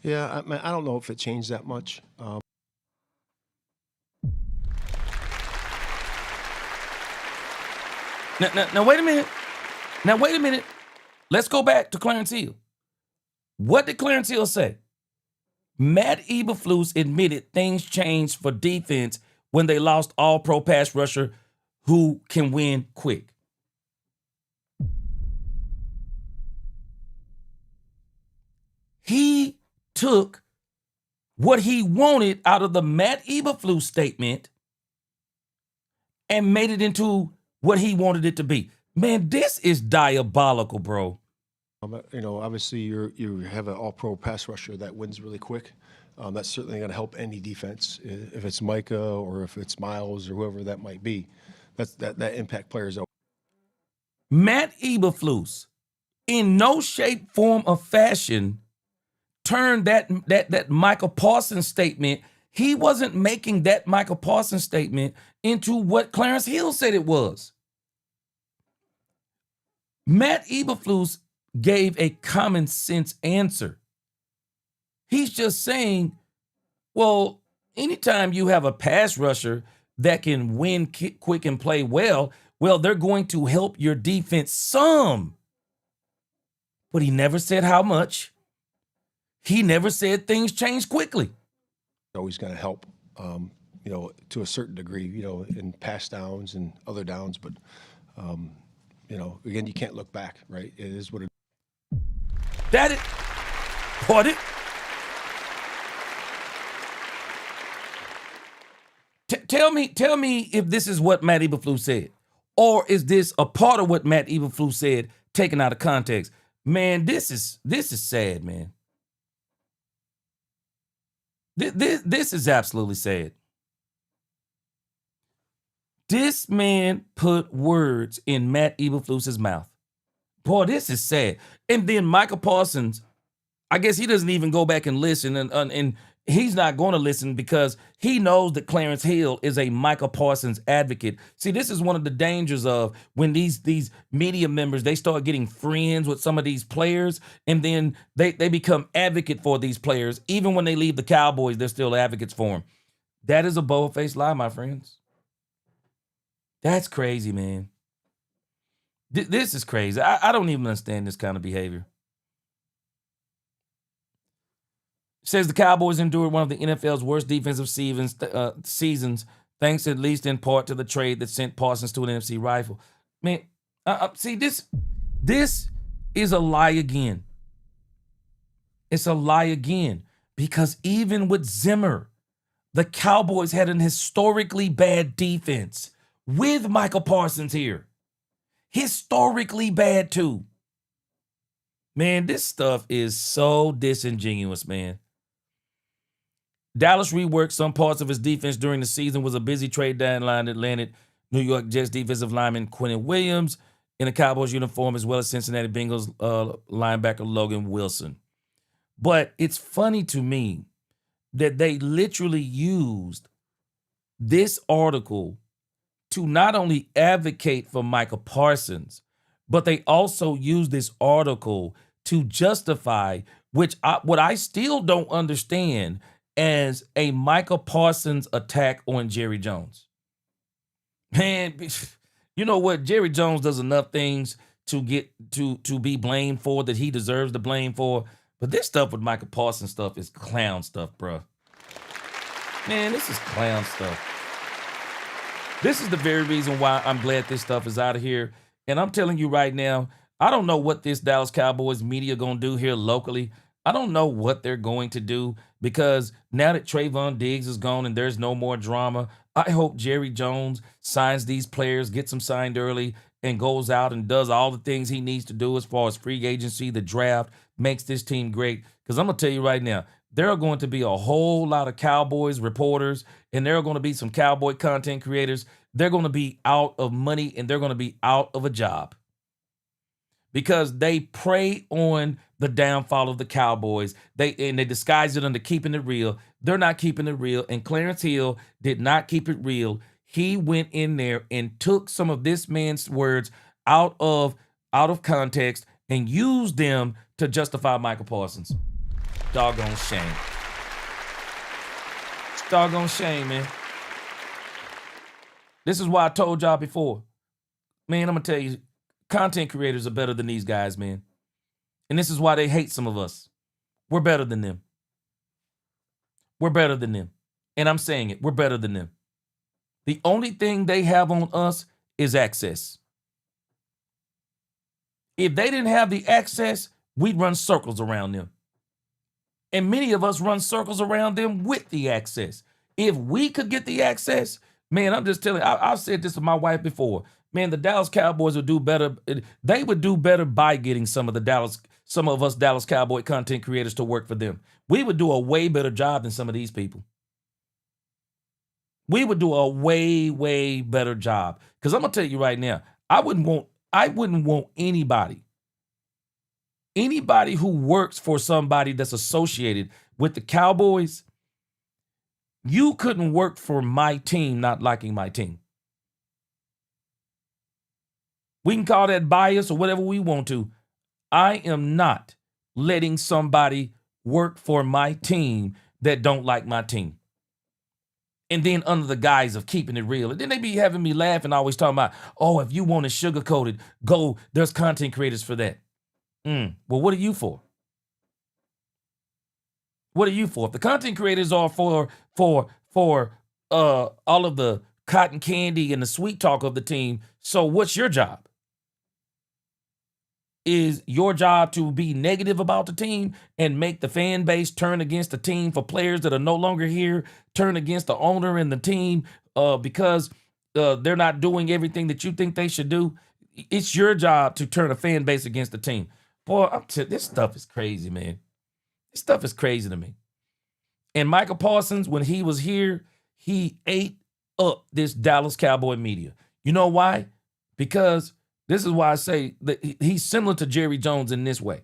Yeah, I don't know if it changed that much. Now, wait a minute. Now, wait a minute. Let's go back to Clarence Hill. What did Clarence Hill say? Matt Eberflus admitted things changed for defense when they lost all-pro pass rusher who can win quick. He took what he wanted out of the Matt Eberflus statement and made it into what he wanted it to be. Man, this is diabolical, bro. Obviously you have an all-pro pass rusher that wins really quick. That's certainly going to help any defense. If it's Micah or if it's Miles or whoever that might be, that impact players. Matt Eberflus, in no shape, form, or fashion, turned that Micah Parsons statement. He wasn't making that Micah Parsons statement into what Clarence Hill said it was. Matt Eberflus gave a common sense answer. He's just saying, well, anytime you have a pass rusher that can win quick and play well, they're going to help your defense some. But he never said how much. He never said things change quickly. Always going to help, to a certain degree, in pass downs and other downs. But, again, you can't look back, right? It is what it is. That it. Pardon? Tell me if this is what Matt Eberflus said, or is this a part of what Matt Eberflus said taken out of context? Man, this is sad, man. This is absolutely sad. This man put words in Matt Eberflus's mouth. Boy, this is sad. And then Micah Parsons, I guess he doesn't even go back and listen, and he's not going to listen because he knows that Clarence Hill is a Micah Parsons advocate. See, this is one of the dangers of when these media members, they start getting friends with some of these players, and then they become advocate for these players. Even when they leave the Cowboys, they're still advocates for them. That is a bold-faced lie, my friends. That's crazy, man. This is crazy. I don't even understand this kind of behavior. Says the Cowboys endured one of the NFL's worst defensive seasons, thanks at least in part to the trade that sent Parsons to an NFC rival. Man, see, this is a lie again. It's a lie again because even with Zimmer, the Cowboys had an historically bad defense with Micah Parsons here. Historically bad too. Man, this stuff is so disingenuous, man. Dallas reworked some parts of his defense during the season. Was a busy trade deadline that landed New York Jets defensive lineman Quinnen Williams in a Cowboys uniform, as well as Cincinnati Bengals linebacker Logan Wilson. But it's funny to me that they literally used this article to not only advocate for Micah Parsons, but they also used this article to justify, what I still don't understand, as a Micah Parsons attack on Jerry Jones. Man, you know what? Jerry Jones does enough things to get to be blamed for that he deserves the blame for. But this stuff with Micah Parsons stuff is clown stuff, bro. Man, this is clown stuff. This is the very reason why I'm glad this stuff is out of here. And I'm telling you right now, I don't know what this Dallas Cowboys media gonna do here locally. I don't know what they're going to do because now that Trayvon Diggs is gone and there's no more drama, I hope Jerry Jones signs these players, gets them signed early, and goes out and does all the things he needs to do as far as free agency, the draft, makes this team great. Because I'm going to tell you right now, there are going to be a whole lot of Cowboys reporters, and there are going to be some Cowboy content creators. They're going to be out of money, and they're going to be out of a job because they prey on the downfall of the Cowboys. They disguise it under keeping it real. They're not keeping it real, and Clarence Hill did not keep it real. He went in there and took some of this man's words out of context and used them to justify Micah Parsons. Doggone shame. It's doggone shame, man. This is why I told y'all before. Man, I'm going to tell you, content creators are better than these guys, man. And this is why they hate some of us. We're better than them. We're better than them. And I'm saying it. We're better than them. The only thing they have on us is access. If they didn't have the access, we'd run circles around them. And many of us run circles around them with the access. If we could get the access, man, I'm just telling you, I've said this to my wife before. Man, the Dallas Cowboys would do better. They would do better by getting some of the Dallas some of us Dallas Cowboy content creators to work for them. We would do a way better job than some of these people. We would do a way, way better job. Because I'm gonna tell you right now, I wouldn't want anybody who works for somebody that's associated with the Cowboys. You couldn't work for my team not liking my team. We can call that bias or whatever we want to. I am not letting somebody work for my team that don't like my team. And then under the guise of keeping it real. And then they be having me laughing, always talking about, oh, if you want it sugar-coated, go, there's content creators for that. Well, what are you for? What are you for? If the content creators are for all of the cotton candy and the sweet talk of the team, so what's your job? Is your job to be negative about the team and make the fan base turn against the team for players that are no longer here, turn against the owner and the team because they're not doing everything that you think they should do? It's your job to turn a fan base against the team. Boy, this stuff is crazy, man. This stuff is crazy to me. And Micah Parsons, when he was here, he ate up this Dallas Cowboy media. You know why? Because this is why I say that he's similar to Jerry Jones in this way.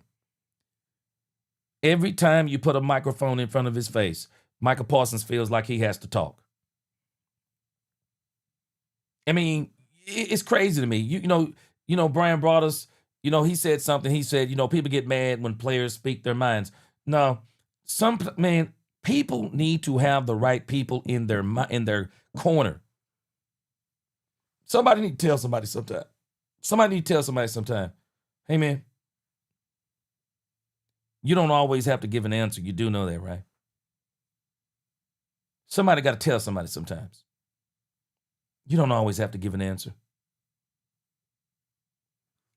Every time you put a microphone in front of his face, Micah Parsons feels like he has to talk. I mean, it's crazy to me. You know, Brian brought us, he said something. He said, people get mad when players speak their minds. No, people need to have the right people in their corner. Somebody need to tell somebody sometime. Somebody need to tell somebody sometime, hey, man, you don't always have to give an answer. You do know that, right? Somebody got to tell somebody sometimes. You don't always have to give an answer.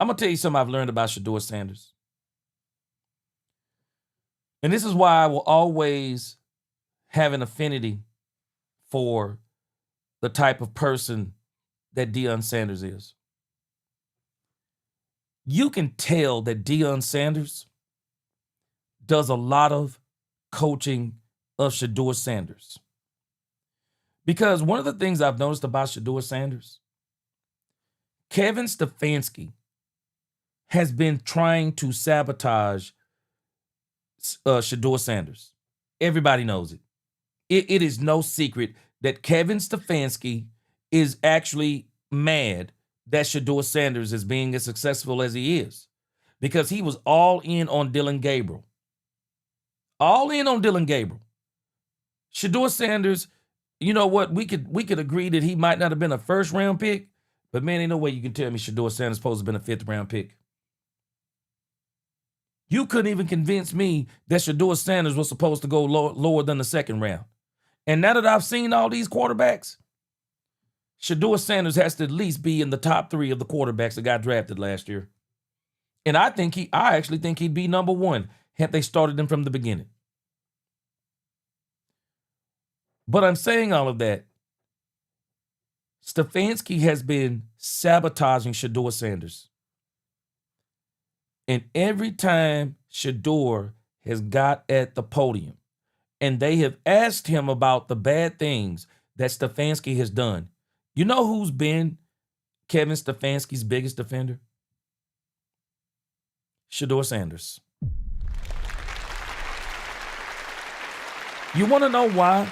I'm going to tell you something I've learned about Shedeur Sanders. And this is why I will always have an affinity for the type of person that Deion Sanders is. You can tell that Deion Sanders does a lot of coaching of Shedeur Sanders. Because one of the things I've noticed about Shedeur Sanders, Kevin Stefanski has been trying to sabotage Shedeur Sanders. Everybody knows it. It is no secret that Kevin Stefanski is actually mad that Shedeur Sanders is being as successful as he is, because he was all in on Dylan Gabriel. All in on Dylan Gabriel. Shedeur Sanders, you know what? We could agree that he might not have been a first-round pick, but man, ain't no way you can tell me Shedeur Sanders supposed to have been a fifth-round pick. You couldn't even convince me that Shedeur Sanders was supposed to go lower than the second round. And now that I've seen all these quarterbacks, Shedeur Sanders has to at least be in the top 3 of the quarterbacks that got drafted last year. And I actually think he'd be number 1 had they started him from the beginning. But I'm saying all of that. Stefanski has been sabotaging Shedeur Sanders. And every time Shedeur has got at the podium and they have asked him about the bad things that Stefanski has done, you know who's been Kevin Stefanski's biggest defender? Shedeur Sanders. You want to know why?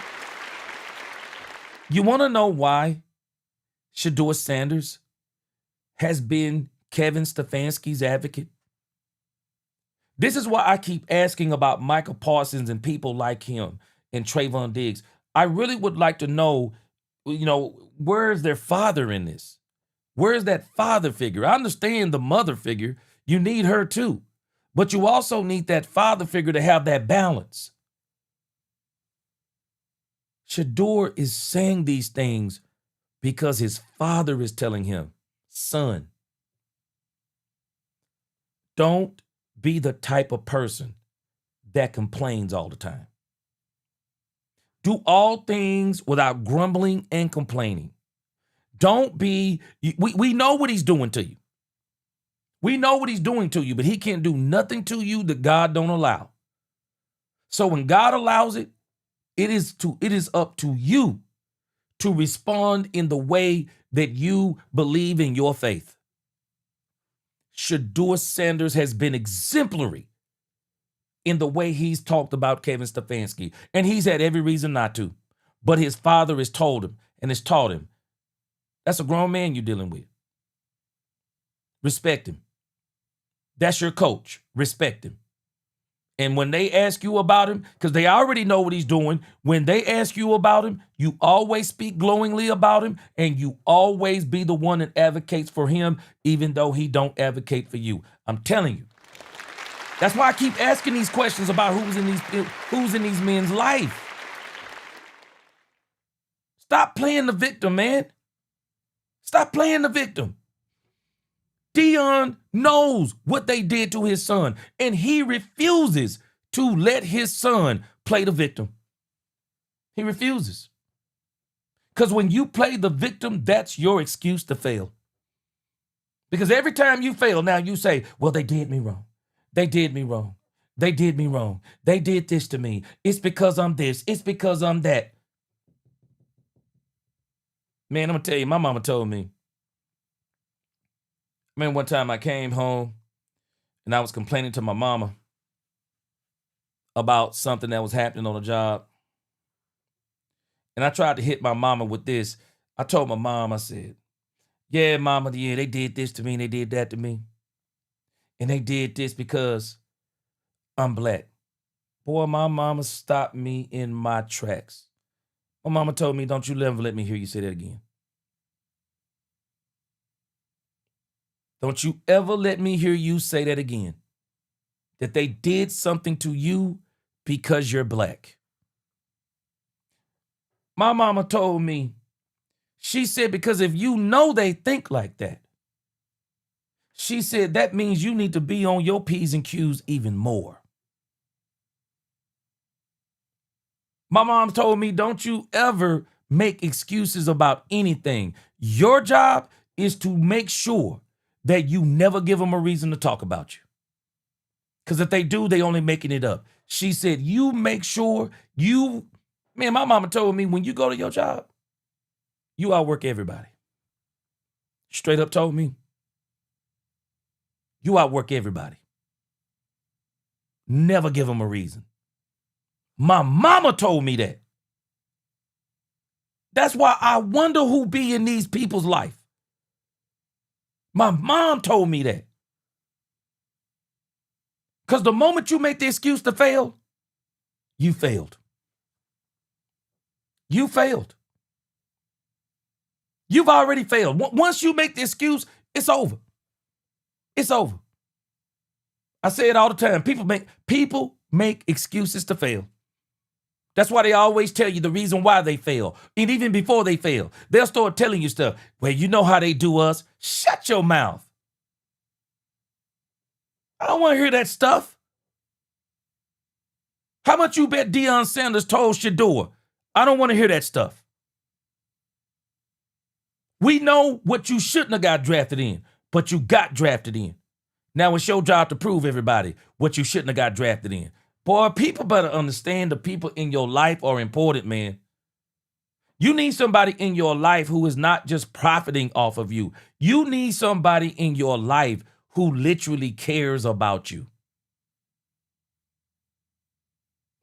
You want to know why Shedeur Sanders has been Kevin Stefanski's advocate? This is why I keep asking about Micah Parsons and people like him and Trayvon Diggs. I really would like to know, where's their father in this? Where's that father figure? I understand the mother figure. You need her too. But you also need that father figure to have that balance. Shedeur is saying these things because his father is telling him, son, don't be the type of person that complains all the time. Do all things without grumbling and complaining. Don't be, we know what he's doing to you. We know what he's doing to you, but he can't do nothing to you that God don't allow. So when God allows it, it is up to you to respond in the way that you believe in your faith. Shedeur Sanders has been exemplary in the way he's talked about Kevin Stefanski, and he's had every reason not to. But his father has told him and has taught him, that's a grown man you're dealing with. Respect him. That's your coach. Respect him. And when they ask you about him, because they already know what he's doing, when they ask you about him, you always speak glowingly about him, and you always be the one that advocates for him, even though he don't advocate for you. I'm telling you. That's why I keep asking these questions about who's in these men's life. Stop playing the victim, man. Stop playing the victim. Deion knows what they did to his son, and he refuses to let his son play the victim. He refuses. Because when you play the victim, that's your excuse to fail. Because every time you fail, now you say, well, they did me wrong. They did me wrong. They did me wrong. They did this to me. It's because I'm this. It's because I'm that. Man, I'm going to tell you, my mama told me. Man, one time I came home and I was complaining to my mama about something that was happening on the job. And I tried to hit my mama with this. I told my mom, I said, yeah, mama, yeah, they did this to me and they did that to me. And they did this because I'm black. Boy, my mama stopped me in my tracks. My mama told me, don't you ever let me hear you say that again. Don't you ever let me hear you say that again. That they did something to you because you're black. My mama told me, she said, because if you know they think like that, she said that means you need to be on your P's and Q's even more. My mom told me, don't you ever make excuses about anything. Your job is to make sure that you never give them a reason to talk about you. Because if they do, they only making it up. She said, you make sure man, my mama told me, when you go to your job, you outwork everybody. Straight up told me, you outwork everybody. Never give them a reason. My mama told me that. That's why I wonder who be in these people's life. My mom told me that. Because the moment you make the excuse to fail, you failed. You failed. You've already failed. Once you make the excuse, it's over. It's over. I say it all the time. People make excuses to fail. That's why they always tell you the reason why they fail. And even before they fail, they'll start telling you stuff. Well, you know how they do us. Shut your mouth. I don't want to hear that stuff. How much you bet Deion Sanders told Shedeur? I don't want to hear that stuff. We know what you shouldn't have got drafted in, but you got drafted in. Now it's your job to prove everybody what you shouldn't have got drafted in. Boy, people better understand the people in your life are important, man. You need somebody in your life who is not just profiting off of you. You need somebody in your life who literally cares about you.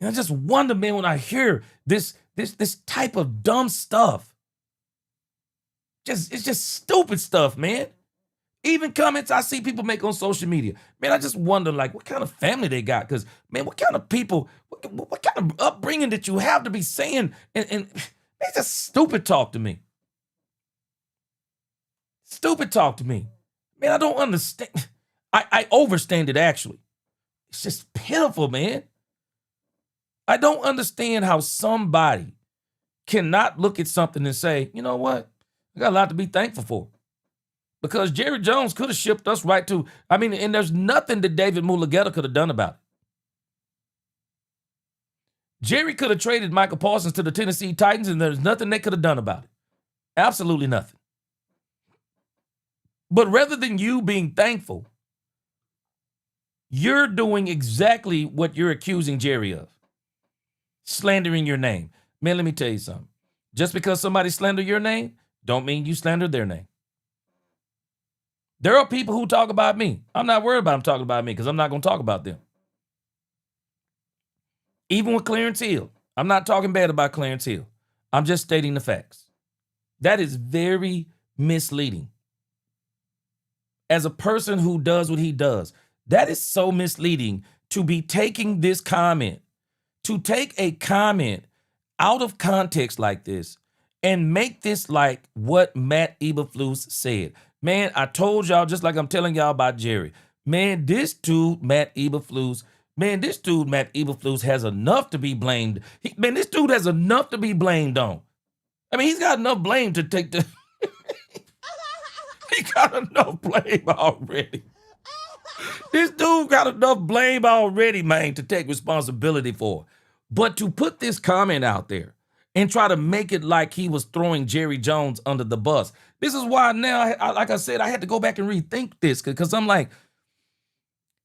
And I just wonder, man, when I hear this type of dumb stuff. It's just stupid stuff, man. Even comments I see people make on social media. Man, I just wonder, like, what kind of family they got? Because, man, what kind of people, what kind of upbringing did you have to be saying? And it's just stupid talk to me. Stupid talk to me. Man, I don't understand. I overstand it, actually. It's just pitiful, man. I don't understand how somebody cannot look at something and say, you know what? I got a lot to be thankful for. Because Jerry Jones could have shipped us right to, and there's nothing that David Mulugeta could have done about it. Jerry could have traded Micah Parsons to the Tennessee Titans, and there's nothing they could have done about it. Absolutely nothing. But rather than you being thankful You're doing exactly what you're accusing Jerry of. Slandering your name. Man, let me tell you something. Just because somebody slander your name, don't mean you slander their name. There are people who talk about me. I'm not worried about them talking about me because I'm not going to talk about them. Even with Clarence Hill, I'm not talking bad about Clarence Hill. I'm just stating the facts. That is very misleading. As a person who does what he does, that is so misleading to be taking this comment, to take a comment out of context like this and make this like what Matt Eberflus said. Man, I told y'all, just like I'm telling y'all about Jerry. Man, this dude, Matt Eberflus, has enough to be blamed. This dude has enough to be blamed on. I mean, he's got enough blame to take the... He got enough blame already. This dude got enough blame already, man, to take responsibility for. But to put this comment out there and try to make it like he was throwing Jerry Jones under the bus. This is why now, like I said, I had to go back and rethink this because I'm like,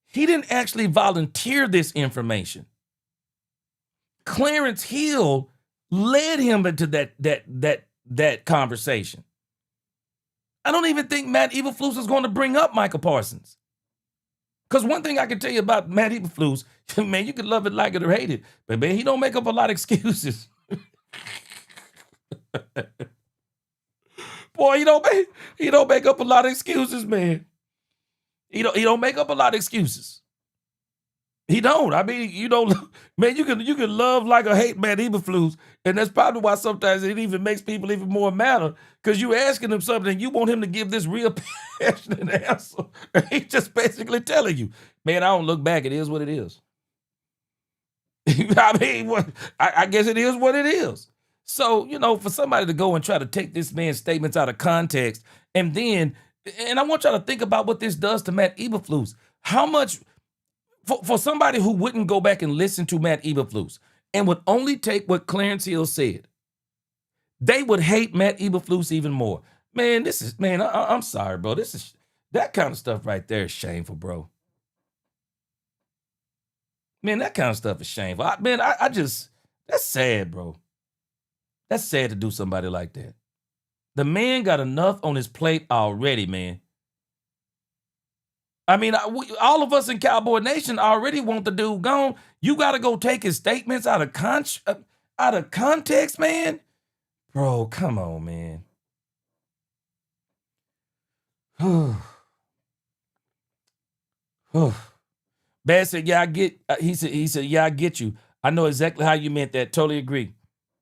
he didn't actually volunteer this information. Clarence Hill led him into that conversation. I don't even think Matt Eberflus is going to bring up Micah Parsons. Because one thing I can tell you about Matt Eberflus, man, you can love it, like it, or hate it, but man, he don't make up a lot of excuses. Boy, he don't make up a lot of excuses, man. He don't make up a lot of excuses. He don't. I mean, man, you can love, like, or hate Matt Eberflus, and that's probably why sometimes it even makes people even more madder, because you asking him something and you want him to give this real passionate answer. He's just basically telling you, man, I don't look back. It is what it is. I mean, I guess it is what it is. So, for somebody to go and try to take this man's statements out of context, and I want y'all to think about what this does to Matt Eberflus. How much... For somebody who wouldn't go back and listen to Matt Eberflus and would only take what Clarence Hill said, they would hate Matt Eberflus even more. Man, I'm sorry, bro. That kind of stuff right there is shameful, bro. Man, that kind of stuff is shameful. That's sad, bro. That's sad to do somebody like that. The man got enough on his plate already, man. I mean, all of us in Cowboy Nation already want the dude gone. You got to go take his statements out of context, man. Bro, come on, man. Bad said, yeah, I get. He said, yeah, I get you. I know exactly how you meant that. Totally agree.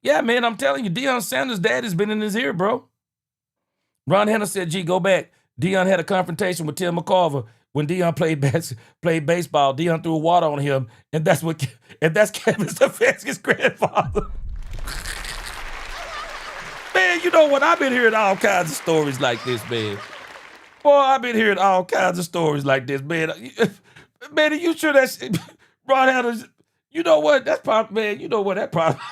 Yeah, man, I'm telling you, Deion Sanders' dad has been in his ear, bro. Ron Henner said, gee, go back. Deion had a confrontation with Tim McCarver. When Deion played baseball, Deion threw water on him, and that's Kevin Stefanski's grandfather. Man, you know what? I've been hearing all kinds of stories like this, man. Boy, I've been hearing all kinds of stories like this, man. Man, are you sure that's Ron Adams? You know what? That's probably, man. You know what? That probably,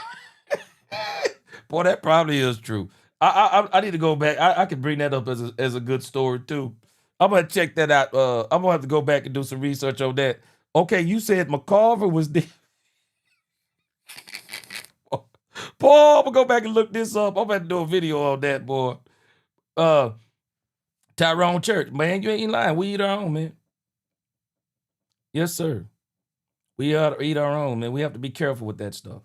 boy, that probably is true. I need to go back. I can bring that up as a good story too. I'm gonna check that out. I'm gonna have to go back and do some research on that. Okay, you said McCarver was the. Boy, I'm gonna go back and look this up. I'm gonna have to do a video on that, boy. Tyrone Church, man, you ain't lying. We eat our own, man. Yes, sir. We ought to eat our own, man. We have to be careful with that stuff.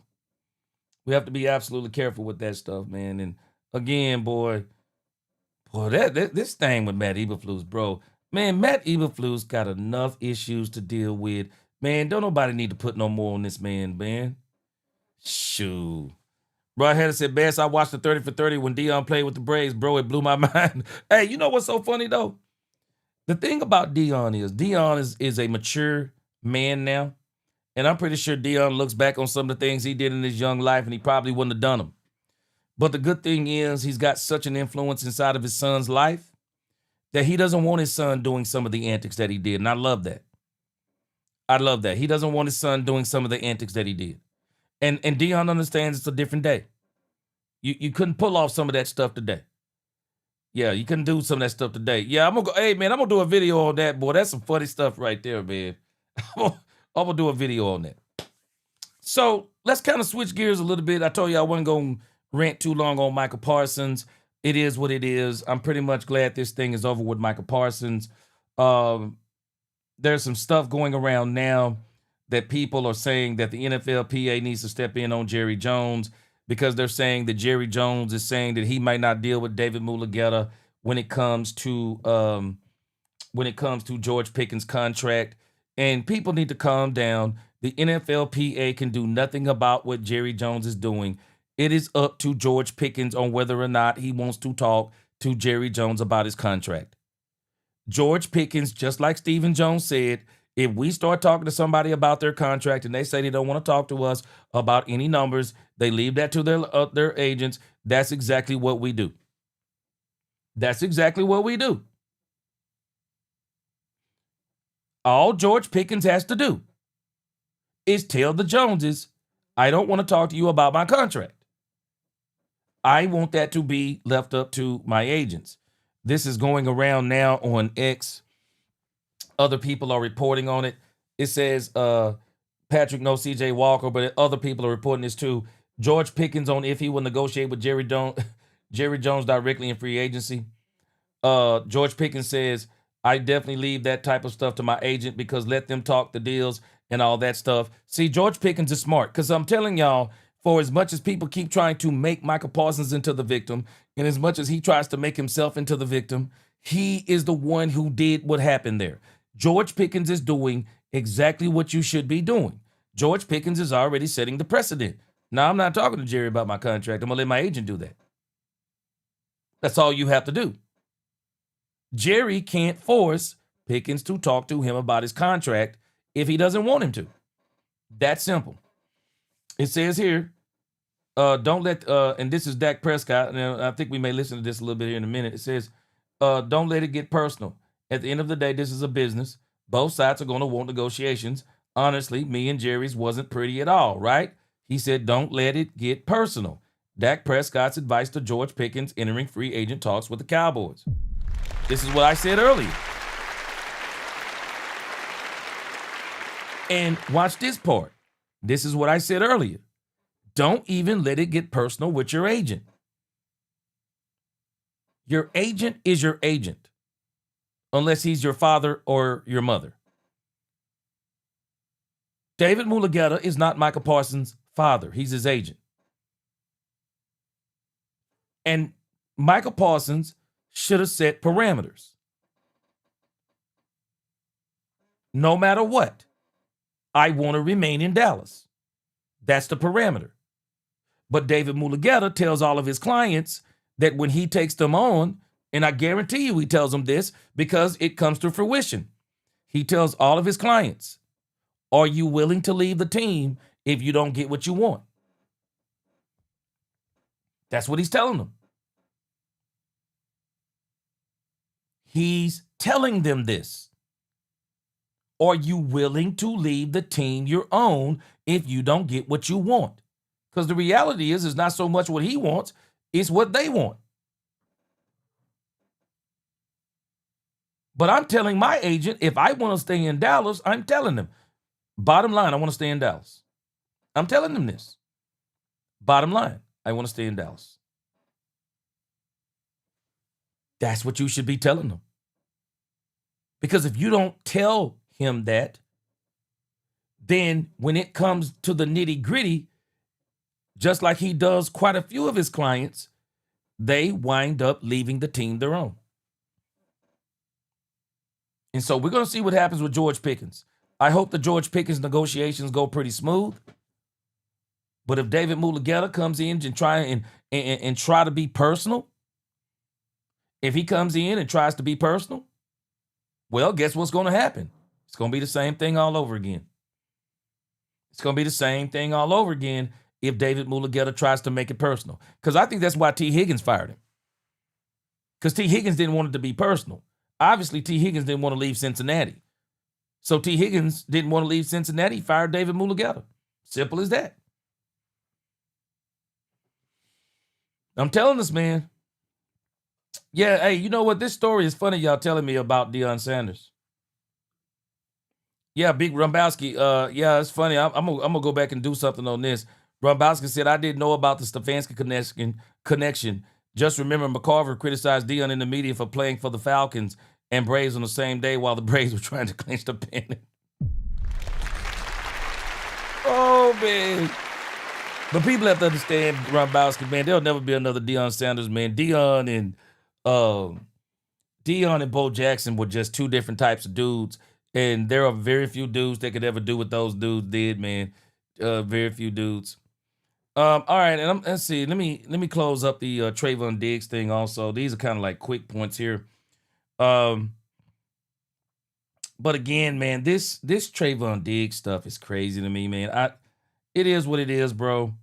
We have to be absolutely careful with that stuff, man. And again, boy, this thing with Matt Eberflus, bro. Man, Matt Eberflus got enough issues to deal with. Man, don't nobody need to put no more on this man. Shoot. Rod Hader said, Bass, I watched the 30 for 30 when Deion played with the Braves, bro. It blew my mind. Hey, you know what's so funny, though? The thing about Deion is a mature man now. And I'm pretty sure Deion looks back on some of the things he did in his young life, and he probably wouldn't have done them. But the good thing is he's got such an influence inside of his son's life that he doesn't want his son doing some of the antics that he did. And I love that. He doesn't want his son doing some of the antics that he did. And Deion understands it's a different day. You couldn't pull off some of that stuff today. Yeah, you couldn't do some of that stuff today. Yeah, I'm gonna go, hey man, I'm gonna do a video on that, boy. That's some funny stuff right there, man. I'm gonna do a video on that. So let's kind of switch gears a little bit. I told you I wasn't going to rant too long on Micah Parsons. It is what it is. I'm pretty much glad this thing is over with Micah Parsons. There's some stuff going around now that people are saying that the NFLPA needs to step in on Jerry Jones because they're saying that Jerry Jones is saying that he might not deal with David Mulugeta when it comes to George Pickens' contract. And people need to calm down. The NFLPA can do nothing about what Jerry Jones is doing. It is up to George Pickens on whether or not he wants to talk to Jerry Jones about his contract. George Pickens, just like Stephen Jones said, if we start talking to somebody about their contract and they say they don't want to talk to us about any numbers, they leave that to their agents. That's exactly what we do. That's exactly what we do. All George Pickens has to do is tell the Joneses, I don't want to talk to you about my contract. I want that to be left up to my agents. This is going around now on X. Other people are reporting on it. It says Patrick knows CJ Walker, but other people are reporting this too. George Pickens on if he will negotiate with Jerry Jones directly in free agency. George Pickens says, I definitely leave that type of stuff to my agent because let them talk the deals and all that stuff. See, George Pickens is smart because I'm telling y'all, for as much as people keep trying to make Micah Parsons into the victim, and as much as he tries to make himself into the victim, he is the one who did what happened there. George Pickens is doing exactly what you should be doing. George Pickens is already setting the precedent. Now, I'm not talking to Jerry about my contract. I'm going to let my agent do that. That's all you have to do. Jerry can't force Pickens to talk to him about his contract if he doesn't want him to. That's simple. It says here, don't let, and this is Dak Prescott, and I think we may listen to this a little bit here in a minute. It says, don't let it get personal. At the end of the day, this is a business. Both sides are going to want negotiations. Honestly, me and Jerry's wasn't pretty at all, right? He said, don't let it get personal. Dak Prescott's advice to George Pickens entering free agent talks with the Cowboys. This is what I said earlier. And watch this part. This is what I said earlier. Don't even let it get personal with your agent. Your agent is your agent, unless he's your father or your mother. David Mulugeta is not Micah Parsons' father. He's his agent. And Micah Parsons should have set parameters. No matter what, I want to remain in Dallas. That's the parameter. But David Mulugeta tells all of his clients that when he takes them on, and I guarantee you he tells them this because it comes to fruition. He tells all of his clients, are you willing to leave the team if you don't get what you want? That's what he's telling them. He's telling them this. Are you willing to leave the team you own if you don't get what you want? Because the reality is not so much what he wants, it's what they want. But I'm telling my agent, if I want to stay in Dallas, I'm telling them, bottom line, I want to stay in Dallas. I'm telling them this. Bottom line, I want to stay in Dallas. That's what you should be telling them. Because if you don't tell him that, then when it comes to the nitty gritty, just like he does quite a few of his clients, they wind up leaving the team their own. And so we're going to see what happens with George Pickens. I hope the George Pickens negotiations go pretty smooth. But if David Mulugeta comes in and try to be personal, if he comes in and tries to be personal, well, guess what's going to happen? It's going to be the same thing all over again. It's going to be the same thing all over again if David Mulugeta tries to make it personal. Because I think that's why T. Higgins fired him. Because T. Higgins didn't want it to be personal. Obviously, T. Higgins didn't want to leave Cincinnati. So T. Higgins didn't want to leave Cincinnati. He fired David Mulugeta. Simple as that. I'm telling this, man. Yeah, hey, you know what? This story is funny y'all telling me about Deion Sanders. Yeah, Big Rumbowski. Yeah, it's funny. I'm gonna go back and do something on this. Rumbowski said, I didn't know about the Stefanski connection. Just remember McCarver criticized Dion in the media for playing for the Falcons and Braves on the same day while the Braves were trying to clinch the pennant. Oh, man. But people have to understand, Rumbowski, man, there'll never be another Deion Sanders, man. Dion and Bo Jackson were just two different types of dudes. And there are very few dudes that could ever do what those dudes did, man. Very few dudes. All right, and let's see. Let me close up the Trayvon Diggs thing also. These are kind of like quick points here. But again, man, this Trayvon Diggs stuff is crazy to me, man. It is what it is, bro.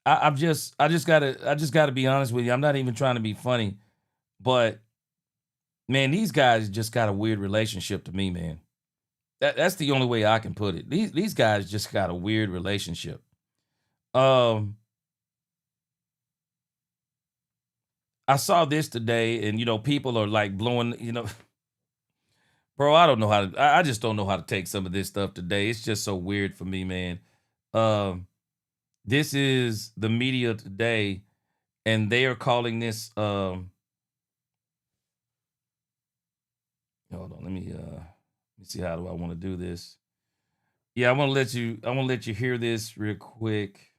I just gotta be honest with you. I'm not even trying to be funny, but man, these guys just got a weird relationship to me, man. That's the only way I can put it. These guys just got a weird relationship. I saw this today, and people are like blowing, bro. I don't know how to. I just don't know how to take some of this stuff today. It's just so weird for me, man. This is the media today, and they are calling this. Hold on, let me see, how do I want to do this? Yeah, I want to let you hear this real quick.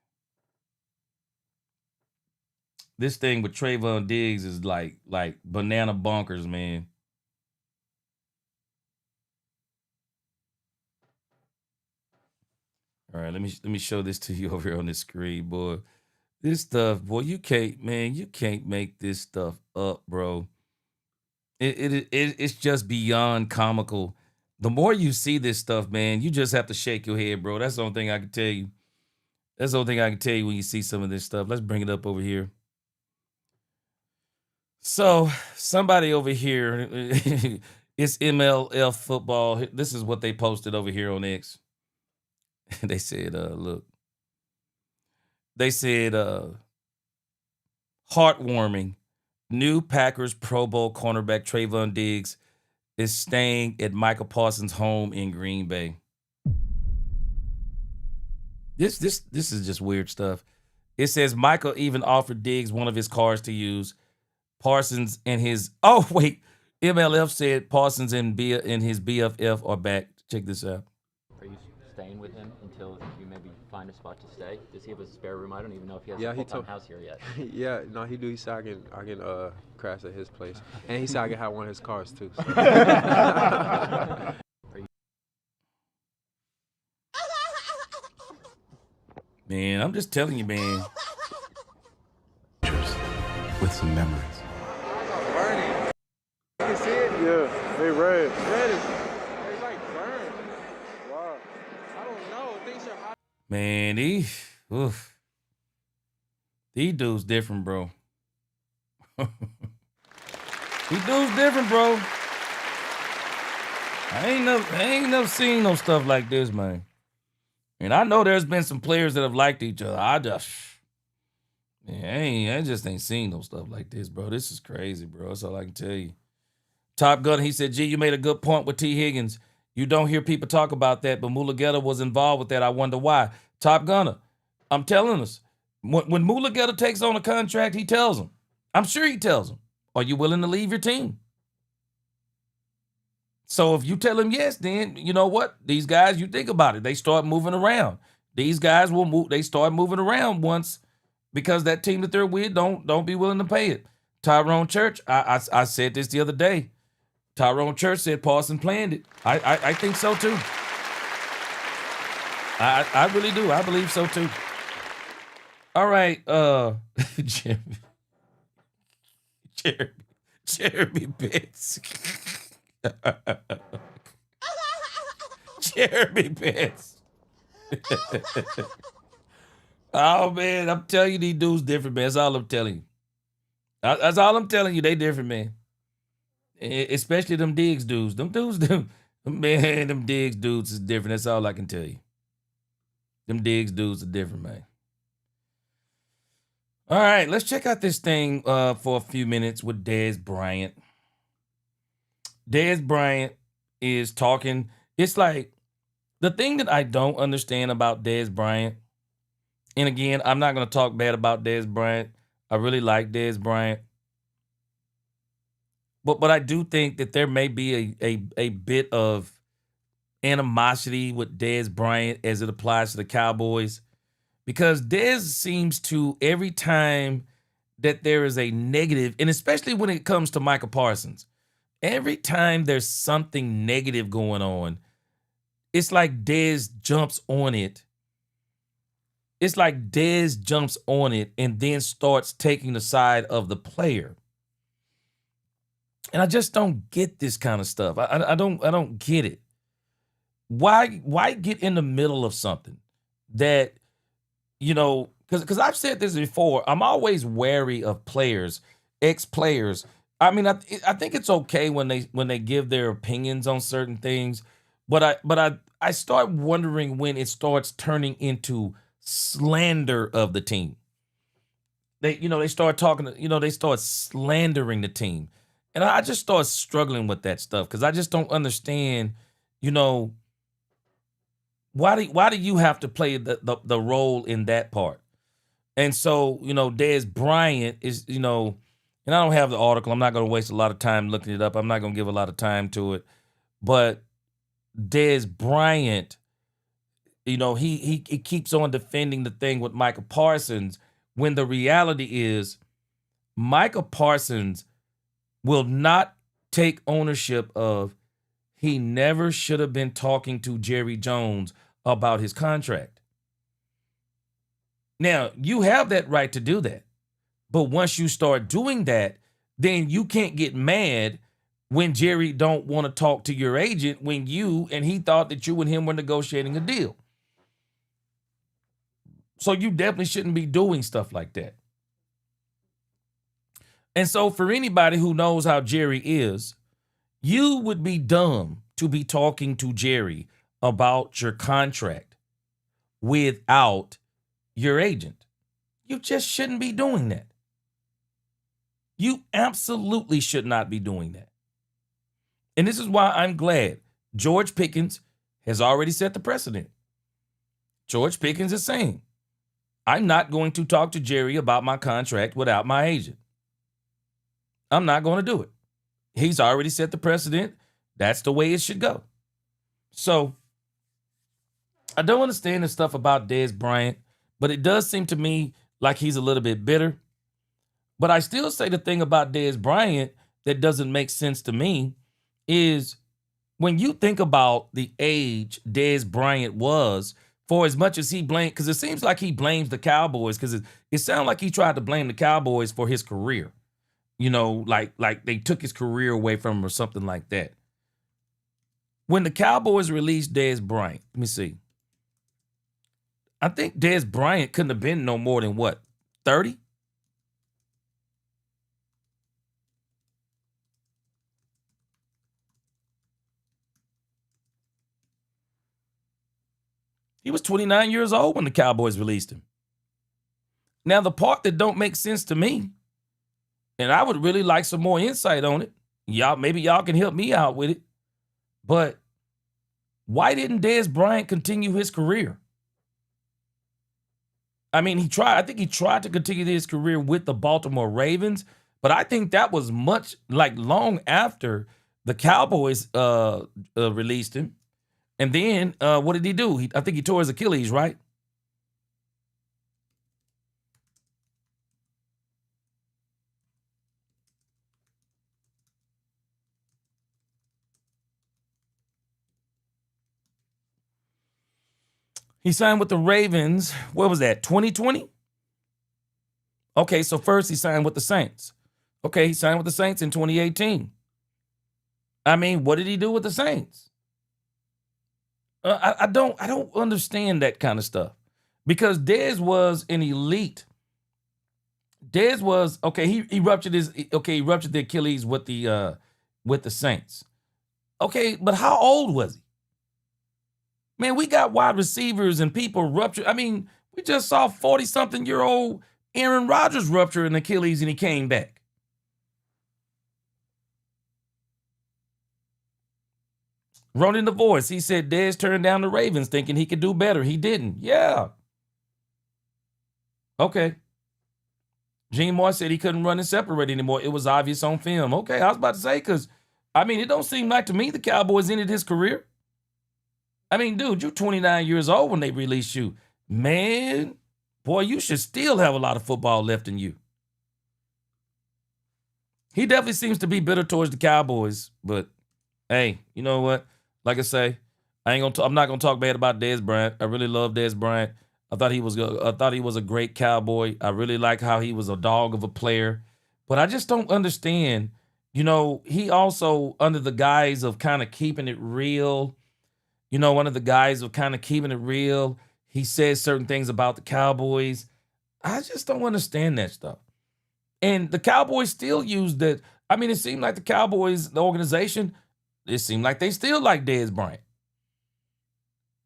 This thing with Trayvon Diggs is like banana bonkers, man. All right, let me show this to you over here on this screen, boy. This stuff, boy, you can't make this stuff up, bro. It's just beyond comical. The more you see this stuff, man, you just have to shake your head, bro. That's the only thing I can tell you. That's the only thing I can tell you when you see some of this stuff. Let's bring it up over here. So somebody over here, it's MLF football. This is what they posted over here on X. They said, look. They said, heartwarming. New Packers Pro Bowl cornerback Trayvon Diggs is staying at Micah Parsons' home in Green Bay. This is just weird stuff. It says Micah even offered Diggs one of his cars to use. Parsons and his MLF said Parsons and his BFF are back. Check this out. Are you staying with him until you maybe find a spot to stay? Does he have a spare room? I don't even know if he has a full-time house here yet. Yeah, no, he do. He said I can crash at his place, and he said I can have one of his cars too. So. Man, I'm just telling you, man. With some memories. Burning. You can see it? Yeah, they red. They like burned. Wow. I don't know. Things are hot. Man, these dudes different, bro. These dudes different, bro. I ain't never seen no stuff like this, man. And I know there's been some players that have liked each other. I just ain't seen no stuff like this, bro. This is crazy, bro. That's all I can tell you. Top Gunner, he said, gee, you made a good point with T. Higgins. You don't hear people talk about that, but Mulugeta was involved with that. I wonder why. Top Gunner, I'm telling us, when Mulugeta takes on a contract, he tells them. I'm sure he tells them, are you willing to leave your team? So if you tell him yes, then you know what? These guys, you think about it, they start moving around. These guys will move. They start moving around once because that team that they're with don't be willing to pay it. Tyrone Church, I said this the other day. Tyrone Church said Parsons planned it. I think so too. I really do. I believe so too. All right, Jeremy Pitts. Jeremy Pitts. Oh man, I'm telling you, these dudes different, man. That's all I'm telling you. That's all I'm telling you. They different, man. Especially them Diggs dudes. Them Diggs dudes is different. That's all I can tell you. Them Diggs dudes are different, man. All right, let's check out this thing for a few minutes with Dez Bryant. Dez Bryant is talking. It's like the thing that I don't understand about Dez Bryant, and again, I'm not going to talk bad about Dez Bryant. I really like Dez Bryant. But I do think that there may be a bit of animosity with Dez Bryant as it applies to the Cowboys, because Dez seems to, every time that there is a negative, and especially when it comes to Micah Parsons, every time there's something negative going on, it's like Dez jumps on it. It's like Dez jumps on it and then starts taking the side of the player. And I just don't get this kind of stuff. I don't get it. Why get in the middle of something that, you know, because I've said this before, I'm always wary of players, ex-players. I mean, I think it's okay when they give their opinions on certain things, but I start wondering when it starts turning into slander of the team. They start talking, they start slandering the team. And I just start struggling with that stuff because I just don't understand, why do you have to play the role in that part? And so, Dez Bryant is, and I don't have the article. I'm not going to waste a lot of time looking it up. I'm not going to give a lot of time to it. But Dez Bryant, he keeps on defending the thing with Micah Parsons when the reality is Micah Parsons will not take ownership of he never should have been talking to Jerry Jones about his contract. Now, you have that right to do that. But once you start doing that, then you can't get mad when Jerry don't want to talk to your agent when he thought that you and him were negotiating a deal. So you definitely shouldn't be doing stuff like that. And so for anybody who knows how Jerry is, you would be dumb to be talking to Jerry about your contract without your agent. You just shouldn't be doing that. You absolutely should not be doing that. And this is why I'm glad George Pickens has already set the precedent. George Pickens is saying, I'm not going to talk to Jerry about my contract without my agent. I'm not going to do it. He's already set the precedent. That's the way it should go. So I don't understand the stuff about Dez Bryant, but it does seem to me like he's a little bit bitter. But I still say the thing about Dez Bryant that doesn't make sense to me is when you think about the age Dez Bryant was, for as much as he blamed, because it seems like he blames the Cowboys, because it sounds like he tried to blame the Cowboys for his career. Like they took his career away from him or something like that. When the Cowboys released Dez Bryant, let me see. I think Dez Bryant couldn't have been no more than what, 30? He was 29 years old when the Cowboys released him. Now, the part that don't make sense to me, and I would really like some more insight on it. Maybe y'all can help me out with it. But why didn't Dez Bryant continue his career? I mean, I think he tried to continue his career with the Baltimore Ravens, but I think that was long after the Cowboys released him. And then what did he do? I think he tore his Achilles, right? He signed with the Ravens. What was that, 2020? Okay, so first he signed with the Saints. Okay, he signed with the Saints in 2018. I mean, what did he do with the Saints? I don't understand that kind of stuff, because Dez was an elite. Dez was he ruptured the Achilles with the Saints. Okay, but how old was he? Man, we got wide receivers and people rupture. I mean, we just saw 40-something-year-old Aaron Rodgers rupture an Achilles and he came back. Wrote in The Voice. He said Dez turned down the Ravens thinking he could do better. He didn't. Yeah. Okay. Gene Moore said he couldn't run and separate anymore. It was obvious on film. Okay, I was about to say, because, I mean, it don't seem like to me the Cowboys ended his career. I mean, dude, you're 29 years old when they released you. Man, boy, you should still have a lot of football left in you. He definitely seems to be bitter towards the Cowboys, but hey, you know what? Like I say, I'm not gonna talk bad about Dez Bryant. I really love Dez Bryant. I thought he was a great Cowboy. I really like how he was a dog of a player, but I just don't understand. You know, he also, under the guise of kind of keeping it real, one of the guys of kind of keeping it real, he says certain things about the Cowboys. I just don't understand that stuff. And the Cowboys still use that. I mean, it seemed like the Cowboys, the organization, it seemed like they still like Dez Bryant.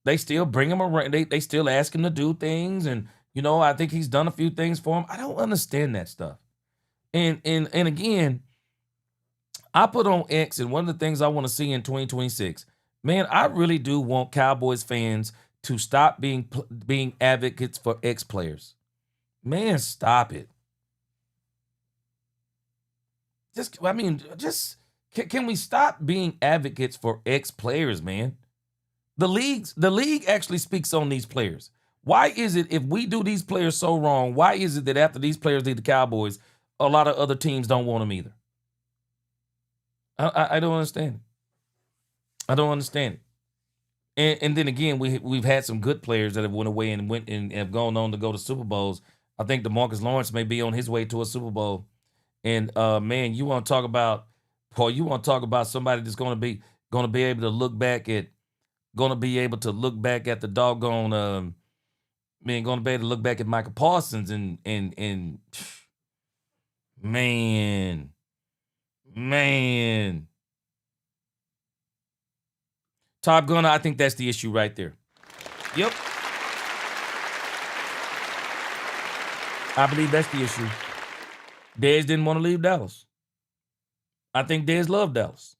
They still bring him around. They still ask him to do things. And, I think he's done a few things for him. I don't understand that stuff. And again, I put on X, and one of the things I want to see in 2026, man, I really do want Cowboys fans to stop being advocates for ex-players. Man, stop it. Can we stop being advocates for ex-players, man? The league actually speaks on these players. Why is it, if we do these players so wrong, why is it that after these players leave the Cowboys, a lot of other teams don't want them either? I don't understand it. I don't understand it. And then again, we've had some good players that have went away and have gone on to go to Super Bowls. I think DeMarcus Lawrence may be on his way to a Super Bowl. And man, you want to talk about somebody that's going to be able to look back at the doggone going to be able to look back at Micah Parsons and man. Top Gunner, I think that's the issue right there. Yep. I believe that's the issue. Dez didn't want to leave Dallas. I think Dez loved Dallas.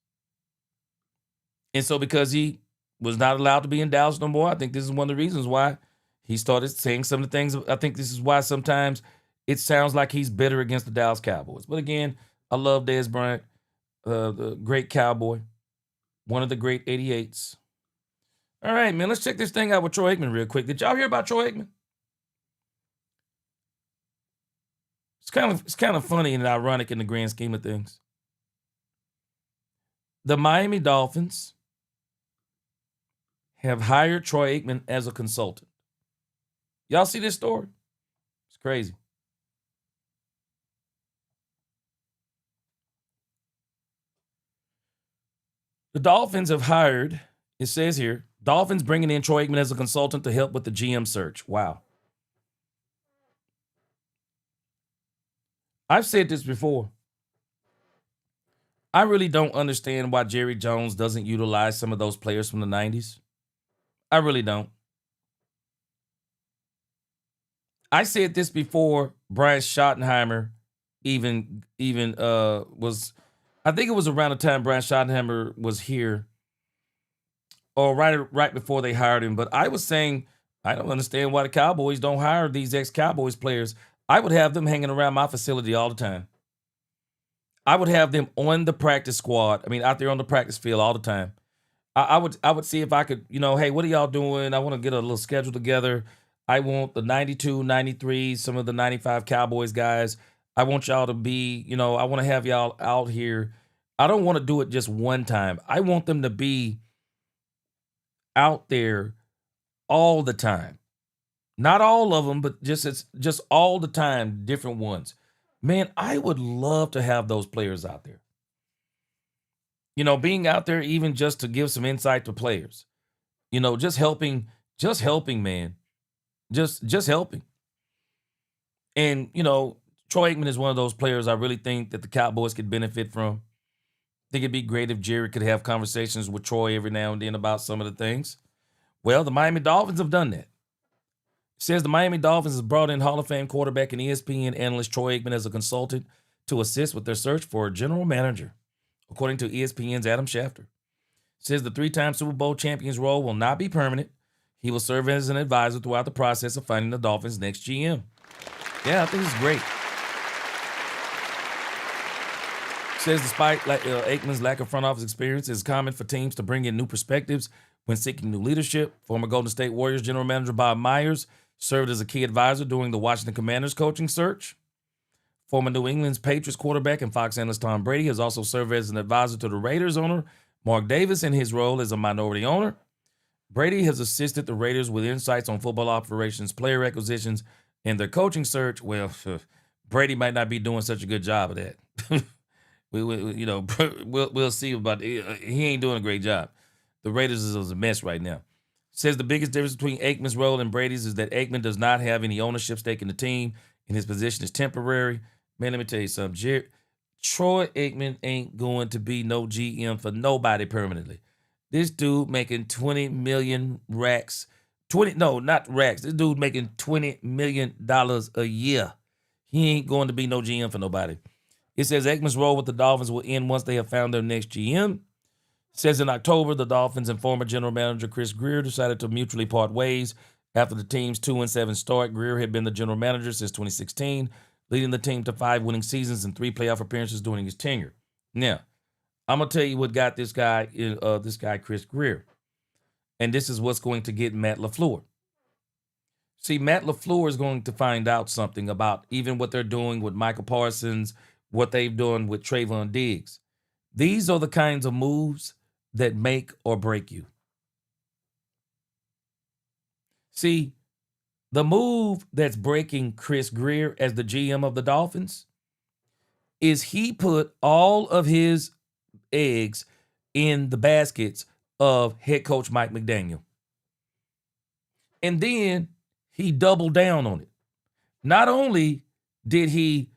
And so because he was not allowed to be in Dallas no more, I think this is one of the reasons why he started saying some of the things. I think this is why sometimes it sounds like he's bitter against the Dallas Cowboys. But again, I love Dez Bryant, the great Cowboy, one of the great 88s. All right, man, let's check this thing out with Troy Aikman real quick. Did y'all hear about Troy Aikman? It's kind of funny and ironic in the grand scheme of things. The Miami Dolphins have hired Troy Aikman as a consultant. Y'all see this story? It's crazy. The Dolphins have hired, it says here, Dolphins bringing in Troy Aikman as a consultant to help with the GM search. Wow. I've said this before. I really don't understand why Jerry Jones doesn't utilize some of those players from the 90s. I really don't. I said this before Brian Schottenheimer even was, I think it was around the time Brian Schottenheimer was here, or right before they hired him. But I was saying, I don't understand why the Cowboys don't hire these ex-Cowboys players. I would have them hanging around my facility all the time. I would have them on the practice squad. I mean, out there on the practice field all the time. I would see if I could, hey, what are y'all doing? I want to get a little schedule together. I want the 92, 93, some of the 95 Cowboys guys. I want y'all to be, I want to have y'all out here. I don't want to do it just one time. I want them to be out there all the time. Not all of them, but just all the time, different ones. Man, I would love to have those players out there. Being out there even just to give some insight to players. Just helping, man. Just helping. And, Troy Aikman is one of those players I really think that the Cowboys could benefit from. I think it'd be great if Jerry could have conversations with Troy every now and then about some of the things. Well, the Miami Dolphins have done that. It says the Miami Dolphins has brought in Hall of Fame quarterback and ESPN analyst Troy Aikman as a consultant to assist with their search for a general manager, according to ESPN's Adam Schefter. Says the 3-time Super Bowl champion's role will not be permanent. He will serve as an advisor throughout the process of finding the Dolphins' next GM. Yeah, I think it's great. Says despite Aikman's lack of front office experience, it's common for teams to bring in new perspectives when seeking new leadership. Former Golden State Warriors general manager Bob Myers served as a key advisor during the Washington Commanders coaching search. Former New England Patriots quarterback and Fox analyst Tom Brady has also served as an advisor to the Raiders owner Mark Davis in his role as a minority owner. Brady has assisted the Raiders with insights on football operations, player acquisitions, and their coaching search. Well, Brady might not be doing such a good job of that. We'll see about it. He ain't doing a great job. The Raiders is a mess right now. Says the biggest difference between Aikman's role and Brady's is that Aikman does not have any ownership stake in the team, and his position is temporary. Man, let me tell you something. Troy Aikman ain't going to be no GM for nobody permanently. This dude making 20 million racks. Not racks. This dude making $20 million a year. He ain't going to be no GM for nobody. It says Aikman's role with the Dolphins will end once they have found their next GM. It says in October, the Dolphins and former general manager Chris Greer decided to mutually part ways after the team's 2-7 start. Greer had been the general manager since 2016, leading the team to 5 winning seasons and 3 playoff appearances during his tenure. Now, I'm gonna tell you what got this guy Chris Greer, and this is what's going to get Matt LaFleur. See, Matt LaFleur is going to find out something about even what they're doing with Micah Parsons, what they've done with Trayvon Diggs. These are the kinds of moves that make or break you. See, the move that's breaking Chris Greer as the GM of the Dolphins is he put all of his eggs in the baskets of head coach Mike McDaniel. And then he doubled down on it. Not only did he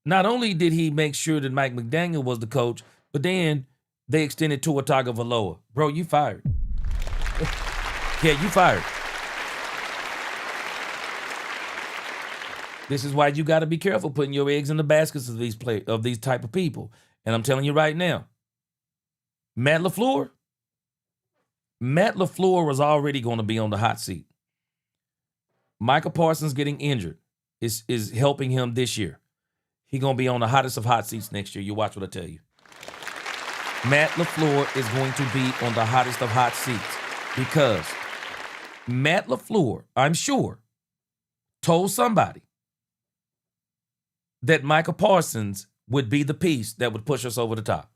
make sure that Mike McDaniel was the coach, but then they extended Tua Tagovailoa. Bro, you fired. Yeah, you fired. This is why you got to be careful putting your eggs in the baskets of these type of people. And I'm telling you right now, Matt LaFleur was already going to be on the hot seat. Micah Parsons getting injured is helping him this year. He's going to be on the hottest of hot seats next year. You watch what I tell you. Matt LaFleur is going to be on the hottest of hot seats because Matt LaFleur, I'm sure, told somebody that Micah Parsons would be the piece that would push us over the top.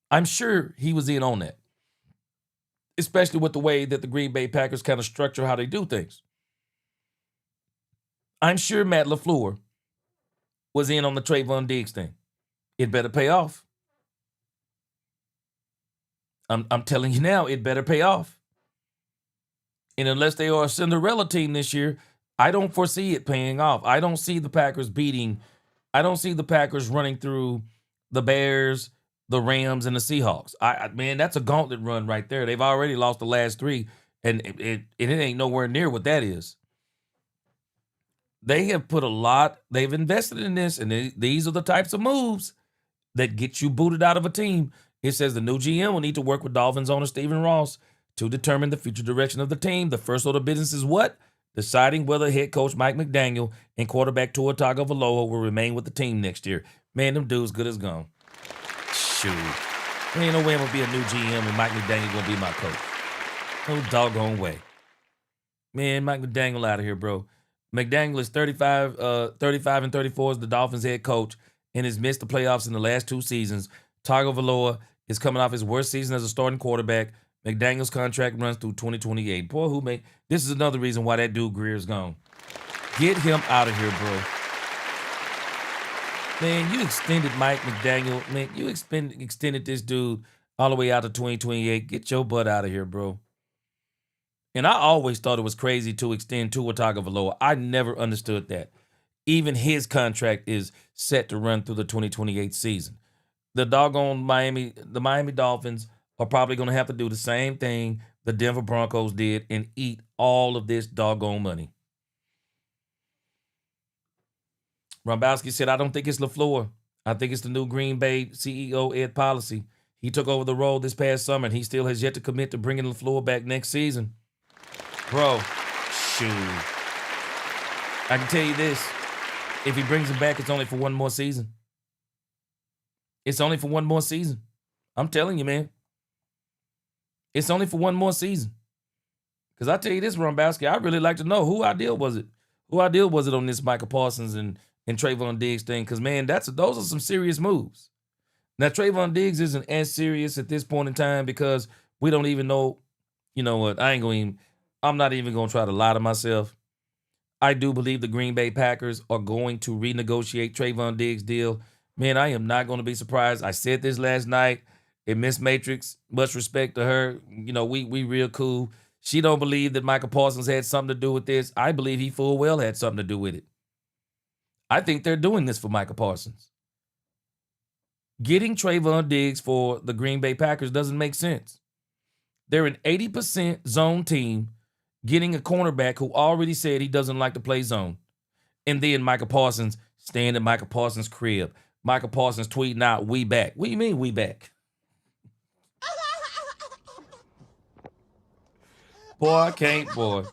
I'm sure he was in on that, especially with the way that the Green Bay Packers kind of structure how they do things. I'm sure Matt LaFleur was in on the Trayvon Diggs thing. It better pay off. I'm telling you now, it better pay off. And unless they are a Cinderella team this year, I don't foresee it paying off. I don't see the Packers running through the Bears, the Rams, and the Seahawks. Man, that's a gauntlet run right there. They've already lost the last 3, and it ain't nowhere near what that is. They have put a lot, they've invested in this, and these are the types of moves that get you booted out of a team. It says the new GM will need to work with Dolphins owner Stephen Ross to determine the future direction of the team. The first order of business is what? Deciding whether head coach Mike McDaniel and quarterback Tua Tagovailoa will remain with the team next year. Man, them dudes good as gone. Shoot. There ain't no way I'm going to be a new GM and Mike McDaniel going to be my coach. No doggone way. Man, Mike McDaniel out of here, bro. McDaniel is 35 and 34 as the Dolphins head coach and has missed the playoffs in the last 2 seasons. Tagovailoa is coming off his worst season as a starting quarterback. McDaniel's contract runs through 2028. Boy, this is another reason why that dude Greer's gone. Get him out of here, bro. Man, you extended Mike McDaniel. Man, you extended this dude all the way out to 2028. Get your butt out of here, bro. And I always thought it was crazy to extend Tua Tagovailoa. I never understood that. Even his contract is set to run through the 2028 season. The Miami Dolphins are probably going to have to do the same thing the Denver Broncos did and eat all of this doggone money. Rombowski said, I don't think it's LaFleur. I think it's the new Green Bay CEO, Ed Policy. He took over the role this past summer, and he still has yet to commit to bringing LaFleur back next season. Bro, shoot. I can tell you this. If he brings him back, it's only for one more season. It's only for one more season. I'm telling you, man. It's only for one more season. Because I tell you this, Rombowski, I'd really like to know who ideal was it? Who ideal was it on this Micah Parsons and Trayvon Diggs thing? Because, man, those are some serious moves. Now, Trayvon Diggs isn't as serious at this point in time because we don't even know, you know what, I'm not even going to try to lie to myself. I do believe the Green Bay Packers are going to renegotiate Trayvon Diggs' deal. Man, I am not going to be surprised. I said this last night. And Miss Matrix, much respect to her. You know, we real cool. She don't believe that Micah Parsons had something to do with this. I believe he full well had something to do with it. I think they're doing this for Micah Parsons. Getting Trayvon Diggs for the Green Bay Packers doesn't make sense. They're an 80% zone team getting a cornerback who already said he doesn't like to play zone. And then Micah Parsons staying at Micah Parsons' crib. Micah Parsons tweeting out, "We back." What do you mean we back? Boy, I can't, boy.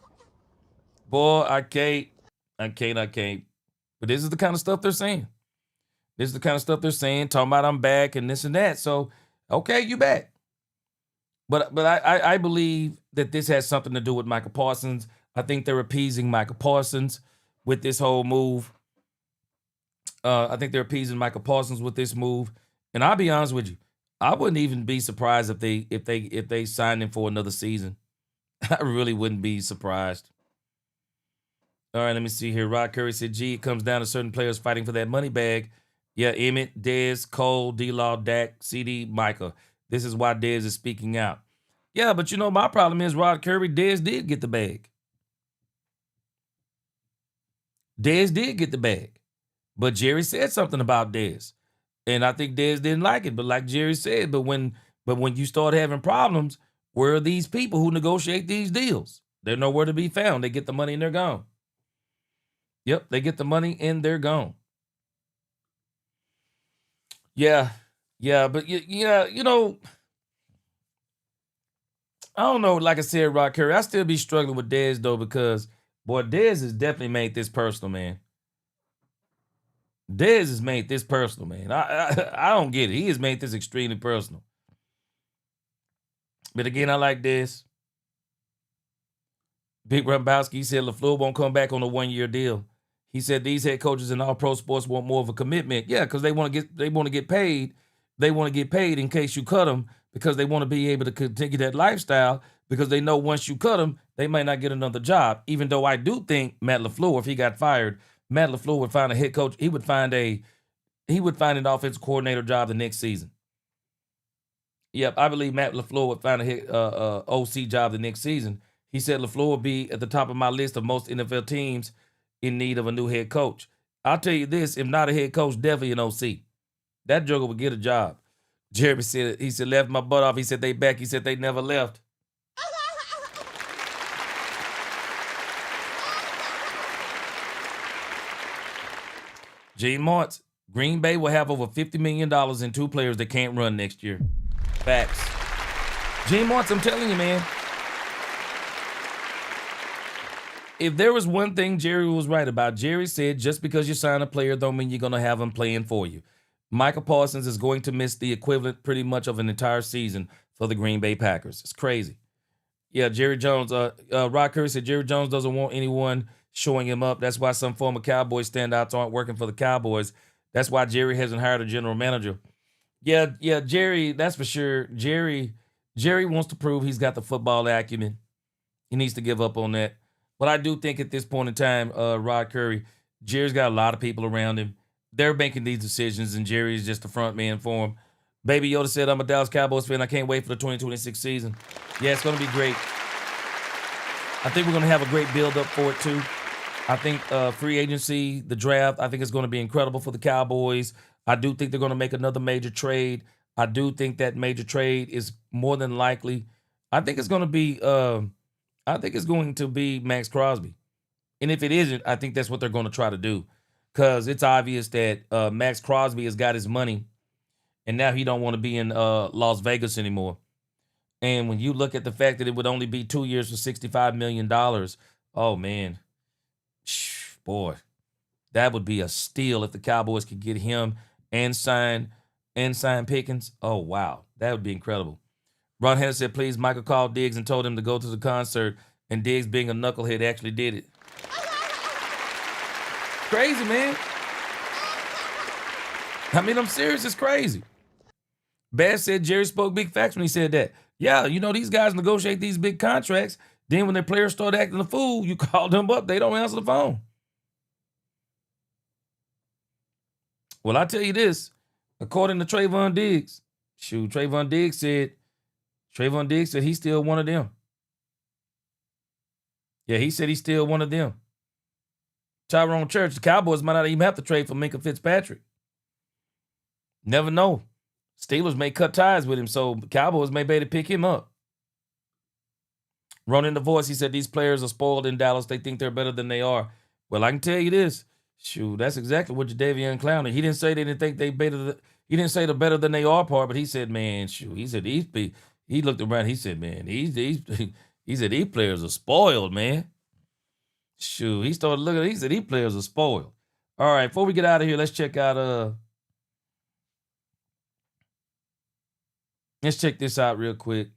Boy, I can't. But this is the kind of stuff they're saying. Talking about I'm back and this and that. So, okay, you back. But I believe that this has something to do with Micah Parsons. I think they're appeasing Micah Parsons with this whole move. And I'll be honest with you, I wouldn't even be surprised if they signed him for another season. I really wouldn't be surprised. All right, let me see here. Rod Curry said, "Gee, it comes down to certain players fighting for that money bag." Yeah, Emmett, Dez, Cole, D-Law, Dak, CD, Micah. This is why Dez is speaking out. Yeah, but you know, my problem is Rod Curry, Dez did get the bag. But Jerry said something about Dez. And I think Dez didn't like it. But like Jerry said, but when you start having problems, where are these people who negotiate these deals? They're nowhere to be found. They get the money and they're gone. Yep, they get the money and they're gone. Yeah, but you know, I don't know. Like I said, Rod Curry, I still be struggling with Dez though because, boy, Dez has definitely made this personal, man. I don't get it. He has made this extremely personal. But again, I like this. Big Rumbowski said LaFleur won't come back on a one-year deal. He said these head coaches in all pro sports want more of a commitment. Yeah, because they want to get paid. They want to get paid in case you cut them because they want to be able to continue that lifestyle because they know once you cut them, they might not get another job. Even though I do think Matt LaFleur, if he got fired, Matt LaFleur would find a head coach. He would find an offensive coordinator job the next season. Yep, I believe Matt LaFleur would find a OC job the next season. He said LaFleur would be at the top of my list of most NFL teams in need of a new head coach. I'll tell you this, if not a head coach, definitely an OC. That joker would get a job. Jeremy said, he said, left my butt off. He said, they back. He said, they never left. Gene Martz, Green Bay will have over $50 million in two players that can't run next year. Facts. Gene Martz, I'm telling you, man. If there was one thing Jerry was right about, Jerry said just because you sign a player don't mean you're going to have him playing for you. Micah Parsons is going to miss the equivalent pretty much of an entire season for the Green Bay Packers. It's crazy. Yeah, Jerry Jones, Rod Curry said Jerry Jones doesn't want anyone showing him up. That's why some former Cowboys standouts aren't working for the Cowboys. That's why Jerry hasn't hired a general manager. Yeah, Jerry, that's for sure. Jerry wants to prove he's got the football acumen. He needs to give up on that. But I do think at this point in time, Rod Curry, Jerry's got a lot of people around him. They're making these decisions, and Jerry is just the front man for him. Baby Yoda said, I'm a Dallas Cowboys fan. I can't wait for the 2026 season. Yeah, it's going to be great. I think we're going to have a great build-up for it, too. I think free agency, the draft, I think it's going to be incredible for the Cowboys. I do think they're going to make another major trade. I do think that major trade is more than likely. I think it's going to be Max Crosby. And if it isn't, I think that's what they're going to try to do. Because it's obvious that Max Crosby has got his money. and now he don't want to be in Las Vegas anymore. And when you look at the fact that it would only be 2 years for $65 million, oh, man. Boy, that would be a steal if the Cowboys could get him and sign Pickens. Oh, wow. That would be incredible. Ron Henderson said, please, Michael called Diggs and told him to go to the concert, and Diggs, being a knucklehead, actually did it. Crazy, man. I mean, I'm serious. It's crazy. Bass said Jerry spoke big facts when he said that. Yeah, you know, these guys negotiate these big contracts. Then when their players start acting a fool, you call them up. They don't answer the phone. Well, I tell you this. According to Trayvon Diggs, Trayvon Diggs said he's still one of them. Yeah, he said he's still one of them. Tyrone Church, the Cowboys might not even have to trade for Micah Fitzpatrick. Never know. Steelers may cut ties with him, so the Cowboys may be able to pick him up. Ronan the Voice, he said these players are spoiled in Dallas. They think they're better than they are. Well, I can tell you this. That's exactly what Jadeveon Clowney. He didn't say they didn't think they better. He didn't say the better than they are part, but he said, man, he said he looked around. He said, man, he said these players are spoiled, man. He started looking. He said these players are spoiled. All right, before we get out of here, let's check out. Let's check this out real quick.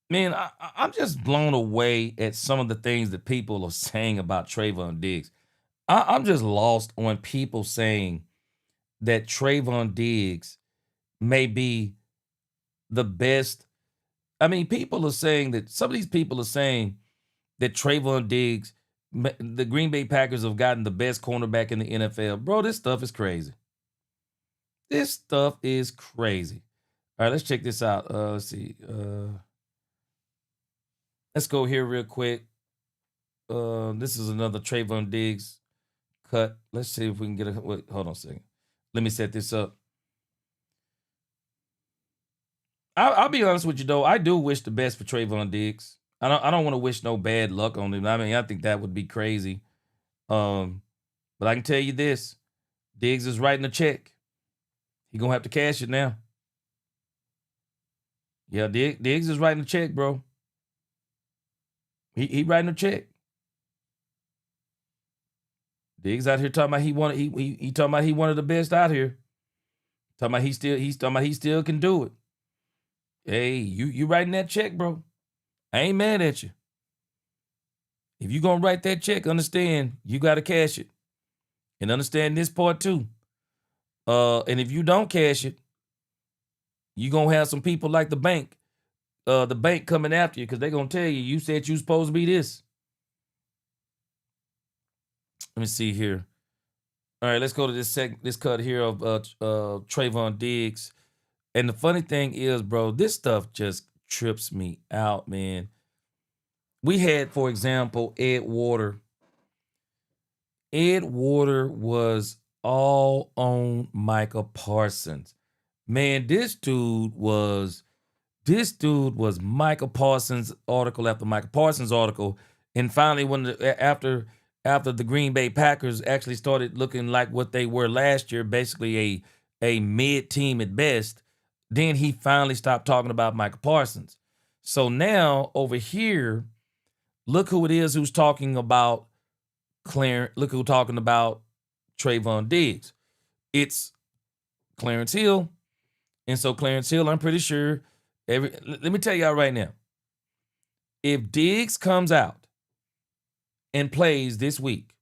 Man, I'm just blown away at some of the things that people are saying about Trayvon Diggs. I'm just lost on people saying that Trayvon Diggs may be the best. I mean, people are saying that some of these people are saying that Trayvon Diggs, the Green Bay Packers have gotten the best cornerback in the NFL. Bro, this stuff is crazy. This stuff is crazy. All right, let's check this out. Let's see. Let's go here real quick. This is another Trayvon Diggs cut. Let's see if we can get a. Wait, hold on a second. Let me set this up. I'll be honest with you though. I do wish the best for Trayvon Diggs. I don't want to wish no bad luck on him. I mean, I think that would be crazy. But I can tell you this: Diggs is writing a check. He gonna have to cash it now. Yeah, Diggs is writing a check, bro. He writing a check. Diggs out here talking about he talking about he one of the best out here. Talking about he still can do it. Hey, you writing that check, bro. I ain't mad at you. If you gonna write that check, understand you gotta cash it. And understand this part too. And if you don't cash it, you gonna have some people like the bank coming after you because they're gonna tell you said you supposed to be this. Let me see here. All right, let's go to this cut here of Trayvon Diggs. And the funny thing is, bro, this stuff just trips me out, man. We had, for example, Ed Water. Ed Water was all on Micah Parsons. Man, this dude was Micah Parsons article after Micah Parsons article. And finally, after the Green Bay Packers actually started looking like what they were last year, basically a mid-team at best, then he finally stopped talking about Micah Parsons. So now over here, look who it is who's talking about look who's talking about Trayvon Diggs. It's Clarence Hill. And so Clarence Hill, I'm pretty sure, let me tell y'all right now, if Diggs comes out and plays this week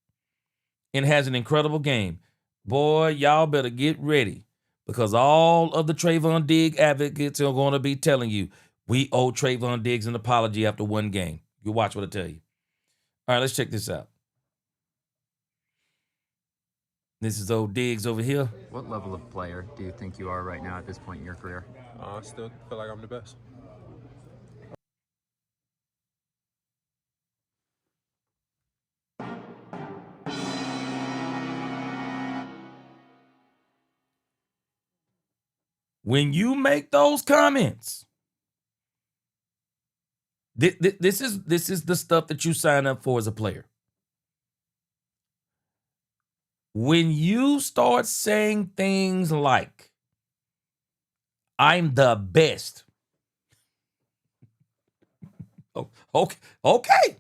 and has an incredible game, boy, y'all better get ready because all of the Trayvon Diggs advocates are going to be telling you, we owe Trayvon Diggs an apology after one game. You watch what I tell you. All right, let's check this out. This is old Diggs over here. What level of player do you think you are right now at this point in your career? I still feel like I'm the best. When you make those comments, this is the stuff that you sign up for as a player. when you start saying things like, I'm the best. Oh, okay.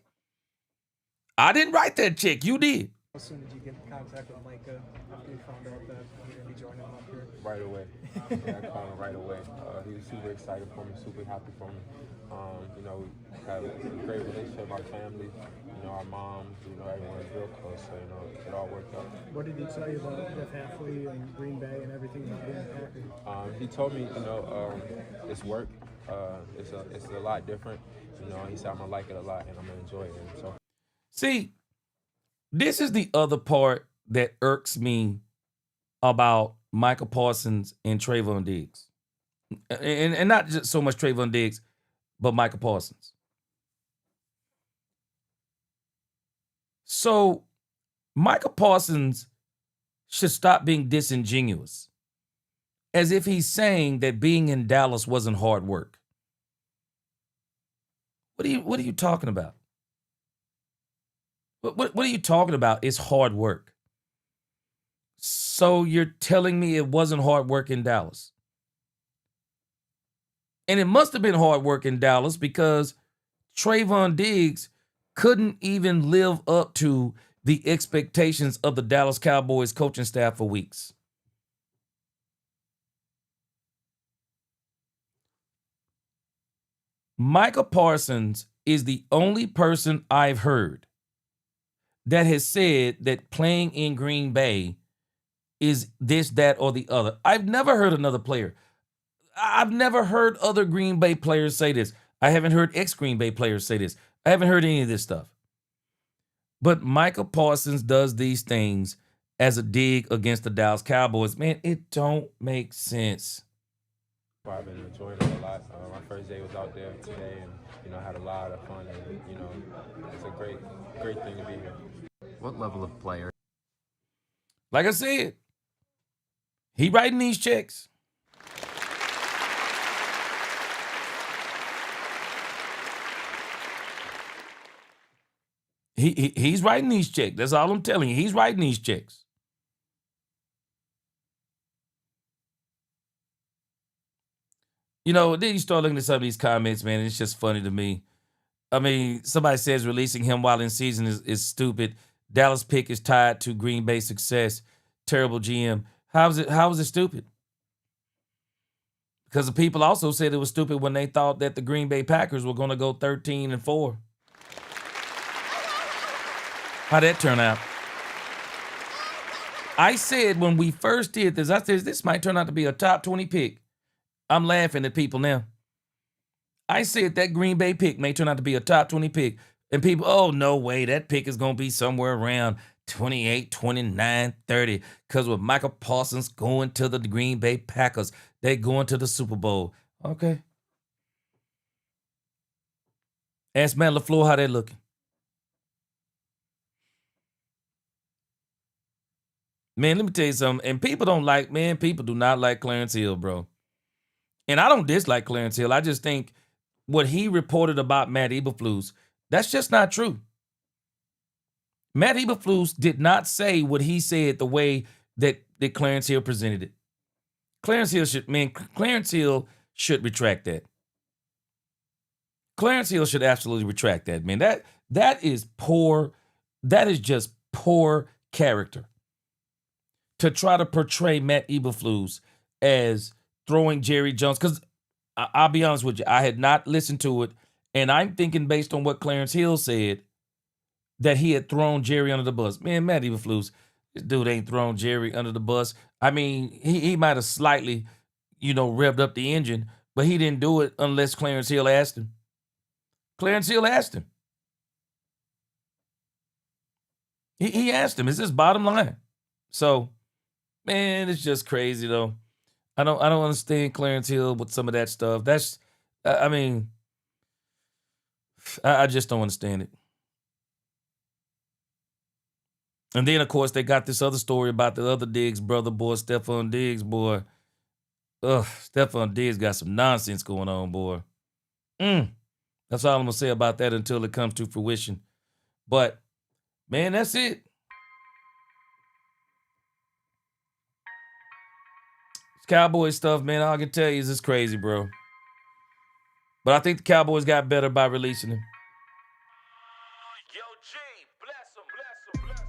I didn't write that check. You did. How soon did you get in contact with Micah after you found out that he would be joining him up here? Right away. I called him right away. He was super excited for me, super happy for me. You know, we have a great relationship, our family, you know, our moms, you know, everyone's real close, so, you know, it all worked out. What did he tell you about Jeff Hafley and Green Bay and everything about being a Packer? He told me, you know, it's work. It's a lot different. You know, he said I'm going to like it a lot and I'm going to enjoy it. And so. See, this is the other part that irks me about Micah Parsons and Trayvon Diggs. And not just so much Trayvon Diggs, but Micah Parsons. So Micah Parsons should stop being disingenuous, as if he's saying that being in Dallas wasn't hard work. What are you talking about? What are you talking about? It's hard work. So you're telling me it wasn't hard work in Dallas? And it must have been hard work in Dallas because Trayvon Diggs couldn't even live up to the expectations of the Dallas Cowboys coaching staff for weeks. Micah Parsons is the only person I've heard that has said that playing in Green Bay is this, that, or the other. I've never heard another player. I've never heard other Green Bay players say this. I haven't heard ex-Green Bay players say this. I haven't heard any of this stuff. But Micah Parsons does these things as a dig against the Dallas Cowboys. Man, it don't make sense. I've been enjoying it a lot. My first day was out there today, and you know, I had a lot of fun, and you know, it's a great thing to be here. What level of player? Like I said, he writing these checks. He's writing these checks. That's all I'm telling you. He's writing these checks. You know, then you start looking at some of these comments, man, and it's just funny to me. I mean, somebody says releasing him while in season is stupid. Dallas pick is tied to Green Bay success. Terrible GM. How was it stupid? Because the people also said it was stupid when they thought that the Green Bay Packers were going to go 13-4. How'd that turn out? I said when we first did this, I said this might turn out to be a top 20 pick. I'm laughing at people now. I said that Green Bay pick may turn out to be a top 20 pick. And people, oh, no way, that pick is going to be somewhere around 28, 29, 30. Because with Micah Parsons going to the Green Bay Packers, they going to the Super Bowl. Okay. Ask Matt LaFleur how they looking. Man, let me tell you something. And people do not like Clarence Hill, bro. And I don't dislike Clarence Hill. I just think what he reported about Matt Eberflus, that's just not true. Matt Eberflus did not say what he said the way that Clarence Hill presented it. Clarence Hill should retract that. Clarence Hill should absolutely retract that, man. That is poor. That is just poor character. To try to portray Matt Eberflus as throwing Jerry Jones, because I'll be honest with you, I had not listened to it, and I'm thinking based on what Clarence Hill said that he had thrown Jerry under the bus. Man, Matt Eberflus, this dude ain't thrown Jerry under the bus. I mean, he might have slightly, revved up the engine, but he didn't do it unless Clarence Hill asked him. Clarence Hill asked him. He asked him. It's his bottom line. So, man, it's just crazy though. I don't understand Clarence Hill with some of that stuff. I just don't understand it. And then, of course, they got this other story about the other Diggs brother, boy, Stephon Diggs, boy. Stephon Diggs got some nonsense going on, boy. That's all I'm going to say about that until it comes to fruition. But, man, that's it. Cowboys stuff, man, all I can tell you is it's crazy, bro. But I think the Cowboys got better by releasing him.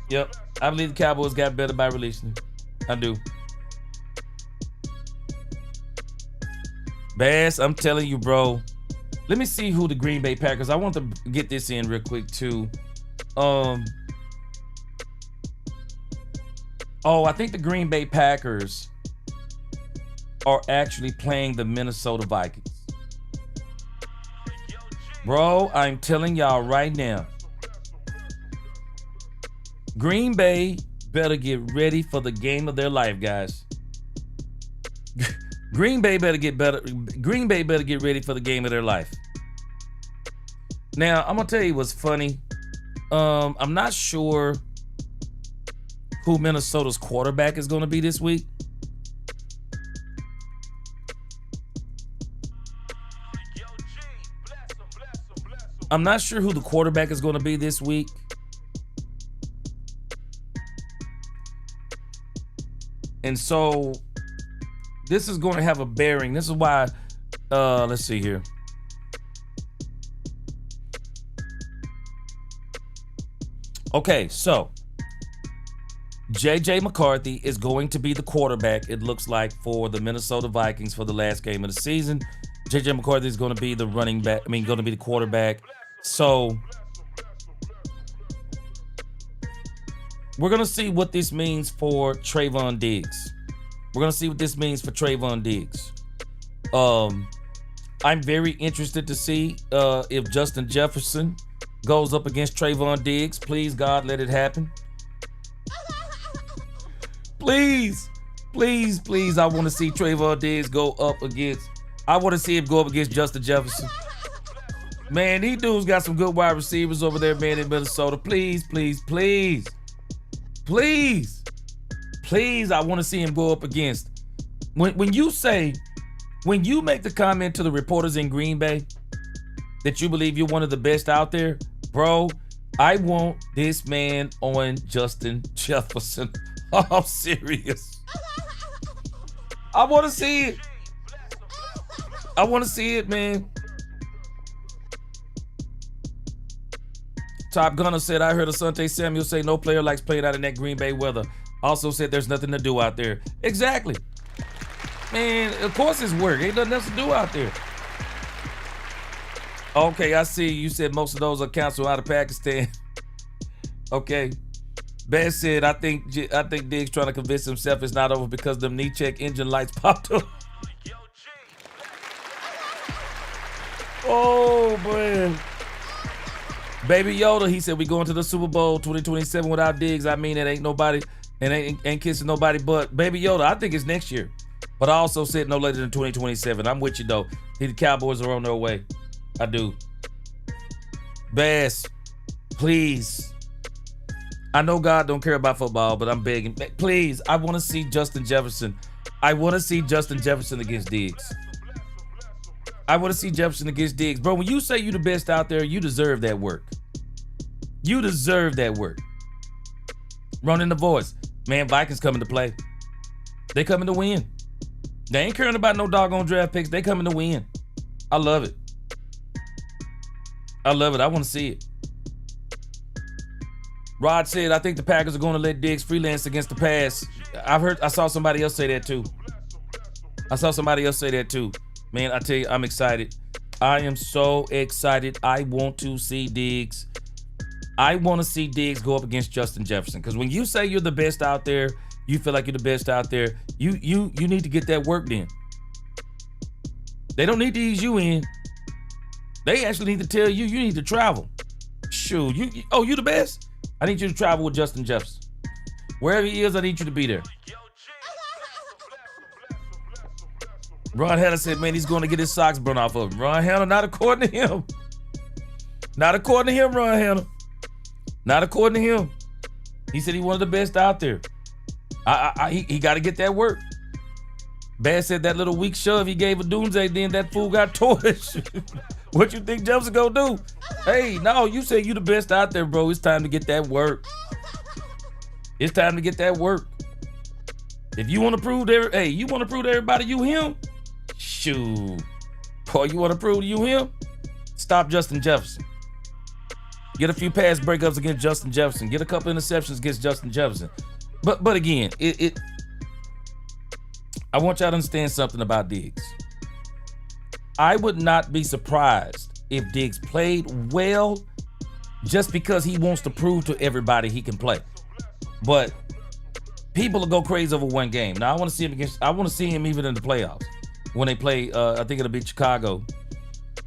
Yep, I believe the Cowboys got better by releasing him. I do. Bass, I'm telling you, bro. Let me see who the Green Bay Packers. I want to get this in real quick too. Oh, I think the Green Bay Packers are actually playing the Minnesota Vikings. Bro, I'm telling y'all right now. Green Bay better get ready for the game of their life, guys. Green Bay better get better. Green Bay better get ready for the game of their life. Now, I'm gonna tell you what's funny. I'm not sure who Minnesota's quarterback is gonna be this week. I'm not sure who the quarterback is gonna be this week. And so this is going to have a bearing. This is why, let's see here. Okay, so J.J. McCarthy is going to be the quarterback, it looks like, for the Minnesota Vikings for the last game of the season. J.J. McCarthy is going to be the running back, going to be the quarterback. So we're going to see what this means for Trayvon Diggs. We're going to see what this means for Trayvon Diggs. I'm very interested to see if Justin Jefferson goes up against Trayvon Diggs. Please, God, let it happen. Please, please, please, I want to see Trayvon Diggs go up against, I want to see him go up against Justin Jefferson. Man, these dudes got some good wide receivers over there, man, in Minnesota. Please, please, please. Please, please, I want to see him go up against. When you make the comment to the reporters in Green Bay that you believe you're one of the best out there, bro, I want this man on Justin Jefferson. I'm serious. I want to see it. I want to see it, man. Top Gunner said, I heard Asante Samuel say no player likes playing out in that Green Bay weather. Also said there's nothing to do out there. Exactly. Man, of course it's work. Ain't nothing else to do out there. Okay, I see. You said most of those are canceled out of Pakistan. Okay. Bass said, I think Diggs trying to convince himself it's not over because them knee check engine lights popped up. Oh, man. Baby Yoda, he said we going to the Super Bowl 2027 without Diggs. I mean, it ain't nobody, and ain't kissing nobody but Baby Yoda. I think it's next year. But I also said no later than 2027. I'm with you, though. The Cowboys are on their way. I do. Bass, please. I know God don't care about football, but I'm begging. Please, I want to see Justin Jefferson. I want to see Justin Jefferson against Diggs. I want to see Jefferson against Diggs. Bro, when you say you the best out there, you deserve that work. You deserve that work. Running the voice. Man, Vikings coming to play. They coming to win. They ain't caring about no doggone draft picks. They coming to win. I love it. I love it. I want to see it. Rod said, I think the Packers are going to let Diggs freelance against the pass. I saw somebody else say that too. Man, I tell you, I'm excited. I am so excited. I want to see Diggs. I want to see Diggs go up against Justin Jefferson. Because when you say you're the best out there, you feel like you're the best out there, you need to get that work done. They don't need to ease you in. They actually need to tell you need to travel. Shoot, you the best? I need you to travel with Justin Jefferson. Wherever he is, I need you to be there. Ron Hanna said, man, he's going to get his socks burned off of him. Ron Hanna, not according to him. Not according to him, Ron Hanna. Not according to him. He said he's one of the best out there. He got to get that work. Bass said that little weak shove he gave a Doomsday, then that fool got torched. What you think Jefferson gonna do? Hey, no, you said you the best out there, bro. It's time to get that work. It's time to get that work. If you want to prove to you want to prove to everybody you him? Shoot. Boy, you want to prove to you him? Stop Justin Jefferson. Get a few pass breakups against Justin Jefferson. Get a couple interceptions against Justin Jefferson. But again, I want y'all to understand something about Diggs. I would not be surprised if Diggs played well just because he wants to prove to everybody he can play. But people will go crazy over one game. Now I want to see him even in the playoffs when they play. I think it'll be Chicago.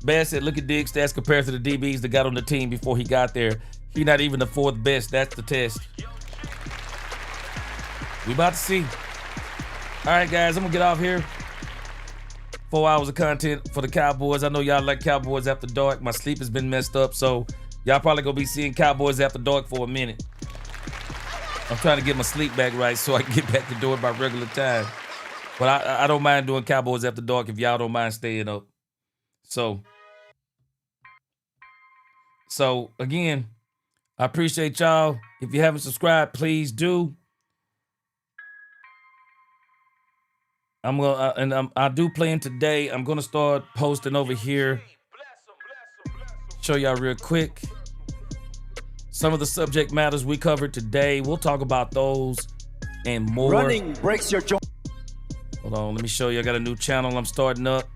Bass said, "Look at Diggs' stats compared to the DBs that got on the team before he got there. He not even the fourth best. That's the test." We about to see. All right, guys, I'm gonna get off here. 4 hours of content for the Cowboys. I know y'all like Cowboys After Dark. My sleep has been messed up, so y'all probably gonna be seeing Cowboys After Dark for a minute. I'm trying to get my sleep back right so I can get back to doing my regular time. But I don't mind doing Cowboys After Dark if y'all don't mind staying up. So again, I appreciate y'all. If you haven't subscribed, please do. I do plan today. I'm gonna start posting over here. Show y'all real quick some of the subject matters we covered today. We'll talk about those and more. Running breaks your joint. Hold on, let me show you. I got a new channel I'm starting up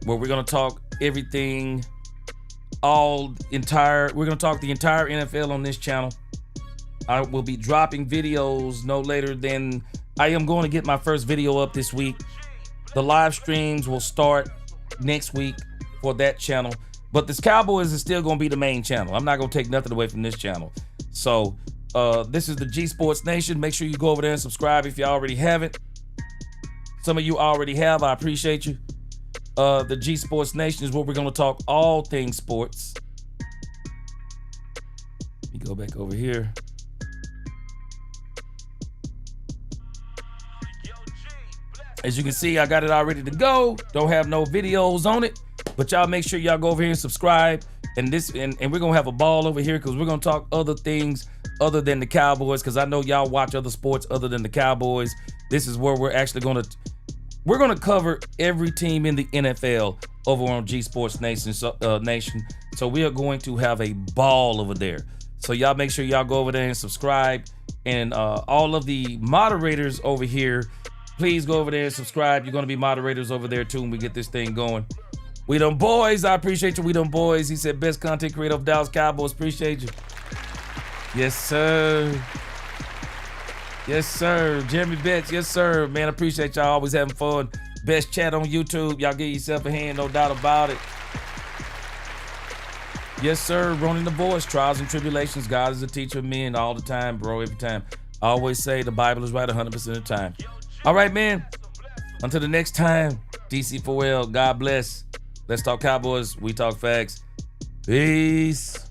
where we're gonna talk everything, we're gonna talk the entire NFL on this channel. I will be dropping videos no later than, I am going to get my first video up this week. The live streams will start next week for that channel. But this Cowboys is still going to be the main channel. I'm not going to take nothing away from this channel. So this is the G Sports Nation. Make sure you go over there and subscribe if you already haven't. Some of you already have. I appreciate you. The G Sports Nation is where we're going to talk all things sports. Let me go back over here. As you can see, I got it all ready to go. Don't have no videos on it, but y'all make sure y'all go over here and subscribe. And we're gonna have a ball over here because we're gonna talk other things other than the Cowboys, because I know y'all watch other sports other than the Cowboys. This is where we're actually gonna cover every team in the NFL over on G Sports Nation. So we are going to have a ball over there. So y'all make sure y'all go over there and subscribe. And all of the moderators over here, please go over there and subscribe. You're going to be moderators over there too when we get this thing going. We them boys. I appreciate you. We them boys. He said best content creator of Dallas Cowboys. Appreciate you. Yes, sir. Yes, sir. Jeremy Betts. Yes, sir. Man, I appreciate y'all always having fun. Best chat on YouTube. Y'all give yourself a hand. No doubt about it. Yes, sir. Ronin the voice. Trials and tribulations. God is a teacher of men all the time, bro. Every time. I always say the Bible is right 100% of the time. All right, man. Until the next time, DC4L, God bless. Let's talk Cowboys. We talk facts. Peace.